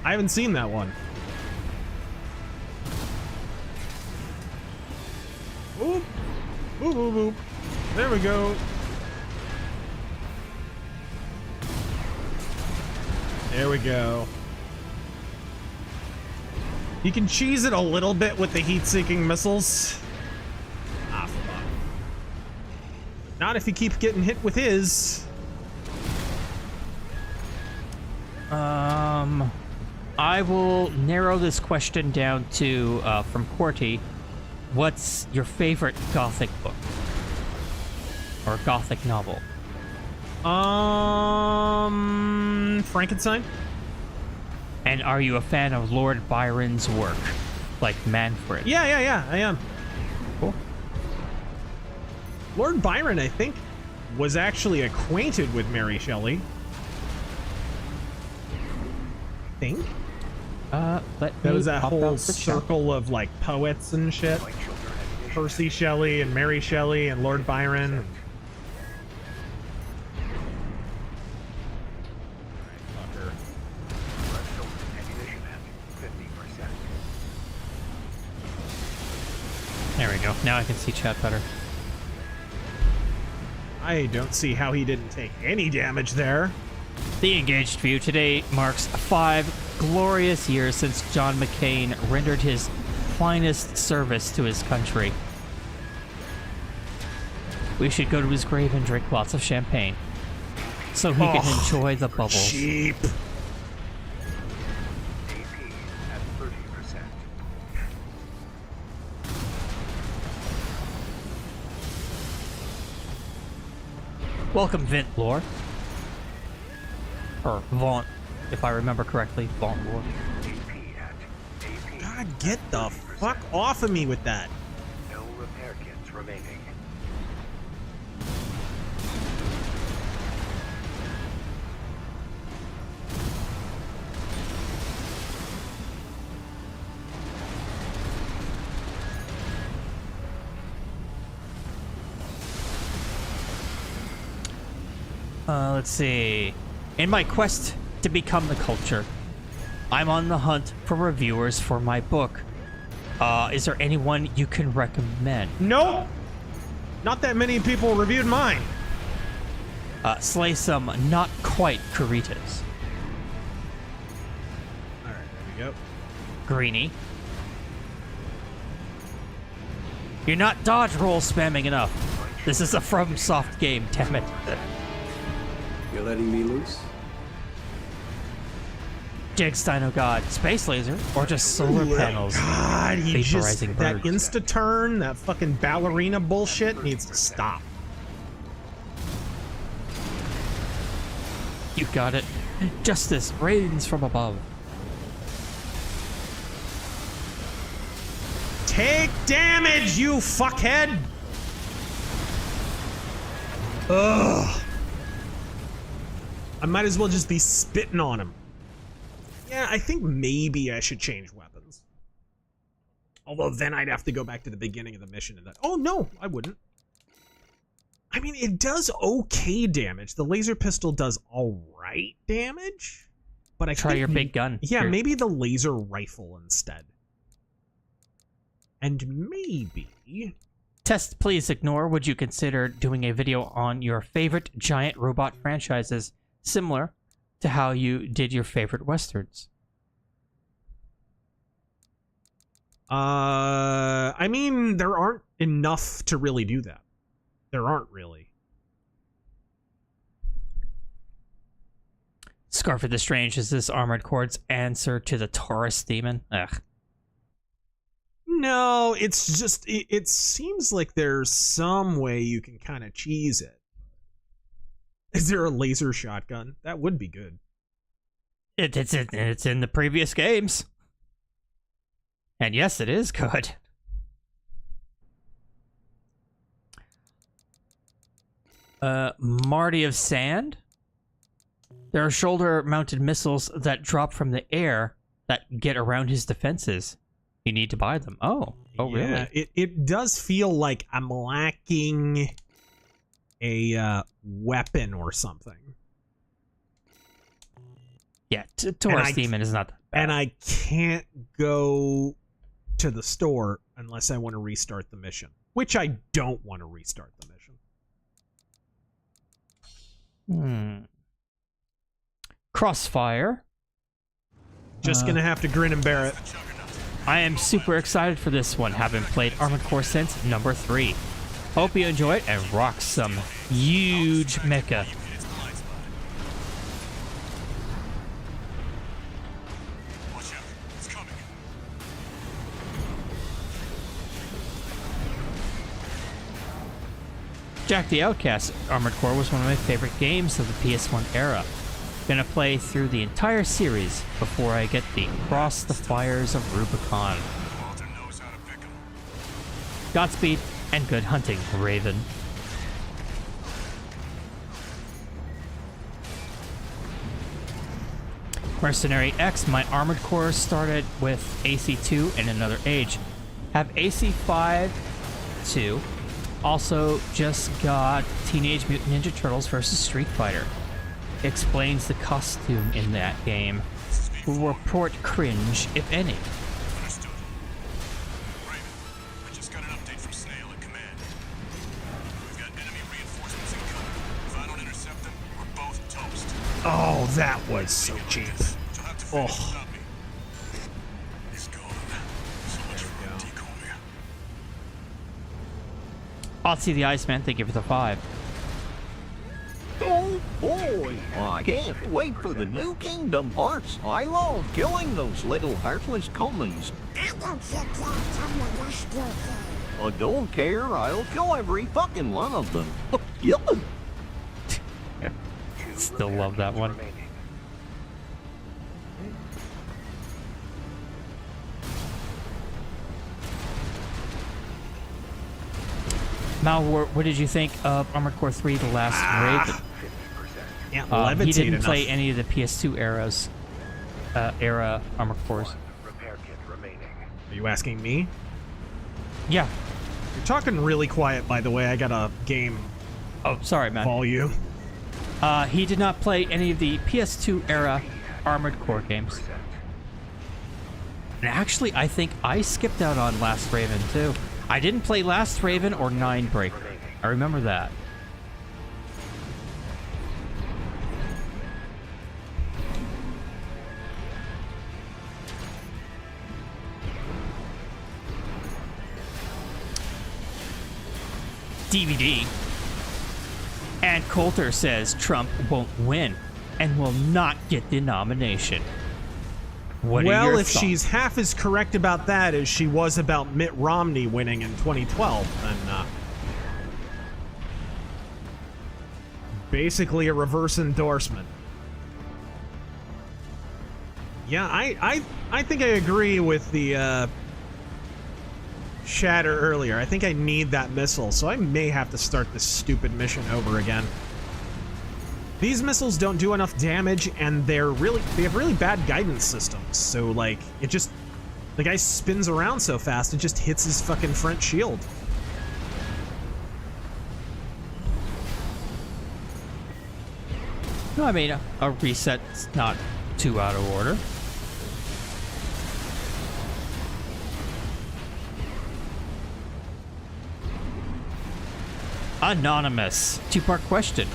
I haven't seen that one. Boop. Boop, boop, boop. There we go. There we go. You can cheese it a little bit with the heat-seeking missiles. Ah, fuck. Not if you keep getting hit with his. I will narrow this question down to, from Corty, what's your favorite Gothic book? Or Gothic novel? Frankenstein? And are you a fan of Lord Byron's work? Like Manfred? Yeah, I am. Cool. Lord Byron, I think, was actually acquainted with Mary Shelley. I think. That was that whole circle of like poets and shit. Percy Shelley and Mary Shelley and Lord Byron. There we go. Now I can see chat better. I don't see how he didn't take any damage there. The Engaged View today marks 5 glorious years since John McCain rendered his finest service to his country. We should go to his grave and drink lots of champagne. So he can enjoy the bubbles. Cheap. AP at 30%. Welcome, Vint Lore. Or Vaunt, if I remember correctly. Vaunt Lore. God, get the fuck off of me with that. No repair kits remaining. Let's see. In my quest to become the culture, I'm on the hunt for reviewers for my book. Is there anyone you can recommend? Nope. Not that many people reviewed mine. Slay some not quite Kuritas. Alright, there we go. Greenie. You're not dodge roll spamming enough. This is a FromSoft game, damn it. You're letting me loose? Jigs Dino God, Space Laser, or just solar panels. God, he just, vaporizing that birds. insta-turn, that fucking ballerina bullshit needs to stop. You got it. Justice reigns from above. Take damage, you fuckhead! Ugh. I might as well just be spitting on him. Yeah, I think maybe I should change weapons. Although then I'd have to go back to the beginning of the mission and that. Oh no, I wouldn't. I mean, it does okay damage. The laser pistol does alright damage. But I try think your big gun. Yeah, maybe the laser rifle instead. And maybe... Test, please ignore. Would you consider doing a video on your favorite giant robot franchises, similar to how you did your favorite westerns? I mean, there aren't enough to really do that. There aren't really. Scarf of the Strange, is this Armored Core's answer to the Taurus demon? Ugh. No, it's just, it seems like there's some way you can kind of cheese it. Is there a laser shotgun? That would be good. It's in the previous games. And yes, it is good. Marty of Sand. There are shoulder-mounted missiles that drop from the air that get around his defenses. You need to buy them. Oh, yeah, really? It does feel like I'm lacking a weapon or something. Yeah, Taurus Demon is not that bad. And I can't go to the store unless I want to restart the mission. Which I don't want to restart the mission. Crossfire. Just gonna have to grin and bear it. I am super excited for this one. Haven't played Armored Core since number 3. Hope you enjoy it and rock some huge mecha. Jack the Outcast Armored Core was one of my favorite games of the PS1 era. Gonna play through the entire series before I get the Cross the Fires of Rubicon. Godspeed and good hunting, Raven. Mercenary X, my Armored Core started with AC2 and Another Age. Have AC5 2. Also just got Teenage Mutant Ninja Turtles vs. Street Fighter. Explains the costume in that game. Will report cringe, if any. Understood. Raven, I just got an update from Snail at command. We've got enemy reinforcements incoming. If I don't intercept them, we're both toast. Oh, that was so cheap. Oh. He's gone. So much for a decoy. Otsy the Iceman, thank you for the 5. Oh boy, I can't wait for the new Kingdom Hearts. I love killing those little heartless cummies. I don't care, I'm the last thing. I don't care, I'll kill every fucking one of them. Yep. Still love that one. Mal, what did you think of Armored Core 3: The Last Raven? Yeah, He levitate didn't enough. play any of the PS2 era Armored Cores. Are you asking me? Yeah. You're talking really quiet, by the way. I got a game. Oh, sorry, man. Volume. He did not play any of the PS2 era Armored Core games. And actually, I think I skipped out on Last Raven too. I didn't play Last Raven or Ninebreaker. I remember that. DVD. And Coulter says Trump won't win and will not get the nomination. What are Well, your if thoughts? she's half as correct about that as she was about Mitt Romney winning in 2012, then basically a reverse endorsement. Yeah, I think I agree with the Shatter earlier. I think I need that missile, so I may have to start this stupid mission over again. These missiles don't do enough damage, and they have really bad guidance systems. So like, the guy spins around so fast, it just hits his fucking front shield. No, I mean, a reset's not too out of order. Anonymous. 2-part question.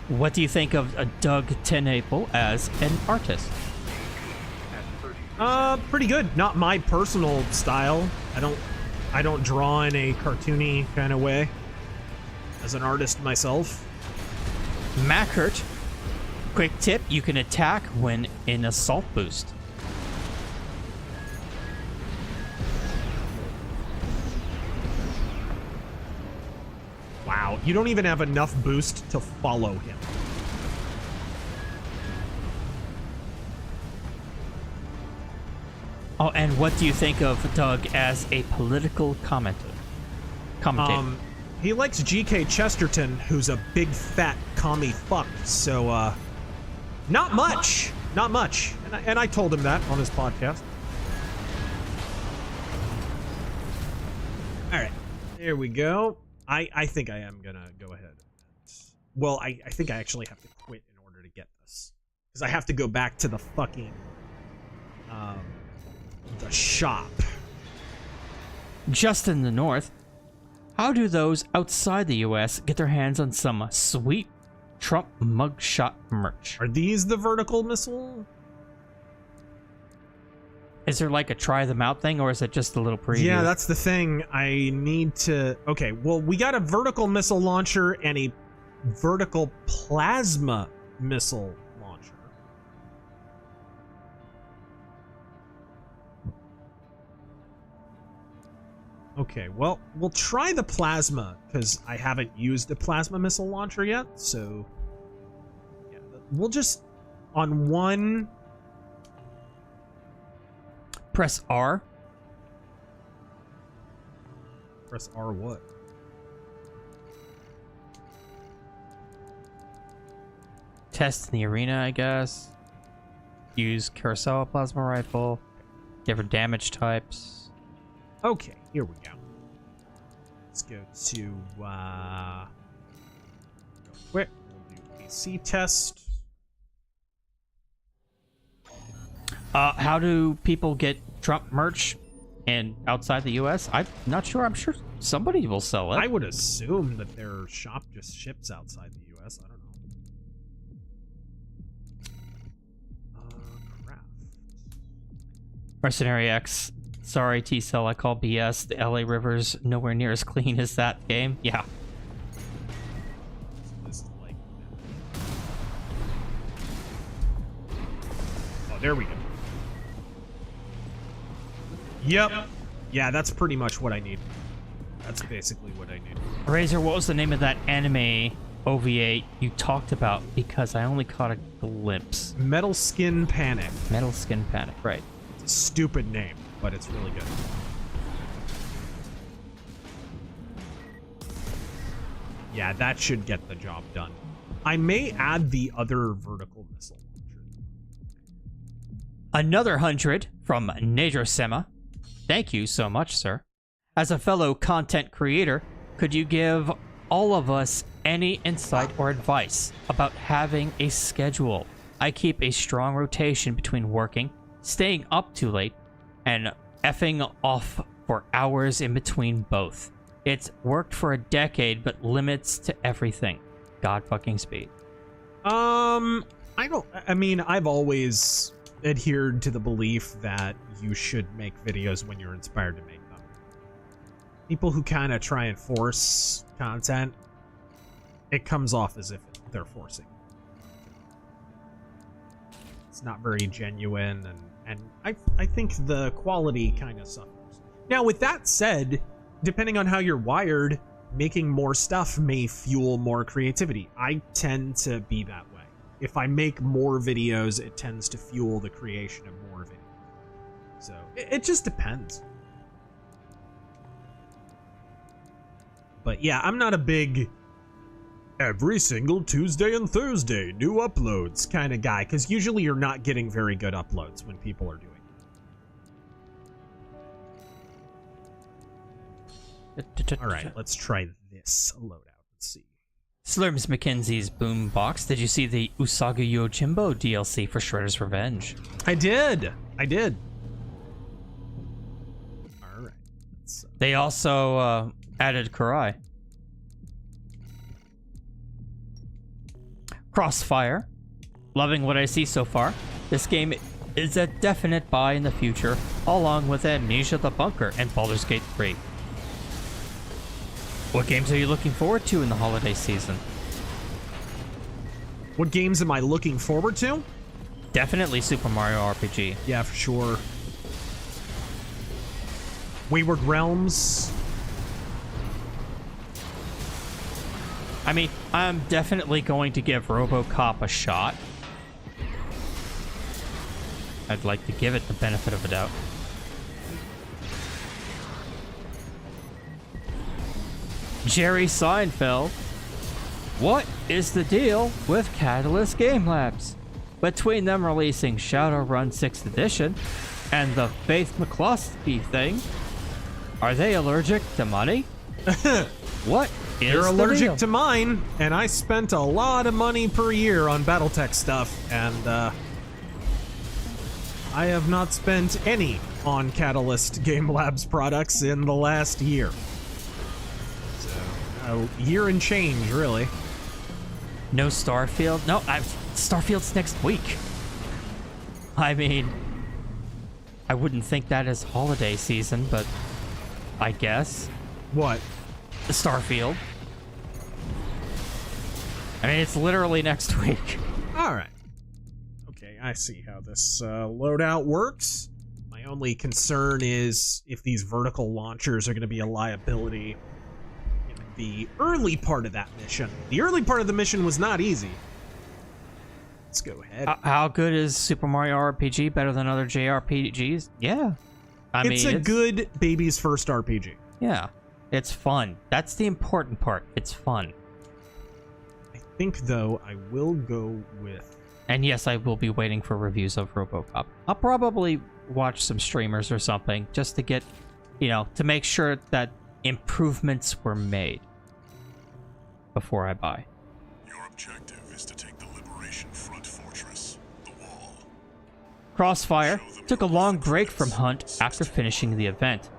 What do you think of Doug TenApple as an artist? Pretty good. Not my personal style. I don't draw in a cartoony kind of way as an artist myself. Mackert. Quick tip, you can attack when in assault boost. Wow, you don't even have enough boost to follow him. Oh, and what do you think of Doug as a political commentator? He likes G.K. Chesterton, who's a big fat commie fuck, so, not much. Not much. And I told him that on his podcast. Alright, there we go. I think I am gonna go ahead. Well, I think I actually have to quit in order to get this. Because I have to go back to the fucking, the shop. Just in the north, how do those outside the US get their hands on some sweet Trump mugshot merch? Are these the vertical missile? Is there like a try them out thing, or is it just a little preview? Yeah, that's the thing. I need to... Okay, well, we got a vertical missile launcher and a vertical plasma missile launcher. Okay, well, we'll try the plasma, because I haven't used a plasma missile launcher yet, so... Yeah, we'll just... On one... Press R. Press R what? Test in the arena, I guess. Use Kurosawa plasma rifle. Different damage types. Okay, here we go. Let's go to, real quick, we'll do AC test. How do people get Trump merch and outside the U.S.? I'm not sure. I'm sure somebody will sell it. I would assume that their shop just ships outside the U.S. I don't know. Craft. Mercenary X Sorry, T-Cell, I call BS. The LA River's nowhere near as clean as that game. Yeah. Oh, there we go. Yep. Yeah, that's pretty much what I need. That's basically what I need. Razor, what was the name of that anime OVA you talked about? Because I only caught a glimpse. Metal Skin Panic. Metal Skin Panic, right. It's a stupid name, but it's really good. Yeah, that should get the job done. I may add the other vertical missile launcher. Another 100 from Nejosema. Thank you so much, sir. As a fellow content creator, could you give all of us any insight or advice about having a schedule? I keep a strong rotation between working, staying up too late, and effing off for hours in between both. It's worked for a decade, but limits to everything. God fucking speed. I mean, I've always adhered to the belief that you should make videos when you're inspired to make them. People who kind of try and force content, it comes off as if they're forcing. It's not very genuine, and I think the quality kind of suffers. Now, with that said, depending on how you're wired, making more stuff may fuel more creativity. I tend to be that way. If I make more videos, it tends to fuel the creation of more videos. So, it just depends. But yeah, I'm not a big every single Tuesday and Thursday, new uploads kind of guy, because usually you're not getting very good uploads when people are doing it. Alright, let's try this loadout. Let's see. Slurms McKenzie's Boombox. Did you see the Usagi Yojimbo DLC for Shredder's Revenge? I did. Alright. They also added Kurai. Crossfire. Loving what I see so far. This game is a definite buy in the future, along with Amnesia the Bunker and Baldur's Gate 3. What games are you looking forward to in the holiday season? What games am I looking forward to? Definitely Super Mario RPG. Yeah, for sure. Wayward Realms. I mean, I'm definitely going to give RoboCop a shot. I'd like to give it the benefit of a doubt. Jerry Seinfeld. What is the deal with Catalyst Game Labs? Between them releasing Shadowrun 6th Edition and the Faith McCloskey thing, are they allergic to money? What is They're allergic deal? to mine, and I spent a lot of money per year on BattleTech stuff, and I have not spent any on Catalyst Game Labs products in the last year. So, a year and change, really. No Starfield? No, Starfield's next week. I mean, I wouldn't think that is holiday season, but I guess. What? The Starfield. I mean, it's literally next week. Alright. Okay, I see how this loadout works. My only concern is if these vertical launchers are going to be a liability in the early part of that mission. The early part of the mission was not easy. Let's go ahead. How good is Super Mario RPG? Better than other JRPGs? Yeah. It's a good baby's first RPG. Yeah. It's fun. That's the important part. It's fun. I think, though, I will go with... And yes, I will be waiting for reviews of RoboCop. I'll probably watch some streamers or something just to get, to make sure that improvements were made before I buy. Your objective is to take the Liberation Front Fortress, the Wall. Crossfire took a long break from Hunt after finishing the event.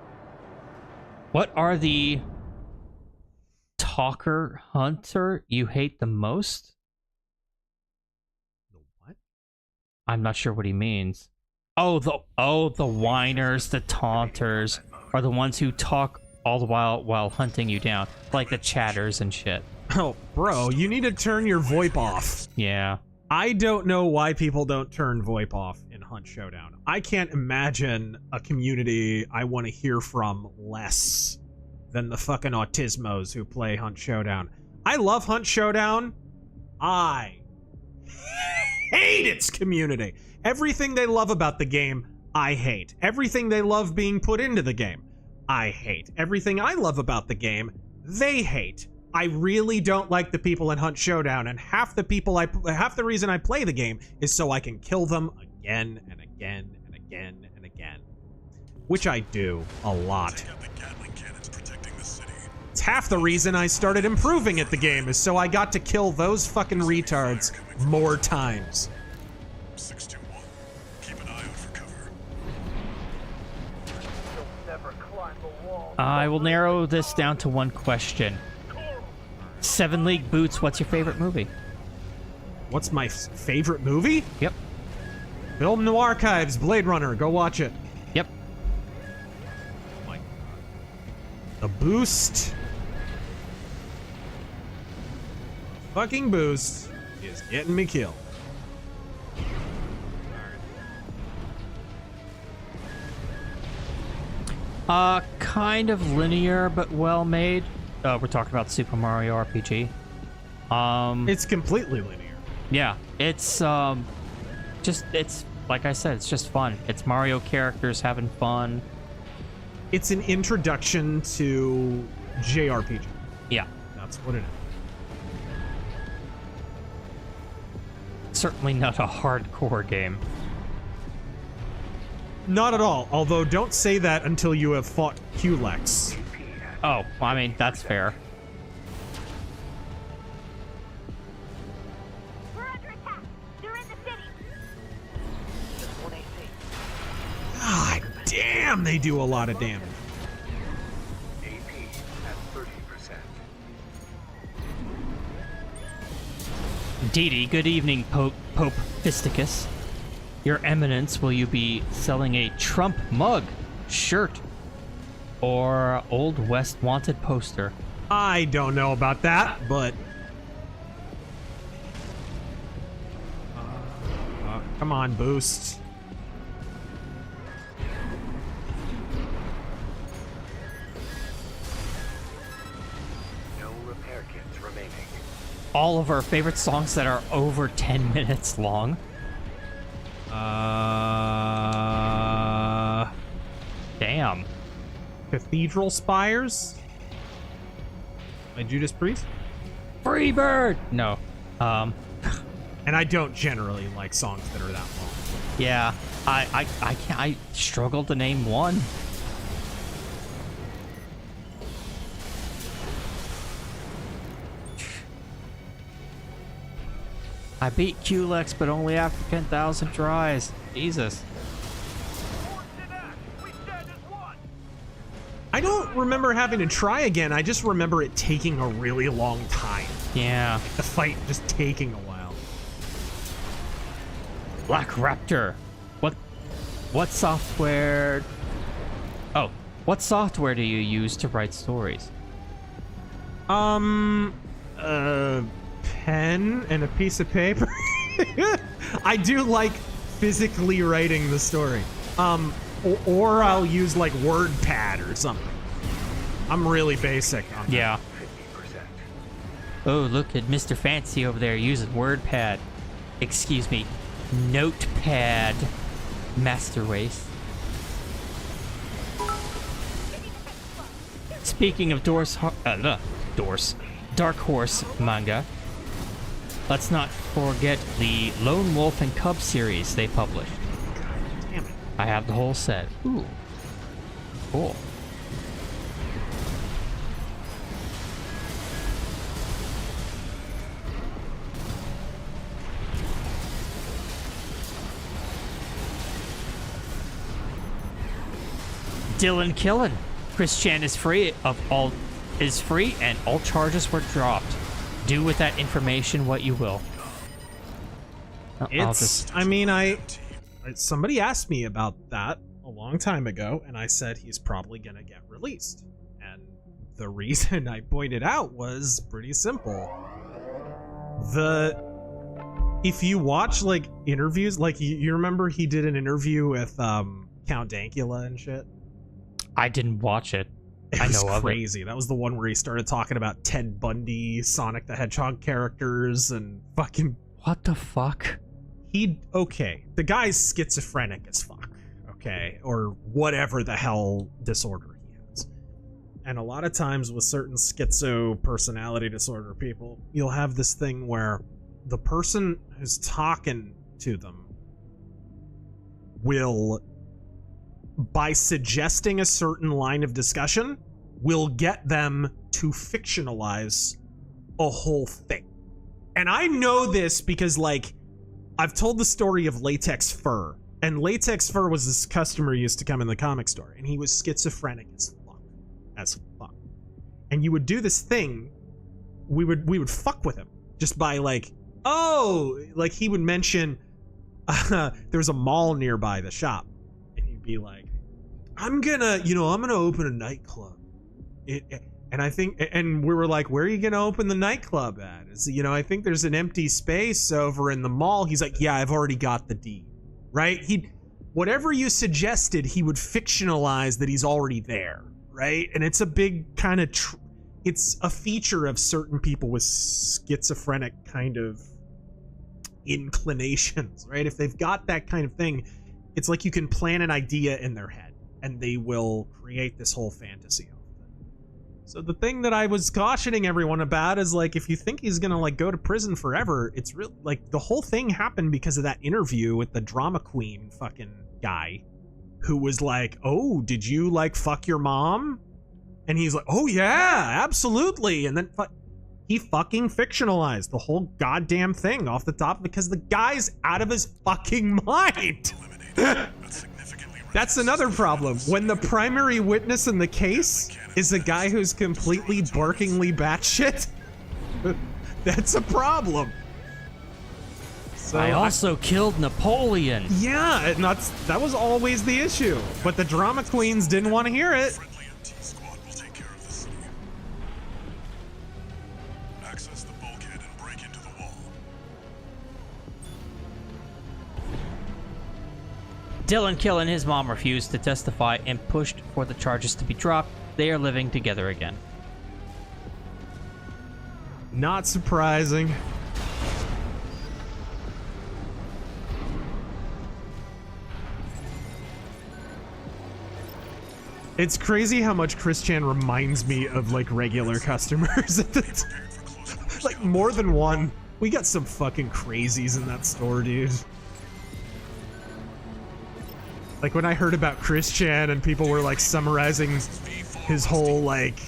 What are the Talker Hunter you hate the most? The what? I'm not sure what he means. The whiners, the taunters are the ones who talk all the while hunting you down, like the chatters and shit. Oh, bro, you need to turn your VoIP off. Yeah. I don't know why people don't turn VoIP off in Hunt Showdown. I can't imagine a community I want to hear from less than the fucking autismos who play Hunt Showdown. I love Hunt Showdown. I hate its community. Everything they love about the game, I hate. Everything they love being put into the game, I hate. Everything I love about the game, they hate. I really don't like the people in Hunt Showdown, and half the reason I play the game is so I can kill them again and again and again and again. Which I do a lot. It's half the reason I started improving at the game, is so I got to kill those fucking retards more times. 621. Keep an eye out for cover. I will narrow this down to one question. 7 League Boots, what's your favorite movie? What's my favorite movie? Yep. Film No Archives, Blade Runner, go watch it. Yep. Oh my God. The boost. The fucking boost is getting me killed. Kind of linear, but well made. We're talking about Super Mario RPG. It's completely linear. Yeah, it's it's like I said, it's just fun. It's Mario characters having fun. It's an introduction to JRPG. Yeah, that's what it is. Certainly not a hardcore game. Not at all. Although, don't say that until you have fought Culex. Oh, I mean, that's fair. We're under attack. They're in the city. God damn, they do a lot of damage. AP at 30%. Didi, good evening, Pope Fisticus. Your Eminence, will you be selling a Trump mug, shirt, or Old West Wanted poster? I don't know about that, but... come on, boost. No repair kits remaining. All of our favorite songs that are over 10 minutes long. Damn. Cathedral Spires? By Judas Priest? Freebird! No. And I don't generally like songs that are that long. Yeah. I struggled to name one. I beat Culex, but only after 10,000 tries. Jesus. I don't remember having to try again. I just remember it taking a really long time. Yeah. The fight just taking a while. Black Raptor. What software... Oh. What software do you use to write stories? Pen and a piece of paper. I do like physically writing the story. Or I'll use like WordPad or something. I'm really basic on that. Yeah. Oh, look at Mr. Fancy over there using WordPad. Excuse me, Notepad. Master Race. Speaking of Dark Horse manga, let's not forget the Lone Wolf and Cub series they published. Damn it. I have the whole set. Ooh. Cool. Dylan Killen. Chris Chan is free and all charges were dropped. Do with that information what you will. I somebody asked me about that a long time ago, and I said he's probably gonna get released. And the reason I pointed out was pretty simple. If you watch like interviews, like you remember he did an interview with Count Dankula and shit. I didn't watch it. It was crazy. That was the one where he started talking about Ted Bundy, Sonic the Hedgehog characters, and fucking... What the fuck? Okay, the guy's schizophrenic as fuck, okay? Or whatever the hell disorder he has. And a lot of times with certain schizo personality disorder people, you'll have this thing where the person who's talking to them will, by suggesting a certain line of discussion, will get them to fictionalize a whole thing. And I know this because, like, I've told the story of Latex Fur, and Latex Fur was this customer who used to come in the comic store, and he was schizophrenic as fuck. And you would do this thing, we would fuck with him just by like, oh, like he would mention there's a mall nearby the shop, and he'd be like, I'm gonna open a nightclub. And we were like, where are you gonna open the nightclub at? I think there's an empty space over in the mall. He's like, yeah, I've already got the deed, right? Whatever you suggested, he would fictionalize that he's already there, right? And it's a big kind of, it's a feature of certain people with schizophrenic kind of inclinations, right? If they've got that kind of thing, it's like you can plan an idea in their head and they will create this whole fantasy. So the thing that I was cautioning everyone about is, like, if you think he's gonna like go to prison forever, it's real. Like, the whole thing happened because of that interview with the drama queen fucking guy who was like, oh, did you like fuck your mom? And he's like, oh yeah, absolutely. And then he fucking fictionalized the whole goddamn thing off the top because the guy's out of his fucking mind. That's another problem. When the primary witness in the case is a guy who's completely barkingly batshit, that's a problem. So I also killed Napoleon. Yeah, and that was always the issue. But the drama queens didn't want to hear it. Access the bulkhead and break into the wall. Dylan Kill and his mom refused to testify and pushed for the charges to be dropped. They are living together again. Not surprising. It's crazy how much Chris Chan reminds me of like regular customers. Like more than one. We got some fucking crazies in that store, dude. Like when I heard about Chris Chan and people were like summarizing his whole like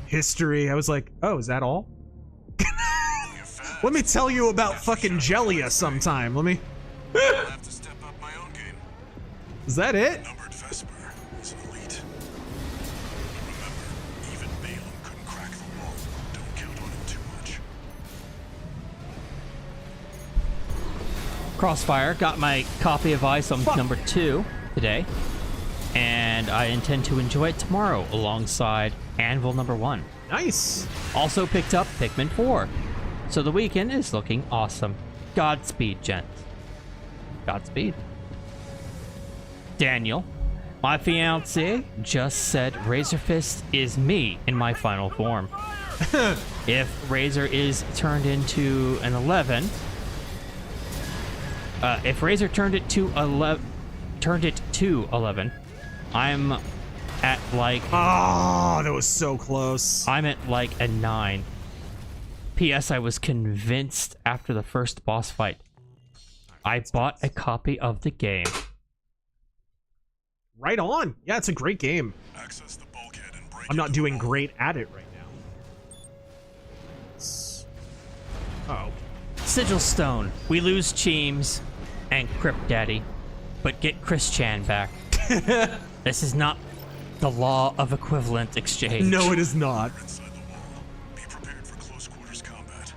history, I was like, oh, is that all? Let me tell you about fucking Jellia sometime. Let me. Is that it? Crossfire got my copy of Ice on number 2 today, and I intend to enjoy it tomorrow alongside Anvil number 1. Nice. Also picked up Pikmin 4. So the weekend is looking awesome. Godspeed, gents. Godspeed. Daniel, my fiance, just said RazorFist is me in my final form. If Razor is turned into an 11, if Razor turned it to 11, I'm at like... Oh, that was so close. I'm at like a 9. P.S. I was convinced after the first boss fight. I bought a copy of the game. Right on. Yeah, it's a great game. I'm not doing great at it right now. Uh-oh. Sigil Stone. We lose Cheems and Crypt Daddy, but get Chris Chan back. This is not the law of equivalent exchange. No, it is not. Be prepared for close quarters combat.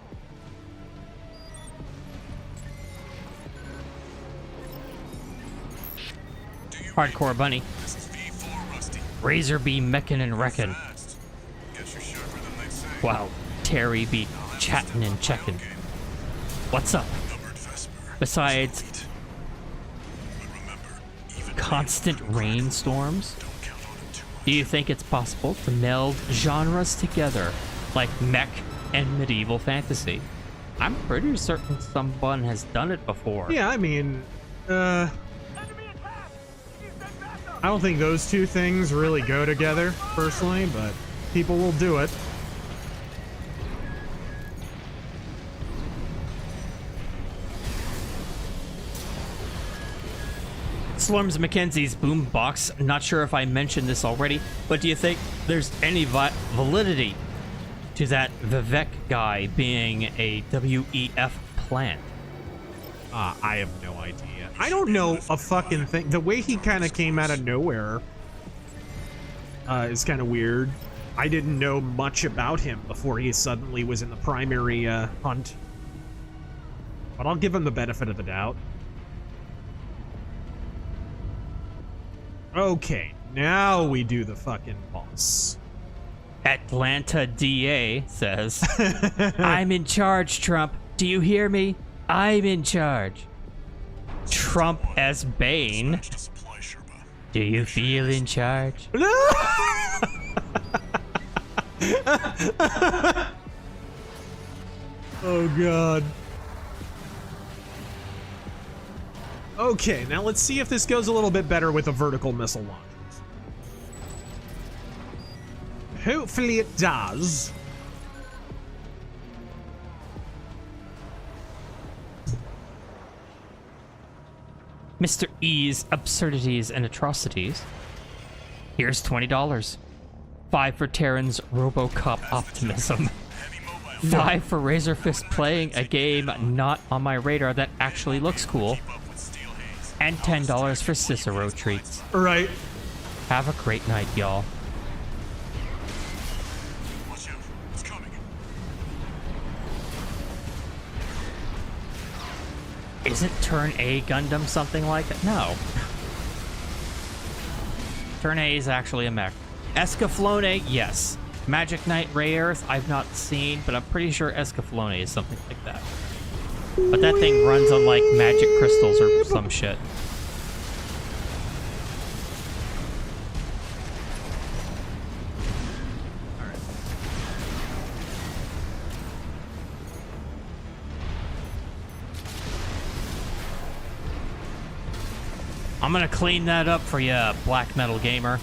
Hardcore Bunny. Razor be meckin' and wreckin'. Wow, Terry be chattin' and checkin'. What's up? Besides constant rainstorms, do you think it's possible to meld genres together like mech and medieval fantasy? I'm pretty certain someone has done it before. Yeah, I mean, I don't think those two things really go together, personally, but people will do it. Slorms Mackenzie's boombox. Not sure if I mentioned this already, but do you think there's any validity to that Vivek guy being a WEF plant? I have no idea. I don't know a fucking thing. The way he kind of came out of nowhere is kind of weird. I didn't know much about him before he suddenly was in the primary hunt. But I'll give him the benefit of the doubt. Okay, now we do the fucking boss. Atlanta DA says, I'm in charge, Trump. Do you hear me? I'm in charge. Trump as Bane. Do you feel in charge? Oh, God. Okay, now let's see if this goes a little bit better with the vertical missile launchers. Hopefully it does. Mr. E's Absurdities and Atrocities. Here's $20. 5 for Terran's RoboCop Optimism. 5 for RazorFist playing a game not on my radar that actually looks cool. And $10 for Cicero treats. Right. Have a great night, y'all. Isn't Turn A Gundam something like that? No. Turn A is actually a mech. Escaflowne, yes. Magic Knight Ray Earth, I've not seen, but I'm pretty sure Escaflowne is something like that. But that thing runs on like magic crystals or some shit. I'm gonna clean that up for you, Black Metal Gamer.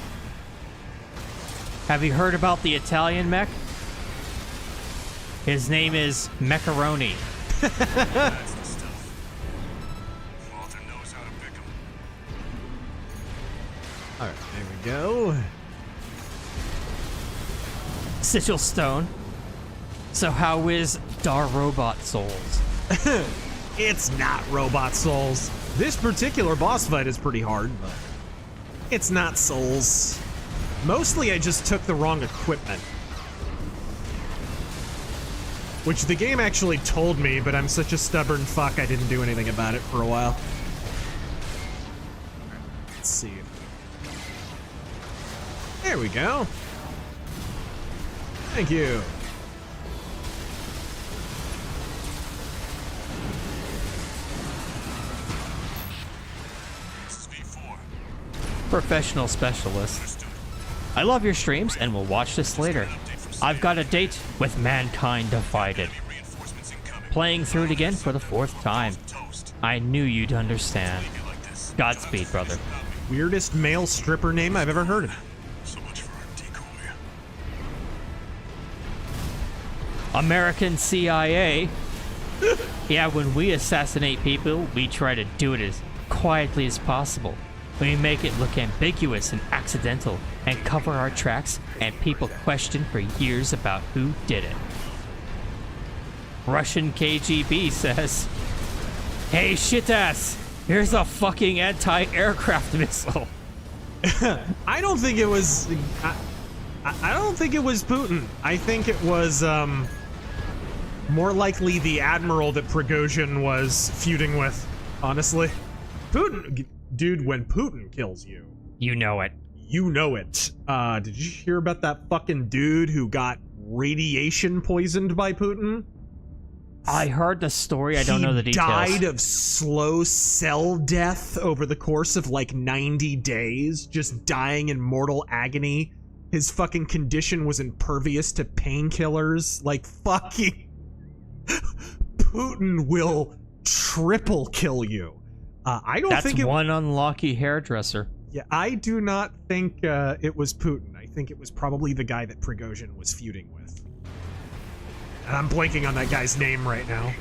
Have you heard about the Italian mech? His name is Macaroni. Alright, there we go. Sigil Stone. So how is Dar Robot Souls? It's not Robot Souls. This particular boss fight is pretty hard, but it's not Souls. Mostly I just took the wrong equipment. Which the game actually told me, but I'm such a stubborn fuck I didn't do anything about it for a while. Let's see. There we go. Thank you. Professional specialist. I love your streams and will watch this later. I've got a date with Mankind Divided. Playing through it again for the 4th time. I knew you'd understand. Godspeed, brother. Weirdest male stripper name I've ever heard of. American CIA. Yeah, when we assassinate people, we try to do it as quietly as possible. We make it look ambiguous and accidental and cover our tracks, and people question for years about who did it. Russian KGB says, hey shit-ass, here's a fucking anti-aircraft missile. I don't think it was... I don't think it was Putin. I think it was, more likely the admiral that Prigozhin was feuding with, honestly. Putin... dude, when Putin kills you, you know it. You know it. Did you hear about that fucking dude who got radiation poisoned by Putin? I heard the story. I don't know the details. He died of slow cell death over the course of like 90 days, just dying in mortal agony. His fucking condition was impervious to painkillers. Like, fucking Putin will triple kill you. I don't think that's one unlucky hairdresser. Yeah, I do not think it was Putin. I think it was probably the guy that Prigozhin was feuding with. And I'm blanking on that guy's name right now.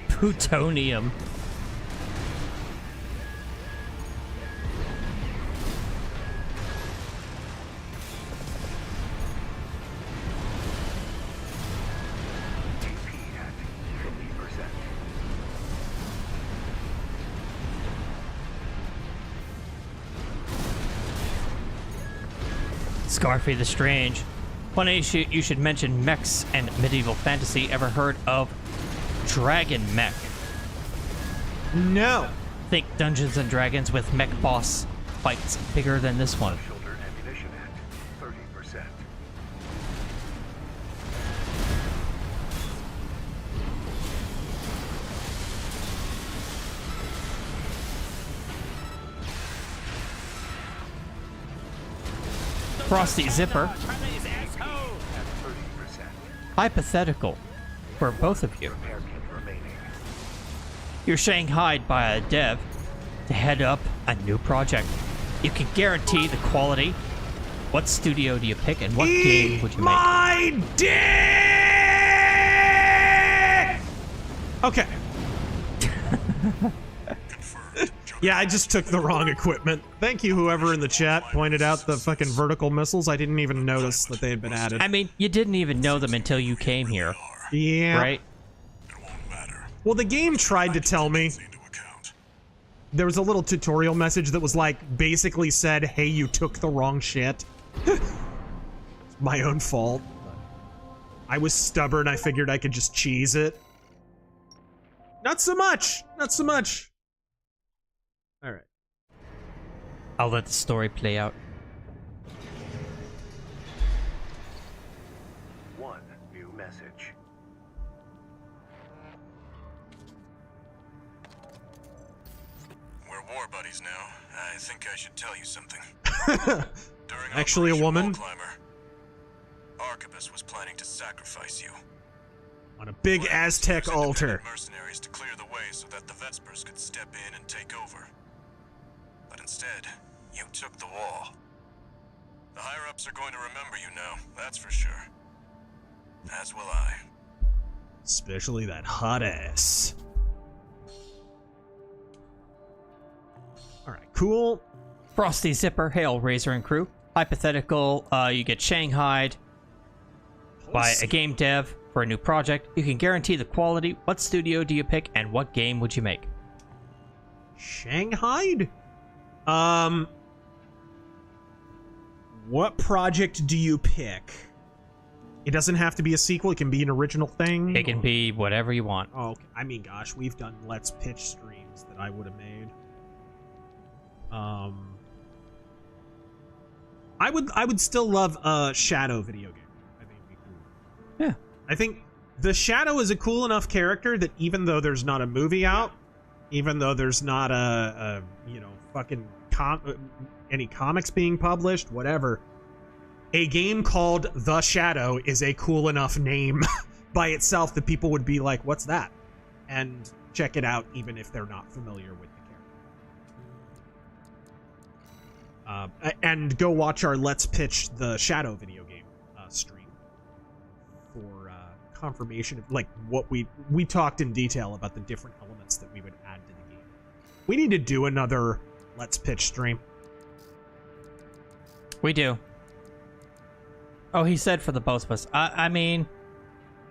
Plutonium. Scarfy the Strange. Funny you should mention mechs and medieval fantasy. Ever heard of Dragon Mech? No. Think Dungeons and Dragons with mech boss fights bigger than this one. Shoulder Ammunition Act, 30%. Frosty Zipper. Hypothetical for both of you. You're shanghaied by a dev to head up a new project. You can guarantee the quality. What studio do you pick and what game would you make? My dick! Okay. Yeah, I just took the wrong equipment. Thank you, whoever in the chat pointed out the fucking vertical missiles. I didn't even notice that they had been added. I mean, you didn't even know them until you came here. Yeah. Right? Well, the game tried to tell me. There was a little tutorial message that was like, basically said, hey, you took the wrong shit. It's my own fault. I was stubborn. I figured I could just cheese it. Not so much. Not so much. All right. I'll let the story play out. One new message. We're war buddies now. I think I should tell you something. Actually a woman? Climber, Arquebus was planning to sacrifice you. On a big Aztec altar. Mercenaries to clear the way so that the Vespers could step in and take over. But instead, you took the wall. The higher-ups are going to remember you now, that's for sure. As will I. Especially that hot ass. Alright, cool. Frosty Zipper, hail Razor and crew. Hypothetical, you get shanghaied by a game dev for a new project. You can guarantee the quality. What studio do you pick and what game would you make? Shanghaied? What project do you pick? It doesn't have to be a sequel. It can be an original thing. It can be whatever you want. Oh, okay. I mean, gosh, we've done Let's Pitch streams that I would have made. I would still love a Shadow video game. I think it'd be cool. Yeah. I think the Shadow is a cool enough character that even though there's not a movie out, even though there's not a you know, fucking any comics being published, whatever, a game called The Shadow is a cool enough name by itself that people would be like, what's that? And check it out even if they're not familiar with the character. And go watch our Let's Pitch The Shadow video game stream for confirmation of like what we talked in detail about the different elements that we would add to the game. We need to do another Let's Pitch stream. We do. Oh, he said for the both of us. I mean,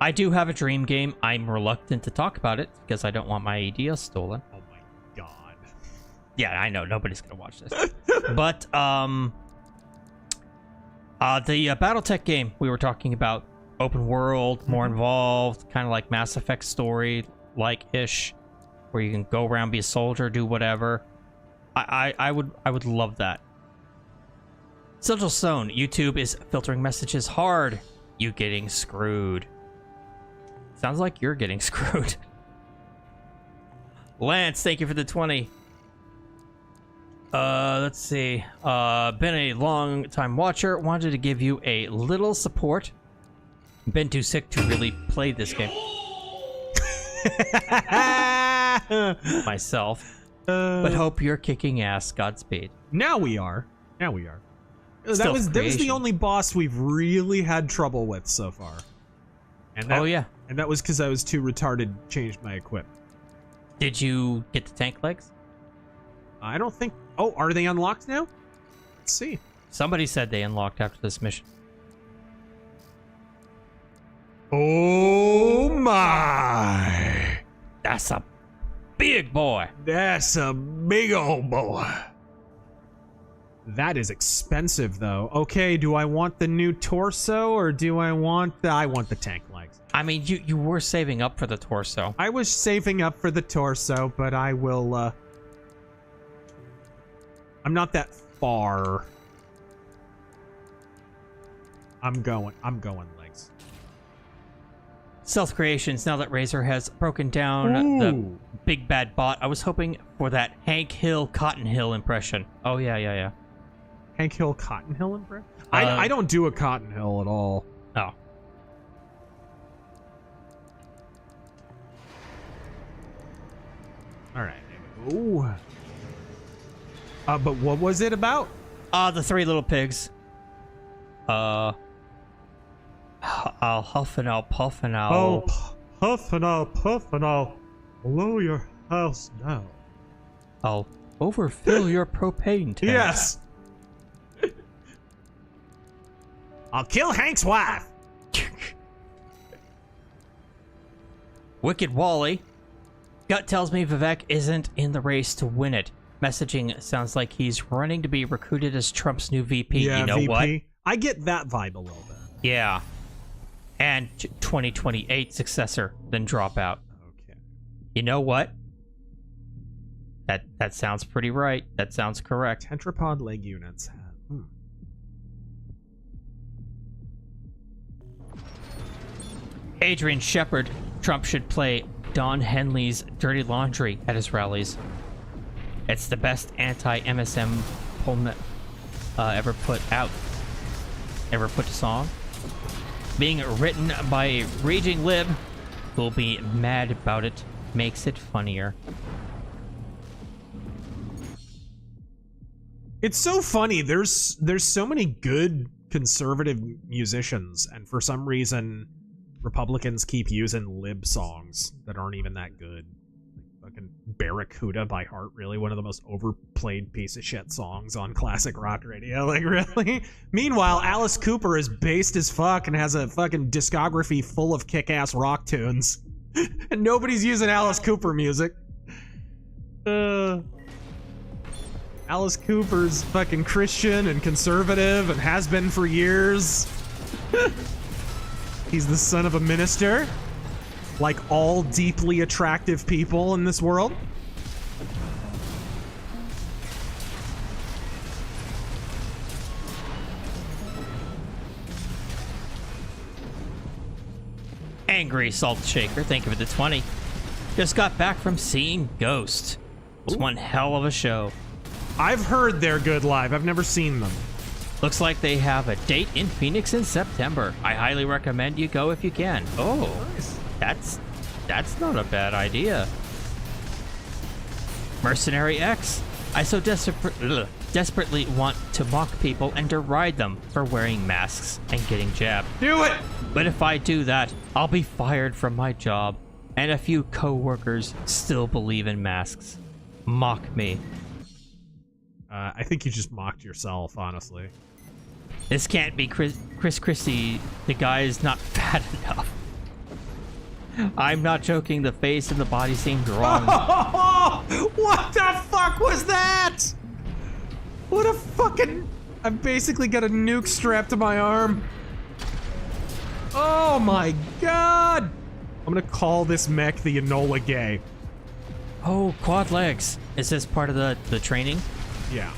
I do have a dream game. I'm reluctant to talk about it because I don't want my ideas stolen. Oh my god. Yeah, I know. Nobody's going to watch this. But, the Battletech game we were talking about, open world, more involved, kind of like Mass Effect story, like-ish, where you can go around, be a soldier, do whatever. I would love that. Sigil Stone, YouTube is filtering messages hard. You getting screwed. Sounds like you're getting screwed. Lance, thank you for the 20. Let's see. Been a long time watcher. Wanted to give you a little support. Been too sick to really play this game myself. But hope you're kicking ass. Godspeed. Now we are. That Stealth was the creation. only boss we've really had trouble with so far. And that, Oh, yeah. And that was because I was too retarded to change my equipment. Did you get the tank legs? I don't think... Oh, are they unlocked now? Let's see. Somebody said they unlocked after this mission. Oh my! That's a big boy. That's a big old boy. That is expensive, though. Okay, do I want the new torso or do I want the tank legs? I mean, you were saving up for the torso. I was saving up for the torso, but I will, I'm not that far. I'm going legs. Stealth Creations, now that Razor has broken down the big bad bot, I was hoping for that Hank Hill, Cotton Hill impression. Oh, yeah. Hank Hill, Cotton Hill impression? I don't do a Cotton Hill at all. Oh. All right, there we go. But what was it about? The three little pigs. I'll huff and I'll puff and I'll... Oh, huff and I'll puff and I'll blow your house down. I'll overfill your propane tank. Yes. I'll kill Hank's wife. Wicked Wally. Gut tells me Vivek isn't in the race to win it. Messaging sounds like he's running to be recruited as Trump's new VP. Yeah, you know VP. what? I get that vibe a little bit. Yeah. And 2028 successor, then drop out. Okay. You know what? That sounds pretty right. That sounds correct. Tetrapod leg units. Adrian Shepard. Trump should play Don Henley's Dirty Laundry at his rallies. It's the best anti-MSM poem ever put out. Ever put a song? Being written by a raging lib who'll be mad about it makes it funnier. It's so funny. There's so many good conservative musicians, and for some reason, Republicans keep using lib songs that aren't even that good. Like fucking Barracuda by Heart, really one of the most overplayed piece of shit songs on classic rock radio. Like, really? Meanwhile, Alice Cooper is based as fuck and has a fucking discography full of kick-ass rock tunes. And nobody's using Alice Cooper music. Alice Cooper's fucking Christian and conservative and has been for years. He's the son of a minister, like all deeply attractive people in this world. Angry Salt Shaker, thank you for the 20. Just got back from seeing Ghost. It's one hell of a show. I've heard they're good live. I've never seen them. Looks like they have a date in Phoenix in September. I highly recommend you go if you can. Oh, nice. That's not a bad idea. Mercenary X. I so desperately want to mock people and deride them for wearing masks and getting jabbed. Do it! But if I do that, I'll be fired from my job, and a few co-workers still believe in masks. Mock me. I think you just mocked yourself, honestly. This can't be Chris Christie. The guy is not fat enough. I'm not joking. The face and the body seemed wrong. What the fuck was that? What a fucking... I've basically got a nuke strapped to my arm. Oh my god! I'm gonna call this mech the Enola Gay. Oh, quad legs. Is this part of the training? Yeah.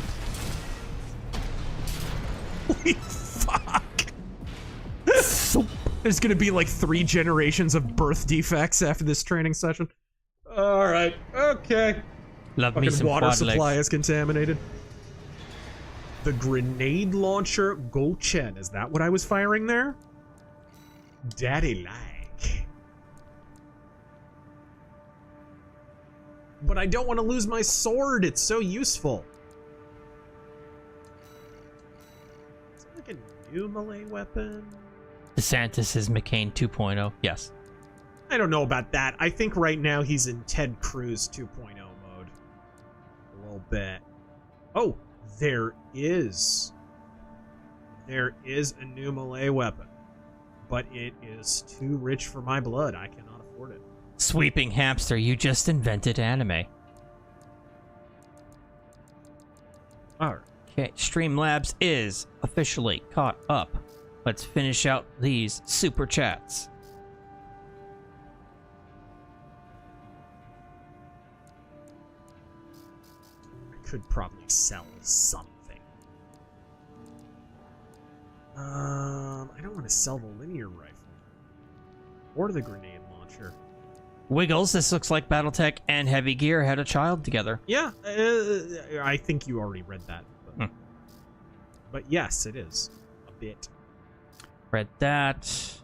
Holy fuck. There's gonna be like 3 generations of birth defects after this training session. Alright, okay. Love me Fucking some water quad supply legs. is contaminated. The grenade launcher Golchen. Is that what I was firing there? Daddy like. But I don't want to lose my sword. It's so useful. Is it like a new melee weapon? DeSantis is McCain 2.0. Yes. I don't know about that. I think right now he's in Ted Cruz 2.0 mode. A little bit. Oh, there is a new melee weapon. But it is too rich for my blood. I cannot afford it. Sweeping hamster, you just invented anime. Alright. Okay, Streamlabs is officially caught up. Let's finish out these super chats. I could probably sell something. I don't want to sell the linear rifle. Or the grenade launcher. Wiggles, this looks like Battletech and Heavy Gear had a child together. Yeah, I think you already read that. But yes, it is. A bit. Read that.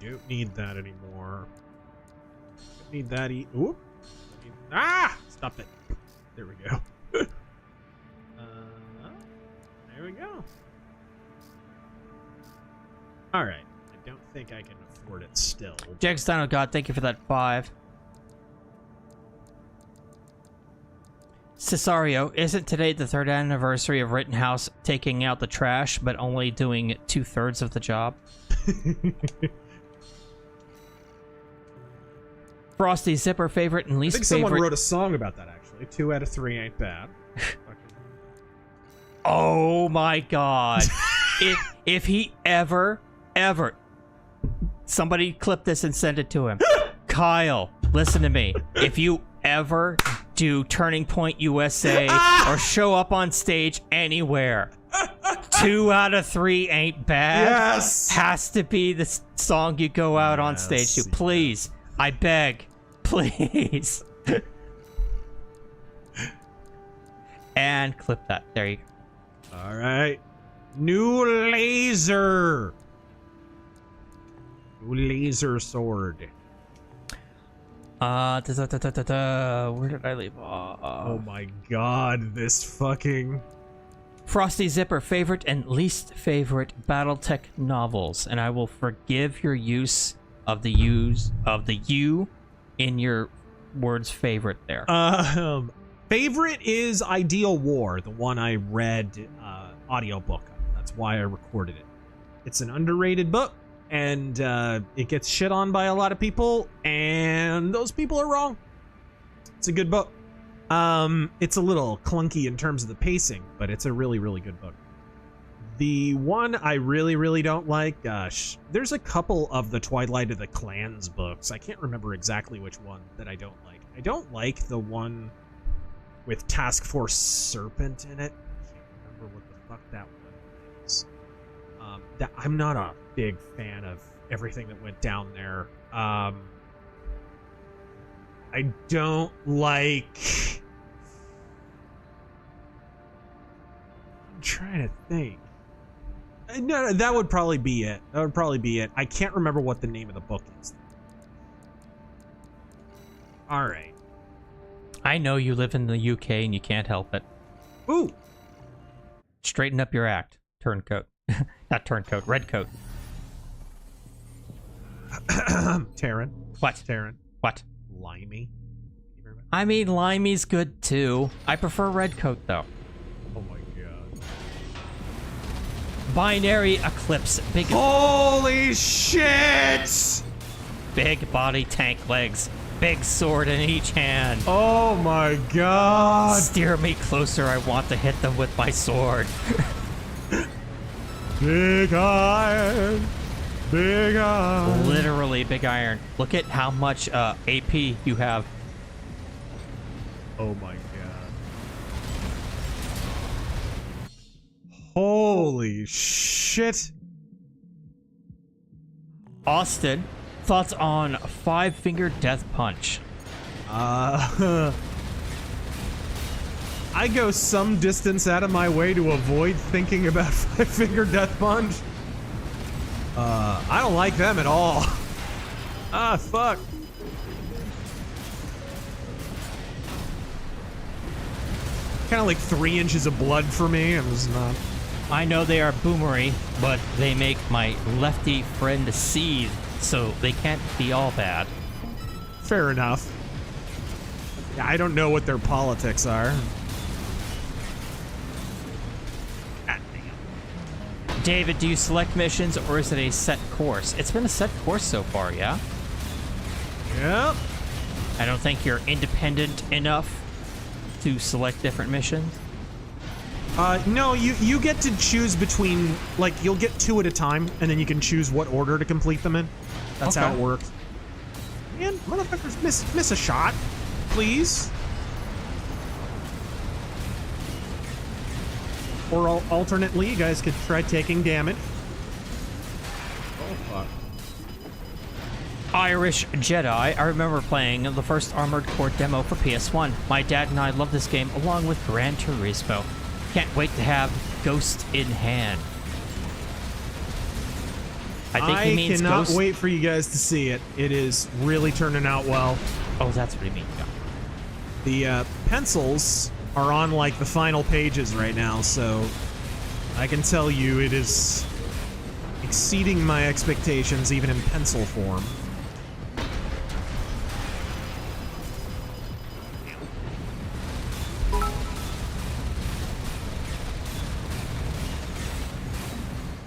Don't need that anymore. Don't need that Oop. Ah! Stop it. There we go. There we go. Alright. I don't think I can afford it still. Jagstano God, thank you for that 5. Cesario, isn't today the 3rd anniversary of Rittenhouse taking out the trash, but only doing 2/3 of the job? Frosty, Zipper, favorite and least I think favorite. someone wrote a song about that, actually. 2 out of 3 ain't bad. Oh my god. if he ever, somebody clip this and send it to him. Kyle, listen to me. If you ever do Turning Point USA or show up on stage anywhere, 2 out of 3 ain't bad. Yes. Has to be the song you go out on stage to. Please. I beg. Please. And clip that. There you go. Alright. New laser. New laser sword. Where did I leave off? Oh my god, this fucking... Frosty Zipper, favorite and least favorite Battletech novels, and I will forgive your use of the U in your words favorite there. Favorite is Ideal War, the one I read audiobook of. That's why I recorded it. It's an underrated book, and it gets shit on by a lot of people, and those people are wrong. It's a good book. It's a little clunky in terms of the pacing, but it's a really, really good book. The one I really, really don't like, gosh, there's a couple of the Twilight of the Clans books. I can't remember exactly which one that I don't like. I don't like the one with Task Force Serpent in it. I can't remember what the fuck that one is. I'm not a big fan of everything that went down there. I don't like... I'm trying to think. No, that would probably be it. That would probably be it. I can't remember what the name of the book is. Alright. I know you live in the UK and you can't help it. Ooh! Straighten up your act. Turncoat. Not turncoat, redcoat. Taryn. What? Taryn. What? Limey. I mean, Limey's good too. I prefer redcoat though. Oh my god. Binary Eclipse. Big. Holy shit! Big body, tank legs. Big sword in each hand. Oh my god. Steer me closer. I want to hit them with my sword. Big iron. Big iron. Literally big iron. Look at how much AP you have. Oh my god. Holy shit. Austin, thoughts on Five-Finger Death Punch? I go some distance out of my way to avoid thinking about Five-Finger Death Punch. I don't like them at all. Ah, fuck. Kind of like 3 inches of blood for me. I'm just not. I know they are boomery, but they make my lefty friend seethe, so they can't be all bad. Fair enough. Yeah, I don't know what their politics are. David, do you select missions or is it a set course? It's been a set course so far, yeah? Yep. I don't think you're independent enough to select different missions. No, you get to choose between, like, you'll get 2 at a time, and then you can choose what order to complete them in. That's how it works. Man, motherfuckers, miss a shot, please. Or alternately, you guys could try taking damage. Oh, fuck. Irish Jedi. I remember playing the first Armored Core demo for PS1. My dad and I love this game along with Gran Turismo. Can't wait to have Ghost in Hand. I think he means cannot Ghost. wait for you guys to see it. It is really turning out well. Oh, that's what he means. The Yeah. pencils are on like the final pages right now, so I can tell you it is exceeding my expectations even in pencil form.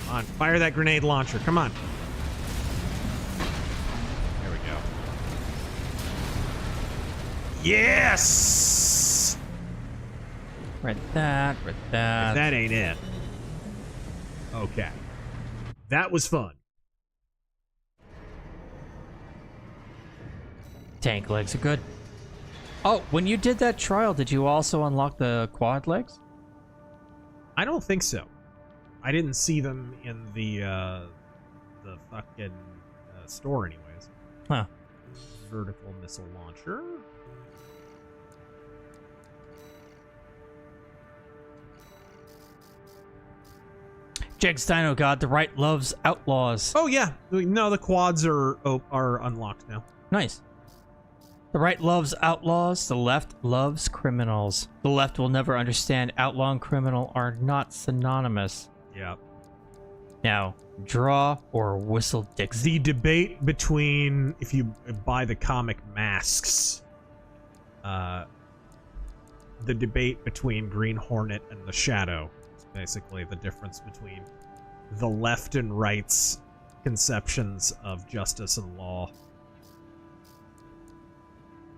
Come on, fire that grenade launcher. Come on. There we go. Yes! Read that. That ain't it. Okay. That was fun. Tank legs are good. Oh, when you did that trial, did you also unlock the quad legs? I don't think so. I didn't see them in the fucking store anyways. Huh. Vertical missile launcher. Jegs Dino God, the right loves outlaws. Oh yeah. No, the quads are unlocked now. Nice. The right loves outlaws, the left loves criminals. The left will never understand outlaw and criminal are not synonymous. Yeah. Now, draw or whistle Dixie. The debate between, if you buy the comic Masks, the debate between Green Hornet and the Shadow is basically the difference between the left and right's conceptions of justice and law.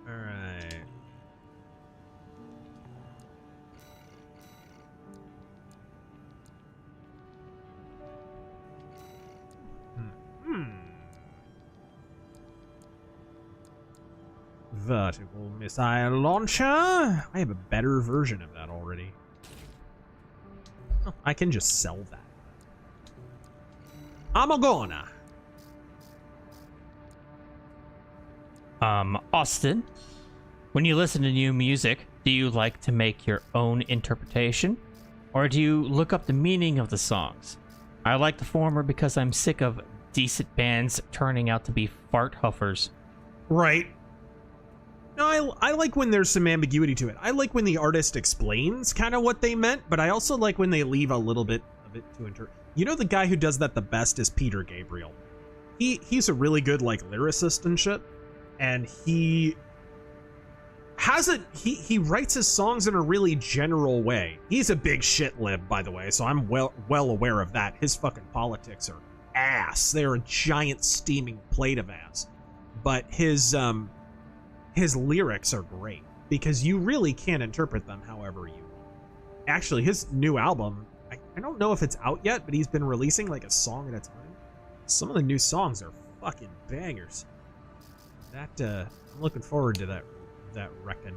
Alright. Vertical missile launcher. I have a better version of that already. Oh, I can just sell that. I'm gonna. Austin, when you listen to new music, do you like to make your own interpretation? Or do you look up the meaning of the songs? I like the former because I'm sick of decent bands turning out to be fart huffers. Right. No, I like when there's some ambiguity to it. I like when the artist explains kind of what they meant, but I also like when they leave a little bit of it to interpret. You know, the guy who does that the best is Peter Gabriel. He's a really good, like, lyricist and shit. And he writes his songs in a really general way. He's a big shit lib, by the way, so I'm well aware of that. His fucking politics are ass. They're a giant steaming plate of ass. But his lyrics are great because you really can interpret them however you want. Actually, his new album, I don't know if it's out yet, but he's been releasing like a song at a time. Some of the new songs are fucking bangers. That I'm looking forward to that record.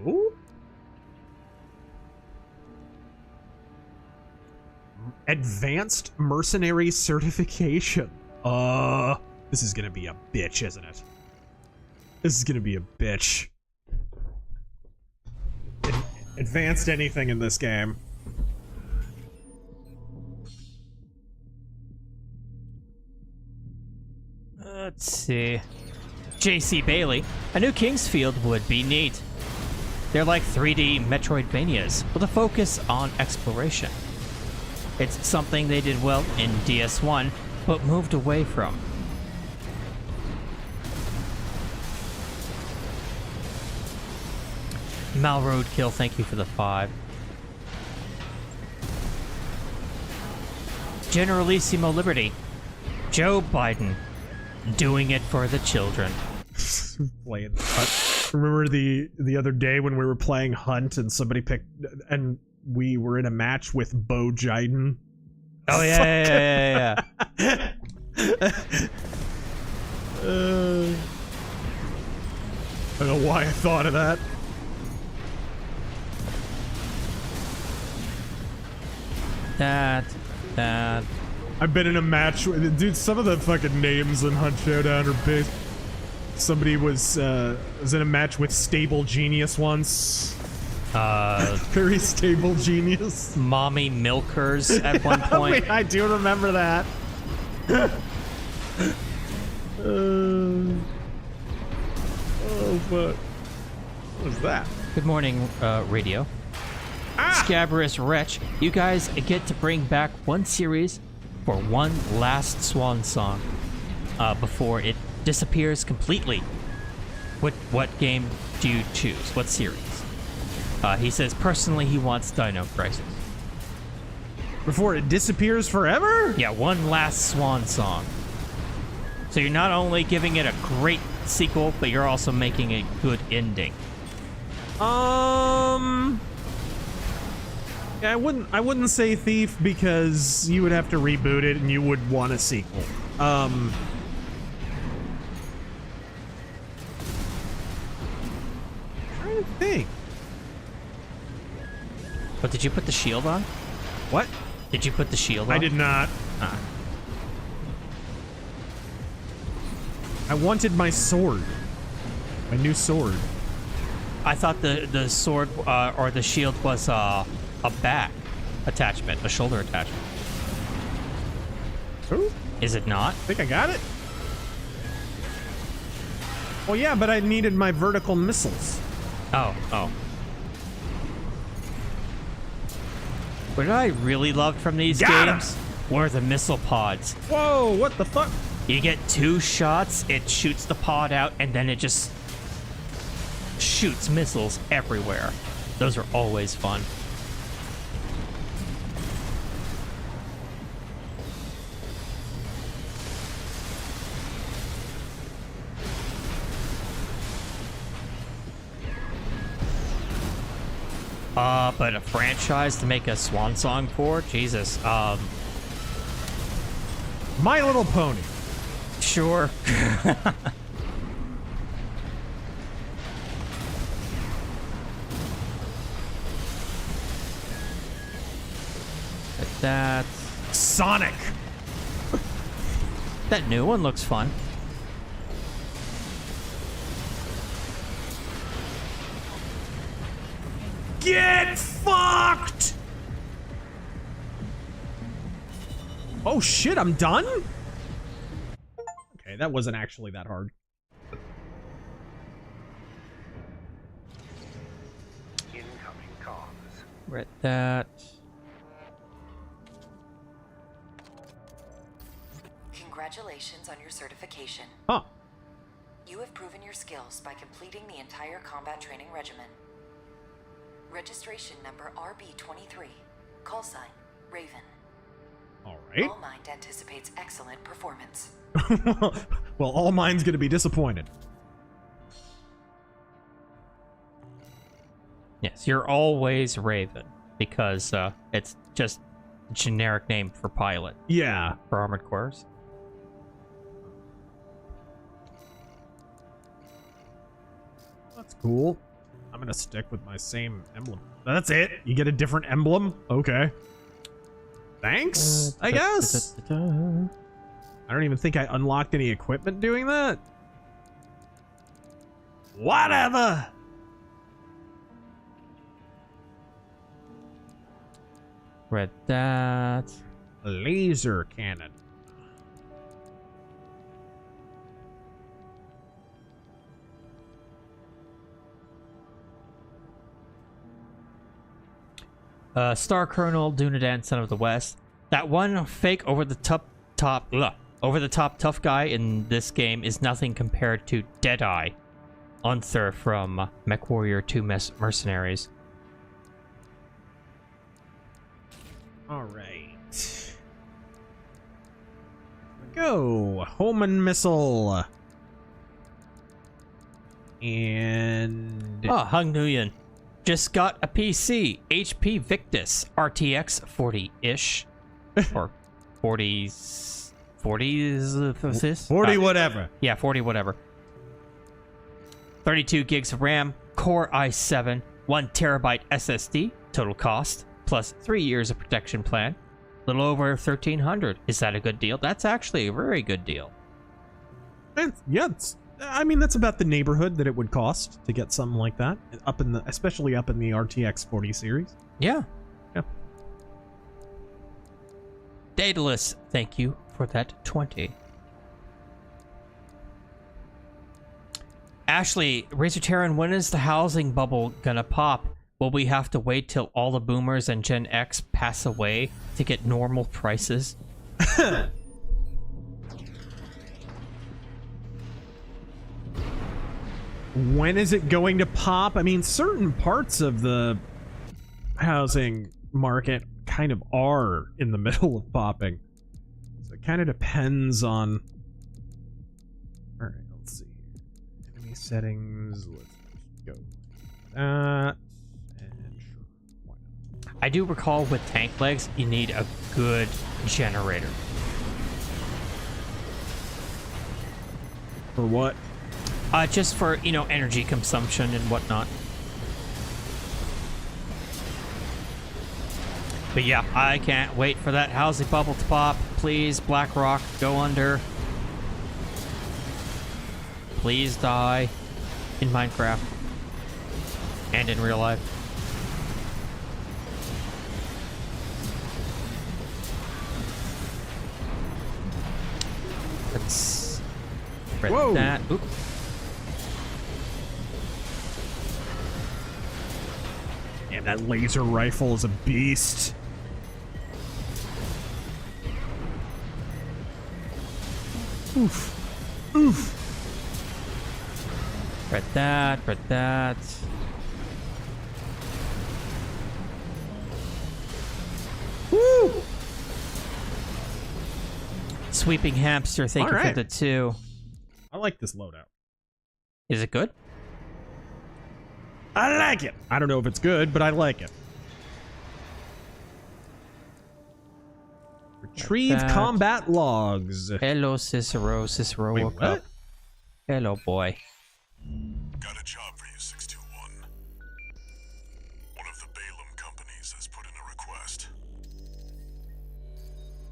Ooh. Advanced Mercenary Certification. This is gonna be a bitch, isn't it? This is gonna be a bitch. Advanced anything in this game. Let's see. J.C. Bailey. A new Kingsfield would be neat. They're like 3D Metroidvanias with a focus on exploration. It's something they did well in DS1, but moved away from. Mal Roadkill, thank you for the 5. Generalissimo Liberty. Joe Biden. Doing it for the children. Playing Hunt. Remember the other day when we were playing Hunt and somebody picked and we were in a match with Bo Jiden? Oh yeah. I don't know why I thought of that. That. I've been in a match with, dude, some of the fucking names in Hunt Showdown are big. Somebody was in a match with Stable Genius once. Very Stable Genius. Mommy Milkers at one point. Wait, I do remember that. Oh, fuck. What was that? Good morning, radio. Scabrous Wretch, you guys get to bring back one series for one last swan song before it disappears completely. What game do you choose? What series? He says personally he wants Dino Crisis. Before it disappears forever? Yeah, one last swan song. So you're not only giving it a great sequel, but you're also making a good ending. Yeah, I wouldn't say Thief because you would have to reboot it and you would want a sequel. I'm trying to think. But did you put the shield on? What? Did you put the shield on? I did not. I wanted my sword. My new sword. I thought the sword or the shield was a back attachment, a shoulder attachment. Ooh. Is it not? I think I got it. Well, yeah, but I needed my vertical missiles. Oh. What I really loved from these games were the missile pods. Whoa, what the fuck? You get 2 shots, it shoots the pod out, and then it just shoots missiles everywhere. Those are always fun. But a franchise to make a swan song for? Jesus. My Little Pony. Sure. That's Sonic. That new one looks fun. Get fucked! Oh shit, I'm done? Okay, that wasn't actually that hard. Incoming comms. Read that. Congratulations on your certification. Huh. You have proven your skills by completing the entire combat training regimen. Registration number RB23. Call sign, Raven. Alright. All Mind anticipates excellent performance. Well, All Mind's gonna be disappointed. Yes, you're always Raven because it's just a generic name for pilot. Yeah. For armored cores. That's cool. I'm gonna stick with my same emblem. That's it? You get a different emblem? Okay. Thanks, I guess. I don't even think I unlocked any equipment doing that. Whatever. Read that. Laser cannon. Star Colonel, Dunedain, Son of the West. That one fake over the top tough guy in this game is nothing compared to Deadeye, Unther from MechWarrior 2 Mercenaries. All right. Go. Homan missile. And Hung Nguyen. Just got a PC, HP Victus, RTX 40-ish, or 40s, 40 whatever. Yeah, 40 whatever. 32 gigs of RAM, Core i7, 1 terabyte SSD, total cost, plus 3 years of protection plan, little over $1,300. Is that a good deal? That's actually a very good deal. I mean, that's about the neighborhood that it would cost to get something like that, especially up in the RTX 40 series. Yeah. Yeah. Daedalus, thank you for that 20. Ashley, Razor when is the housing bubble gonna pop? Will we have to wait till all the boomers and Gen X pass away to get normal prices? When is it going to pop? I mean, certain parts of the housing market kind of are in the middle of popping. So it kind of depends on... Alright, let's see. Enemy settings. Let's just go like that. And sure, why not? I do recall with tank legs, you need a good generator. For what? Just for, energy consumption and whatnot. But yeah, I can't wait for that housing bubble to pop. Please, BlackRock, go under. Please die in Minecraft. And in real life. Let's read that. Oop. And that laser rifle is a beast. Oof. Oof. Read that, read that. Woo! Sweeping Hamster, thank you for the 2. I like this loadout. Is it good? I like it. I don't know if it's good, but I like it. Retrieve combat logs. Hello, Cicero. Cicero Wait, woke what? up. Hello, boy. Got a job for you, 621. One of the Balaam companies has put in a request.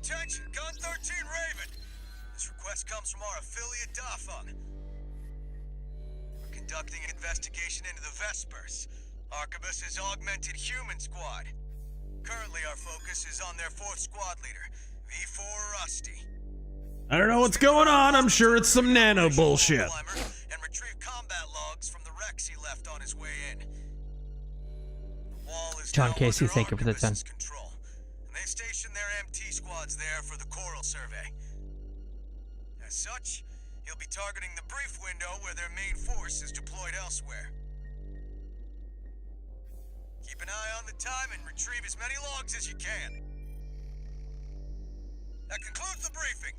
Attention, Gun 13 Raven. This request comes from our affiliate Dafeng. We're conducting an investigation into the Vespers, Arquebus's augmented human squad. Currently, our focus is on their 4th squad leader, V4 Rusty. I don't know what's going on. I'm sure it's some nano bullshit. And retrieve combat logs from the wrecks he left on his way in. The wall is John now Casey, under thank you for the 10. Arquebus's control, and they've stationed their MT squads there for the Coral survey. As such, he'll be targeting the brief window where their main force is deployed elsewhere. Keep an eye on the time and retrieve as many logs as you can. That concludes the briefing.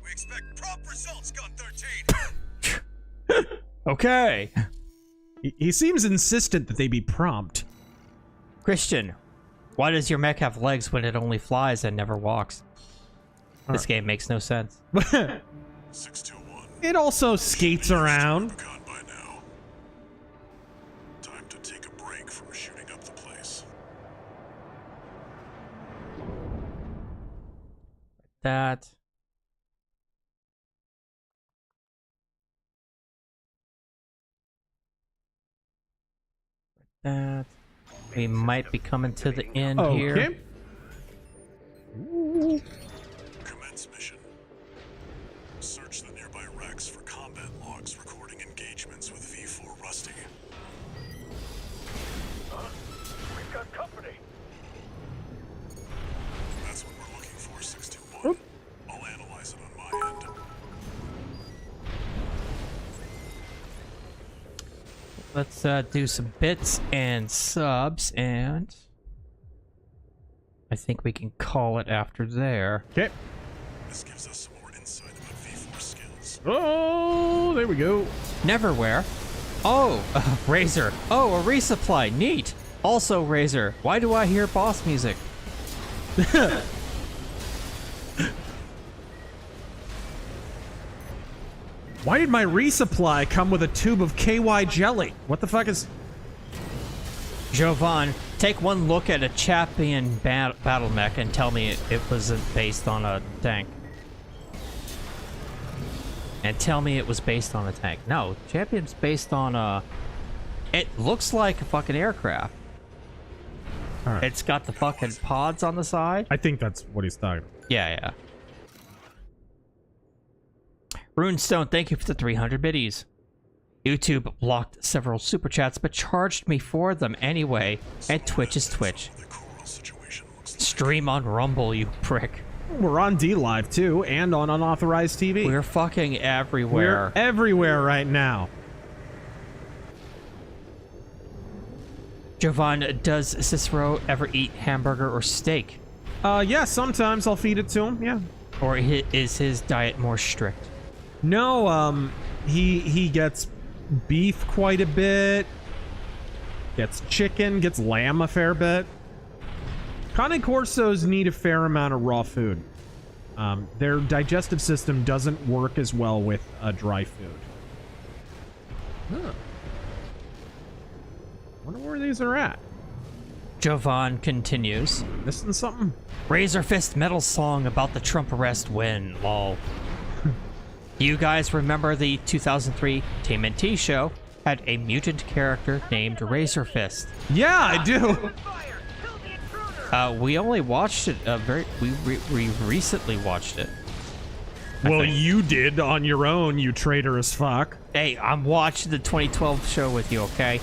We expect prompt results, Gun 13. Okay. He seems insistent that they be prompt. Christian, why does your mech have legs when it only flies and never walks? This game makes no sense. It also skates around. Time to take a break from shooting up the place. That. That. We might be coming to the end here. Ooh. Commence mission. Search the nearby wrecks for combat logs recording engagements with V4 Rusty. We've got company. That's what we're looking for, 621. I'll analyze it on my end. Let's do some bits and subs, and I think we can call it after there. Okay. This gives us some more insight about V4 skills. Oh, there we go. Neverwhere. Oh, Razor. Oh, a resupply. Neat. Also, Razor. Why do I hear boss music? Why did my resupply come with a tube of KY jelly? What the fuck is... Jovan, take one look at a champion battle mech and tell me it wasn't based on a tank. And tell me it was based on a tank. No, champion's based on a... It looks like a fucking aircraft. All right. It's got the fucking pods on the side. I think that's what he's talking about. Yeah. Runestone, thank you for the 300 biddies. YouTube blocked several super chats, but charged me for them anyway. And Twitch is Twitch. Stream on Rumble, you prick. We're on D-Live too, and on unauthorized TV. We're fucking everywhere. We're everywhere right now. Jovan, does Cicero ever eat hamburger or steak? Yeah, sometimes I'll feed it to him, yeah. Or is his diet more strict? No, he gets beef quite a bit, gets chicken, gets lamb a fair bit. Cane Corsos need a fair amount of raw food. Their digestive system doesn't work as well with dry food. Huh. Wonder where these are at. Jovan continues. Missing something? RazorFist metal song about the Trump arrest win, lol. You guys remember the 2003 TMNT show had a mutant character named RazorFist? Yeah, I do. We only watched it we recently watched it. Well, you did on your own, you traitorous fuck. Hey, I'm watching the 2012 show with you, okay?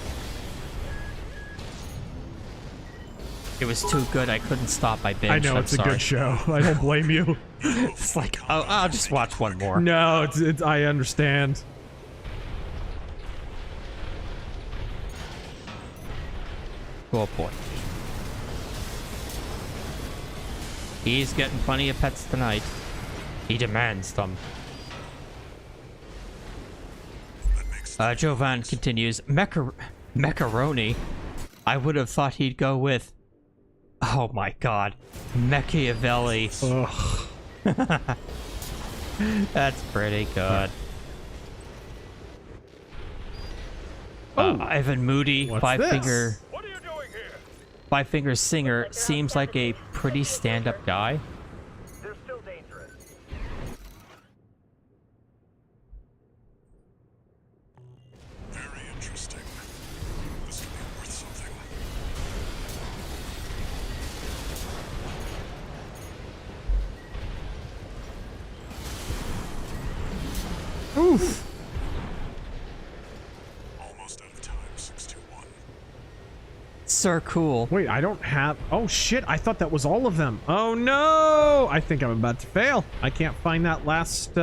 It was too good, I couldn't stop. I binged. I know, it's a good show. I don't blame you. It's like, oh, I'll just watch one more. No, it's I understand. Oh boy. He's getting plenty of pets tonight. He demands them. Jovan continues, Macaroni. I would have thought he'd go with, oh my god, Machiavelli. Ugh. That's pretty good. Ivan Moody, Five Finger Singer, seems like a pretty stand-up guy. They're still dangerous. Very interesting. This could be worth something. Oof. Almost out of time, 621. Sir Cool. Wait, I don't have... Oh, shit. I thought that was all of them. Oh, no. I think I'm about to fail. I can't find that last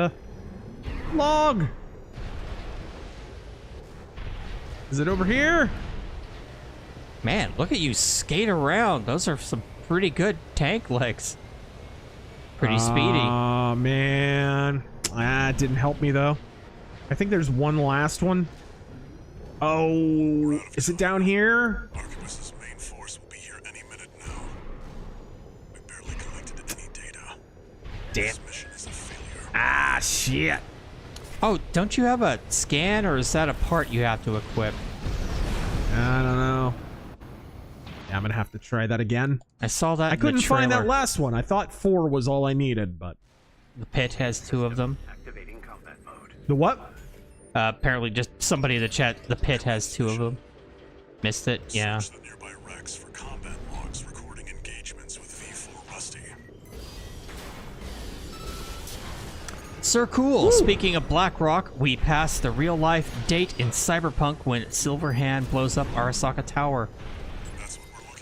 log. Is it over here? Man, look at you skate around. Those are some pretty good tank legs. Pretty speedy. Oh, man. Ah, it didn't help me, though. I think there's one last one. Oh, is it down here? Arquebus's main force will be here any minute now. We barely collected any data. Damn. This mission is a failure. Ah, shit. Oh, don't you have a scan, or is that a part you have to equip? I don't know. Yeah, I'm gonna have to try that again. I saw that. I couldn't find that last one. I thought 4 was all I needed, but the pit has 2 of them. Activating combat mode. the what? Apparently, just somebody in the chat. The pit has 2 of them. Missed it. Yeah. Search the nearby wrecks for combat logs recording engagements with V4 Rusty. Sir Cool, speaking of BlackRock, we passed the real-life date in Cyberpunk when Silverhand blows up Arasaka Tower.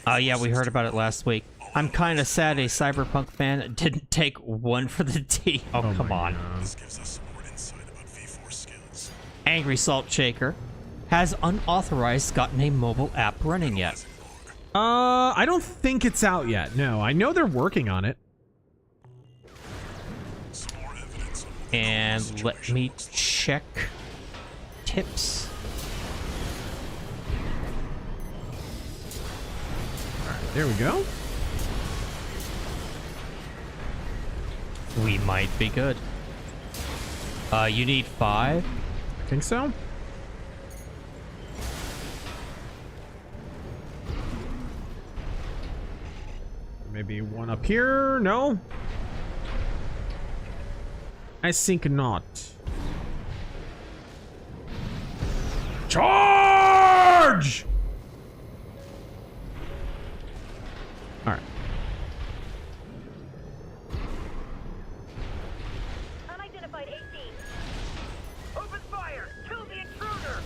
Yeah, we heard about it last week. I'm kind of sad a Cyberpunk fan didn't take 1 for the D. Oh, come on. This gives us some more insight about V4 skills. Angry Salt Shaker. Has unauthorized gotten a mobile app running yet? I don't think it's out yet. No, I know they're working on it. And let me check tips. Alright, there we go. We might be good. You need 5? I think so. Maybe 1 up here? No? I think not. Charge! Alright. Unidentified AC. Open fire! Kill the intruder!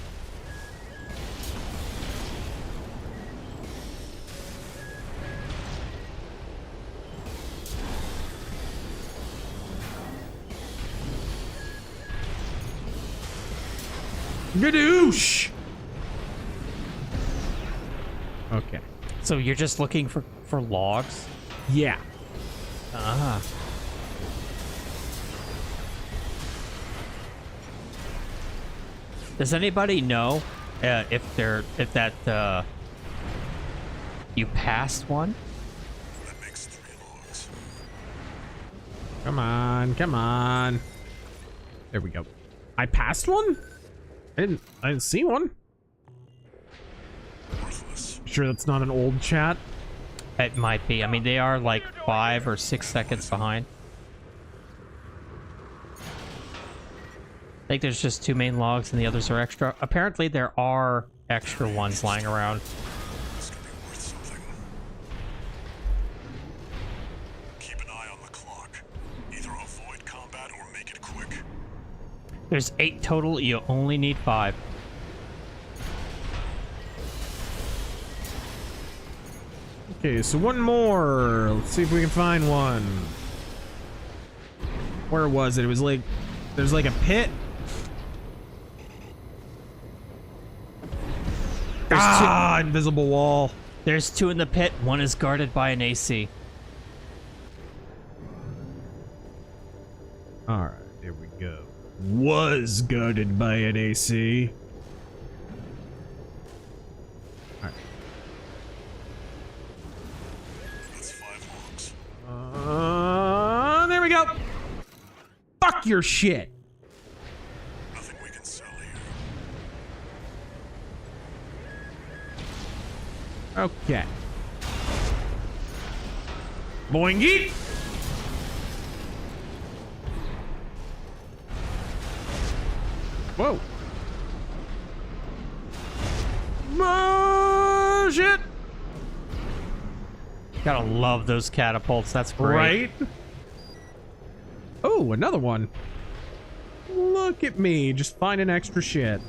Gadoosh! Okay. So you're just looking for logs? Yeah. Ah. Does anybody know if that you passed one? That makes 3 logs. Come on, come on. There we go. I passed one? I didn't see one. Worthless. Sure that's not an old chat? It might be. I mean, they are like 5 or 6 seconds behind. I think there's just 2 main logs and the others are extra. Apparently there are extra ones lying around. This could be worth something. Keep an eye on the clock. Either avoid combat or make it quick. There's 8 total, you only need 5. Okay, so 1 more. Let's see if we can find one. Where was it? It was like, there's like a pit. There's 2. Invisible wall. There's 2 in the pit. 1 is guarded by an AC. Alright, here we go. Was guarded by an AC. Alright. That's 5 logs. There we go. Fuck your shit. Nothing we can sell here. Okay. Boingy. Whoa. Shit. Gotta love those catapults. That's great. Right? Oh, another one. Look at me, just finding extra shit.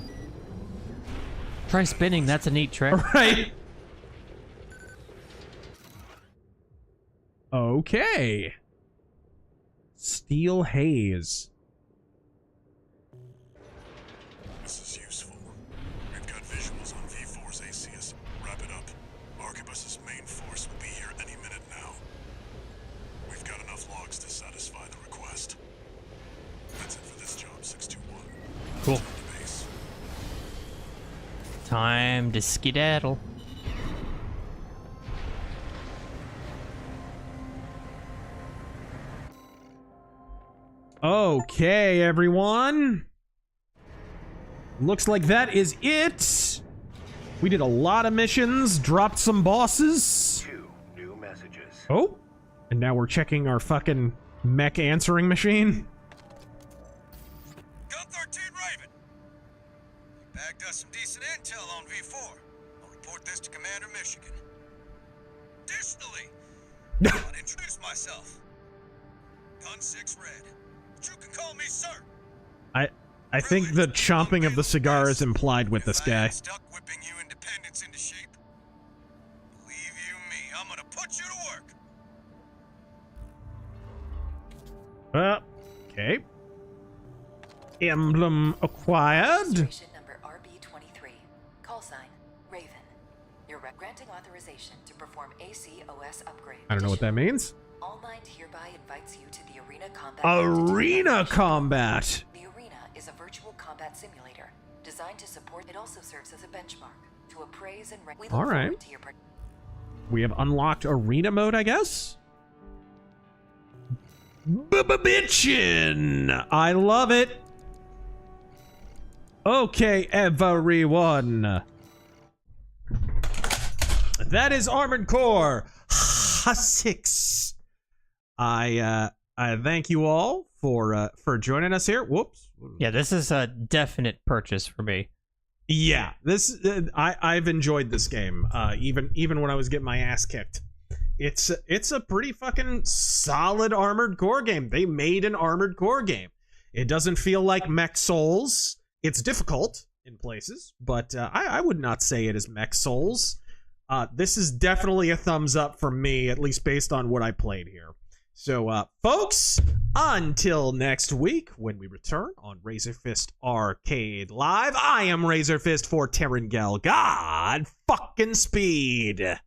Try spinning. That's a neat trick. Right? Okay. Steel haze. This is useful. We've got visuals on V4's ACS. Wrap it up. Arquebus's main force will be here any minute now. We've got enough logs to satisfy the request. That's it for this job, 621. Cool. Time to skedaddle. Okay, everyone. Looks like that is it. We did a lot of missions, dropped some bosses. 2 new messages. Oh, and now we're checking our fucking mech answering machine. Gun 13 Raven. Bagged us some decent intel on V4. I'll report this to Commander Michigan. Additionally, I'll introduce myself. Gun 6 Red. But you can call me sir. I think the chomping of the cigar is implied with this guy. Stuck whipping you independence into shape. Believe you me, I'm gonna put you to work. Okay. Emblem acquired. Registration number RB23. Call sign, Raven. You're granting authorization to perform ACOS upgrade. I don't know what that means. All Mind hereby invites you to the Arena Combat. Arena Combat. The Arena is a virtual combat simulator designed to support. It also serves as a benchmark to appraise and rank. All right. We have unlocked Arena mode, I guess. Bitchin'! I love it. Okay, everyone. That is Armored Core 6. I thank you all for joining us here. Whoops. Yeah, this is a definite purchase for me. Yeah, this I've enjoyed this game. Even when I was getting my ass kicked. It's a pretty fucking solid Armored Core game. They made an Armored Core game. It doesn't feel like Mech Souls. It's difficult in places, but I would not say it is Mech Souls. This is definitely a thumbs up from me, at least based on what I played here. So, folks, until next week when we return on RazorFist Arcade Live, I am RazorFist for Terrangel. God fucking speed.